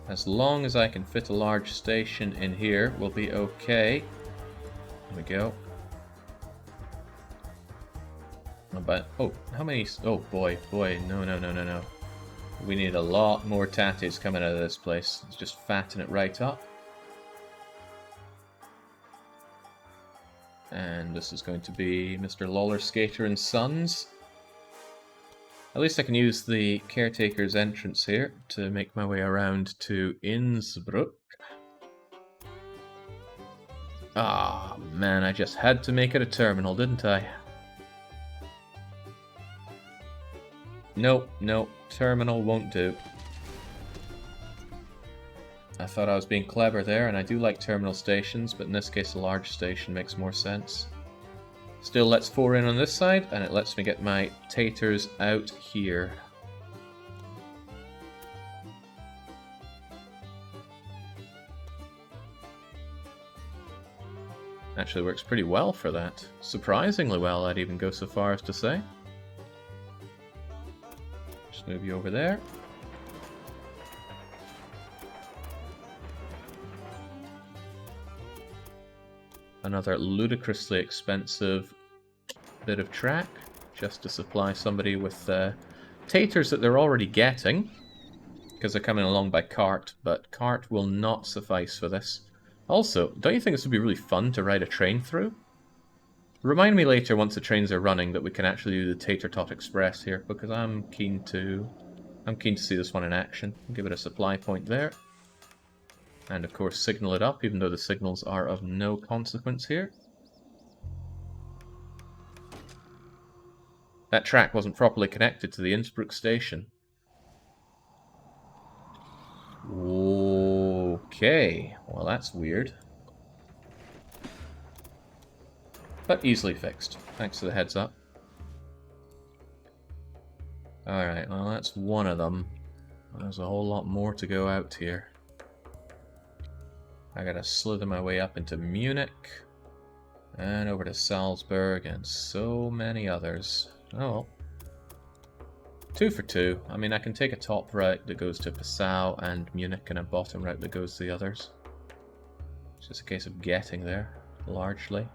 As long as I can fit a large station in here, we'll be okay. There we go. But, oh, how many... Oh, boy, no. We need a lot more tatties coming out of this place. Let's just fatten it right up. And this is going to be Mr. Lawler Skater and Sons. At least I can use the caretaker's entrance here to make my way around to Innsbruck. Ah, man, I just had to make it a terminal, didn't I? Nope, terminal won't do. I thought I was being clever there, and I do like terminal stations, but in this case a large station makes more sense. Still lets 4 in on this side, and it lets me get my taters out here. Actually works pretty well for that. Surprisingly well, I'd even go so far as to say. Just move you over there. Another ludicrously expensive bit of track just to supply somebody with taters that they're already getting, because they're coming along by cart, but cart will not suffice for this. Also, don't you think this would be really fun to ride a train through? Remind me later, once the trains are running, that we can actually do the Tater Tot Express here, because I'm keen to see this one in action. Give it a supply point there. And of course signal it up, even though the signals are of no consequence here. That track wasn't properly connected to the Innsbruck station. Okay, well that's weird. But easily fixed, thanks to the heads up. Alright, well that's one of them. There's a whole lot more to go out here. I gotta slither my way up into Munich, and over to Salzburg, and so many others. Oh well. 2 for 2. I mean, I can take a top route that goes to Passau and Munich, and a bottom route that goes to the others. It's just a case of getting there, largely.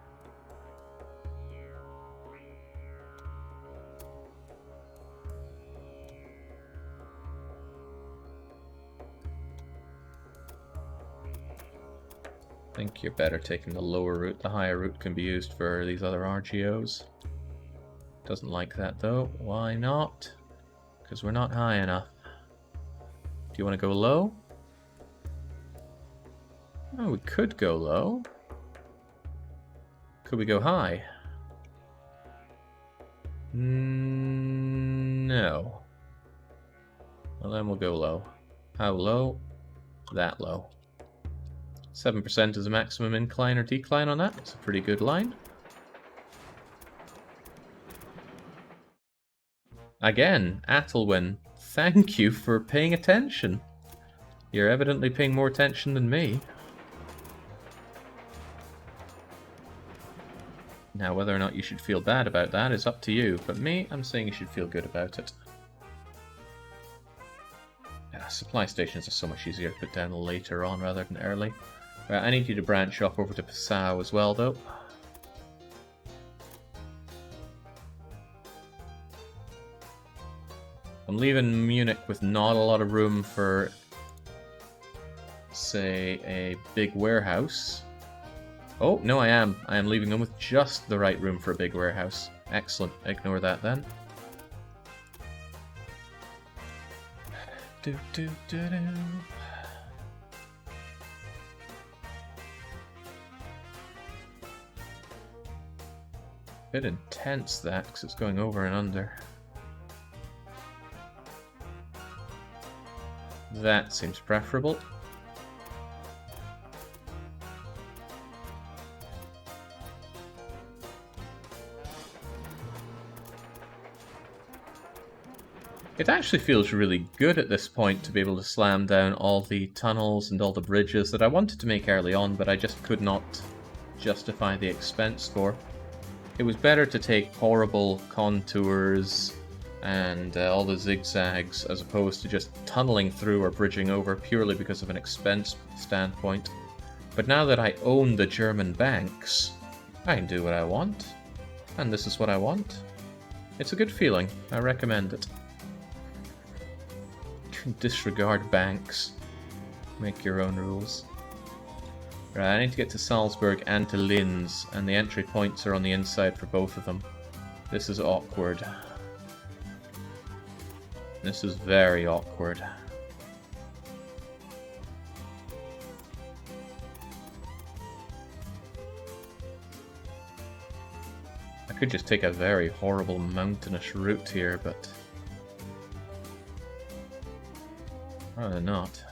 I think you're better taking the lower route. The higher route can be used for these other RGOs. Doesn't like that though. Why not? Because we're not high enough. Do you want to go low? Oh, we could go low. Could we go high? No. Well, then we'll go low. How low? That low. 7% is the maximum incline or decline on that. It's a pretty good line. Again, Athelwyn, thank you for paying attention. You're evidently paying more attention than me. Now, whether or not you should feel bad about that is up to you, but me, I'm saying you should feel good about it. Supply stations are so much easier to put down later on rather than early. Right, I need you to branch off over to Passau as well, though. I'm leaving Munich with not a lot of room for, say, a big warehouse. Oh, no, I am. I am leaving them with just the right room for a big warehouse. Excellent. Ignore that then. Do, do, do, do. Bit intense that, because it's going over and under. That seems preferable. It actually feels really good at this point to be able to slam down all the tunnels and all the bridges that I wanted to make early on, but I just could not justify the expense for. It was better to take horrible contours and all the zigzags as opposed to just tunneling through or bridging over purely because of an expense standpoint. But now that I own the German banks, I can do what I want. And this is what I want. It's a good feeling. I recommend it. Disregard banks. Make your own rules. Right, I need to get to Salzburg and to Linz, and the entry points are on the inside for both of them. This is awkward. This is very awkward. I could just take a very horrible mountainous route here, but rather not.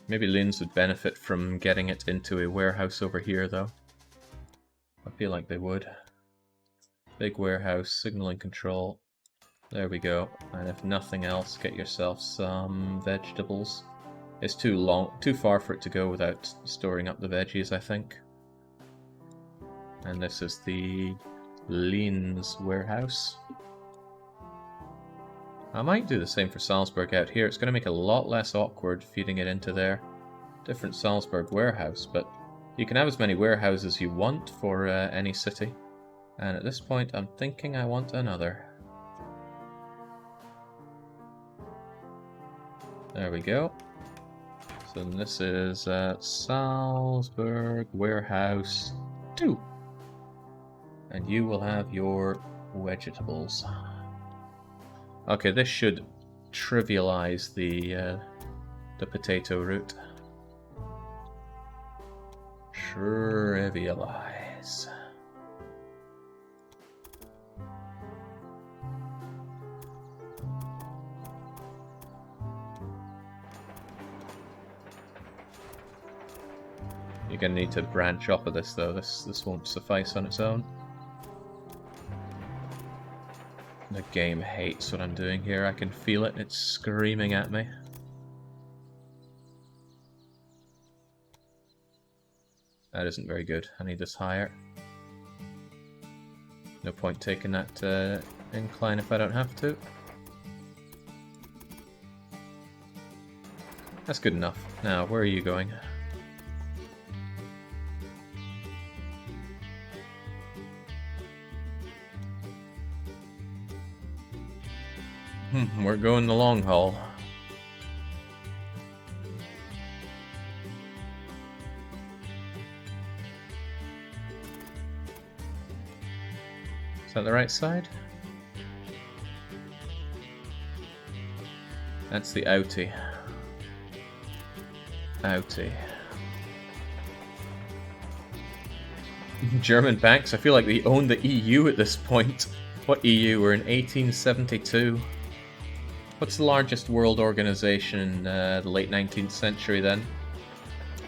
Maybe Linz would benefit from getting it into a warehouse over here, though. I feel like they would. Big warehouse, signaling control. There we go. And if nothing else, get yourself some vegetables. It's too far for it to go without storing up the veggies, I think. And this is the Linz warehouse. I might do the same for Salzburg out here. It's going to make it a lot less awkward feeding it into there. Different Salzburg warehouse, but You can have as many warehouses as you want for any city. And at this point, I'm thinking I want another. There we go. So this is Salzburg Warehouse 2. And you will have your vegetables. Okay, this should trivialize the potato route. Trivialize. You're gonna need to branch off of this though. This won't suffice on its own. The game hates what I'm doing here. I can feel it. It's screaming at me. That isn't very good. I need this higher. No point taking that incline if I don't have to. That's good enough. Now, where are you going? We're going the long haul. Is that the right side? That's the outie. Outie. German banks? I feel like they own the EU at this point. What EU? We're in 1872. What's the largest world organization in the late 19th century then?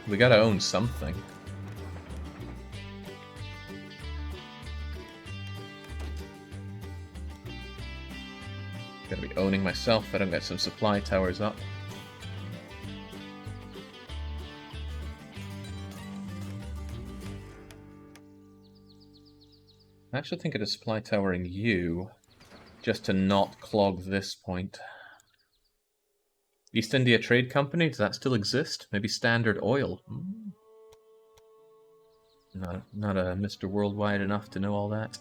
We gotta own something. Gotta be owning myself if I don't get some supply towers up. I actually think of a supply towering you, just to not clog this point. East India Trade Company, does that still exist? Maybe Standard Oil? Not a Mr. Worldwide enough to know all that.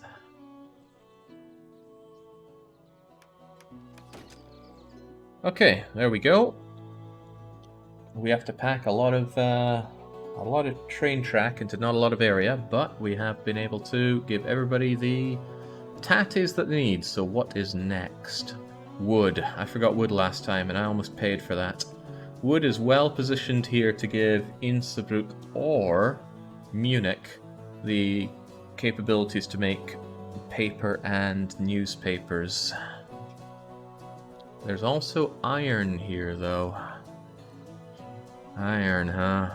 Okay, there we go. We have to pack a lot of train track into not a lot of area, but we have been able to give everybody the tatties that they need. So what is next? Wood. I forgot wood last time and I almost paid for that. Wood is well positioned here to give Innsbruck or Munich the capabilities to make paper and newspapers. There's also iron here though. Iron, huh?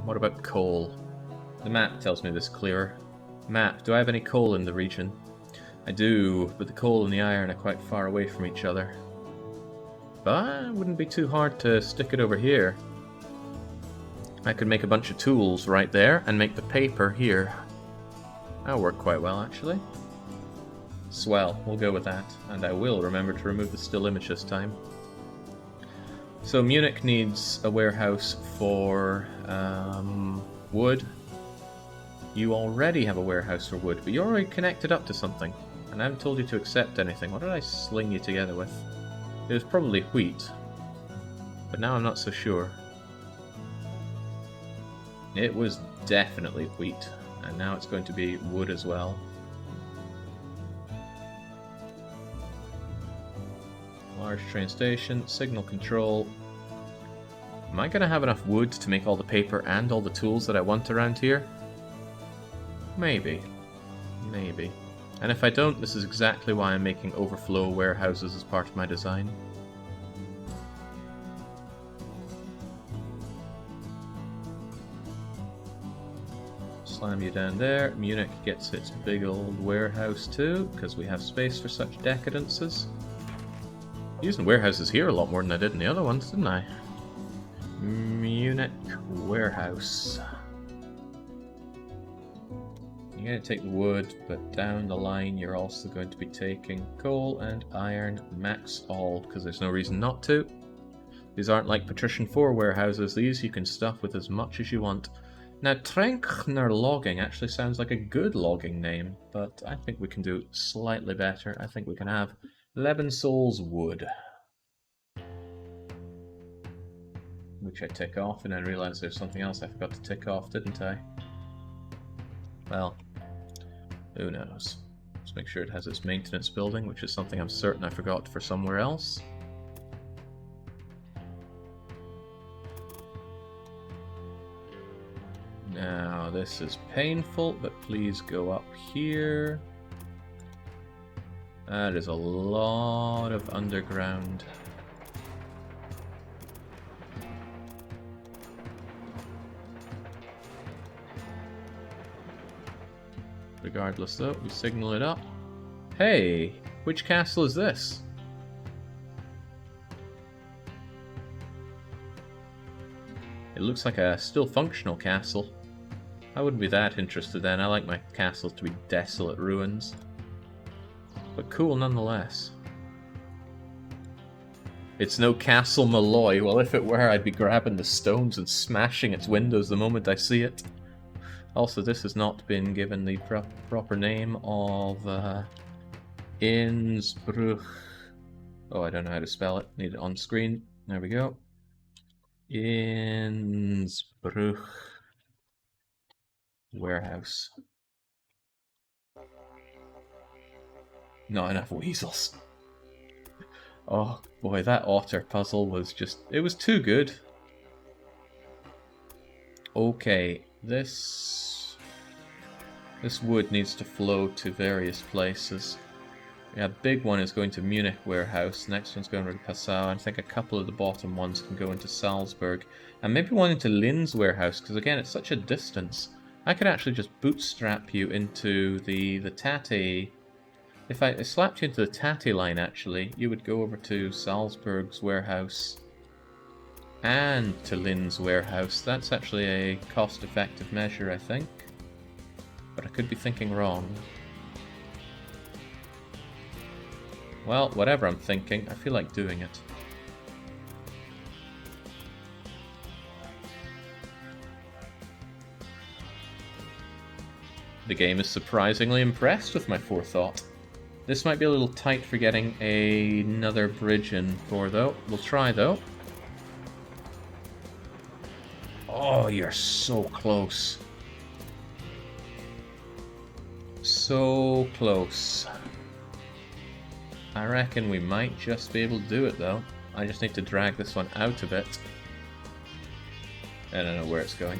What about coal? The map tells me this clearer. Map, do I have any coal in the region? I do, but the coal and the iron are quite far away from each other. But it wouldn't be too hard to stick it over here. I could make a bunch of tools right there and make the paper here. That'll work quite well, actually. Swell, we'll go with that. And I will remember to remove the still image this time. So Munich needs a warehouse for wood. You already have a warehouse for wood, but you're already connected up to something. And I haven't told you to accept anything. What did I sling you together with? It was probably wheat. But now I'm not so sure. It was definitely wheat. And now it's going to be wood as well. Large train station, signal control. Am I going to have enough wood to make all the paper and all the tools that I want around here? Maybe. Maybe. And if I don't, this is exactly why I'm making overflow warehouses as part of my design. Slam you down there. Munich gets its big old warehouse too, because we have space for such decadences. Using warehouses here a lot more than I did in the other ones, didn't I? Munich warehouse. You're going to take the wood, but down the line you're also going to be taking coal and iron, max all, because there's no reason not to. These aren't like Patrician 4 warehouses, these you can stuff with as much as you want. Now, Trenkner Logging actually sounds like a good logging name, but I think we can do slightly better. I think we can have Lebensouls Wood, which I tick off, and then realize there's something else I forgot to tick off, didn't I? Well, who knows. Let's make sure it has its maintenance building, which is something I'm certain I forgot for somewhere else. Now, this is painful, but please go up here. That is a lot of underground. Regardless though, we signal it up. Hey, which castle is this? It looks like a still functional castle. I wouldn't be that interested then. I like my castles to be desolate ruins. But cool nonetheless. It's no Castle Malloy. Well, if it were, I'd be grabbing the stones and smashing its windows the moment I see it. Also, this has not been given the proper name of Innsbruck. Oh, I don't know how to spell it. Need it on screen. There we go. Innsbruck Warehouse. Not enough weasels. Oh boy, that otter puzzle was just... it was too good. Okay, this wood needs to flow to various places. Yeah, big one is going to Munich warehouse, next one's going to Passau, and I think a couple of the bottom ones can go into Salzburg. And maybe one into Linz warehouse, because again, it's such a distance. I could actually just bootstrap you into the Tati. If I slapped you into the Tati line, actually, you would go over to Salzburg's warehouse and to Linz warehouse. That's actually a cost-effective measure, I think. But I could be thinking wrong. Well, whatever I'm thinking, I feel like doing it. The game is surprisingly impressed with my forethought. This might be a little tight for getting another bridge in for, though. We'll try, though. Oh, you're so close. So close. I reckon we might just be able to do it, though. I just need to drag this one out a bit. I don't know where it's going.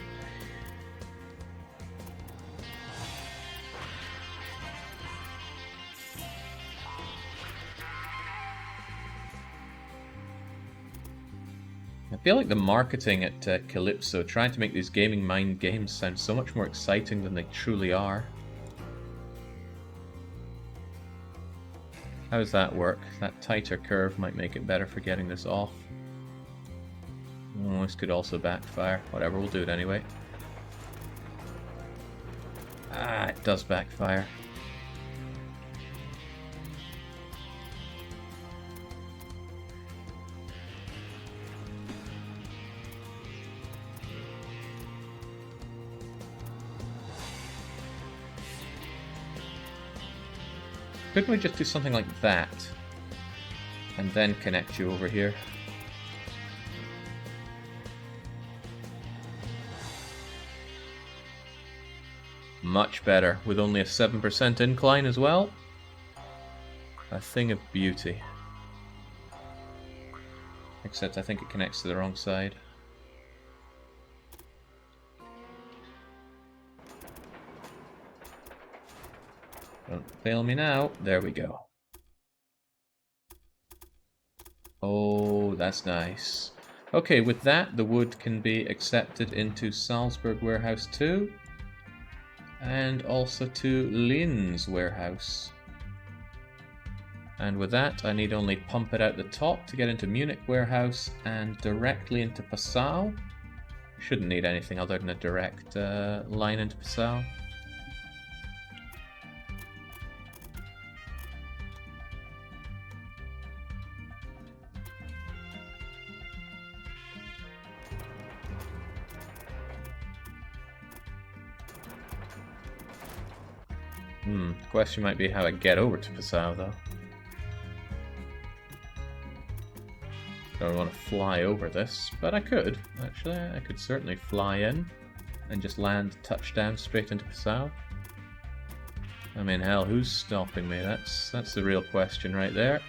I feel like the marketing at Calypso, trying to make these gaming mind games sound so much more exciting than they truly are. How does that work? That tighter curve might make it better for getting this off. Oh, this could also backfire. Whatever, we'll do it anyway. Ah, it does backfire. Couldn't we just do something like that? And then connect you over here? Much better, with only a 7% incline as well. A thing of beauty. Except I think it connects to the wrong side. Don't fail me now. There we go. Oh, that's nice. Okay, with that, the wood can be accepted into Salzburg Warehouse 2. And also to Linz Warehouse. And with that, I need only pump it out the top to get into Munich Warehouse and directly into Passau. Shouldn't need anything other than a direct line into Passau. The question might be how I get over to Passau, though. Don't want to fly over this, but I could, actually. I could certainly fly in and just land touchdown straight into Passau. I mean, hell, who's stopping me? That's the real question right there.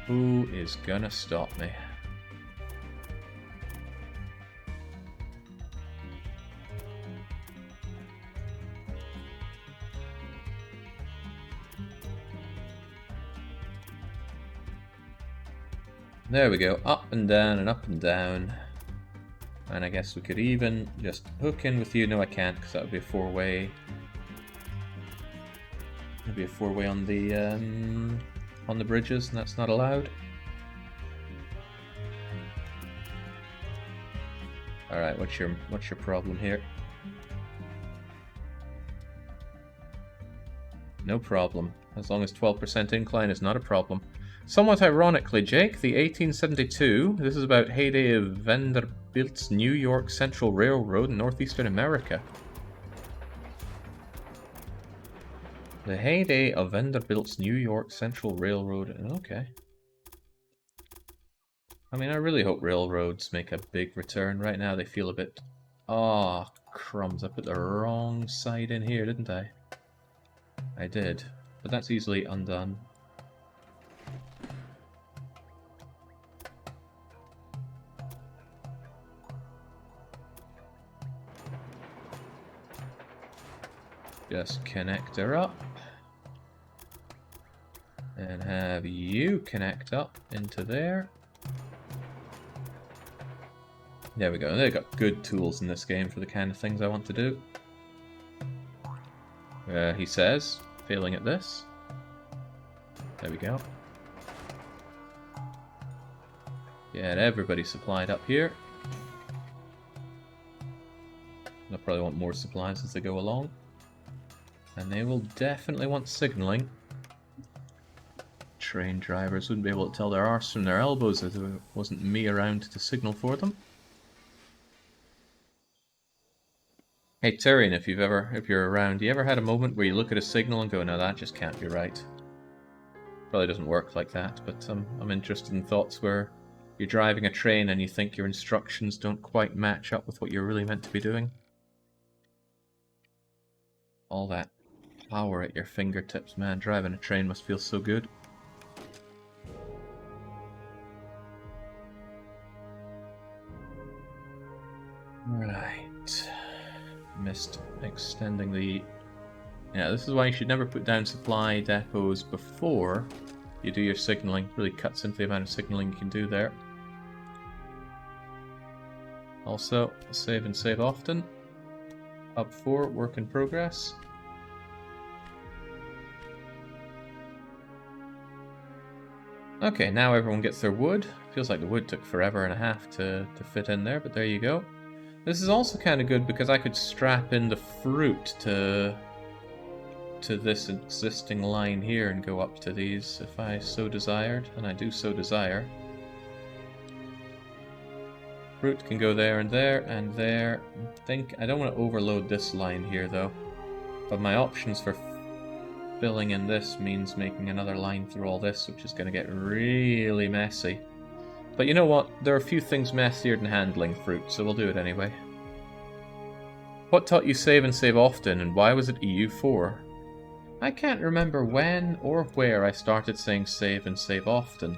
Who is gonna stop me? There we go, up and down and up and down. And I guess we could even just hook in with you. No, I can't, because that would be a four-way. That'd be a four-way on the bridges, and that's not allowed. All right, what's your problem here? No problem, as long as 12% incline is not a problem. Somewhat ironically, Jake, the 1872, this is about heyday of Vanderbilt's New York Central Railroad in northeastern America. The heyday of Vanderbilt's New York Central Railroad, okay. I mean, I really hope railroads make a big return. Right now they feel a bit... Oh, crumbs, I put the wrong side in here, didn't I? I did, but that's easily undone. Just connect her up. And have you connect up into there. There we go. They've got good tools in this game for the kind of things I want to do. He says, failing at this. There we go. Get everybody supplied up here. They'll probably want more supplies as they go along. And they will definitely want signaling. Train drivers wouldn't be able to tell their arse from their elbows if there wasn't me around to signal for them. Hey Tyrion, if you're around, you ever had a moment where you look at a signal and go, no, that just can't be right? Probably doesn't work like that, but I'm interested in thoughts where you're driving a train and you think your instructions don't quite match up with what you're really meant to be doing. All that power at your fingertips, man. Driving a train must feel so good. Right. Missed extending the... Yeah, this is why you should never put down supply depots before you do your signaling. It really cuts into the amount of signaling you can do there. Also, save and save often. Hub 4, work in progress. Okay, now everyone gets their wood. Feels like the wood took forever and a half to fit in there, but there you go. This is also kind of good because I could strap in the fruit to this existing line here and go up to these if I so desired, and I do so desire. Fruit can go there and there and there. I don't want to overload this line here though, but my options for filling in this means making another line through all this, which is going to get really messy. But you know what? There are a few things messier than handling fruit, so we'll do it anyway. What taught you save and save often, and why was it EU4? I can't remember when or where I started saying save and save often.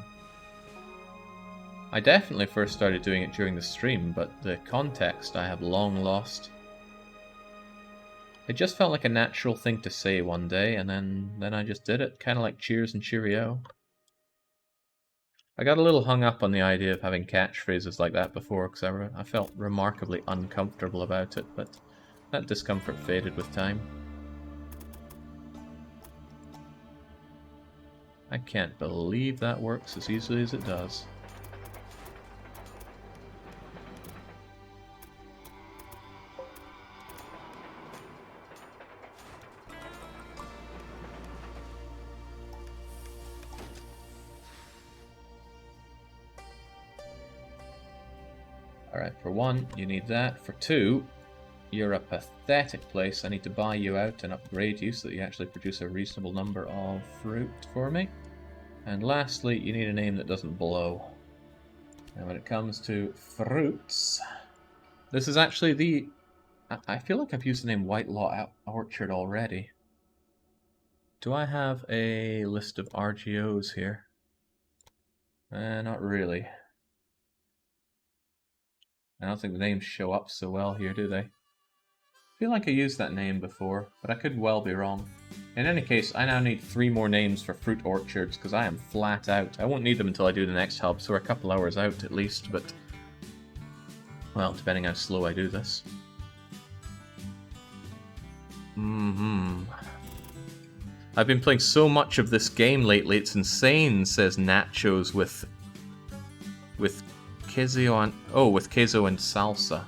I definitely first started doing it during the stream, but the context I have long lost. It just felt like a natural thing to say one day, and then I just did it, kind of like cheers and cheerio. I got a little hung up on the idea of having catchphrases like that before, because I felt remarkably uncomfortable about it, but that discomfort faded with time. I can't believe that works as easily as it does. Alright, for one, you need that. For two, You're a pathetic place. I need to buy you out and upgrade you so that you actually produce a reasonable number of fruit for me. And lastly, you need a name that doesn't blow. And when it comes to fruits, this is actually the... I feel like I've used the name Whitelaw Orchard already. Do I have a list of RGOs here? Not really. I don't think the names show up so well here, do they? I feel like I used that name before, but I could well be wrong. In any case, I now need 3 more names for fruit orchards, because I am flat out. I won't need them until I do the next hub, so we're a couple hours out at least, but... well, depending how slow I do this. I've been playing so much of this game lately, it's insane, says Nachos with queso and... oh, with queso and salsa.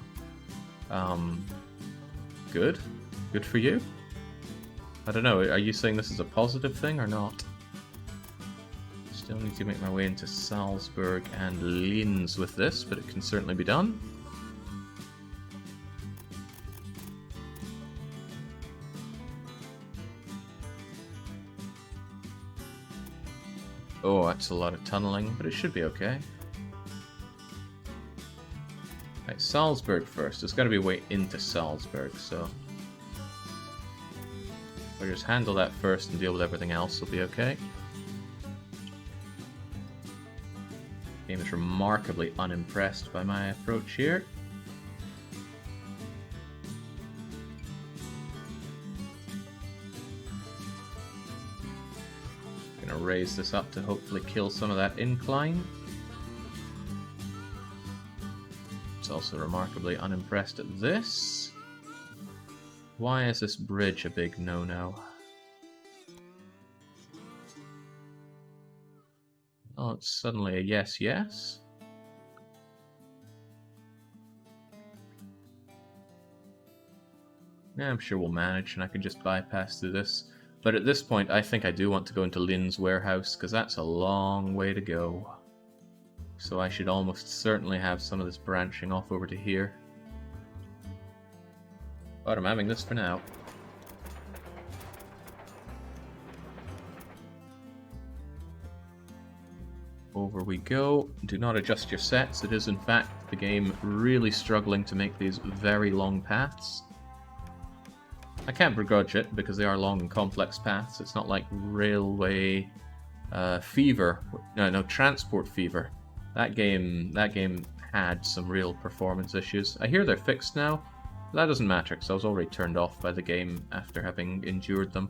Good? Good for you? I don't know, are you saying this is a positive thing or not? Still need to make my way into Salzburg and Linz with this, but it can certainly be done. Oh, that's a lot of tunneling, but it should be okay. Right, Salzburg first. There's got to be a way into Salzburg, so... if I just handle that first and deal with everything else, will be okay. Game is remarkably unimpressed by my approach here. Gonna raise this up to hopefully kill some of that incline. It's also remarkably unimpressed at this. Why is this bridge a big no-no? Oh, it's suddenly a yes, yes. Yeah, I'm sure we'll manage and I can just bypass through this. But at this point, I think I do want to go into Lin's warehouse, because that's a long way to go. So I should almost certainly have some of this branching off over to here. But I'm having this for now. Over we go. Do not adjust your sets. It is in fact the game really struggling to make these very long paths. I can't begrudge it because they are long and complex paths. It's not like Railway Fever. No, Transport Fever. That game had some real performance issues. I hear they're fixed now. But that doesn't matter because I was already turned off by the game after having endured them.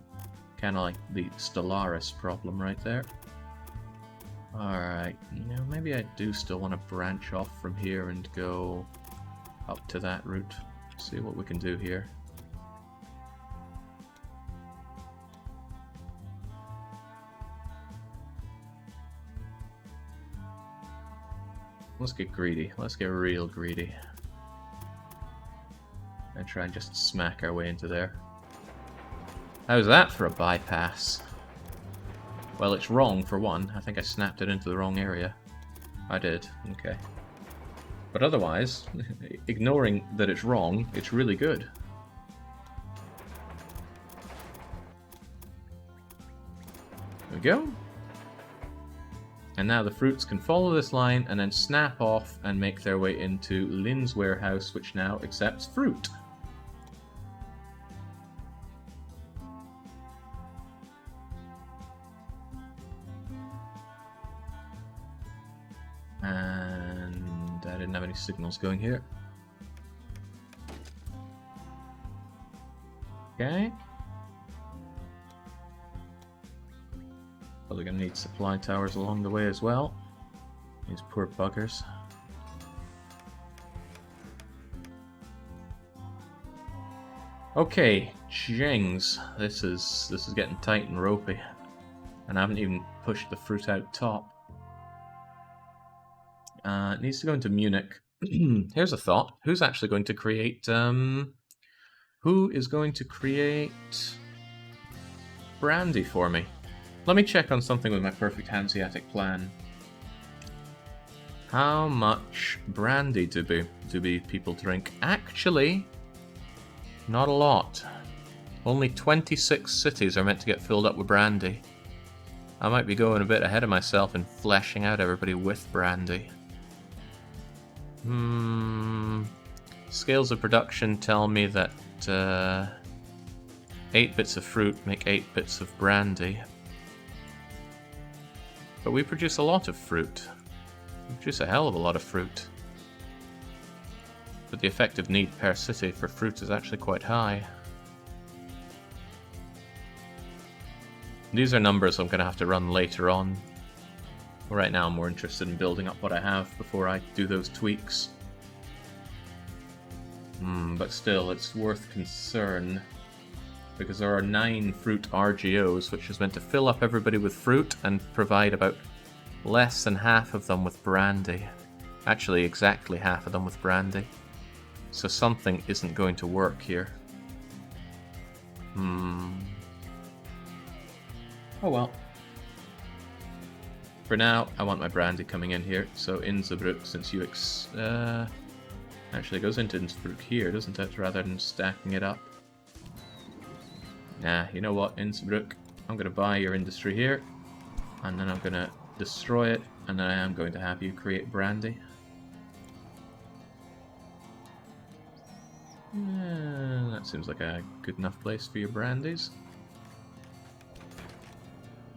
Kind of like the Stellaris problem right there. Alright, maybe I do still want to branch off from here and go up to that route. See what we can do here. Let's get greedy. Let's get real greedy. And try and just smack our way into there. How's that for a bypass? Well, it's wrong for one. I think I snapped it into the wrong area. I did. Okay. But otherwise, ignoring that it's wrong, it's really good. There we go. And now the fruits can follow this line and then snap off and make their way into Lin's warehouse, which now accepts fruit. And I didn't have any signals going here. Okay. Probably gonna need supply towers along the way as well. These poor buggers. Okay, Jings. This is getting tight and ropey. And I haven't even pushed the fruit out top. It needs to go into Munich. Here's a thought. Who's actually going to create who is going to create brandy for me? Let me check on something with my perfect Hanseatic plan. How much brandy do people drink? Actually, Not a lot. Only 26 cities are meant to get filled up with brandy. I might be going a bit ahead of myself and fleshing out everybody with brandy. Scales of production tell me that 8 bits of fruit make 8 bits of brandy. But we produce a lot of fruit. We produce a hell of a lot of fruit. But the effective need per city for fruit is actually quite high. These are numbers I'm going to have to run later on. Right now I'm more interested in building up what I have before I do those tweaks. But still, it's worth concern. Because there are 9 fruit RGOs, which is meant to fill up everybody with fruit and provide about less than half of them with brandy. Actually, exactly half of them with brandy. So something isn't going to work here. Oh well. For now, I want my brandy coming in here. So Innsbruck, since you actually it goes into Innsbruck here, doesn't it? Rather than stacking it up. Nah, you know what, Innsbruck? I'm going to buy your industry here. And then I'm going to destroy it. And then I am going to have you create brandy. That seems like a good enough place for your brandies.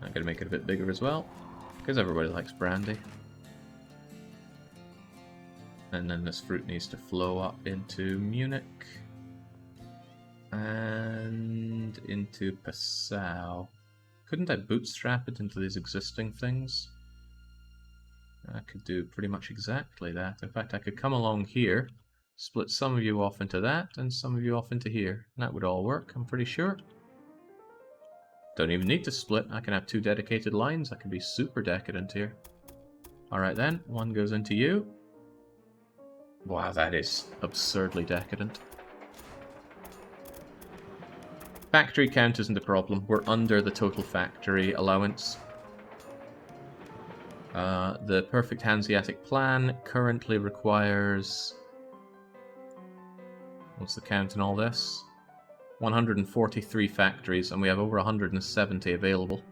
I'm going to make it a bit bigger as well, because everybody likes brandy. And then this fruit needs to flow up into Munich. And into Passau. Couldn't I bootstrap it into these existing things? I could do pretty much exactly that. In fact, I could come along here, split some of you off into that, and some of you off into here. And that would all work, I'm pretty sure. Don't even need to split. I can have 2 dedicated lines. I can be super decadent here. Alright then, one goes into you. Wow, that is absurdly decadent. Factory count isn't a problem. We're under the total factory allowance. The perfect Hanseatic plan currently requires... What's the count in all this? 143 factories, and we have over 170 available.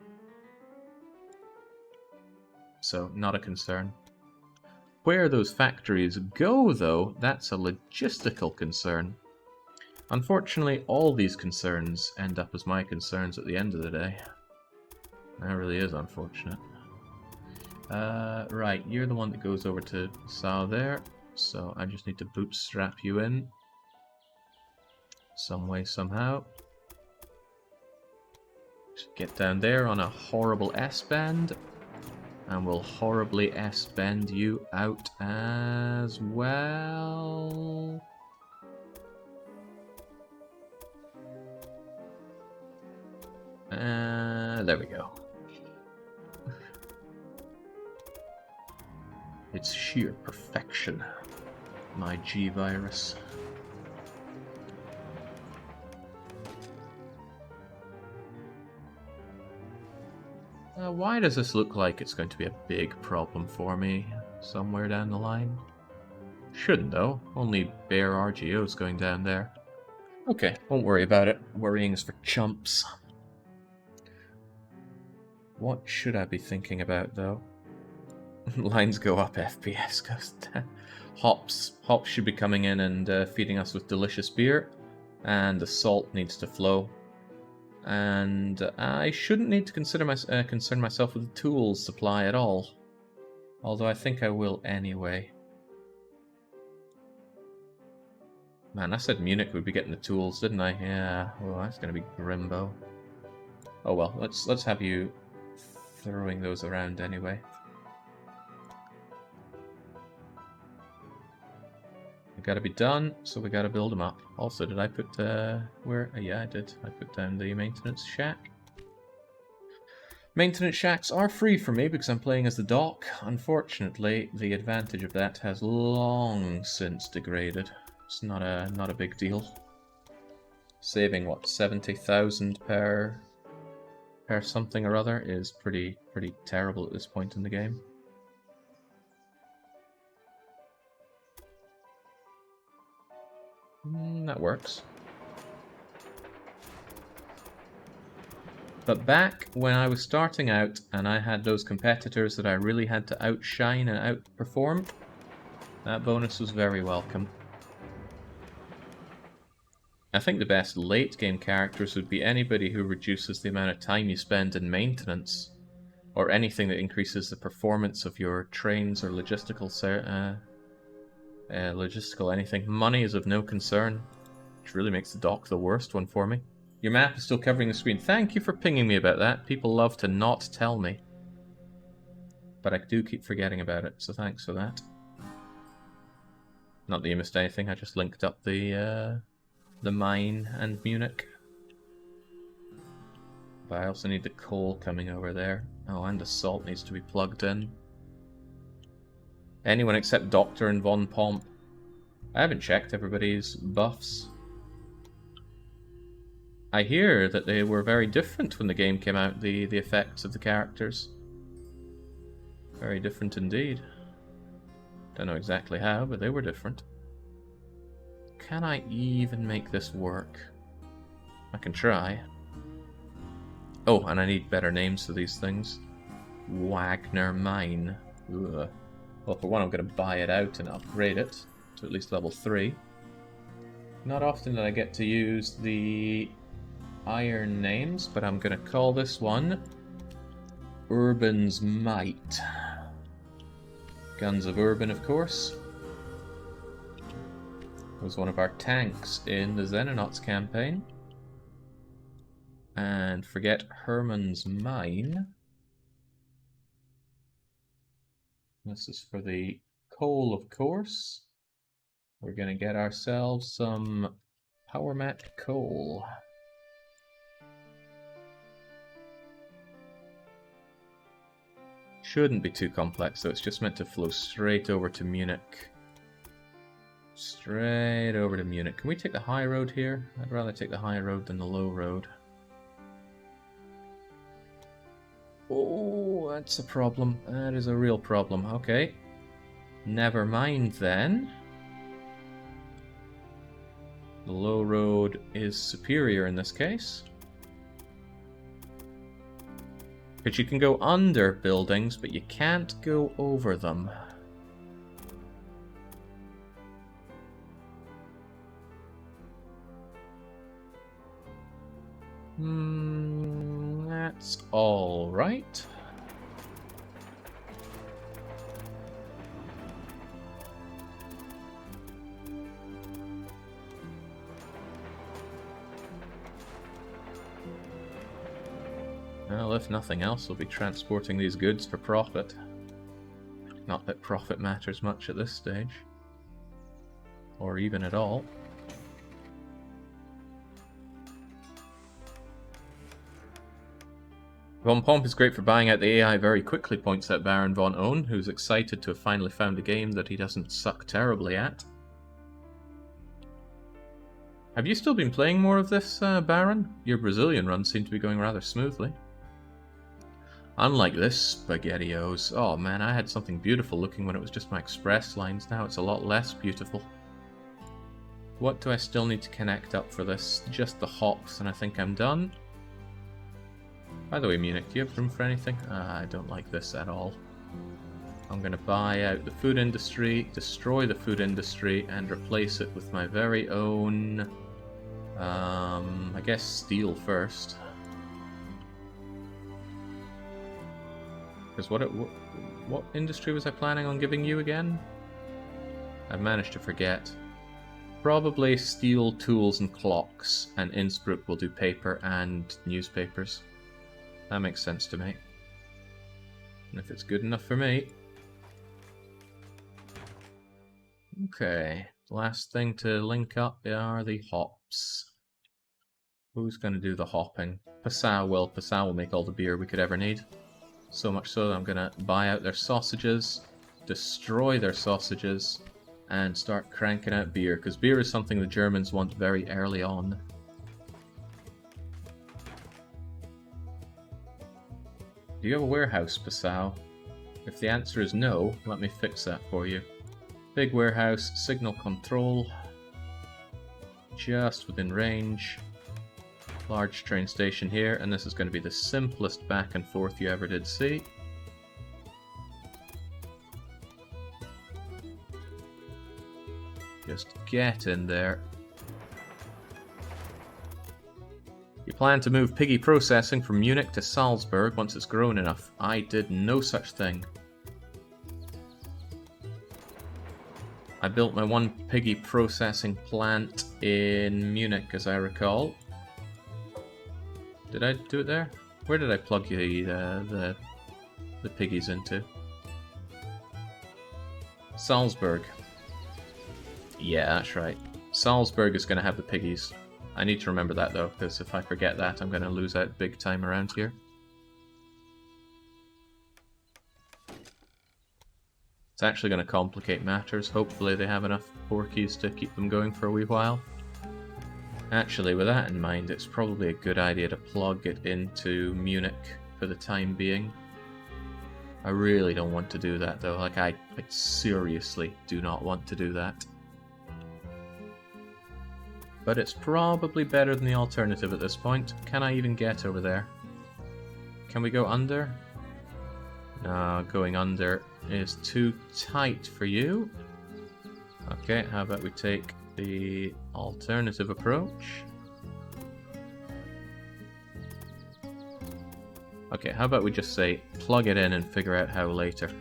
So, not a concern. Where those factories go, though, that's a logistical concern. Unfortunately, all these concerns end up as my concerns at the end of the day. That really is unfortunate. Right, you're the one that goes over to Sao there, so I just need to bootstrap you in. Some way, somehow. Just get down there on a horrible S-bend. And we'll horribly S-bend you out as well. There we go. It's sheer perfection, my G-virus. Why does this look like it's going to be a big problem for me somewhere down the line? Shouldn't though, only bare RGOs going down there. Okay, won't worry about it. Worrying is for chumps. What should I be thinking about though? Lines go up, FPS goes down. Hops should be coming in and feeding us with delicious beer. And the salt needs to flow. And I shouldn't need to concern myself with the tools supply at all. Although I think I will anyway. Man, I said Munich would be getting the tools, didn't I? Yeah, well, that's going to be grimbo. Oh well, let's have you throwing those around anyway. They gotta be done, so we gotta build them up. Also, did I put, where? Yeah, I did. I put down the maintenance shack. Maintenance shacks are free for me because I'm playing as the dock. Unfortunately, the advantage of that has long since degraded. It's not a big deal. Saving, what, 70,000 per something or other is pretty terrible at this point in the game. That works. But back when I was starting out and I had those competitors that I really had to outshine and outperform, that bonus was very welcome. I think the best late game characters would be anybody who reduces the amount of time you spend in maintenance, or anything that increases the performance of your trains or logistical anything. Money is of no concern, which really makes the dock the worst one for me. Your map is still covering the screen. Thank you for pinging me about that. People love to not tell me. But I do keep forgetting about it, so thanks for that. Not that you missed anything, I just linked up the mine and Munich. But I also need the coal coming over there. Oh, and the salt needs to be plugged in. Anyone except Doctor and Von Pomp. I haven't checked everybody's buffs. I hear that they were very different when the game came out, the effects of the characters. Very different indeed. Don't know exactly how, but they were different. Can I even make this work? I can try. Oh, and I need better names for these things. Wagner Mine. Ugh. Well, for one, I'm going to buy it out and upgrade it to at least level 3. Not often that I get to use the iron names, but I'm going to call this one Urban's Might. Guns of Urban, of course. Was one of our tanks in the Xenonauts campaign. And forget Herman's Mine. This is for the coal, of course. We're going to get ourselves some power mat coal. Shouldn't be too complex, though. It's just meant to flow straight over to Munich. Straight over to Munich. Can we take the high road here? I'd rather take the high road than the low road. Oh, that's a problem. That is a real problem. Okay. Never mind then. The low road is superior in this case. Because you can go under buildings, but you can't go over them. That's all right. Well, if nothing else, we'll be transporting these goods for profit. Not that profit matters much at this stage. Or even at all. Von Pomp is great for buying out the AI very quickly, points out Baron Von Own, who's excited to have finally found a game that he doesn't suck terribly at. Have you still been playing more of this, Baron? Your Brazilian runs seem to be going rather smoothly. Unlike this SpaghettiOs. Oh man, I had something beautiful looking when it was just my express lines. Now it's a lot less beautiful. What do I still need to connect up for this? Just the hops, and I think I'm done. By the way, Munich, do you have room for anything? I don't like this at all. I'm going to buy out the food industry, destroy the food industry, and replace it with my very own... I guess steel first. Because what industry was I planning on giving you again? I've managed to forget. Probably steel, tools, and clocks, and Innsbruck will do paper and newspapers. That makes sense to me. And if it's good enough for me. Okay, last thing to link up are the hops. Who's going to do the hopping? Passau will. Passau will make all the beer we could ever need. So much so that I'm going to buy out their sausages, destroy their sausages, and start cranking out beer, because beer is something the Germans want very early on. Do you have a warehouse, Passau? If the answer is no, let me fix that for you. Big warehouse, signal control, just within range. Large train station here, and this is going to be the simplest back and forth you ever did see. Just get in there. You plan to move piggy processing from Munich to Salzburg once it's grown enough. I did no such thing. I built my one piggy processing plant in Munich, as I recall. Did I do it there? Where did I plug the piggies into? Salzburg. Yeah, that's right. Salzburg is going to have the piggies. I need to remember that though, because if I forget that, I'm going to lose out big time around here. It's actually going to complicate matters. Hopefully they have enough porkies to keep them going for a wee while. Actually, with that in mind, it's probably a good idea to plug it into Munich for the time being. I really don't want to do that though. Like, I seriously do not want to do that. But it's probably better than the alternative at this point. Can I even get over there? Can we go under? No, going under is too tight for you. Okay, how about we take the alternative approach? Okay, how about we just say plug it in and figure out how later.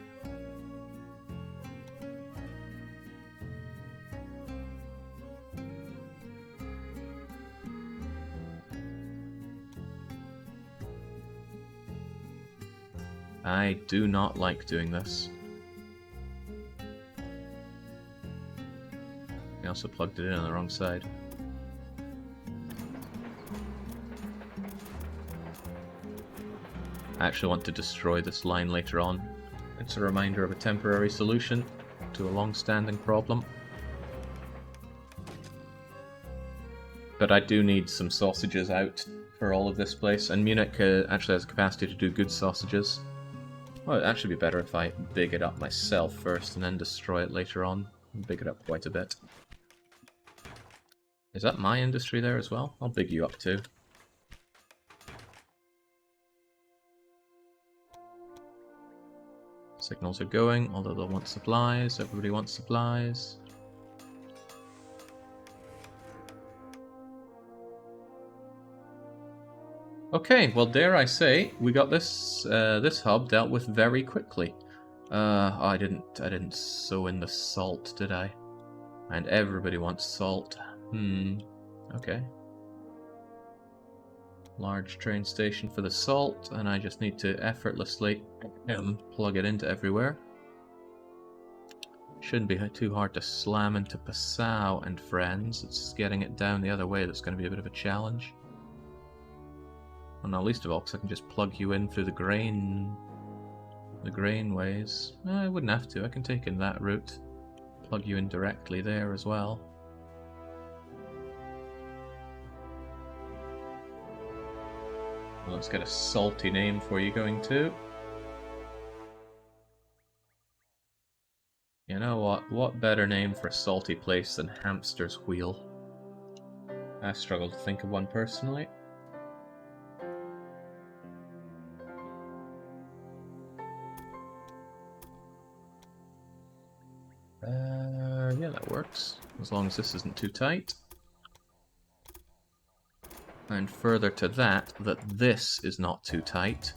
I do not like doing this. I also plugged it in on the wrong side. I actually want to destroy this line later on. It's a reminder of a temporary solution to a long-standing problem. But I do need some sausages out for all of this place, and Munich actually has a capacity to do good sausages. Well, it'd actually be better if I big it up myself first and then destroy it later on. Big it up quite a bit. Is that my industry there as well? I'll big you up too. Signals are going, although they'll want supplies. Everybody wants supplies. Okay, well, dare I say, we got this this hub dealt with very quickly. Oh, I didn't sew in the salt, did I? And everybody wants salt. Okay. Large train station for the salt, and I just need to effortlessly plug it into everywhere. Shouldn't be too hard to slam into Passau and friends. It's getting it down the other way that's going to be a bit of a challenge. Well, not least of all, because I can just plug you in through the grain ways. No, I wouldn't have to. I can take in that route. Plug you in directly there as well. Well, let's get a salty name for you going to. You know what? What better name for a salty place than Hamster's Wheel? I struggle to think of one personally. Yeah, that works. As long as this isn't too tight. And further to that, this is not too tight.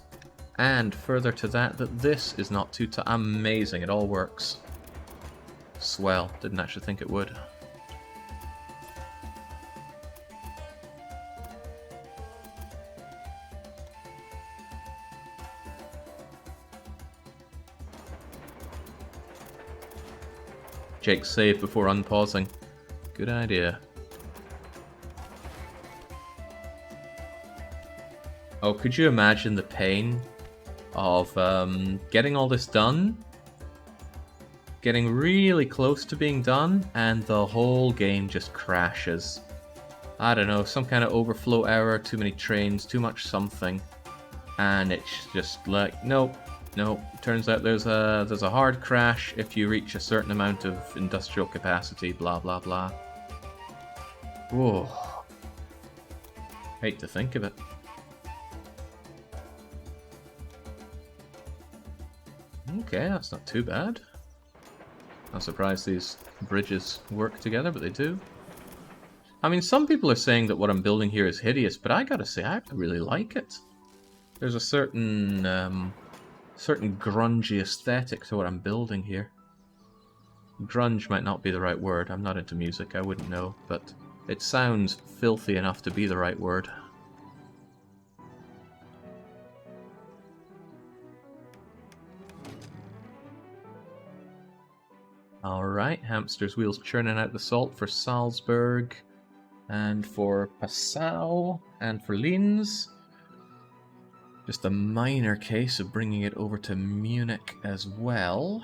And further to that, this is not too tight. Amazing, it all works. Swell, didn't actually think it would. Jake, save before unpausing. Good idea. Oh, could you imagine the pain of getting all this done, getting really close to being done, and the whole game just crashes. I don't know, some kind of overflow error, too many trains, too much something, and it's just like, nope. Turns out there's a hard crash if you reach a certain amount of industrial capacity, blah blah blah. Whoa. Hate to think of it. Okay, that's not too bad. I'm surprised these bridges work together, but they do. I mean, some people are saying that what I'm building here is hideous, but I gotta say, I really like it. There's a certain grungy aesthetic to what I'm building here. Grunge might not be the right word. I'm not into music, I wouldn't know, but it sounds filthy enough to be the right word. Alright, Hamster's Wheel's churning out the salt for Salzburg, and for Passau, and for Linz. Just a minor case of bringing it over to Munich as well.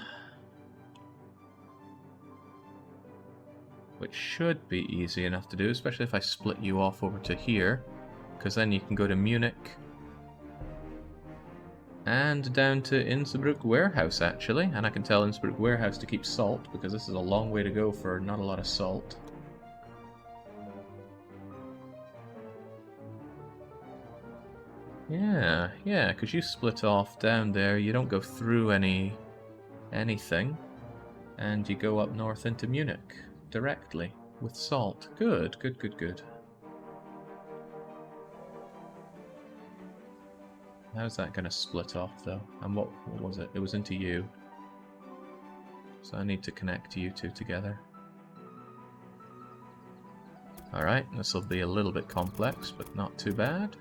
Which should be easy enough to do, especially if I split you off over to here. Because then you can go to Munich. And down to Innsbruck Warehouse, actually. And I can tell Innsbruck Warehouse to keep salt, because this is a long way to go for not a lot of salt. Yeah, because you split off down there, you don't go through anything, and you go up north into Munich directly with salt. Good. How's that going to split off, though? And what was it? It was into you. So I need to connect you two together. Alright, this will be a little bit complex, but not too bad.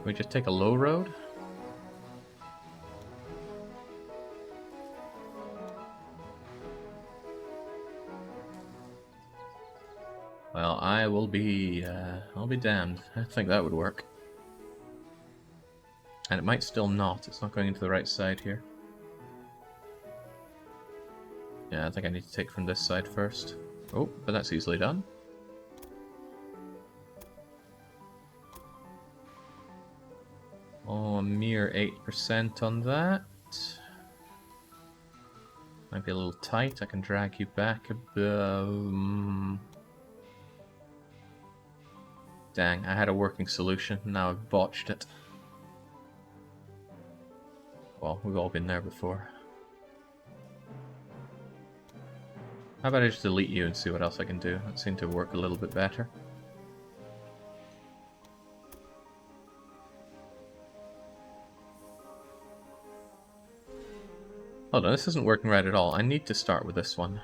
We just take a low road? Well, I'll be damned. I think that would work. And it might still not. It's not going into the right side here. Yeah, I think I need to take from this side first. Oh, but that's easily done. Oh, a mere 8% on that. Might be a little tight. I can drag you back a bit. Dang, I had a working solution. Now I've botched it. Well, we've all been there before. How about I just delete you and see what else I can do? That seemed to work a little bit better. Hold on, this isn't working right at all. I need to start with this one.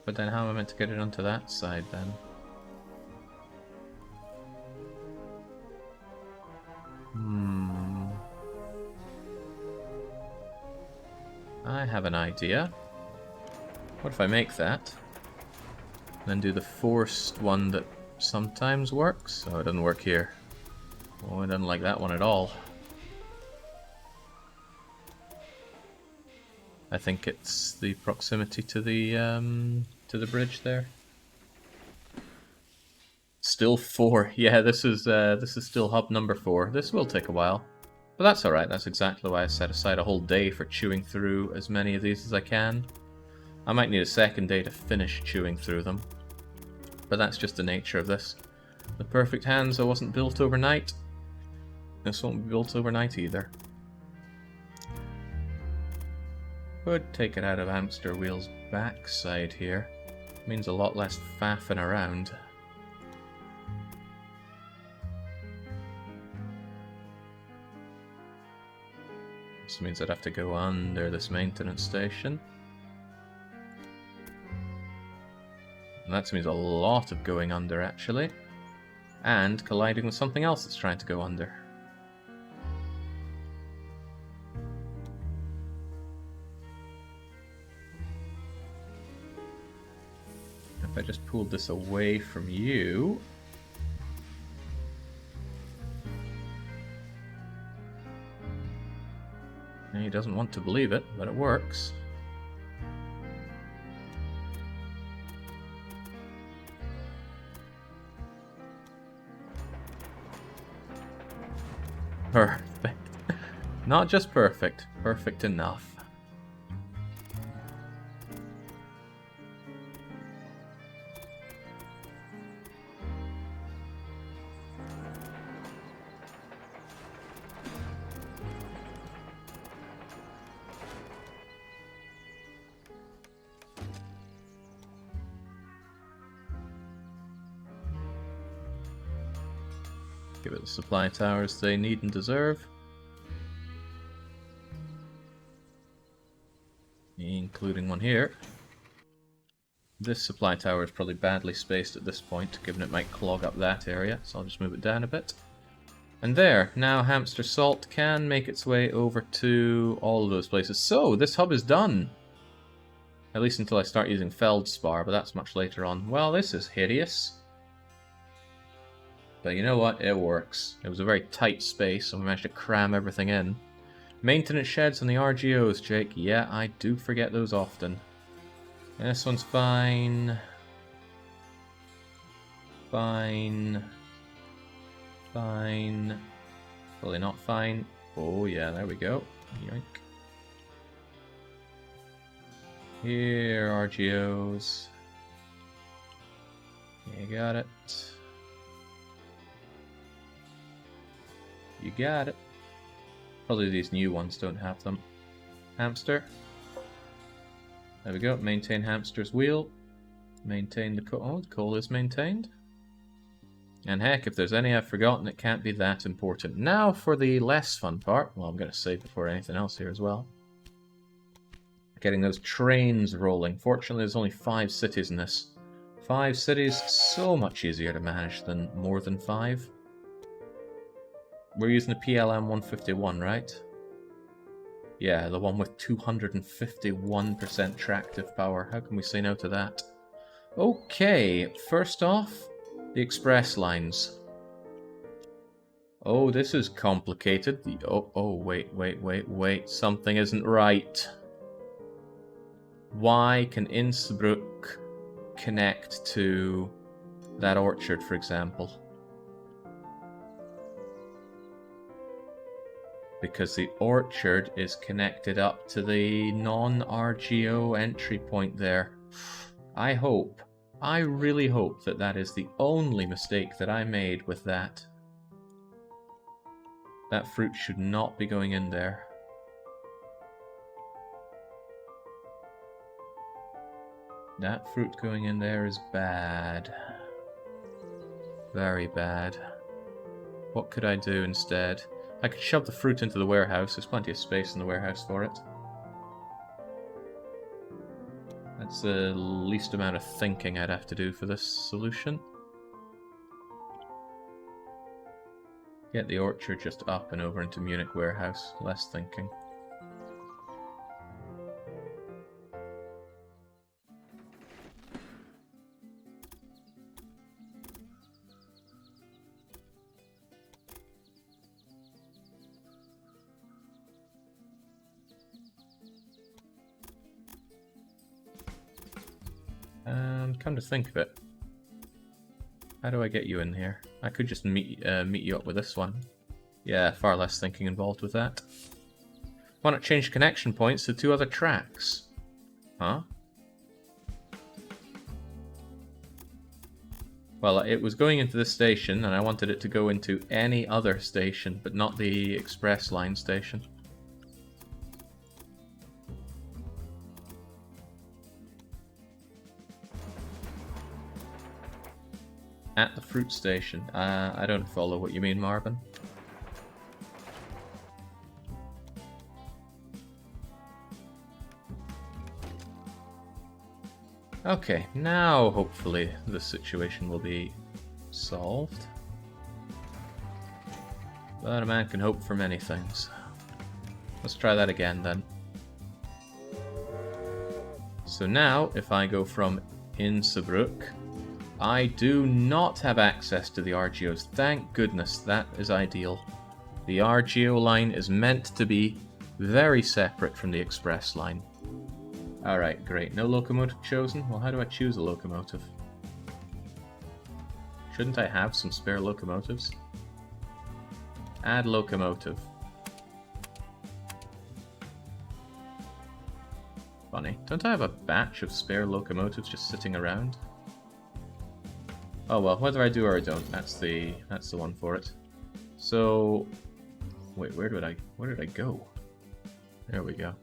But then how am I meant to get it onto that side then? I have an idea. What if I make that? Then do the forced one that sometimes works? Oh, it doesn't work here. Oh, I don't like that one at all. I think it's the proximity to the bridge there. Still 4. Yeah, this is still hub number 4. This will take a while. But that's alright, that's exactly why I set aside a whole day for chewing through as many of these as I can. I might need a second day to finish chewing through them. But that's just the nature of this. The perfect Hansa wasn't built overnight. This won't be built overnight either. Could take it out of Hamster Wheel's backside here. Means a lot less faffing around. This means I'd have to go under this maintenance station. And that means a lot of going under, actually. And colliding with something else that's trying to go under. If I just pulled this away from you... He doesn't want to believe it, but it works. Perfect. Not just perfect, perfect enough. Give it the supply towers they need and deserve. Including one here. This supply tower is probably badly spaced at this point, given it might clog up that area, so I'll just move it down a bit. And there, now hamster salt can make its way over to all of those places. So, this hub is done! At least until I start using Feldspar, but that's much later on. Well, this is hideous. But you know what? It works. It was a very tight space, and we managed to cram everything in. Maintenance sheds on the RGOs, Jake. Yeah, I do forget those often. This one's fine. Fine. Fine. Probably not fine. Oh yeah, there we go. Yoink. Here, RGOs. You got it. You got it. Probably these new ones don't have them. Hamster. There we go. Maintain hamster's wheel. Maintain the coal. Oh, the coal is maintained. And heck, if there's any I've forgotten, it can't be that important. Now for the less fun part. Well, I'm going to save before anything else here as well. Getting those trains rolling. Fortunately, there's only 5 cities in this. 5 cities, so much easier to manage than more than 5. We're using the PLM 151, right? Yeah, the one with 251% tractive power. How can we say no to that? Okay, first off, the express lines. Oh, this is complicated. Wait. Something isn't right. Why can Innsbruck connect to that orchard, for example? Because the orchard is connected up to the non-RGO entry point there. I really hope that that is the only mistake that I made with that. That fruit should not be going in there. That fruit going in there is bad. Very bad. What could I do instead? I could shove the fruit into the warehouse. There's plenty of space in the warehouse for it. That's the least amount of thinking I'd have to do for this solution. Get the orchard just up and over into Munich warehouse. Less thinking. And come to think of it, how do I get you in here? I could just meet you up with this one. Yeah, far less thinking involved with that. Why not change connection points to 2 other tracks? Huh? Well, it was going into this station, and I wanted it to go into any other station, but not the express line station. At the fruit station. I don't follow what you mean, Marvin. Okay, now hopefully the situation will be solved. But a man can hope for many things. Let's try that again then. So now, if I go from Innsbruck, I do not have access to the RGOs. Thank goodness, that is ideal. The RGO line is meant to be very separate from the express line. Alright, great. No locomotive chosen? Well, how do I choose a locomotive? Shouldn't I have some spare locomotives? Add locomotive. Funny. Don't I have a batch of spare locomotives just sitting around? Oh well, whether I do or I don't, that's the one for it. So, wait, where did I go? There we go.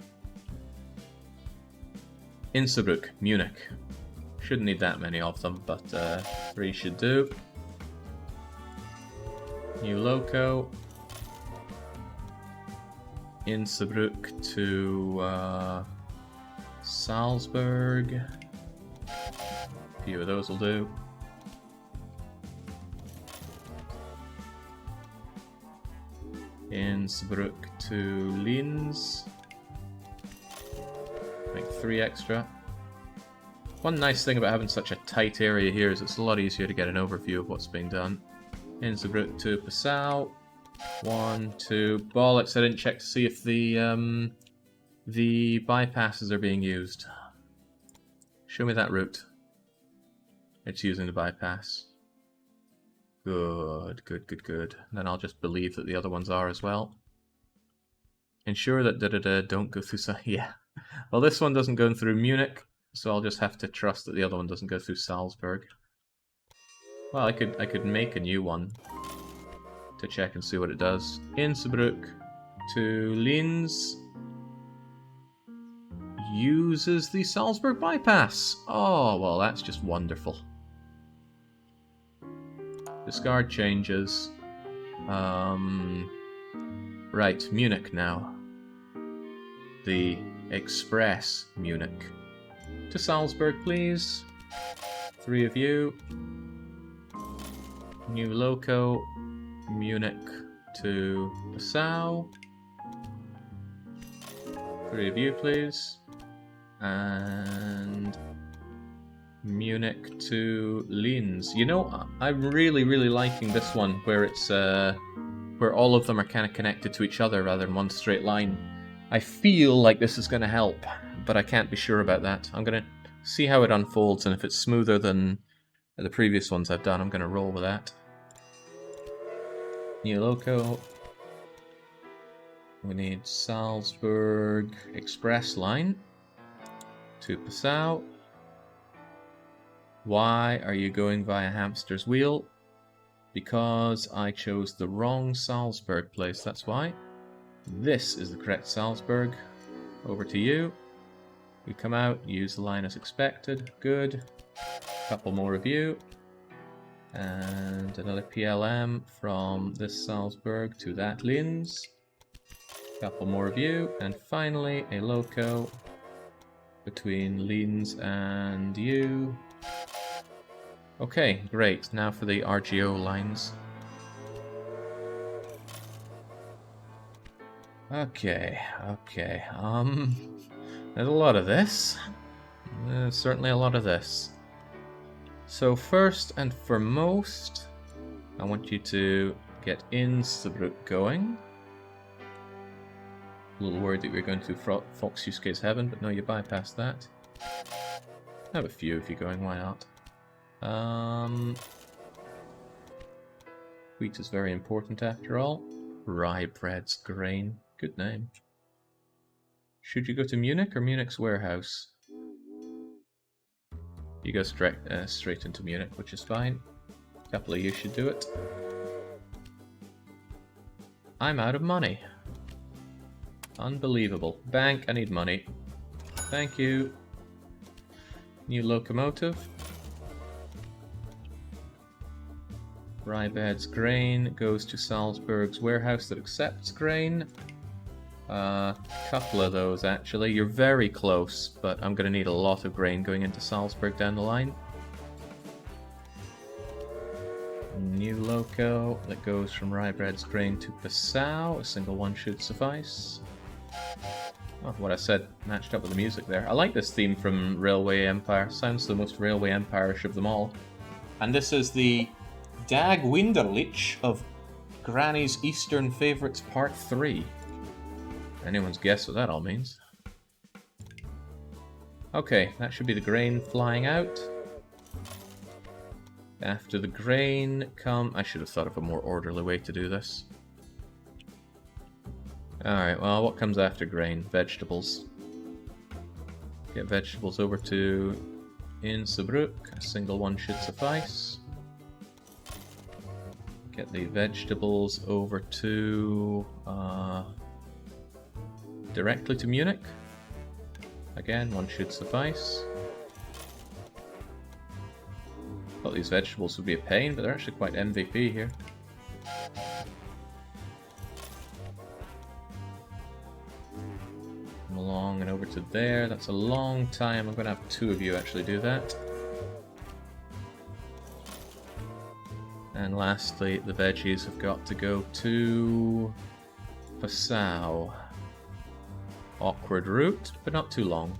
Innsbruck, Munich. Shouldn't need that many of them, but 3 should do. New loco. Innsbruck to Salzburg. A few of those will do. Innsbruck to Linz. Make 3 extra. One nice thing about having such a tight area here is it's a lot easier to get an overview of what's being done. Innsbruck to Passau. 1, 2. Bollocks, I didn't check to see if the bypasses are being used. Show me that route. It's using the bypass. Good, good, good, good. Then I'll just believe that the other ones are as well. Ensure that don't go through... Yeah. Well, this one doesn't go through Munich, so I'll just have to trust that the other one doesn't go through Salzburg. Well, I could make a new one to check and see what it does. Innsbruck to Linz uses the Salzburg bypass. Oh, well, that's just wonderful. Discard changes. Right, Munich now. The Express Munich. To Salzburg, please. 3 of you. New loco. Munich to Passau. 3 of you, please. And Munich to Linz. You know, I'm really, really liking this one where it's where all of them are kind of connected to each other rather than one straight line. I feel like this is going to help, but I can't be sure about that. I'm going to see how it unfolds, and if it's smoother than the previous ones I've done, I'm going to roll with that. New loco. We need Salzburg Express line to Passau. Why are you going via Hamster's Wheel? Because I chose the wrong Salzburg place, that's why. This is the correct Salzburg. Over to you. We come out, use the line as expected. Good. Couple more of you. And another PLM from this Salzburg to that Linz. Couple more of you. And finally, a loco between Linz and you. Okay, great. Now for the RGO lines. Okay. There's a lot of this. There's certainly a lot of this. So first and foremost, I want you to get Innsbruck going. A little worried that you're going to Fox Yusuke's Heaven, but no, you bypassed that. I have a few if you're going, why not? Wheat is very important after all. Rye bread's grain. Good name. Should you go to Munich or Munich's warehouse? You go straight into Munich, which is fine. A couple of you should do it. I'm out of money. Unbelievable. Bank, I need money. Thank you. New locomotive. Rybed's grain goes to Salzburg's warehouse that accepts grain. Couple of those actually. You're very close, but I'm going to need a lot of grain going into Salzburg down the line. New loco that goes from Rybed's grain to Passau. A single one should suffice. Oh, what I said matched up with the music there. I like this theme from Railway Empire. Sounds the most Railway Empire-ish of them all. And this is the Dag Winderlich of Granny's Eastern Favourites Part 3. Anyone's guess what that all means. Okay, that should be the grain flying out. After the grain come... I should have thought of a more orderly way to do this. Alright, well, what comes after grain? Vegetables. Get vegetables over to Innsbruck. A single one should suffice. Get the vegetables over to directly to Munich. Again, one should suffice. Thought these vegetables would be a pain, but they're actually quite MVP here. Come along and over to there. That's a long time. I'm going to have two of you actually do that. And lastly, the veggies have got to go to Passau. Awkward route, but not too long.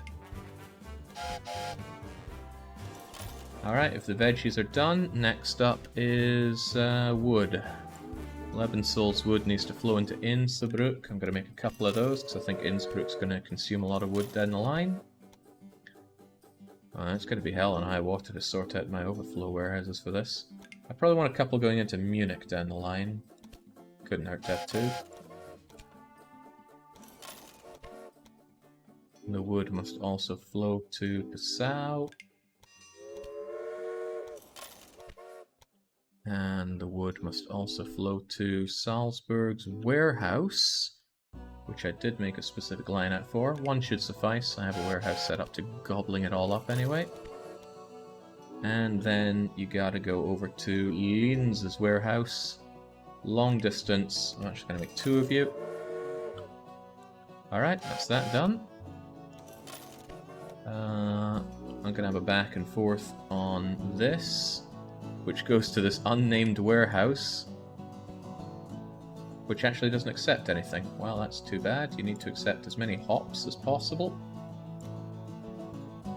Alright, if the veggies are done, next up is wood. 11 souls wood needs to flow into Innsbruck. I'm going to make a couple of those, because I think Innsbruck's going to consume a lot of wood down the line. It's going to be hell on high water to sort out my overflow warehouses for this. I probably want a couple going into Munich down the line. Couldn't hurt to have two. The wood must also flow to Passau. And the wood must also flow to Salzburg's warehouse, which I did make a specific line out for. One should suffice. I have a warehouse set up to gobbling it all up anyway. And then you gotta go over to Linz's warehouse. Long distance. I'm actually gonna make two of you. Alright, that's that done. I'm gonna have a back and forth on this, which goes to this unnamed warehouse, which actually doesn't accept anything. Well, that's too bad. You need to accept as many hops as possible.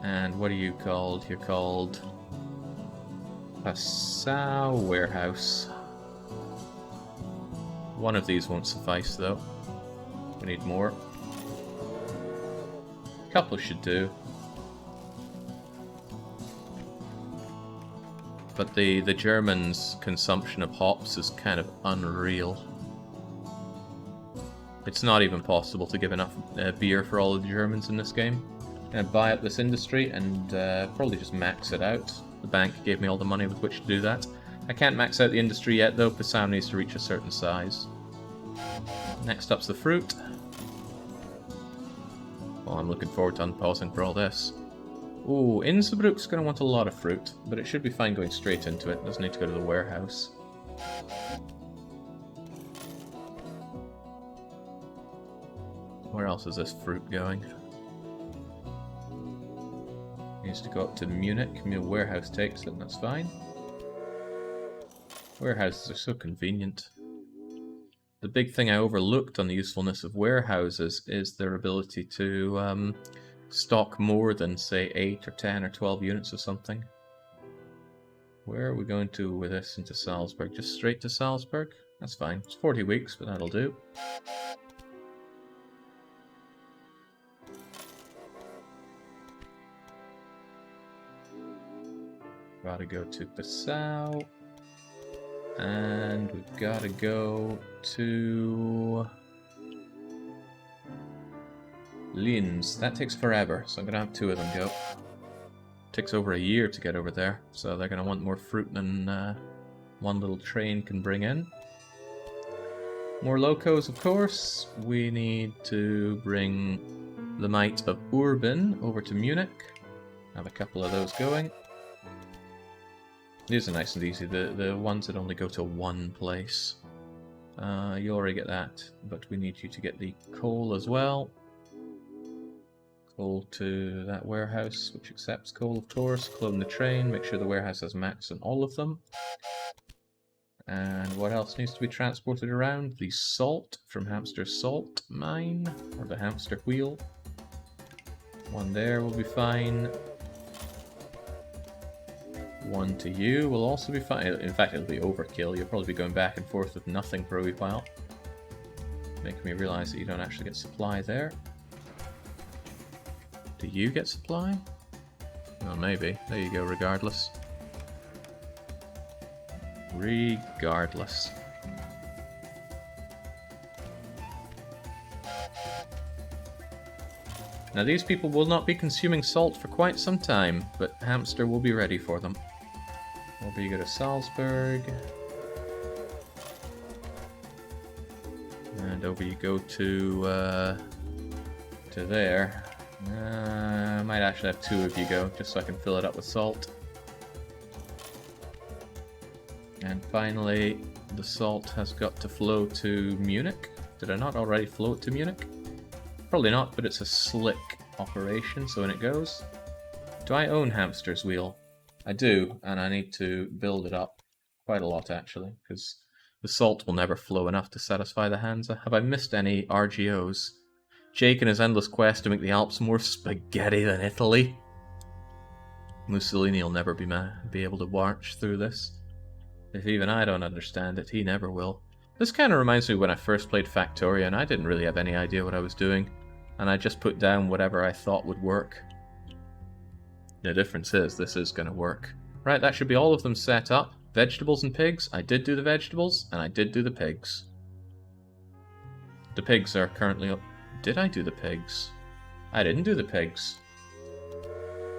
And what are you called? You're called Passau Warehouse. One of these won't suffice, though. We need more. A couple should do. But the Germans' consumption of hops is kind of unreal. It's not even possible to give enough beer for all of the Germans in this game. I'm going to buy up this industry and probably just max it out. The bank gave me all the money with which to do that. I can't max out the industry yet though, Passau needs to reach a certain size. Next up's the fruit. Well, I'm looking forward to unpausing for all this. Ooh, Innsbruck's going to want a lot of fruit, but it should be fine going straight into it. Doesn't need to go to the warehouse. Where else is this fruit going? Needs to go up to Munich. My warehouse takes it, and that's fine. Warehouses are so convenient. The big thing I overlooked on the usefulness of warehouses is their ability to stock more than, say, 8 or 10 or 12 units of something. Where are we going to with this into Salzburg? Just straight to Salzburg? That's fine. It's 40 weeks, but that'll do. Gotta go to Passau. And we've gotta go to Linz. That takes forever, so I'm gonna have two of them go. Takes over a year to get over there, so they're gonna want more fruit than one little train can bring in. More locos, of course. We need to bring the might of Urban over to Munich. Have a couple of those going. These are nice and easy, the ones that only go to one place. You already get that, but we need you to get the coal as well. Coal to that warehouse, which accepts coal, of course. Clone the train, make sure the warehouse has max on all of them. And what else needs to be transported around? The salt from Hamster Salt Mine, or the Hamster Wheel. One there will be fine. One to you will also be fine. In fact, it'll be overkill. You'll probably be going back and forth with nothing for a wee while. Making me realize that you don't actually get supply there. Do you get supply? Well, maybe. There you go, regardless. Regardless. Now these people will not be consuming salt for quite some time, but Hamster will be ready for them. Over you go to Salzburg. And over you go to there. I might actually have two of you go, just so I can fill it up with salt. And finally, the salt has got to flow to Munich. Did I not already flow it to Munich? Probably not, but it's a slick operation, so in it goes. Do I own Hamster's Wheel? I do, and I need to build it up. Quite a lot, actually, because the salt will never flow enough to satisfy the Hansa. Have I missed any RGOs? Jake and his endless quest to make the Alps more spaghetti than Italy. Mussolini will never be able to march through this. If even I don't understand it, he never will. This kind of reminds me when I first played Factoria and I didn't really have any idea what I was doing, and I just put down whatever I thought would work. The difference is, this is going to work. Right, that should be all of them set up. Vegetables and pigs. I did do the vegetables, and I did do the pigs. The pigs are currently up. Did I do the pigs? I didn't do the pigs.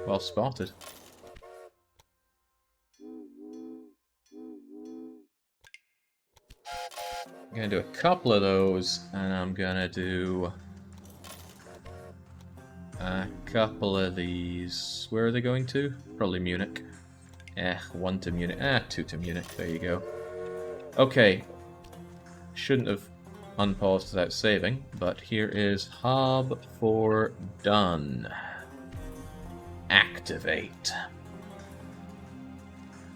Well spotted. I'm going to do a couple of those, and I'm going to do a couple of these. Where are they going to? Probably Munich. One to Munich. Two to Munich. There you go. Okay. Shouldn't have unpaused without saving, but here is Hub for done. Activate.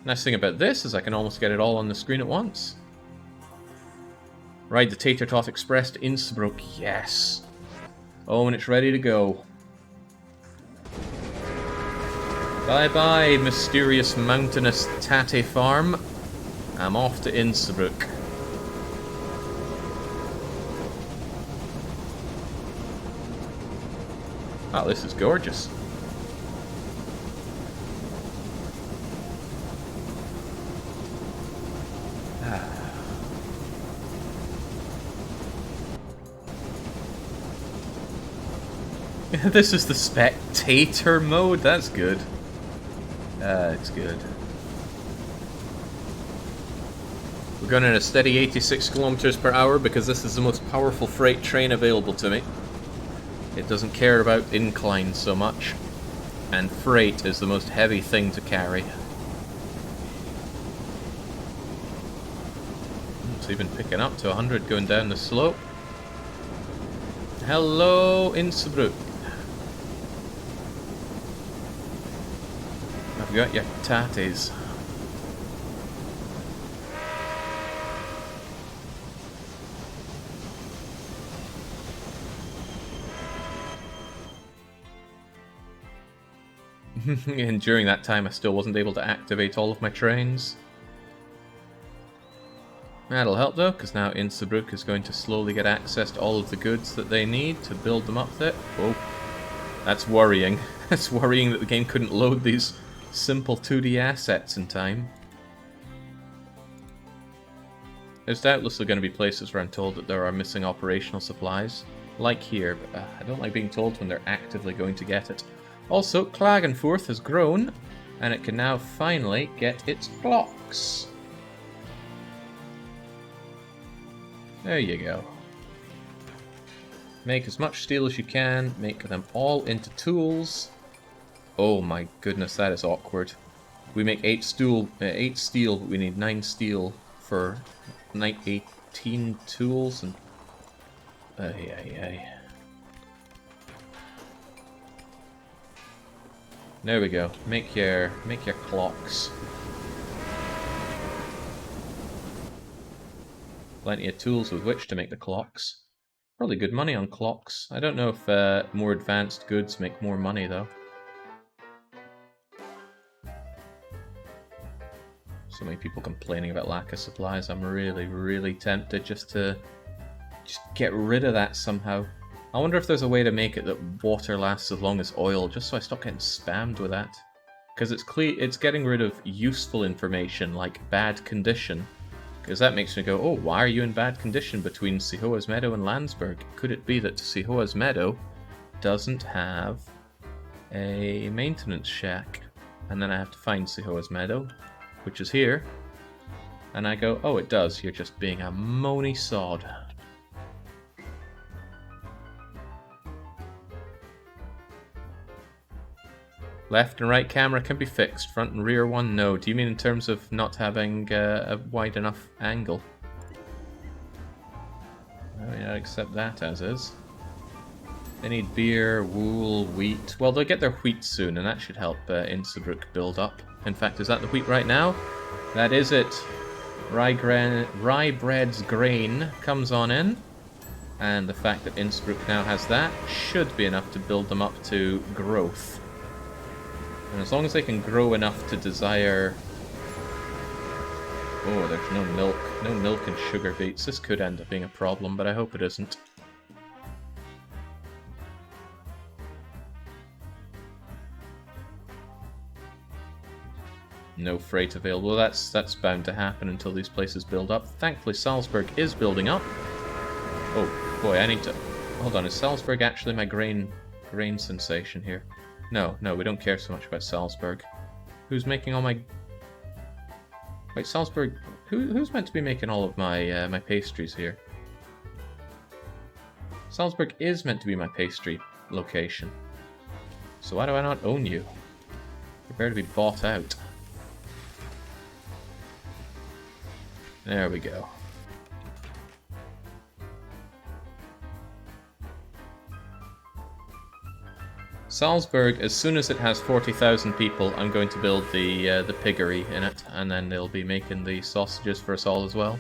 Nice thing about this is I can almost get it all on the screen at once. Ride the Tatertot Express to Innsbruck. Yes. Oh, and it's ready to go. Bye-bye, mysterious mountainous Tate farm. I'm off to Innsbruck. Wow, this is gorgeous. This is the spectator mode? That's good. It's good. We're going at a steady 86 kilometers per hour because this is the most powerful freight train available to me. It doesn't care about incline so much. And freight is the most heavy thing to carry. It's even picking up to 100 going down the slope. Hello, Innsbruck. I've got your tatties. And during that time I still wasn't able to activate all of my trains. That'll help though, because now Innsbruck is going to slowly get access to all of the goods that they need to build them up there. Oh, that's worrying. That's worrying that the game couldn't load these simple 2D assets in time. There's doubtlessly going to be places where I'm told that there are missing operational supplies, like here, but I don't like being told when they're actively going to get it. Also, Klagenfurt has grown, and it can now finally get its blocks. There you go. Make as much steel as you can, make them all into tools. Oh my goodness, that is awkward. We make 8 steel, but we need 9 steel for 18 tools, and there we go. Make your clocks. Plenty of tools with which to make the clocks. Probably good money on clocks. I don't know if more advanced goods make more money though. So many people complaining about lack of supplies. I'm really tempted just to get rid of that somehow. I wonder if there's a way to make it that water lasts as long as oil, just so I stop getting spammed with that. Because it's getting rid of useful information like bad condition. Because that makes me go, oh, why are you in bad condition between Sihoa's Meadow and Landsberg? Could it be that Sihoa's Meadow doesn't have a maintenance shack. And then I have to find Sihoa's Meadow, which is here. And I go, oh, it does. You're just being a moany sod. Left and right camera can be fixed. Front and rear one, no. Do you mean in terms of not having a wide enough angle? I mean, I'd accept that as is. They need beer, wool, wheat. Well, they'll get their wheat soon, and that should help Innsbruck build up. In fact, is that the wheat right now? That is it. Rye bread's grain comes on in. And the fact that Innsbruck now has that should be enough to build them up to growth. And as long as they can grow enough to desire... Oh, there's no milk. No milk and sugar beets. This could end up being a problem, but I hope it isn't. No freight available. That's bound to happen until these places build up. Thankfully, Salzburg is building up. Oh, boy, I need to... Hold on, is Salzburg actually my grain sensation here? No, we don't care so much about Salzburg. Who's making all my... Wait, Salzburg... Who's meant to be making all of my my pastries here? Salzburg is meant to be my pastry location. So why do I not own you? Prepare to be bought out. There we go. Salzburg, as soon as it has 40,000 people, I'm going to build the piggery in it, and then they'll be making the sausages for us all as well.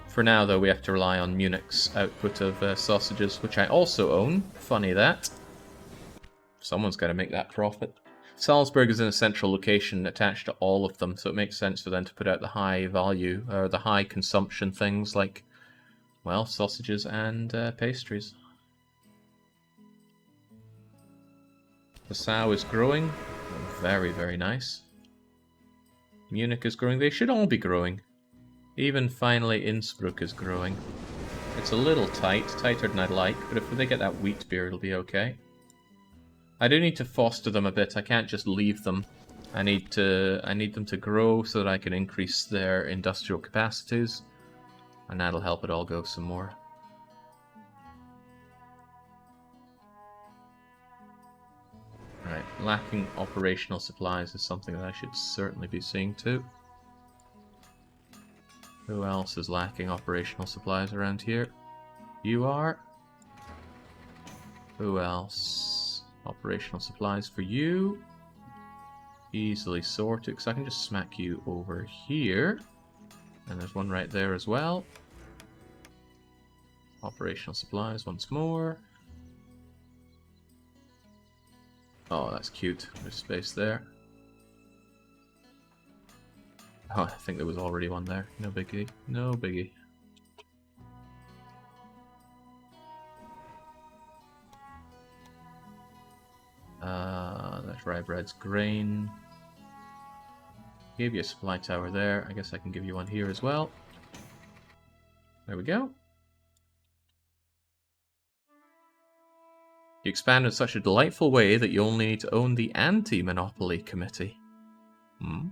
For now, though, we have to rely on Munich's output of sausages, which I also own. Funny that. Someone's got to make that profit. Salzburg is in a central location attached to all of them, so it makes sense for them to put out the high value, or the high consumption things like, well, sausages and pastries. Passau is growing. Very, very nice. Munich is growing. They should all be growing. Even finally Innsbruck is growing. It's a little tight, tighter than I'd like, but if they get that wheat beer, it'll be okay. I do need to foster them a bit. I can't just leave them. I need them to grow so that I can increase their industrial capacities, and that'll help it all go some more. Right, lacking operational supplies is something that I should certainly be seeing to. Who else is lacking operational supplies around here? You are. Who else? Operational supplies for you. Easily sorted, because I can just smack you over here. And there's one right there as well. Operational supplies once more. Oh, that's cute. There's space there. Oh, I think there was already one there. No biggie. No biggie. That's rye bread's grain. Gave you a supply tower there. I guess I can give you one here as well. There we go. You expand in such a delightful way that you only need to own the anti-monopoly committee. Hmm?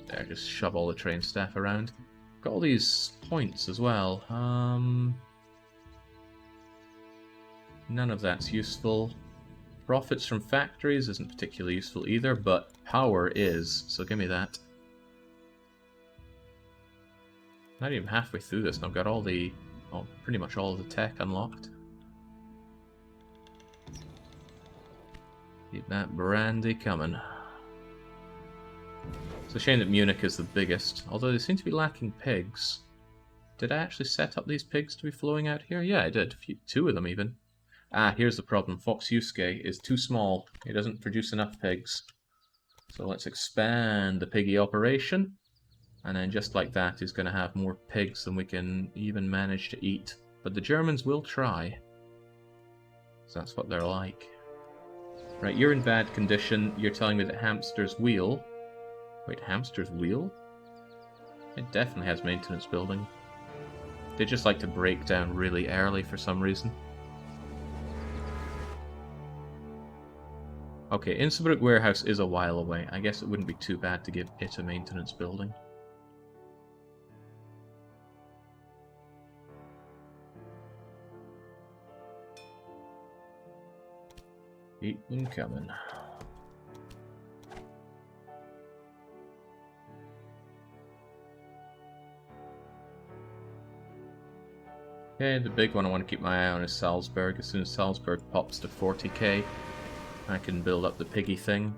There, just shove all the train staff around. Got all these points as well. None of that's useful. Profits from factories isn't particularly useful either, but power is, so give me that. Not even halfway through this, and I've got all the, well, pretty much all of the tech unlocked. Keep that brandy coming. It's a shame that Munich is the biggest, although they seem to be lacking pigs. Did I actually set up these pigs to be flowing out here? Yeah, I did. Two of them even. Ah, here's the problem. Fox Yusuke is too small. He doesn't produce enough pigs. So let's expand the piggy operation. And then just like that, he's going to have more pigs than we can even manage to eat. But the Germans will try. So that's what they're like. Right, you're in bad condition. You're telling me that Hamster's wheel... Wait, Hamster's wheel? It definitely has maintenance building. They just like to break down really early for some reason. Okay, Innsbruck warehouse is a while away. I guess it wouldn't be too bad to give it a maintenance building. Keep them coming. Okay, the big one I want to keep my eye on is Salzburg. As soon as Salzburg pops to 40k, I can build up the piggy thing.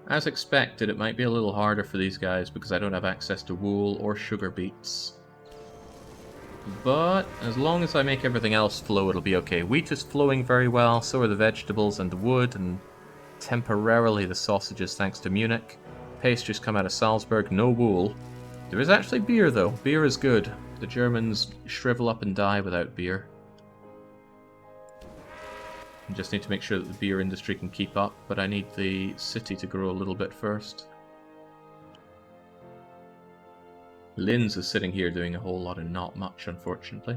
As expected, it might be a little harder for these guys because I don't have access to wool or sugar beets. But as long as I make everything else flow, it'll be okay. Wheat is flowing very well, so are the vegetables and the wood, and temporarily the sausages thanks to Munich. Pastries come out of Salzburg, no wool. There is actually beer though. Beer is good. The Germans shrivel up and die without beer. I just need to make sure that the beer industry can keep up, but I need the city to grow a little bit first. Linz is sitting here doing a whole lot of not much, unfortunately.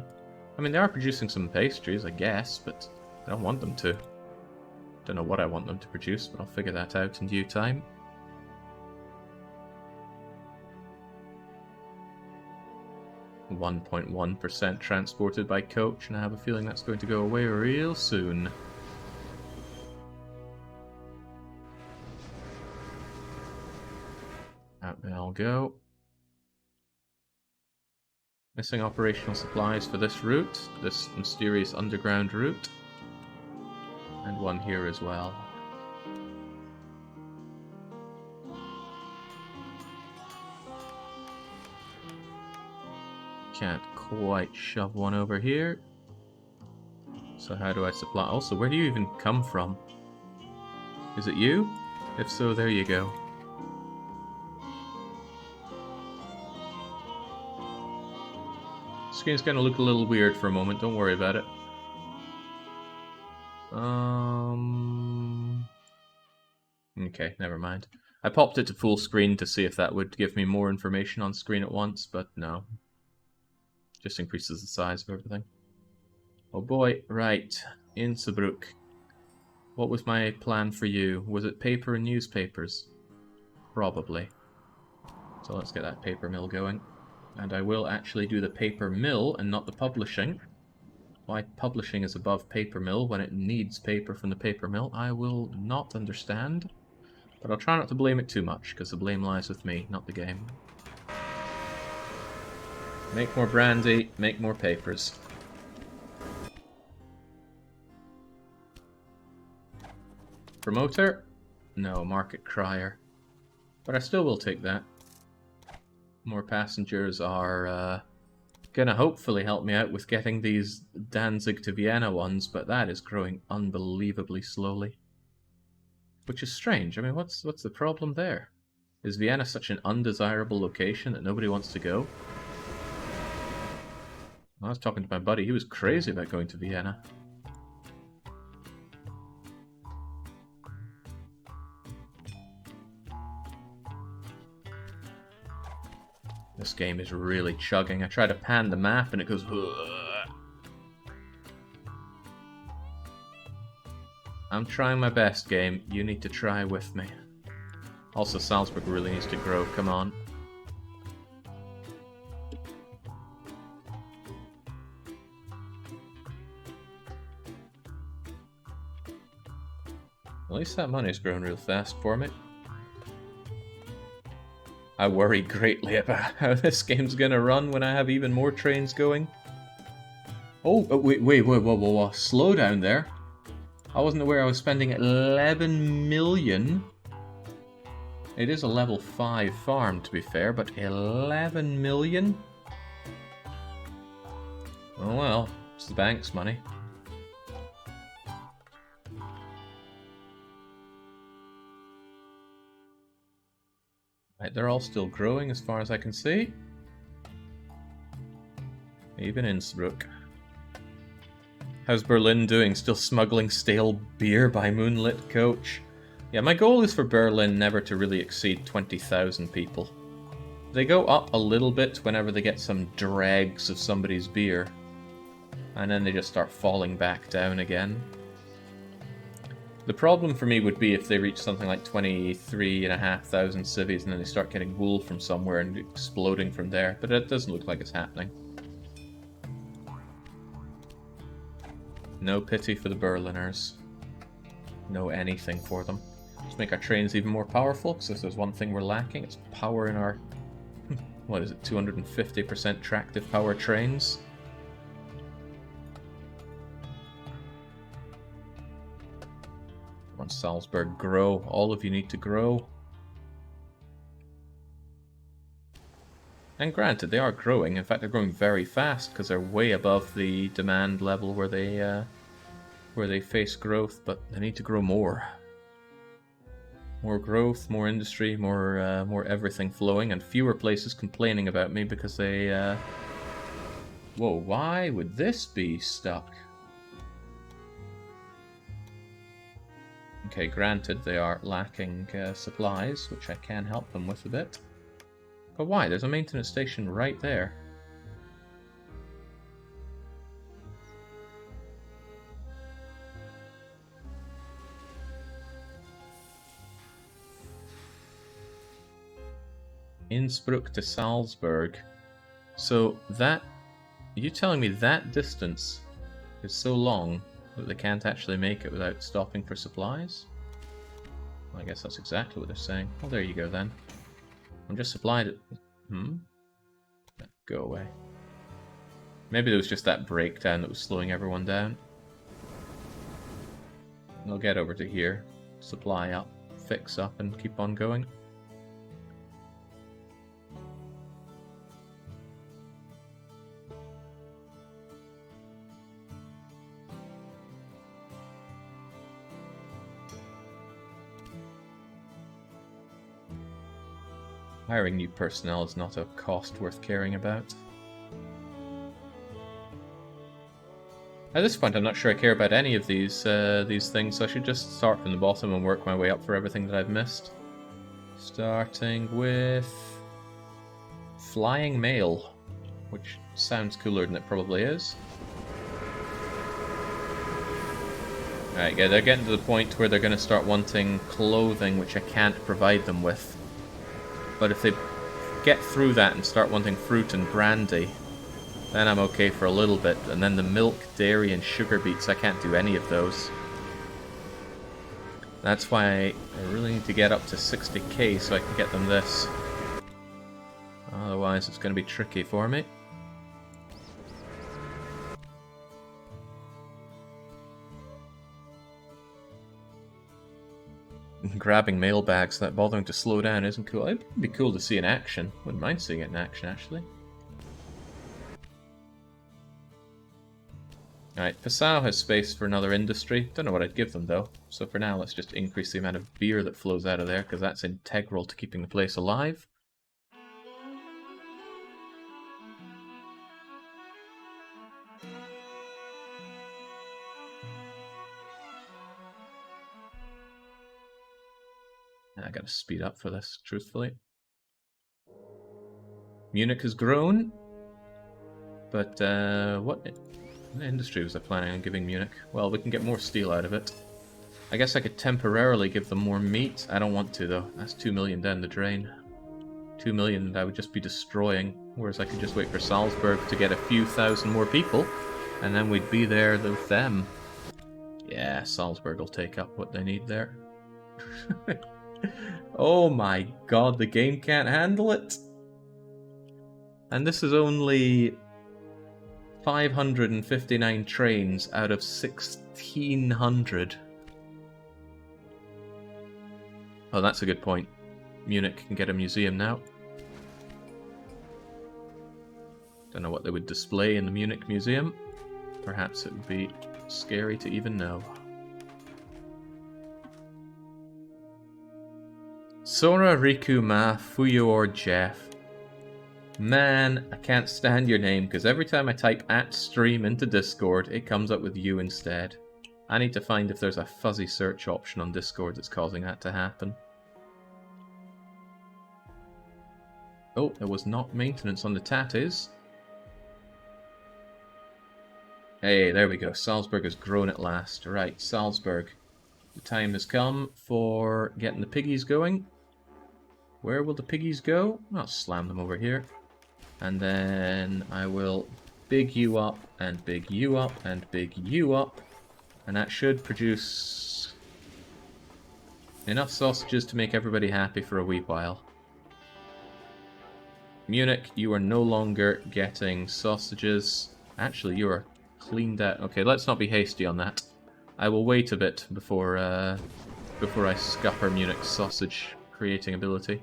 I mean, they are producing some pastries, I guess, but I don't want them to. Don't know what I want them to produce, but I'll figure that out in due time. .1% transported by coach, and I have a feeling that's going to go away real soon. Out they all go. Missing operational supplies for this route, this mysterious underground route. And one here as well. Can't quite shove one over here. So how do I supply... Also, where do you even come from? Is it you? If so, there you go. Screen's gonna look a little weird for a moment, don't worry about it. Okay, never mind. I popped it to full screen to see if that would give me more information on screen at once, but no. Just increases the size of everything. Oh boy, right. Innsbruck. What was my plan for you? Was it paper and newspapers? Probably. So let's get that paper mill going. And I will actually do the paper mill and not the publishing. Why publishing is above paper mill when it needs paper from the paper mill, I will not understand. But I'll try not to blame it too much, because the blame lies with me, not the game. Make more brandy, make more papers. Promoter? No, market crier. But I still will take that. More passengers are gonna hopefully help me out with getting these Danzig to Vienna ones, but that is growing unbelievably slowly. Which is strange. I mean, what's the problem there? Is Vienna such an undesirable location that nobody wants to go? I was talking to my buddy, he was crazy about going to Vienna. This game is really chugging. I try to pan the map and it goes... Ugh. I'm trying my best, game. You need to try with me. Also, Salzburg really needs to grow. Come on. At least that money's grown real fast for me. I worry greatly about how this game's gonna run when I have even more trains going. Oh, whoa, slow down there. I wasn't aware I was spending 11 million. It is a level 5 farm, to be fair, but 11 million? Oh well, it's the bank's money. Right, they're all still growing as far as I can see. Even Innsbruck. How's Berlin doing? Still smuggling stale beer by moonlit coach? Yeah, my goal is for Berlin never to really exceed 20,000 people. They go up a little bit whenever they get some dregs of somebody's beer. And then they just start falling back down again. The problem for me would be if they reach something like 23,500 civvies and then they start getting wool from somewhere and exploding from there. But it doesn't look like it's happening. No pity for the Berliners. No anything for them. Let's make our trains even more powerful, because if there's one thing we're lacking, it's power in our... what is it, 250% tractive power trains? Come on, Salzburg, grow. All of you need to grow. And granted, they are growing. In fact, they're growing very fast, because they're way above the demand level where they face growth, but they need to grow more. More growth, more industry, more everything flowing, and fewer places complaining about me because they... Whoa, why would this be stuck? Okay, granted, they are lacking supplies, which I can help them with a bit. But why? There's a maintenance station right there. Innsbruck to Salzburg. So that... Are you telling me that distance is so long that they can't actually make it without stopping for supplies? Well, I guess that's exactly what they're saying. Well, there you go then. I'm just supplied it. Go away. Maybe there was just that breakdown that was slowing everyone down. They'll get over to here, supply up, fix up, and keep on going. Hiring new personnel is not a cost worth caring about. At this point, I'm not sure I care about any of these things, so I should just start from the bottom and work my way up for everything that I've missed. Starting with... Flying Mail, which sounds cooler than it probably is. Alright, yeah, they're getting to the point where they're going to start wanting clothing, which I can't provide them with. But if they get through that and start wanting fruit and brandy, then I'm okay for a little bit. And then the milk, dairy, and sugar beets, I can't do any of those. That's why I really need to get up to 60k so I can get them this. Otherwise, it's going to be tricky for me. Grabbing mailbags that bothering to slow down isn't cool. It'd be cool to see in action. Wouldn't mind seeing it in action, actually. Alright, Passau has space for another industry. Don't know what I'd give them, though. So for now, let's just increase the amount of beer that flows out of there, because that's integral to keeping the place alive. I gotta speed up for this, truthfully. Munich has grown, but what industry was I planning on giving Munich? Well, we can get more steel out of it. I guess I could temporarily give them more meat. I don't want to, though. That's 2 million down the drain. 2 million that I would just be destroying, whereas I could just wait for Salzburg to get a few thousand more people, and then we'd be there with them. Yeah, Salzburg will take up what they need there. Oh my god, the game can't handle it! And this is only 559 trains out of 1600. Oh, that's a good point. Munich can get a museum now. Don't know what they would display in the Munich Museum. Perhaps it would be scary to even know. Sora Riku Ma Fuyor Jeff. Man, I can't stand your name, because every time I type @stream into Discord, it comes up with you instead. I need to find if there's a fuzzy search option on Discord that's causing that to happen. Oh, there was not maintenance on the tatties. Hey, there we go. Salzburg has grown at last. Right, Salzburg. The time has come for getting the piggies going. Where will the piggies go? I'll slam them over here. And then I will big you up, and big you up, and big you up. And that should produce enough sausages to make everybody happy for a wee while. Munich, you are no longer getting sausages. Actually, you are cleaned out. Okay, let's not be hasty on that. I will wait a bit before I scupper Munich's sausage creating ability.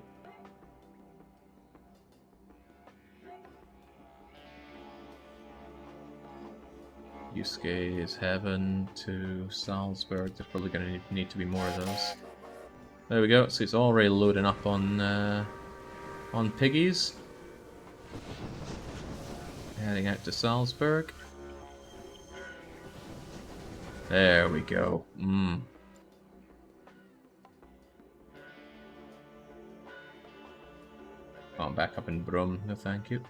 Yusuke is heaven to Salzburg. There's probably going to need to be more of those. There we go. So it's already loading up on piggies. Heading out to Salzburg. There we go. Oh, I'm back up in Brum. No, thank you.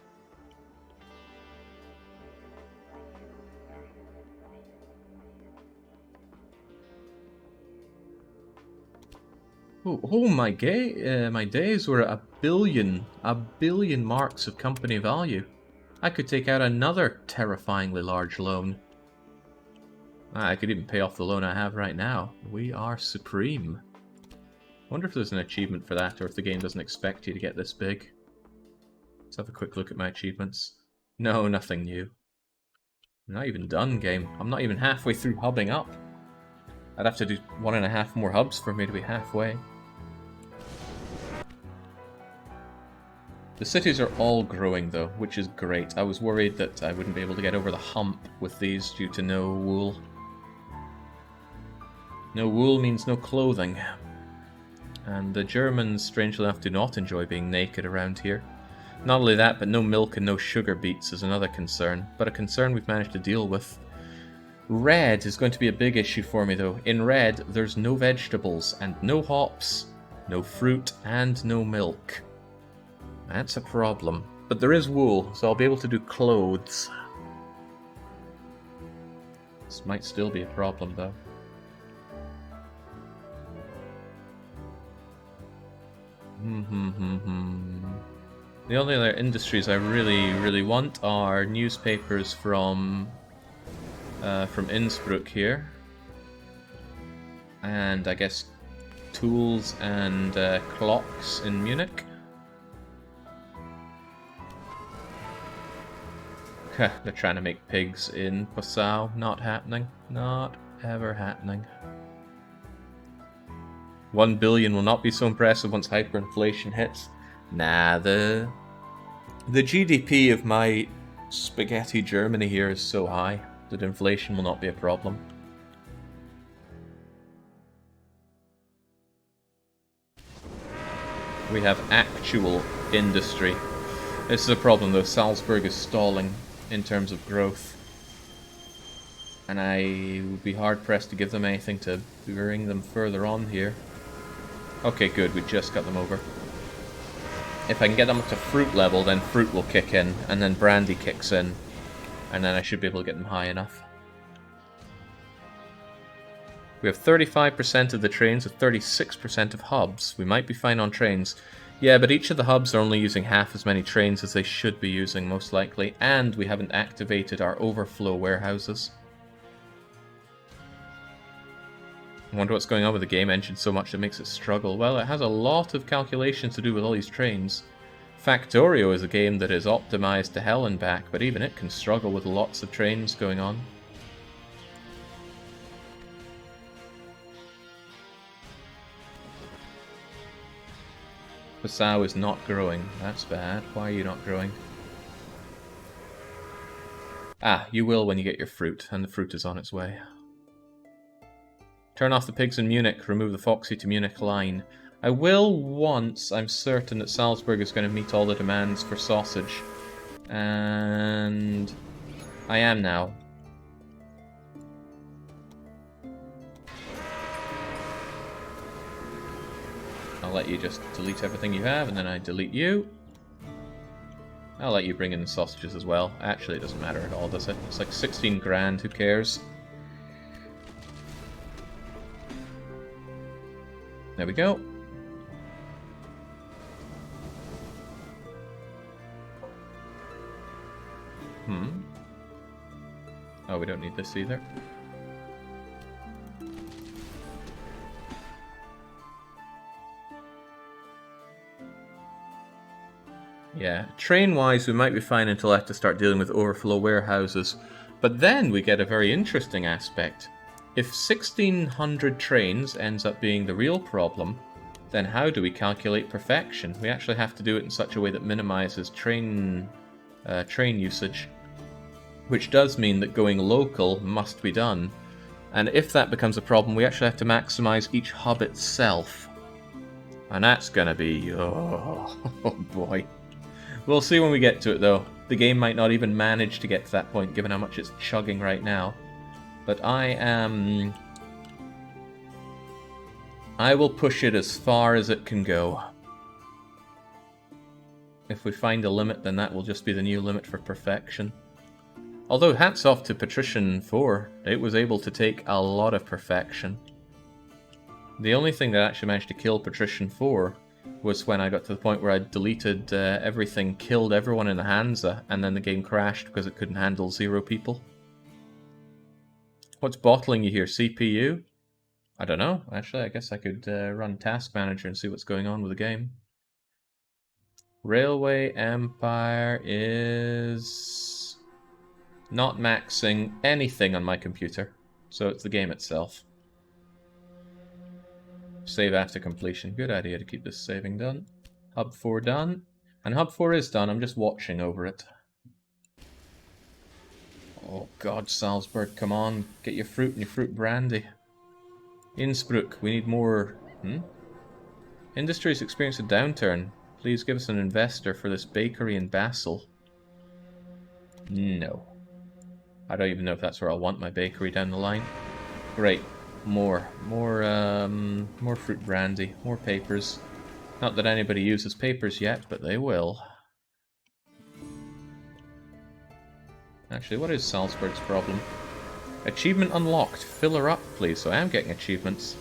Oh my days were at a billion marks of company value. I could take out another terrifyingly large loan. I could even pay off the loan I have right now. We are supreme. I wonder if there's an achievement for that, or if the game doesn't expect you to get this big. Let's have a quick look at my achievements. No, nothing new. I'm not even done, game. I'm not even halfway through hubbing up. I'd have to do 1.5 more hubs for me to be halfway. The cities are all growing though, which is great. I was worried that I wouldn't be able to get over the hump with these due to no wool. No wool means no clothing. And the Germans, strangely enough, do not enjoy being naked around here. Not only that, but no milk and no sugar beets is another concern, but a concern we've managed to deal with. Red is going to be a big issue for me though. In red, there's no vegetables, and no hops, no fruit, and no milk. That's a problem. But there is wool, so I'll be able to do clothes. This might still be a problem though. The only other industries I really want are newspapers from Innsbruck here, and I guess tools and clocks in Munich. They're trying to make pigs in Passau. Not happening. Not ever happening. 1 billion will not be so impressive once hyperinflation hits. Nah, the GDP of my spaghetti Germany here is so high that inflation will not be a problem. We have actual industry. This is a problem though. Salzburg is stalling in terms of growth. And I would be hard pressed to give them anything to bring them further on here. Okay, good, we just got them over. If I can get them up to fruit level, then fruit will kick in, and then brandy kicks in, and then I should be able to get them high enough. We have 35% of the trains with 36% of hubs. We might be fine on trains. Yeah, but each of the hubs are only using half as many trains as they should be using, most likely, and we haven't activated our overflow warehouses. I wonder what's going on with the game engine so much that makes it struggle. Well, it has a lot of calculations to do with all these trains. Factorio is a game that is optimized to hell and back, but even it can struggle with lots of trains going on. Passau is not growing. That's bad. Why are you not growing? Ah, you will when you get your fruit, and the fruit is on its way. Turn off the pigs in Munich, remove the Foxy to Munich line. I will once I'm certain that Salzburg is going to meet all the demands for sausage. And I am now. I'll let you just delete everything you have, and then I delete you. I'll let you bring in the sausages as well. Actually, it doesn't matter at all, does it? It's like 16 grand, who cares? There we go. Oh, we don't need this either. Yeah, train-wise we might be fine until I have to start dealing with overflow warehouses. But then we get a very interesting aspect. If 1600 trains ends up being the real problem, then how do we calculate perfection? We actually have to do it in such a way that minimizes train usage. Which does mean that going local must be done. And if that becomes a problem, we actually have to maximize each hub itself. And that's gonna be... oh boy. We'll see when we get to it, though. The game might not even manage to get to that point, given how much it's chugging right now. But I will push it as far as it can go. If we find a limit, then that will just be the new limit for perfection. Although, hats off to Patrician 4. It was able to take a lot of perfection. The only thing that actually managed to kill Patrician 4 was when I got to the point where I deleted everything, killed everyone in the Hansa, and then the game crashed because it couldn't handle 0 people. What's bottling you here? CPU? I don't know. Actually, I guess I could run Task Manager and see what's going on with the game. Railway Empire is not maxing anything on my computer, so it's the game itself. Save after completion. Good idea to keep this saving done. Hub 4 done. And Hub 4 is done, I'm just watching over it. Oh god, Salzburg, come on. Get your fruit and your fruit brandy. Innsbruck, we need more... Industry's experienced a downturn. Please give us an investor for this bakery in Basel. No. I don't even know if that's where I'll want my bakery down the line. Great. More fruit brandy, more papers. Not that anybody uses papers yet, but they will. Actually, what is Salzburg's problem? Achievement unlocked. Fill her up, please. So I am getting achievements.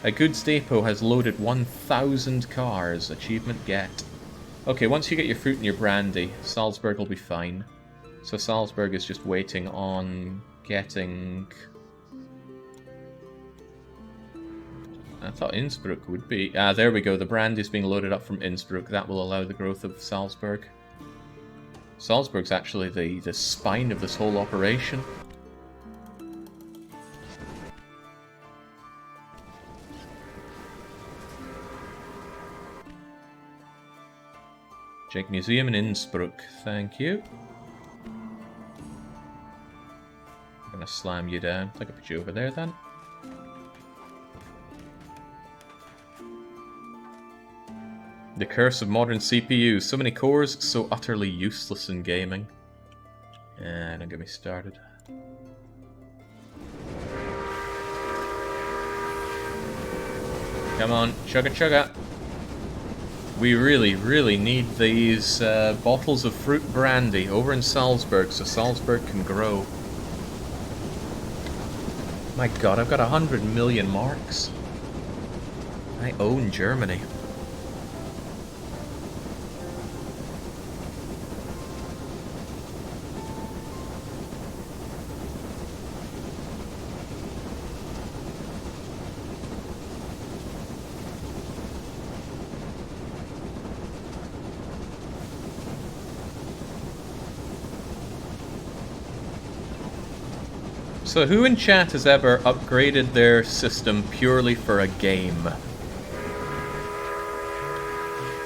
A goods depot has loaded 1,000 cars. Achievement get. Okay, once you get your fruit and your brandy, Salzburg will be fine. So Salzburg is just waiting on getting... I thought Innsbruck would be... Ah, there we go. The brand is being loaded up from Innsbruck. That will allow the growth of Salzburg. Salzburg's actually the spine of this whole operation. Jake Museum in Innsbruck. Thank you. I'm gonna slam you down. I think I'll put you over there then. The curse of modern CPUs. So many cores, so utterly useless in gaming. Don't get me started. Come on, chugga chugga. We really, really need these bottles of fruit brandy over in Salzburg so Salzburg can grow. My god, I've got 100 million marks. I own Germany. So who in chat has ever upgraded their system purely for a game?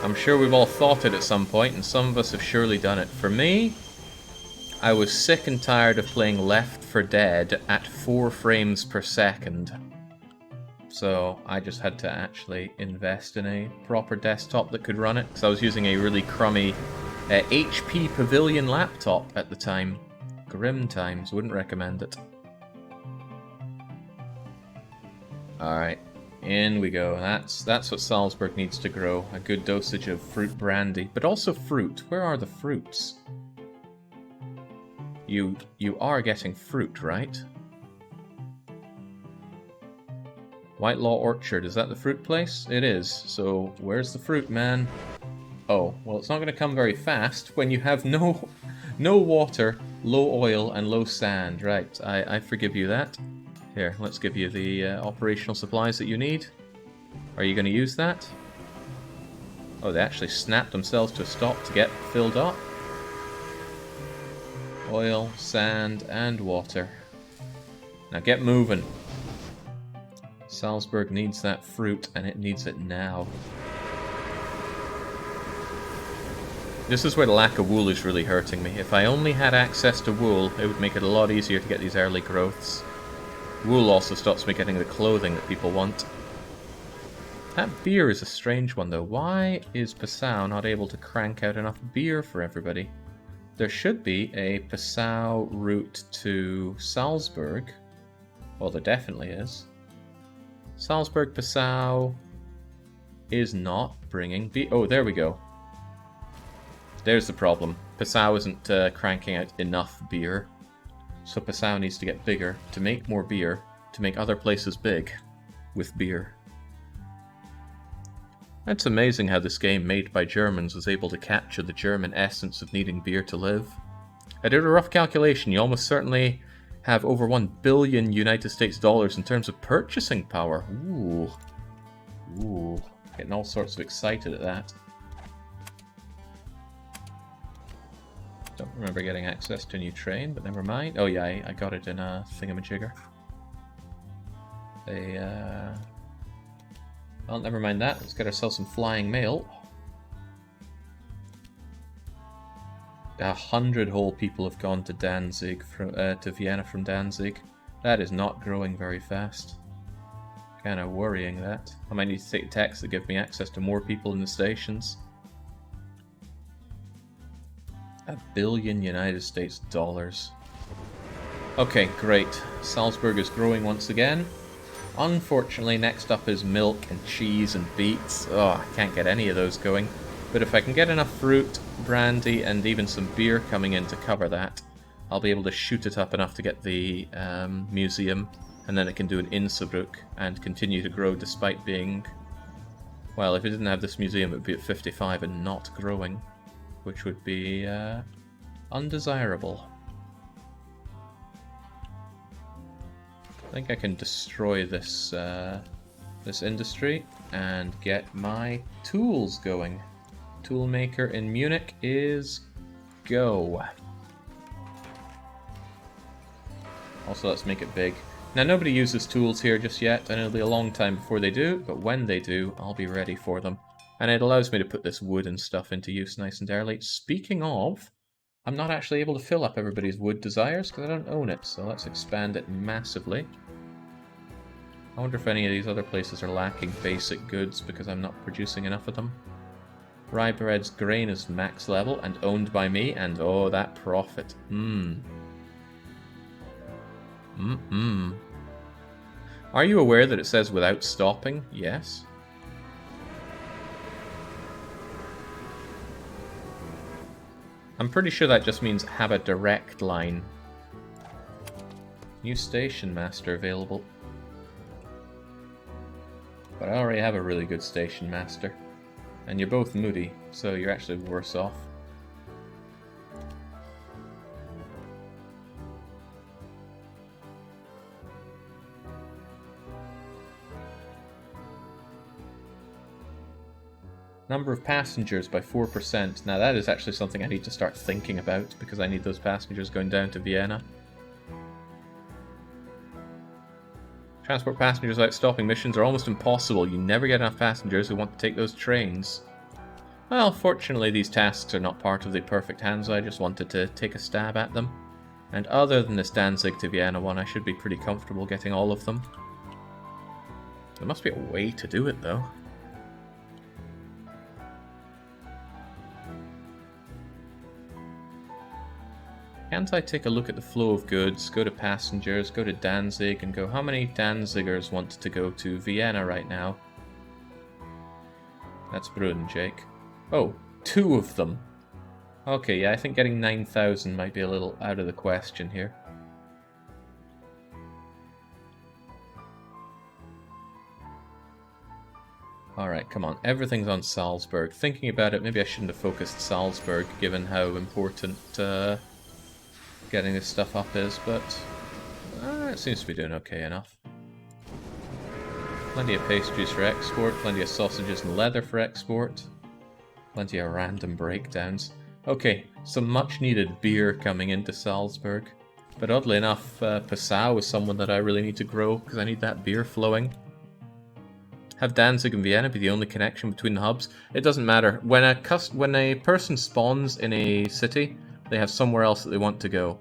I'm sure we've all thought it at some point, and some of us have surely done it. For me, I was sick and tired of playing Left 4 Dead at 4 frames per second. So I just had to actually invest in a proper desktop that could run it, because I was using a really crummy HP Pavilion laptop at the time. Grim times, wouldn't recommend it. Alright, In we go. That's what Salzburg needs to grow. A good dosage of fruit brandy. But also fruit. Where are the fruits? You are getting fruit, right? Whitelaw Orchard, is that the fruit place? It is. So, where's the fruit, man? Oh, well, it's not going to come very fast when you have no water, low oil, and low sand. Right, I forgive you that. Here, let's give you the operational supplies that you need. Are you going to use that? Oh, they actually snapped themselves to a stop to get filled up. Oil, sand, and water. Now get moving. Salzburg needs that fruit, and it needs it now. This is where the lack of wool is really hurting me. If I only had access to wool, it would make it a lot easier to get these early growths. Wool also stops me getting the clothing that people want. That beer is a strange one, though. Why is Passau not able to crank out enough beer for everybody? There should be a Passau route to Salzburg. Well, there definitely is. Salzburg, Passau is not bringing beer. Oh, there we go. There's the problem. Passau isn't cranking out enough beer. So Passau needs to get bigger to make more beer, to make other places big with beer. It's amazing how this game made by Germans was able to capture the German essence of needing beer to live. I did a rough calculation. You almost certainly have over 1 billion United States dollars in terms of purchasing power. Ooh. Ooh. Getting all sorts of excited at that. Don't remember getting access to a new train, but never mind. Oh yeah, I got it in a thingamajigger. Well, never mind that. Let's get ourselves some flying mail. 100 whole people have gone to Danzig, to Vienna from Danzig. That is not growing very fast. Kind of worrying that. I might need to take a tax to give me access to more people in the stations. 1 billion United States dollars. Okay, great. Salzburg is growing once again. Unfortunately, next up is milk and cheese and beets. Oh, I can't get any of those going. But if I can get enough fruit, brandy, and even some beer coming in to cover that, I'll be able to shoot it up enough to get the museum, and then it can do an Innsbruck and continue to grow despite being... Well, if it didn't have this museum, it would be at 55 and not growing, which would be undesirable. I think I can destroy this this industry and get my tools going. Toolmaker in Munich is go. Also, let's make it big. Now, nobody uses tools here just yet, and it'll be a long time before they do, but when they do, I'll be ready for them. And it allows me to put this wood and stuff into use nice and early. Speaking of, I'm not actually able to fill up everybody's wood desires because I don't own it, so let's expand it massively. I wonder if any of these other places are lacking basic goods because I'm not producing enough of them. Rye bread's grain is max level and owned by me, and oh, that profit. Are you aware that it says without stopping? Yes. I'm pretty sure that just means have a direct line. New station master available. But I already have a really good station master. And you're both moody, so you're actually worse off. Number of passengers by 4%. Now that is actually something I need to start thinking about, because I need those passengers going down to Vienna. Transport passengers without stopping missions are almost impossible. You never get enough passengers who want to take those trains. Well, fortunately these tasks are not part of the perfect Hansa. I just wanted to take a stab at them. And other than this Danzig to Vienna one, I should be pretty comfortable getting all of them. There must be a way to do it, though. can't I take a look at the flow of goods, go to passengers, go to Danzig, and go, how many Danzigers want to go to Vienna right now? That's Brunn, Jake. Oh, 2 of them. Okay, yeah, I think getting 9,000 might be a little out of the question here. Alright, come on. Everything's on Salzburg. Thinking about it, maybe I shouldn't have focused Salzburg, given how important getting this stuff up is, but it seems to be doing okay enough. Plenty of pastries for export, plenty of sausages and leather for export, plenty of random breakdowns. Okay, some much-needed beer coming into Salzburg, but oddly enough, Passau is someone that I really need to grow, because I need that beer flowing. Have Danzig and Vienna be the only connection between the hubs? It doesn't matter. When a person spawns in a city, they have somewhere else that they want to go.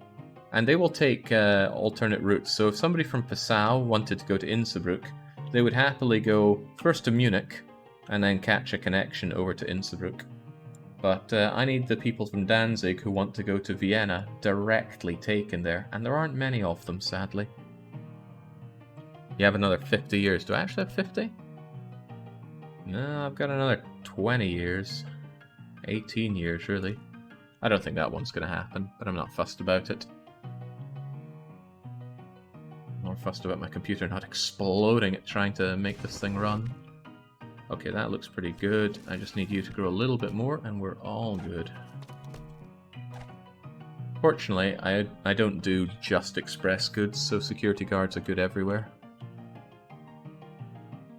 And they will take alternate routes. So if somebody from Passau wanted to go to Innsbruck, they would happily go first to Munich, and then catch a connection over to Innsbruck. But I need the people from Danzig who want to go to Vienna directly taken there. And there aren't many of them, sadly. You have another 50 years. Do I actually have 50? No, I've got another 20 years. 18 years, really. I don't think that one's going to happen, but I'm not fussed about it. I'm more fussed about my computer not exploding at trying to make this thing run. Okay, that looks pretty good. I just need you to grow a little bit more, and we're all good. Fortunately, I don't do just express goods, so security guards are good everywhere.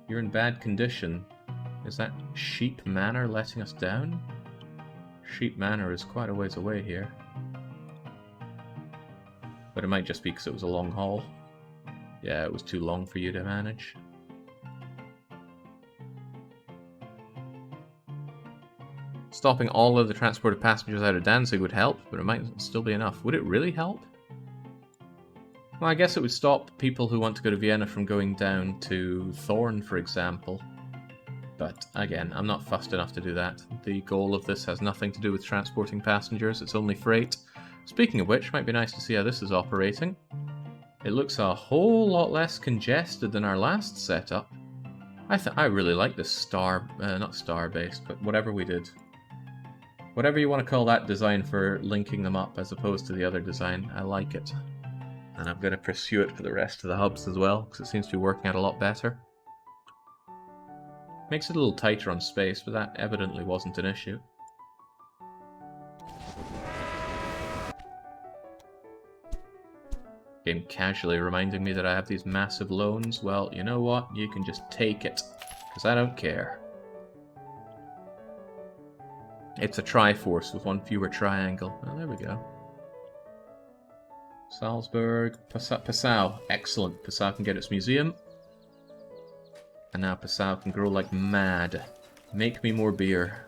You're in bad condition. Is that Sheep Manor letting us down? Sheep Manor is quite a ways away here. But it might just be because it was a long haul. Yeah, it was too long for you to manage. Stopping all of the transported passengers out of Danzig would help, but it might still be enough. Would it really help? Well, I guess it would stop people who want to go to Vienna from going down to Thorn, for example. But again, I'm not fussed enough to do that. The goal of this has nothing to do with transporting passengers, it's only freight. Speaking of which, it might be nice to see how this is operating. It looks a whole lot less congested than our last setup. I really like this not star-based, but whatever we did. Whatever you want to call that design for linking them up as opposed to the other design, I like it. And I'm going to pursue it for the rest of the hubs as well, because it seems to be working out a lot better. Makes it a little tighter on space, but that evidently wasn't an issue. Game casually reminding me that I have these massive loans. Well, you know what? You can just take it, because I don't care. It's a Triforce with one fewer triangle. Oh, there we go. Salzburg, Passau. Excellent. Passau can get its museum. And now Passau can grow like mad. Make me more beer.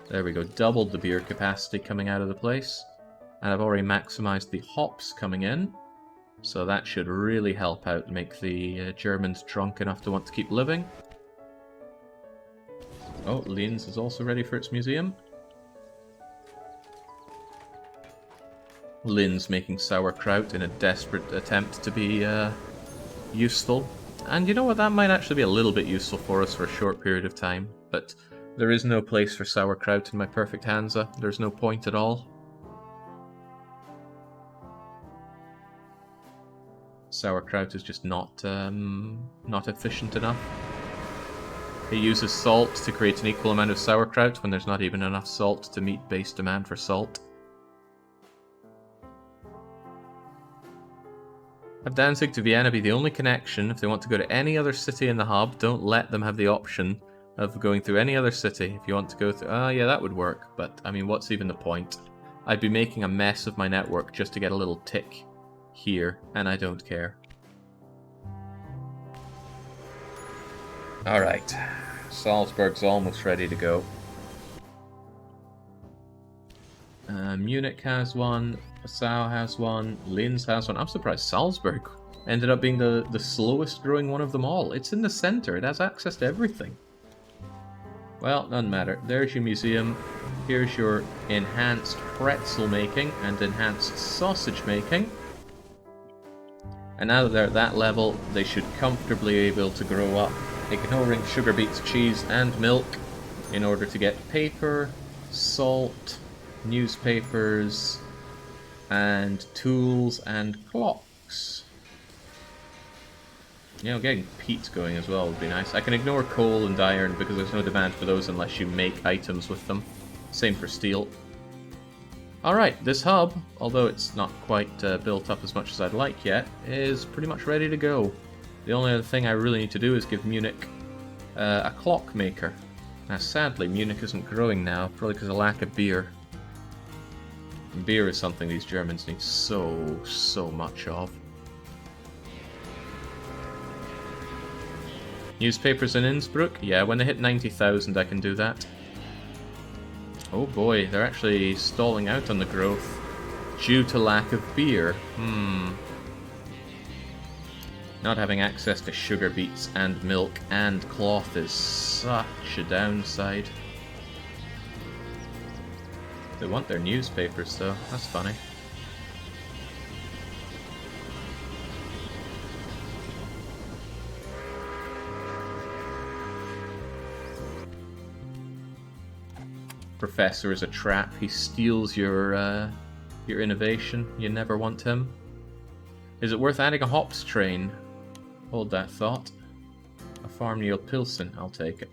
There we go, doubled the beer capacity coming out of the place. And I've already maximized the hops coming in. So that should really help out and make the Germans drunk enough to want to keep living. Oh, Linz is also ready for its museum. Linz making sauerkraut in a desperate attempt to be useful. And you know what, that might actually be a little bit useful for us for a short period of time, but there is no place for sauerkraut in my perfect Hansa. There's no point at all. Sauerkraut is just not efficient enough. It uses salt to create an equal amount of sauerkraut when there's not even enough salt to meet base demand for salt. Have Danzig to Vienna be the only connection. If they want to go to any other city in the hub, don't let them have the option of going through any other city. If you want to go through... yeah, that would work, but, I mean, what's even the point? I'd be making a mess of my network just to get a little tick here, and I don't care. Alright, Salzburg's almost ready to go. Munich has one, Passau has one, Linz has one. I'm surprised Salzburg ended up being the slowest growing one of them all. It's in the center, it has access to everything. Well, doesn't matter. There's your museum. Here's your enhanced pretzel making and enhanced sausage making. And now that they're at that level, they should comfortably be able to grow up, ignoring sugar beets, cheese, and milk, in order to get paper, salt, newspapers, and tools and clocks. You know, getting peat going as well would be nice. I can ignore coal and iron because there's no demand for those unless you make items with them. Same for steel. Alright, this hub, although it's not quite built up as much as I'd like yet, is pretty much ready to go. The only other thing I really need to do is give Munich a clock maker. Now sadly, Munich isn't growing now, probably because of lack of beer. And beer is something these Germans need so much of. Newspapers in Innsbruck? Yeah, when they hit 90,000 I can do that. Oh boy, they're actually stalling out on the growth due to lack of beer. Not having access to sugar beets and milk and cloth is such a downside. They want their newspapers though, that's funny. Professor is a trap. He steals your innovation. You never want him. Is it worth adding a hops train? Hold that thought. A farm yield Pilsen. I'll take it.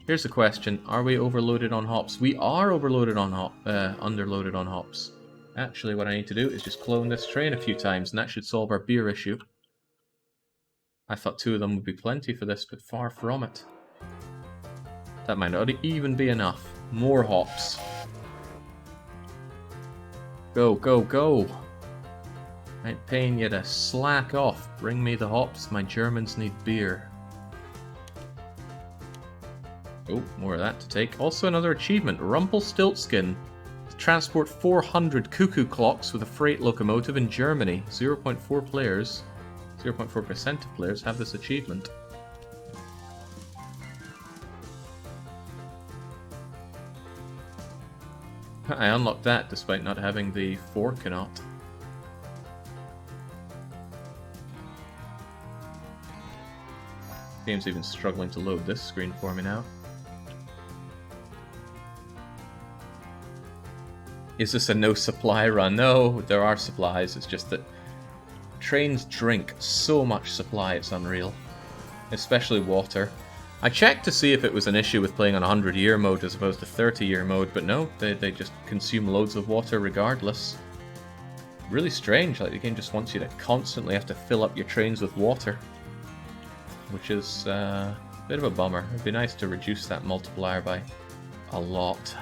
Here's the question: are we overloaded on hops? We are overloaded on underloaded on hops. Actually, what I need to do is just clone this train a few times, and that should solve our beer issue. I thought 2 of them would be plenty for this, but far from it. That might not even be enough. More hops. Go, go, go! I ain't paying you to slack off. Bring me the hops. My Germans need beer. Oh, more of that to take. Also another achievement. Rumpelstiltskin. To transport 400 cuckoo clocks with a freight locomotive in Germany. 0.4 players, 0.4% of players have this achievement. I unlocked that despite not having the Forkanaut. Game's even struggling to load this screen for me now. Is this a no supply run? No, there are supplies, it's just that trains drink so much supply it's unreal. Especially water. I checked to see if it was an issue with playing on 100-year mode as opposed to 30-year mode, but no, they just consume loads of water regardless. Really strange, like the game just wants you to constantly have to fill up your trains with water. Which is a bit of a bummer. It'd be nice to reduce that multiplier by a lot.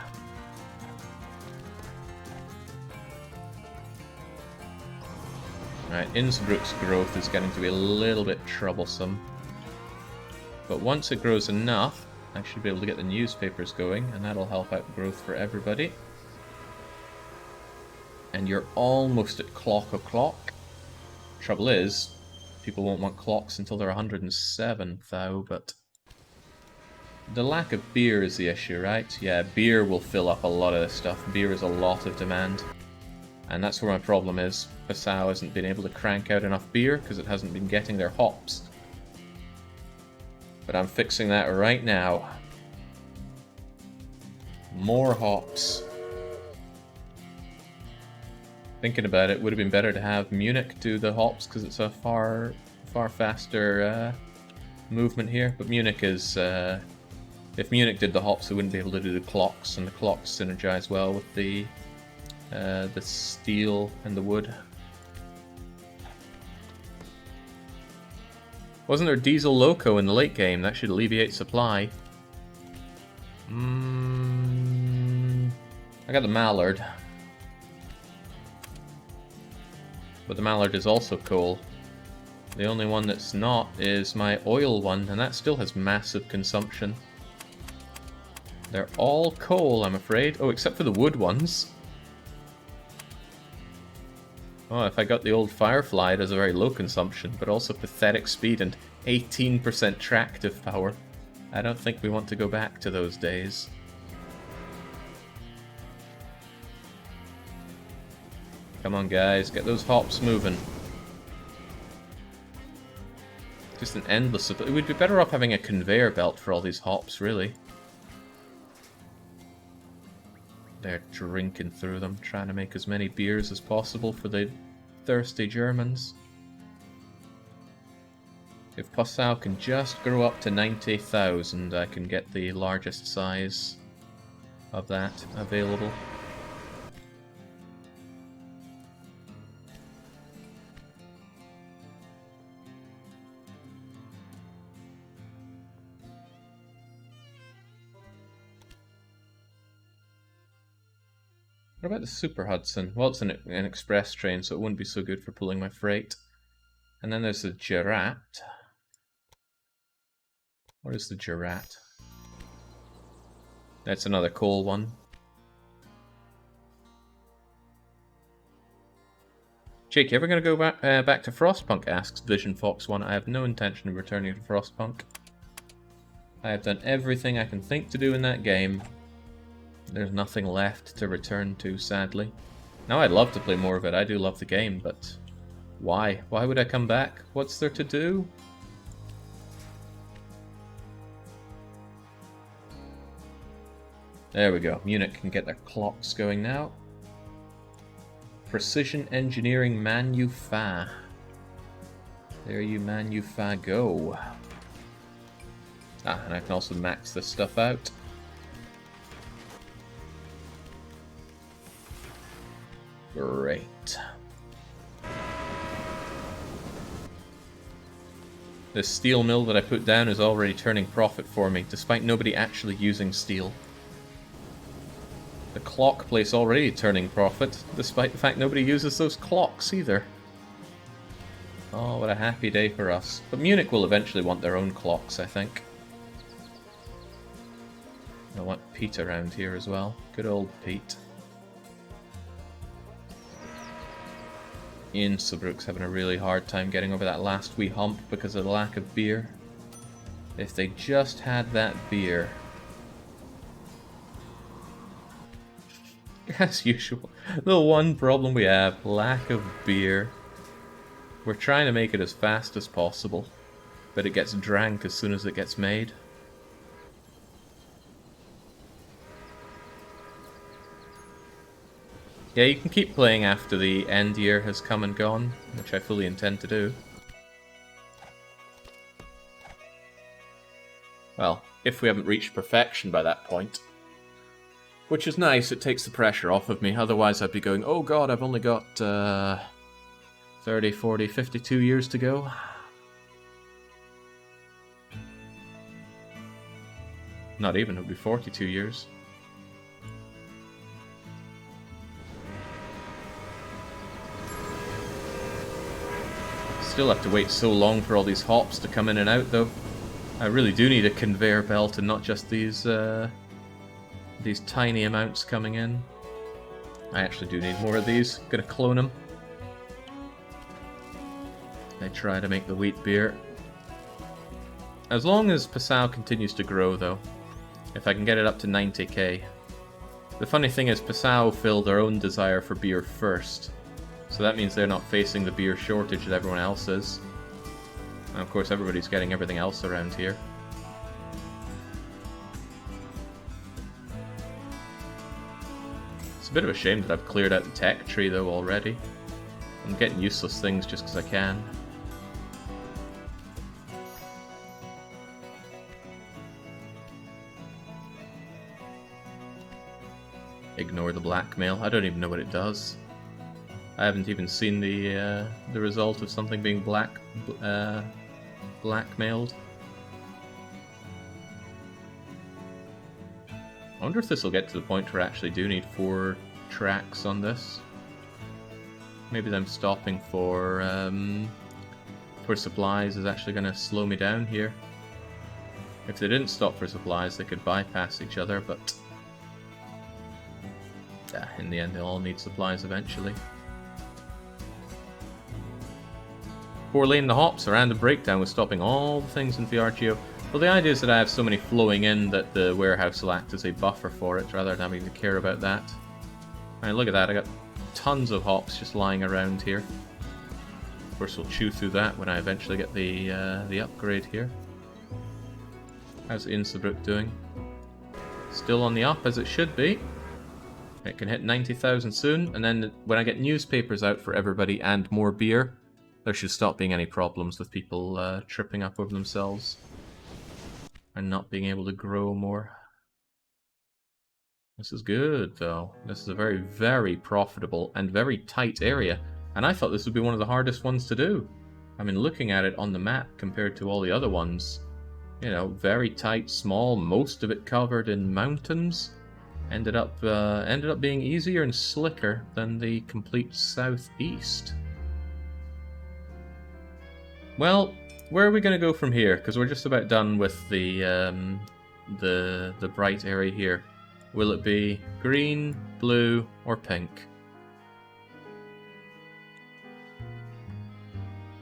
Alright, Innsbruck's growth is getting to be a little bit troublesome. But once it grows enough, I should be able to get the newspapers going, and that'll help out growth for everybody. And you're almost at clock o'clock. Trouble is, people won't want clocks until they're 107, though, but... the lack of beer is the issue, right? Yeah, beer will fill up a lot of this stuff. Beer is a lot of demand. And that's where my problem is. Passau hasn't been able to crank out enough beer because it hasn't been getting their hops. But I'm fixing that right now. More hops. Thinking about it, would have been better to have Munich do the hops because it's a far faster movement here. But Munich is... if Munich did the hops, they wouldn't be able to do the clocks, and the clocks synergize well with the steel and the wood. Wasn't there diesel loco in the late game? That should alleviate supply. I got the mallard. But the mallard is also coal. The only one that's not is my oil one, and that still has massive consumption. They're all coal, I'm afraid. Oh, except for the wood ones. Oh, if I got the old Firefly, it has a very low consumption, but also pathetic speed and 18% tractive power. I don't think we want to go back to those days. Come on, guys, get those hops moving. Just an endless supply. We'd be better off having a conveyor belt for all these hops, really. They're drinking through them, trying to make as many beers as possible for the thirsty Germans. If Passau can just grow up to 90,000, I can get the largest size of that available. What about the Super Hudson? Well, it's an express train, so it wouldn't be so good for pulling my freight. And then there's the Gerat. What is the Gerat? That's another coal one. Jake, you ever going to go back to Frostpunk? Asks Vision Fox 1. I have no intention of returning to Frostpunk. I have done everything I can think to do in that game. There's nothing left to return to, sadly. Now I'd love to play more of it. I do love the game, but why? Why would I come back? What's there to do? There we go. Munich can get their clocks going now. Precision Engineering Manufa. There you Manufa go. Ah, and I can also max this stuff out. Great. The steel mill that I put down is already turning profit for me, despite nobody actually using steel. The clock place already turning profit, despite the fact nobody uses those clocks either. Oh, what a happy day for us. But Munich will eventually want their own clocks, I think. I want Pete around here as well. Good old Pete. Innsbruck's having a really hard time getting over that last wee hump because of the lack of beer. If they just had that beer. As usual, the one problem we have, lack of beer. We're trying to make it as fast as possible, but it gets drank as soon as it gets made. Yeah, you can keep playing after the end year has come and gone, which I fully intend to do. Well, if we haven't reached perfection by that point. Which is nice, it takes the pressure off of me, otherwise I'd be going, oh god, I've only got 30, 40, 52 years to go. Not even, it would be 42 years. Still have to wait so long for all these hops to come in and out, though. I really do need a conveyor belt and not just these tiny amounts coming in. I actually do need more of these. Gonna clone them. I try to make the wheat beer. As long as Passau continues to grow, though. If I can get it up to 90k. The funny thing is, Passau filled their own desire for beer first. So that means they're not facing the beer shortage that everyone else is. And of course everybody's getting everything else around here. It's a bit of a shame that I've cleared out the tech tree though already. I'm getting useless things just because I can. Ignore the blackmail. I don't even know what it does. I haven't even seen the result of something being blackmailed. I wonder if this will get to the point where I actually do need 4 tracks on this. Maybe them stopping for supplies is actually going to slow me down here. If they didn't stop for supplies, they could bypass each other, but in the end they'll all need supplies eventually. 4 lane the hops around the breakdown was stopping all the things in Viargio. Well, the idea is that I have so many flowing in that the warehouse will act as a buffer for it, rather than having to care about that. Alright, look at that, I got tons of hops just lying around here. Of course, we'll chew through that when I eventually get the upgrade here. How's Innsbruck doing? Still on the up, as it should be. It can hit 90,000 soon, and then when I get newspapers out for everybody and more beer, there should stop being any problems with people tripping up over themselves and not being able to grow more. This is good, though. This is a very, very profitable and very tight area, and I thought this would be one of the hardest ones to do. I mean, looking at it on the map compared to all the other ones, you know, very tight, small, most of it covered in mountains. Ended up being easier and slicker than the complete southeast. Well, where are we going to go from here? Because we're just about done with the bright area here. Will it be green, blue, or pink?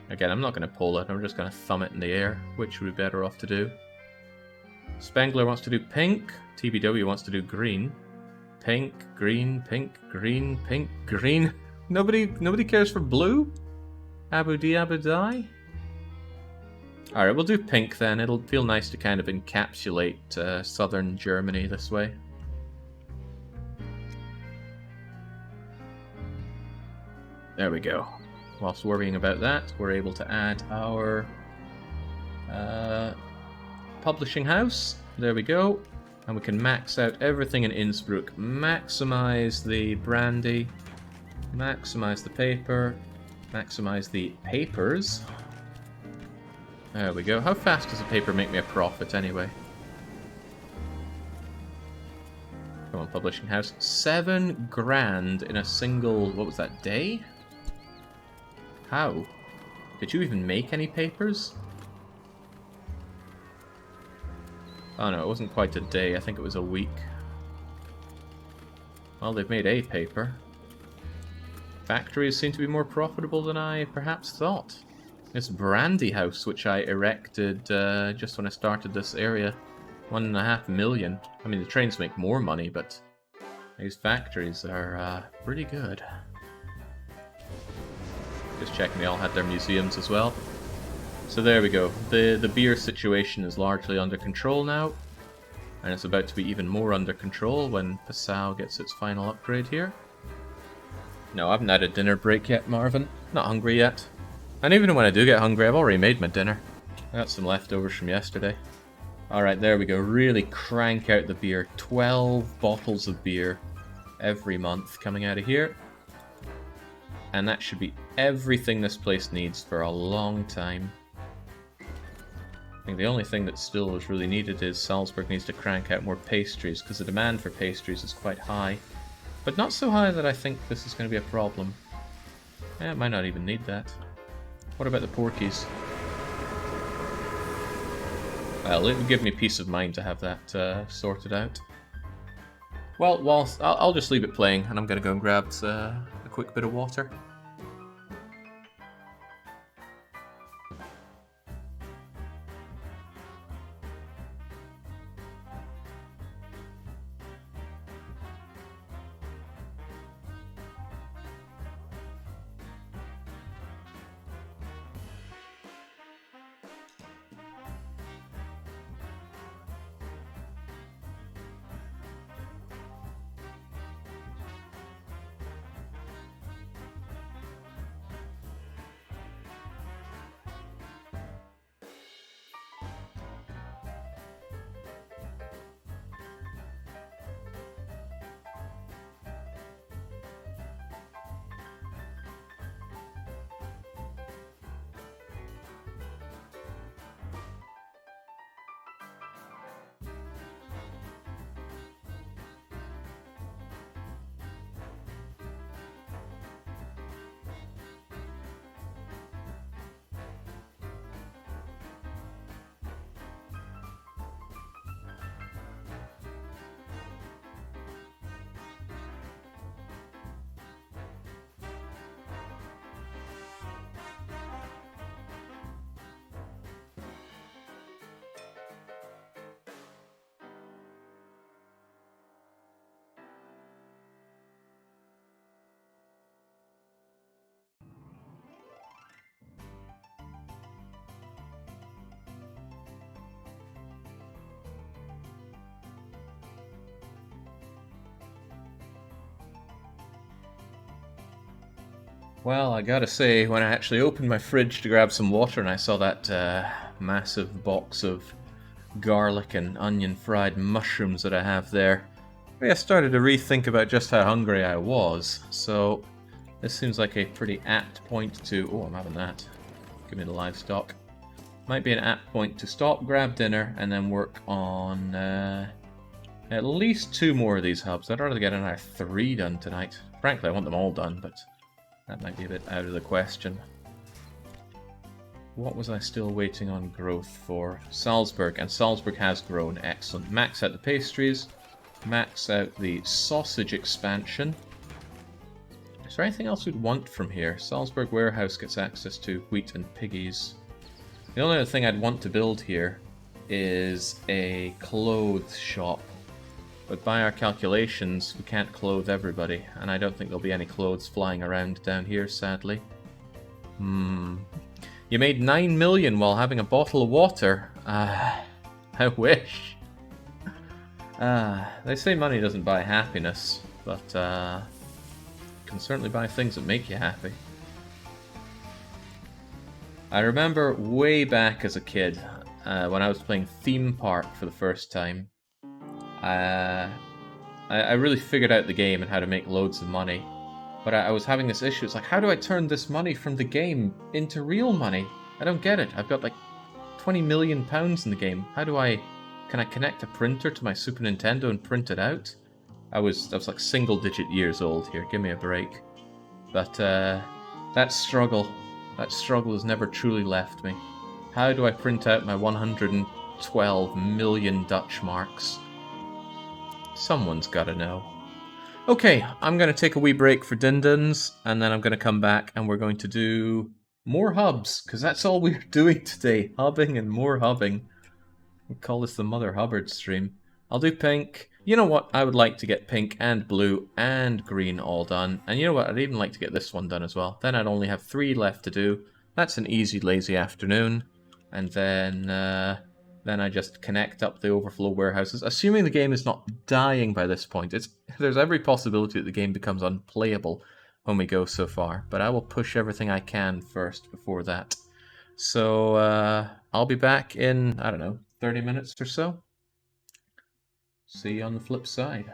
Again, I'm not going to pull it. I'm just going to thumb it in the air. Which would be better off to do? Spengler wants to do pink. TBW wants to do green. Pink, green, pink, green, pink, green. Nobody cares for blue? Abu Di? Alright, we'll do pink then. It'll feel nice to kind of encapsulate southern Germany this way. There we go. Whilst worrying about that, we're able to add our publishing house. There we go. And we can max out everything in Innsbruck. Maximize the brandy. Maximize the paper. Maximize the papers. There we go. How fast does a paper make me a profit anyway? Come on, publishing house. 7 grand in a single, what was that, day? How? Did you even make any papers? Oh no, it wasn't quite a day. I think it was a week. Well, they've made a paper. Factories seem to be more profitable than I perhaps thought. This brandy house, which I erected just when I started this area, 1.5 million. I mean, the trains make more money, but these factories are pretty good. Just checking they all had their museums as well. So there we go. The beer situation is largely under control now, and it's about to be even more under control when Passau gets its final upgrade here. No, I haven't had a dinner break yet, Marvin. Not hungry yet. And even when I do get hungry, I've already made my dinner. I got some leftovers from yesterday. Alright, there we go. Really crank out the beer. 12 bottles of beer every month coming out of here. And that should be everything this place needs for a long time. I think the only thing that still is really needed is Salzburg needs to crank out more pastries, because the demand for pastries is quite high. But not so high that I think this is going to be a problem. It might not even need that. What about the porkies? Well, it would give me peace of mind to have that sorted out. Well, whilst I'll just leave it playing, and I'm going to go and grab a quick bit of water. Well, I gotta say, when I actually opened my fridge to grab some water and I saw that massive box of garlic and onion fried mushrooms that I have there, I started to rethink about just how hungry I was. So this seems like a pretty apt point to... Oh, I'm having that. Give me the livestock. Might be an apt point to stop, grab dinner, and then work on at least 2 more of these hubs. I'd rather get another 3 done tonight. Frankly, I want them all done, but that might be a bit out of the question. What was I still waiting on growth for? Salzburg, and Salzburg has grown. Excellent. Max out the pastries. Max out the sausage expansion. Is there anything else we'd want from here? Salzburg warehouse gets access to wheat and piggies. The only other thing I'd want to build here is a clothes shop. But by our calculations, we can't clothe everybody, and I don't think there'll be any clothes flying around down here, sadly. You made 9 million while having a bottle of water. I wish. They say money doesn't buy happiness, but it can certainly buy things that make you happy. I remember way back as a kid, when I was playing Theme Park for the first time, I really figured out the game and how to make loads of money. But I was having this issue. It's like, how do I turn this money from the game into real money? I don't get it. I've got like 20 million pounds in the game. How do I... Can I connect a printer to my Super Nintendo and print it out? I was like single-digit years old here. Give me a break. But that struggle has never truly left me. How do I print out my 112 million Dutch marks? Someone's gotta know. Okay, I'm going to take a wee break for Dindins, and then I'm going to come back and we're going to do more hubs, because that's all we're doing today. Hubbing and more hubbing. We call this the Mother Hubbard stream. I'll do pink. You know what? I would like to get pink and blue and green all done. And you know what? I'd even like to get this one done as well. Then I'd only have 3 left to do. That's an easy, lazy afternoon. And then I just connect up the overflow warehouses. Assuming the game is not dying by this point. There's every possibility that the game becomes unplayable when we go so far. But I will push everything I can first before that. So I'll be back in, I don't know, 30 minutes or so. See you on the flip side.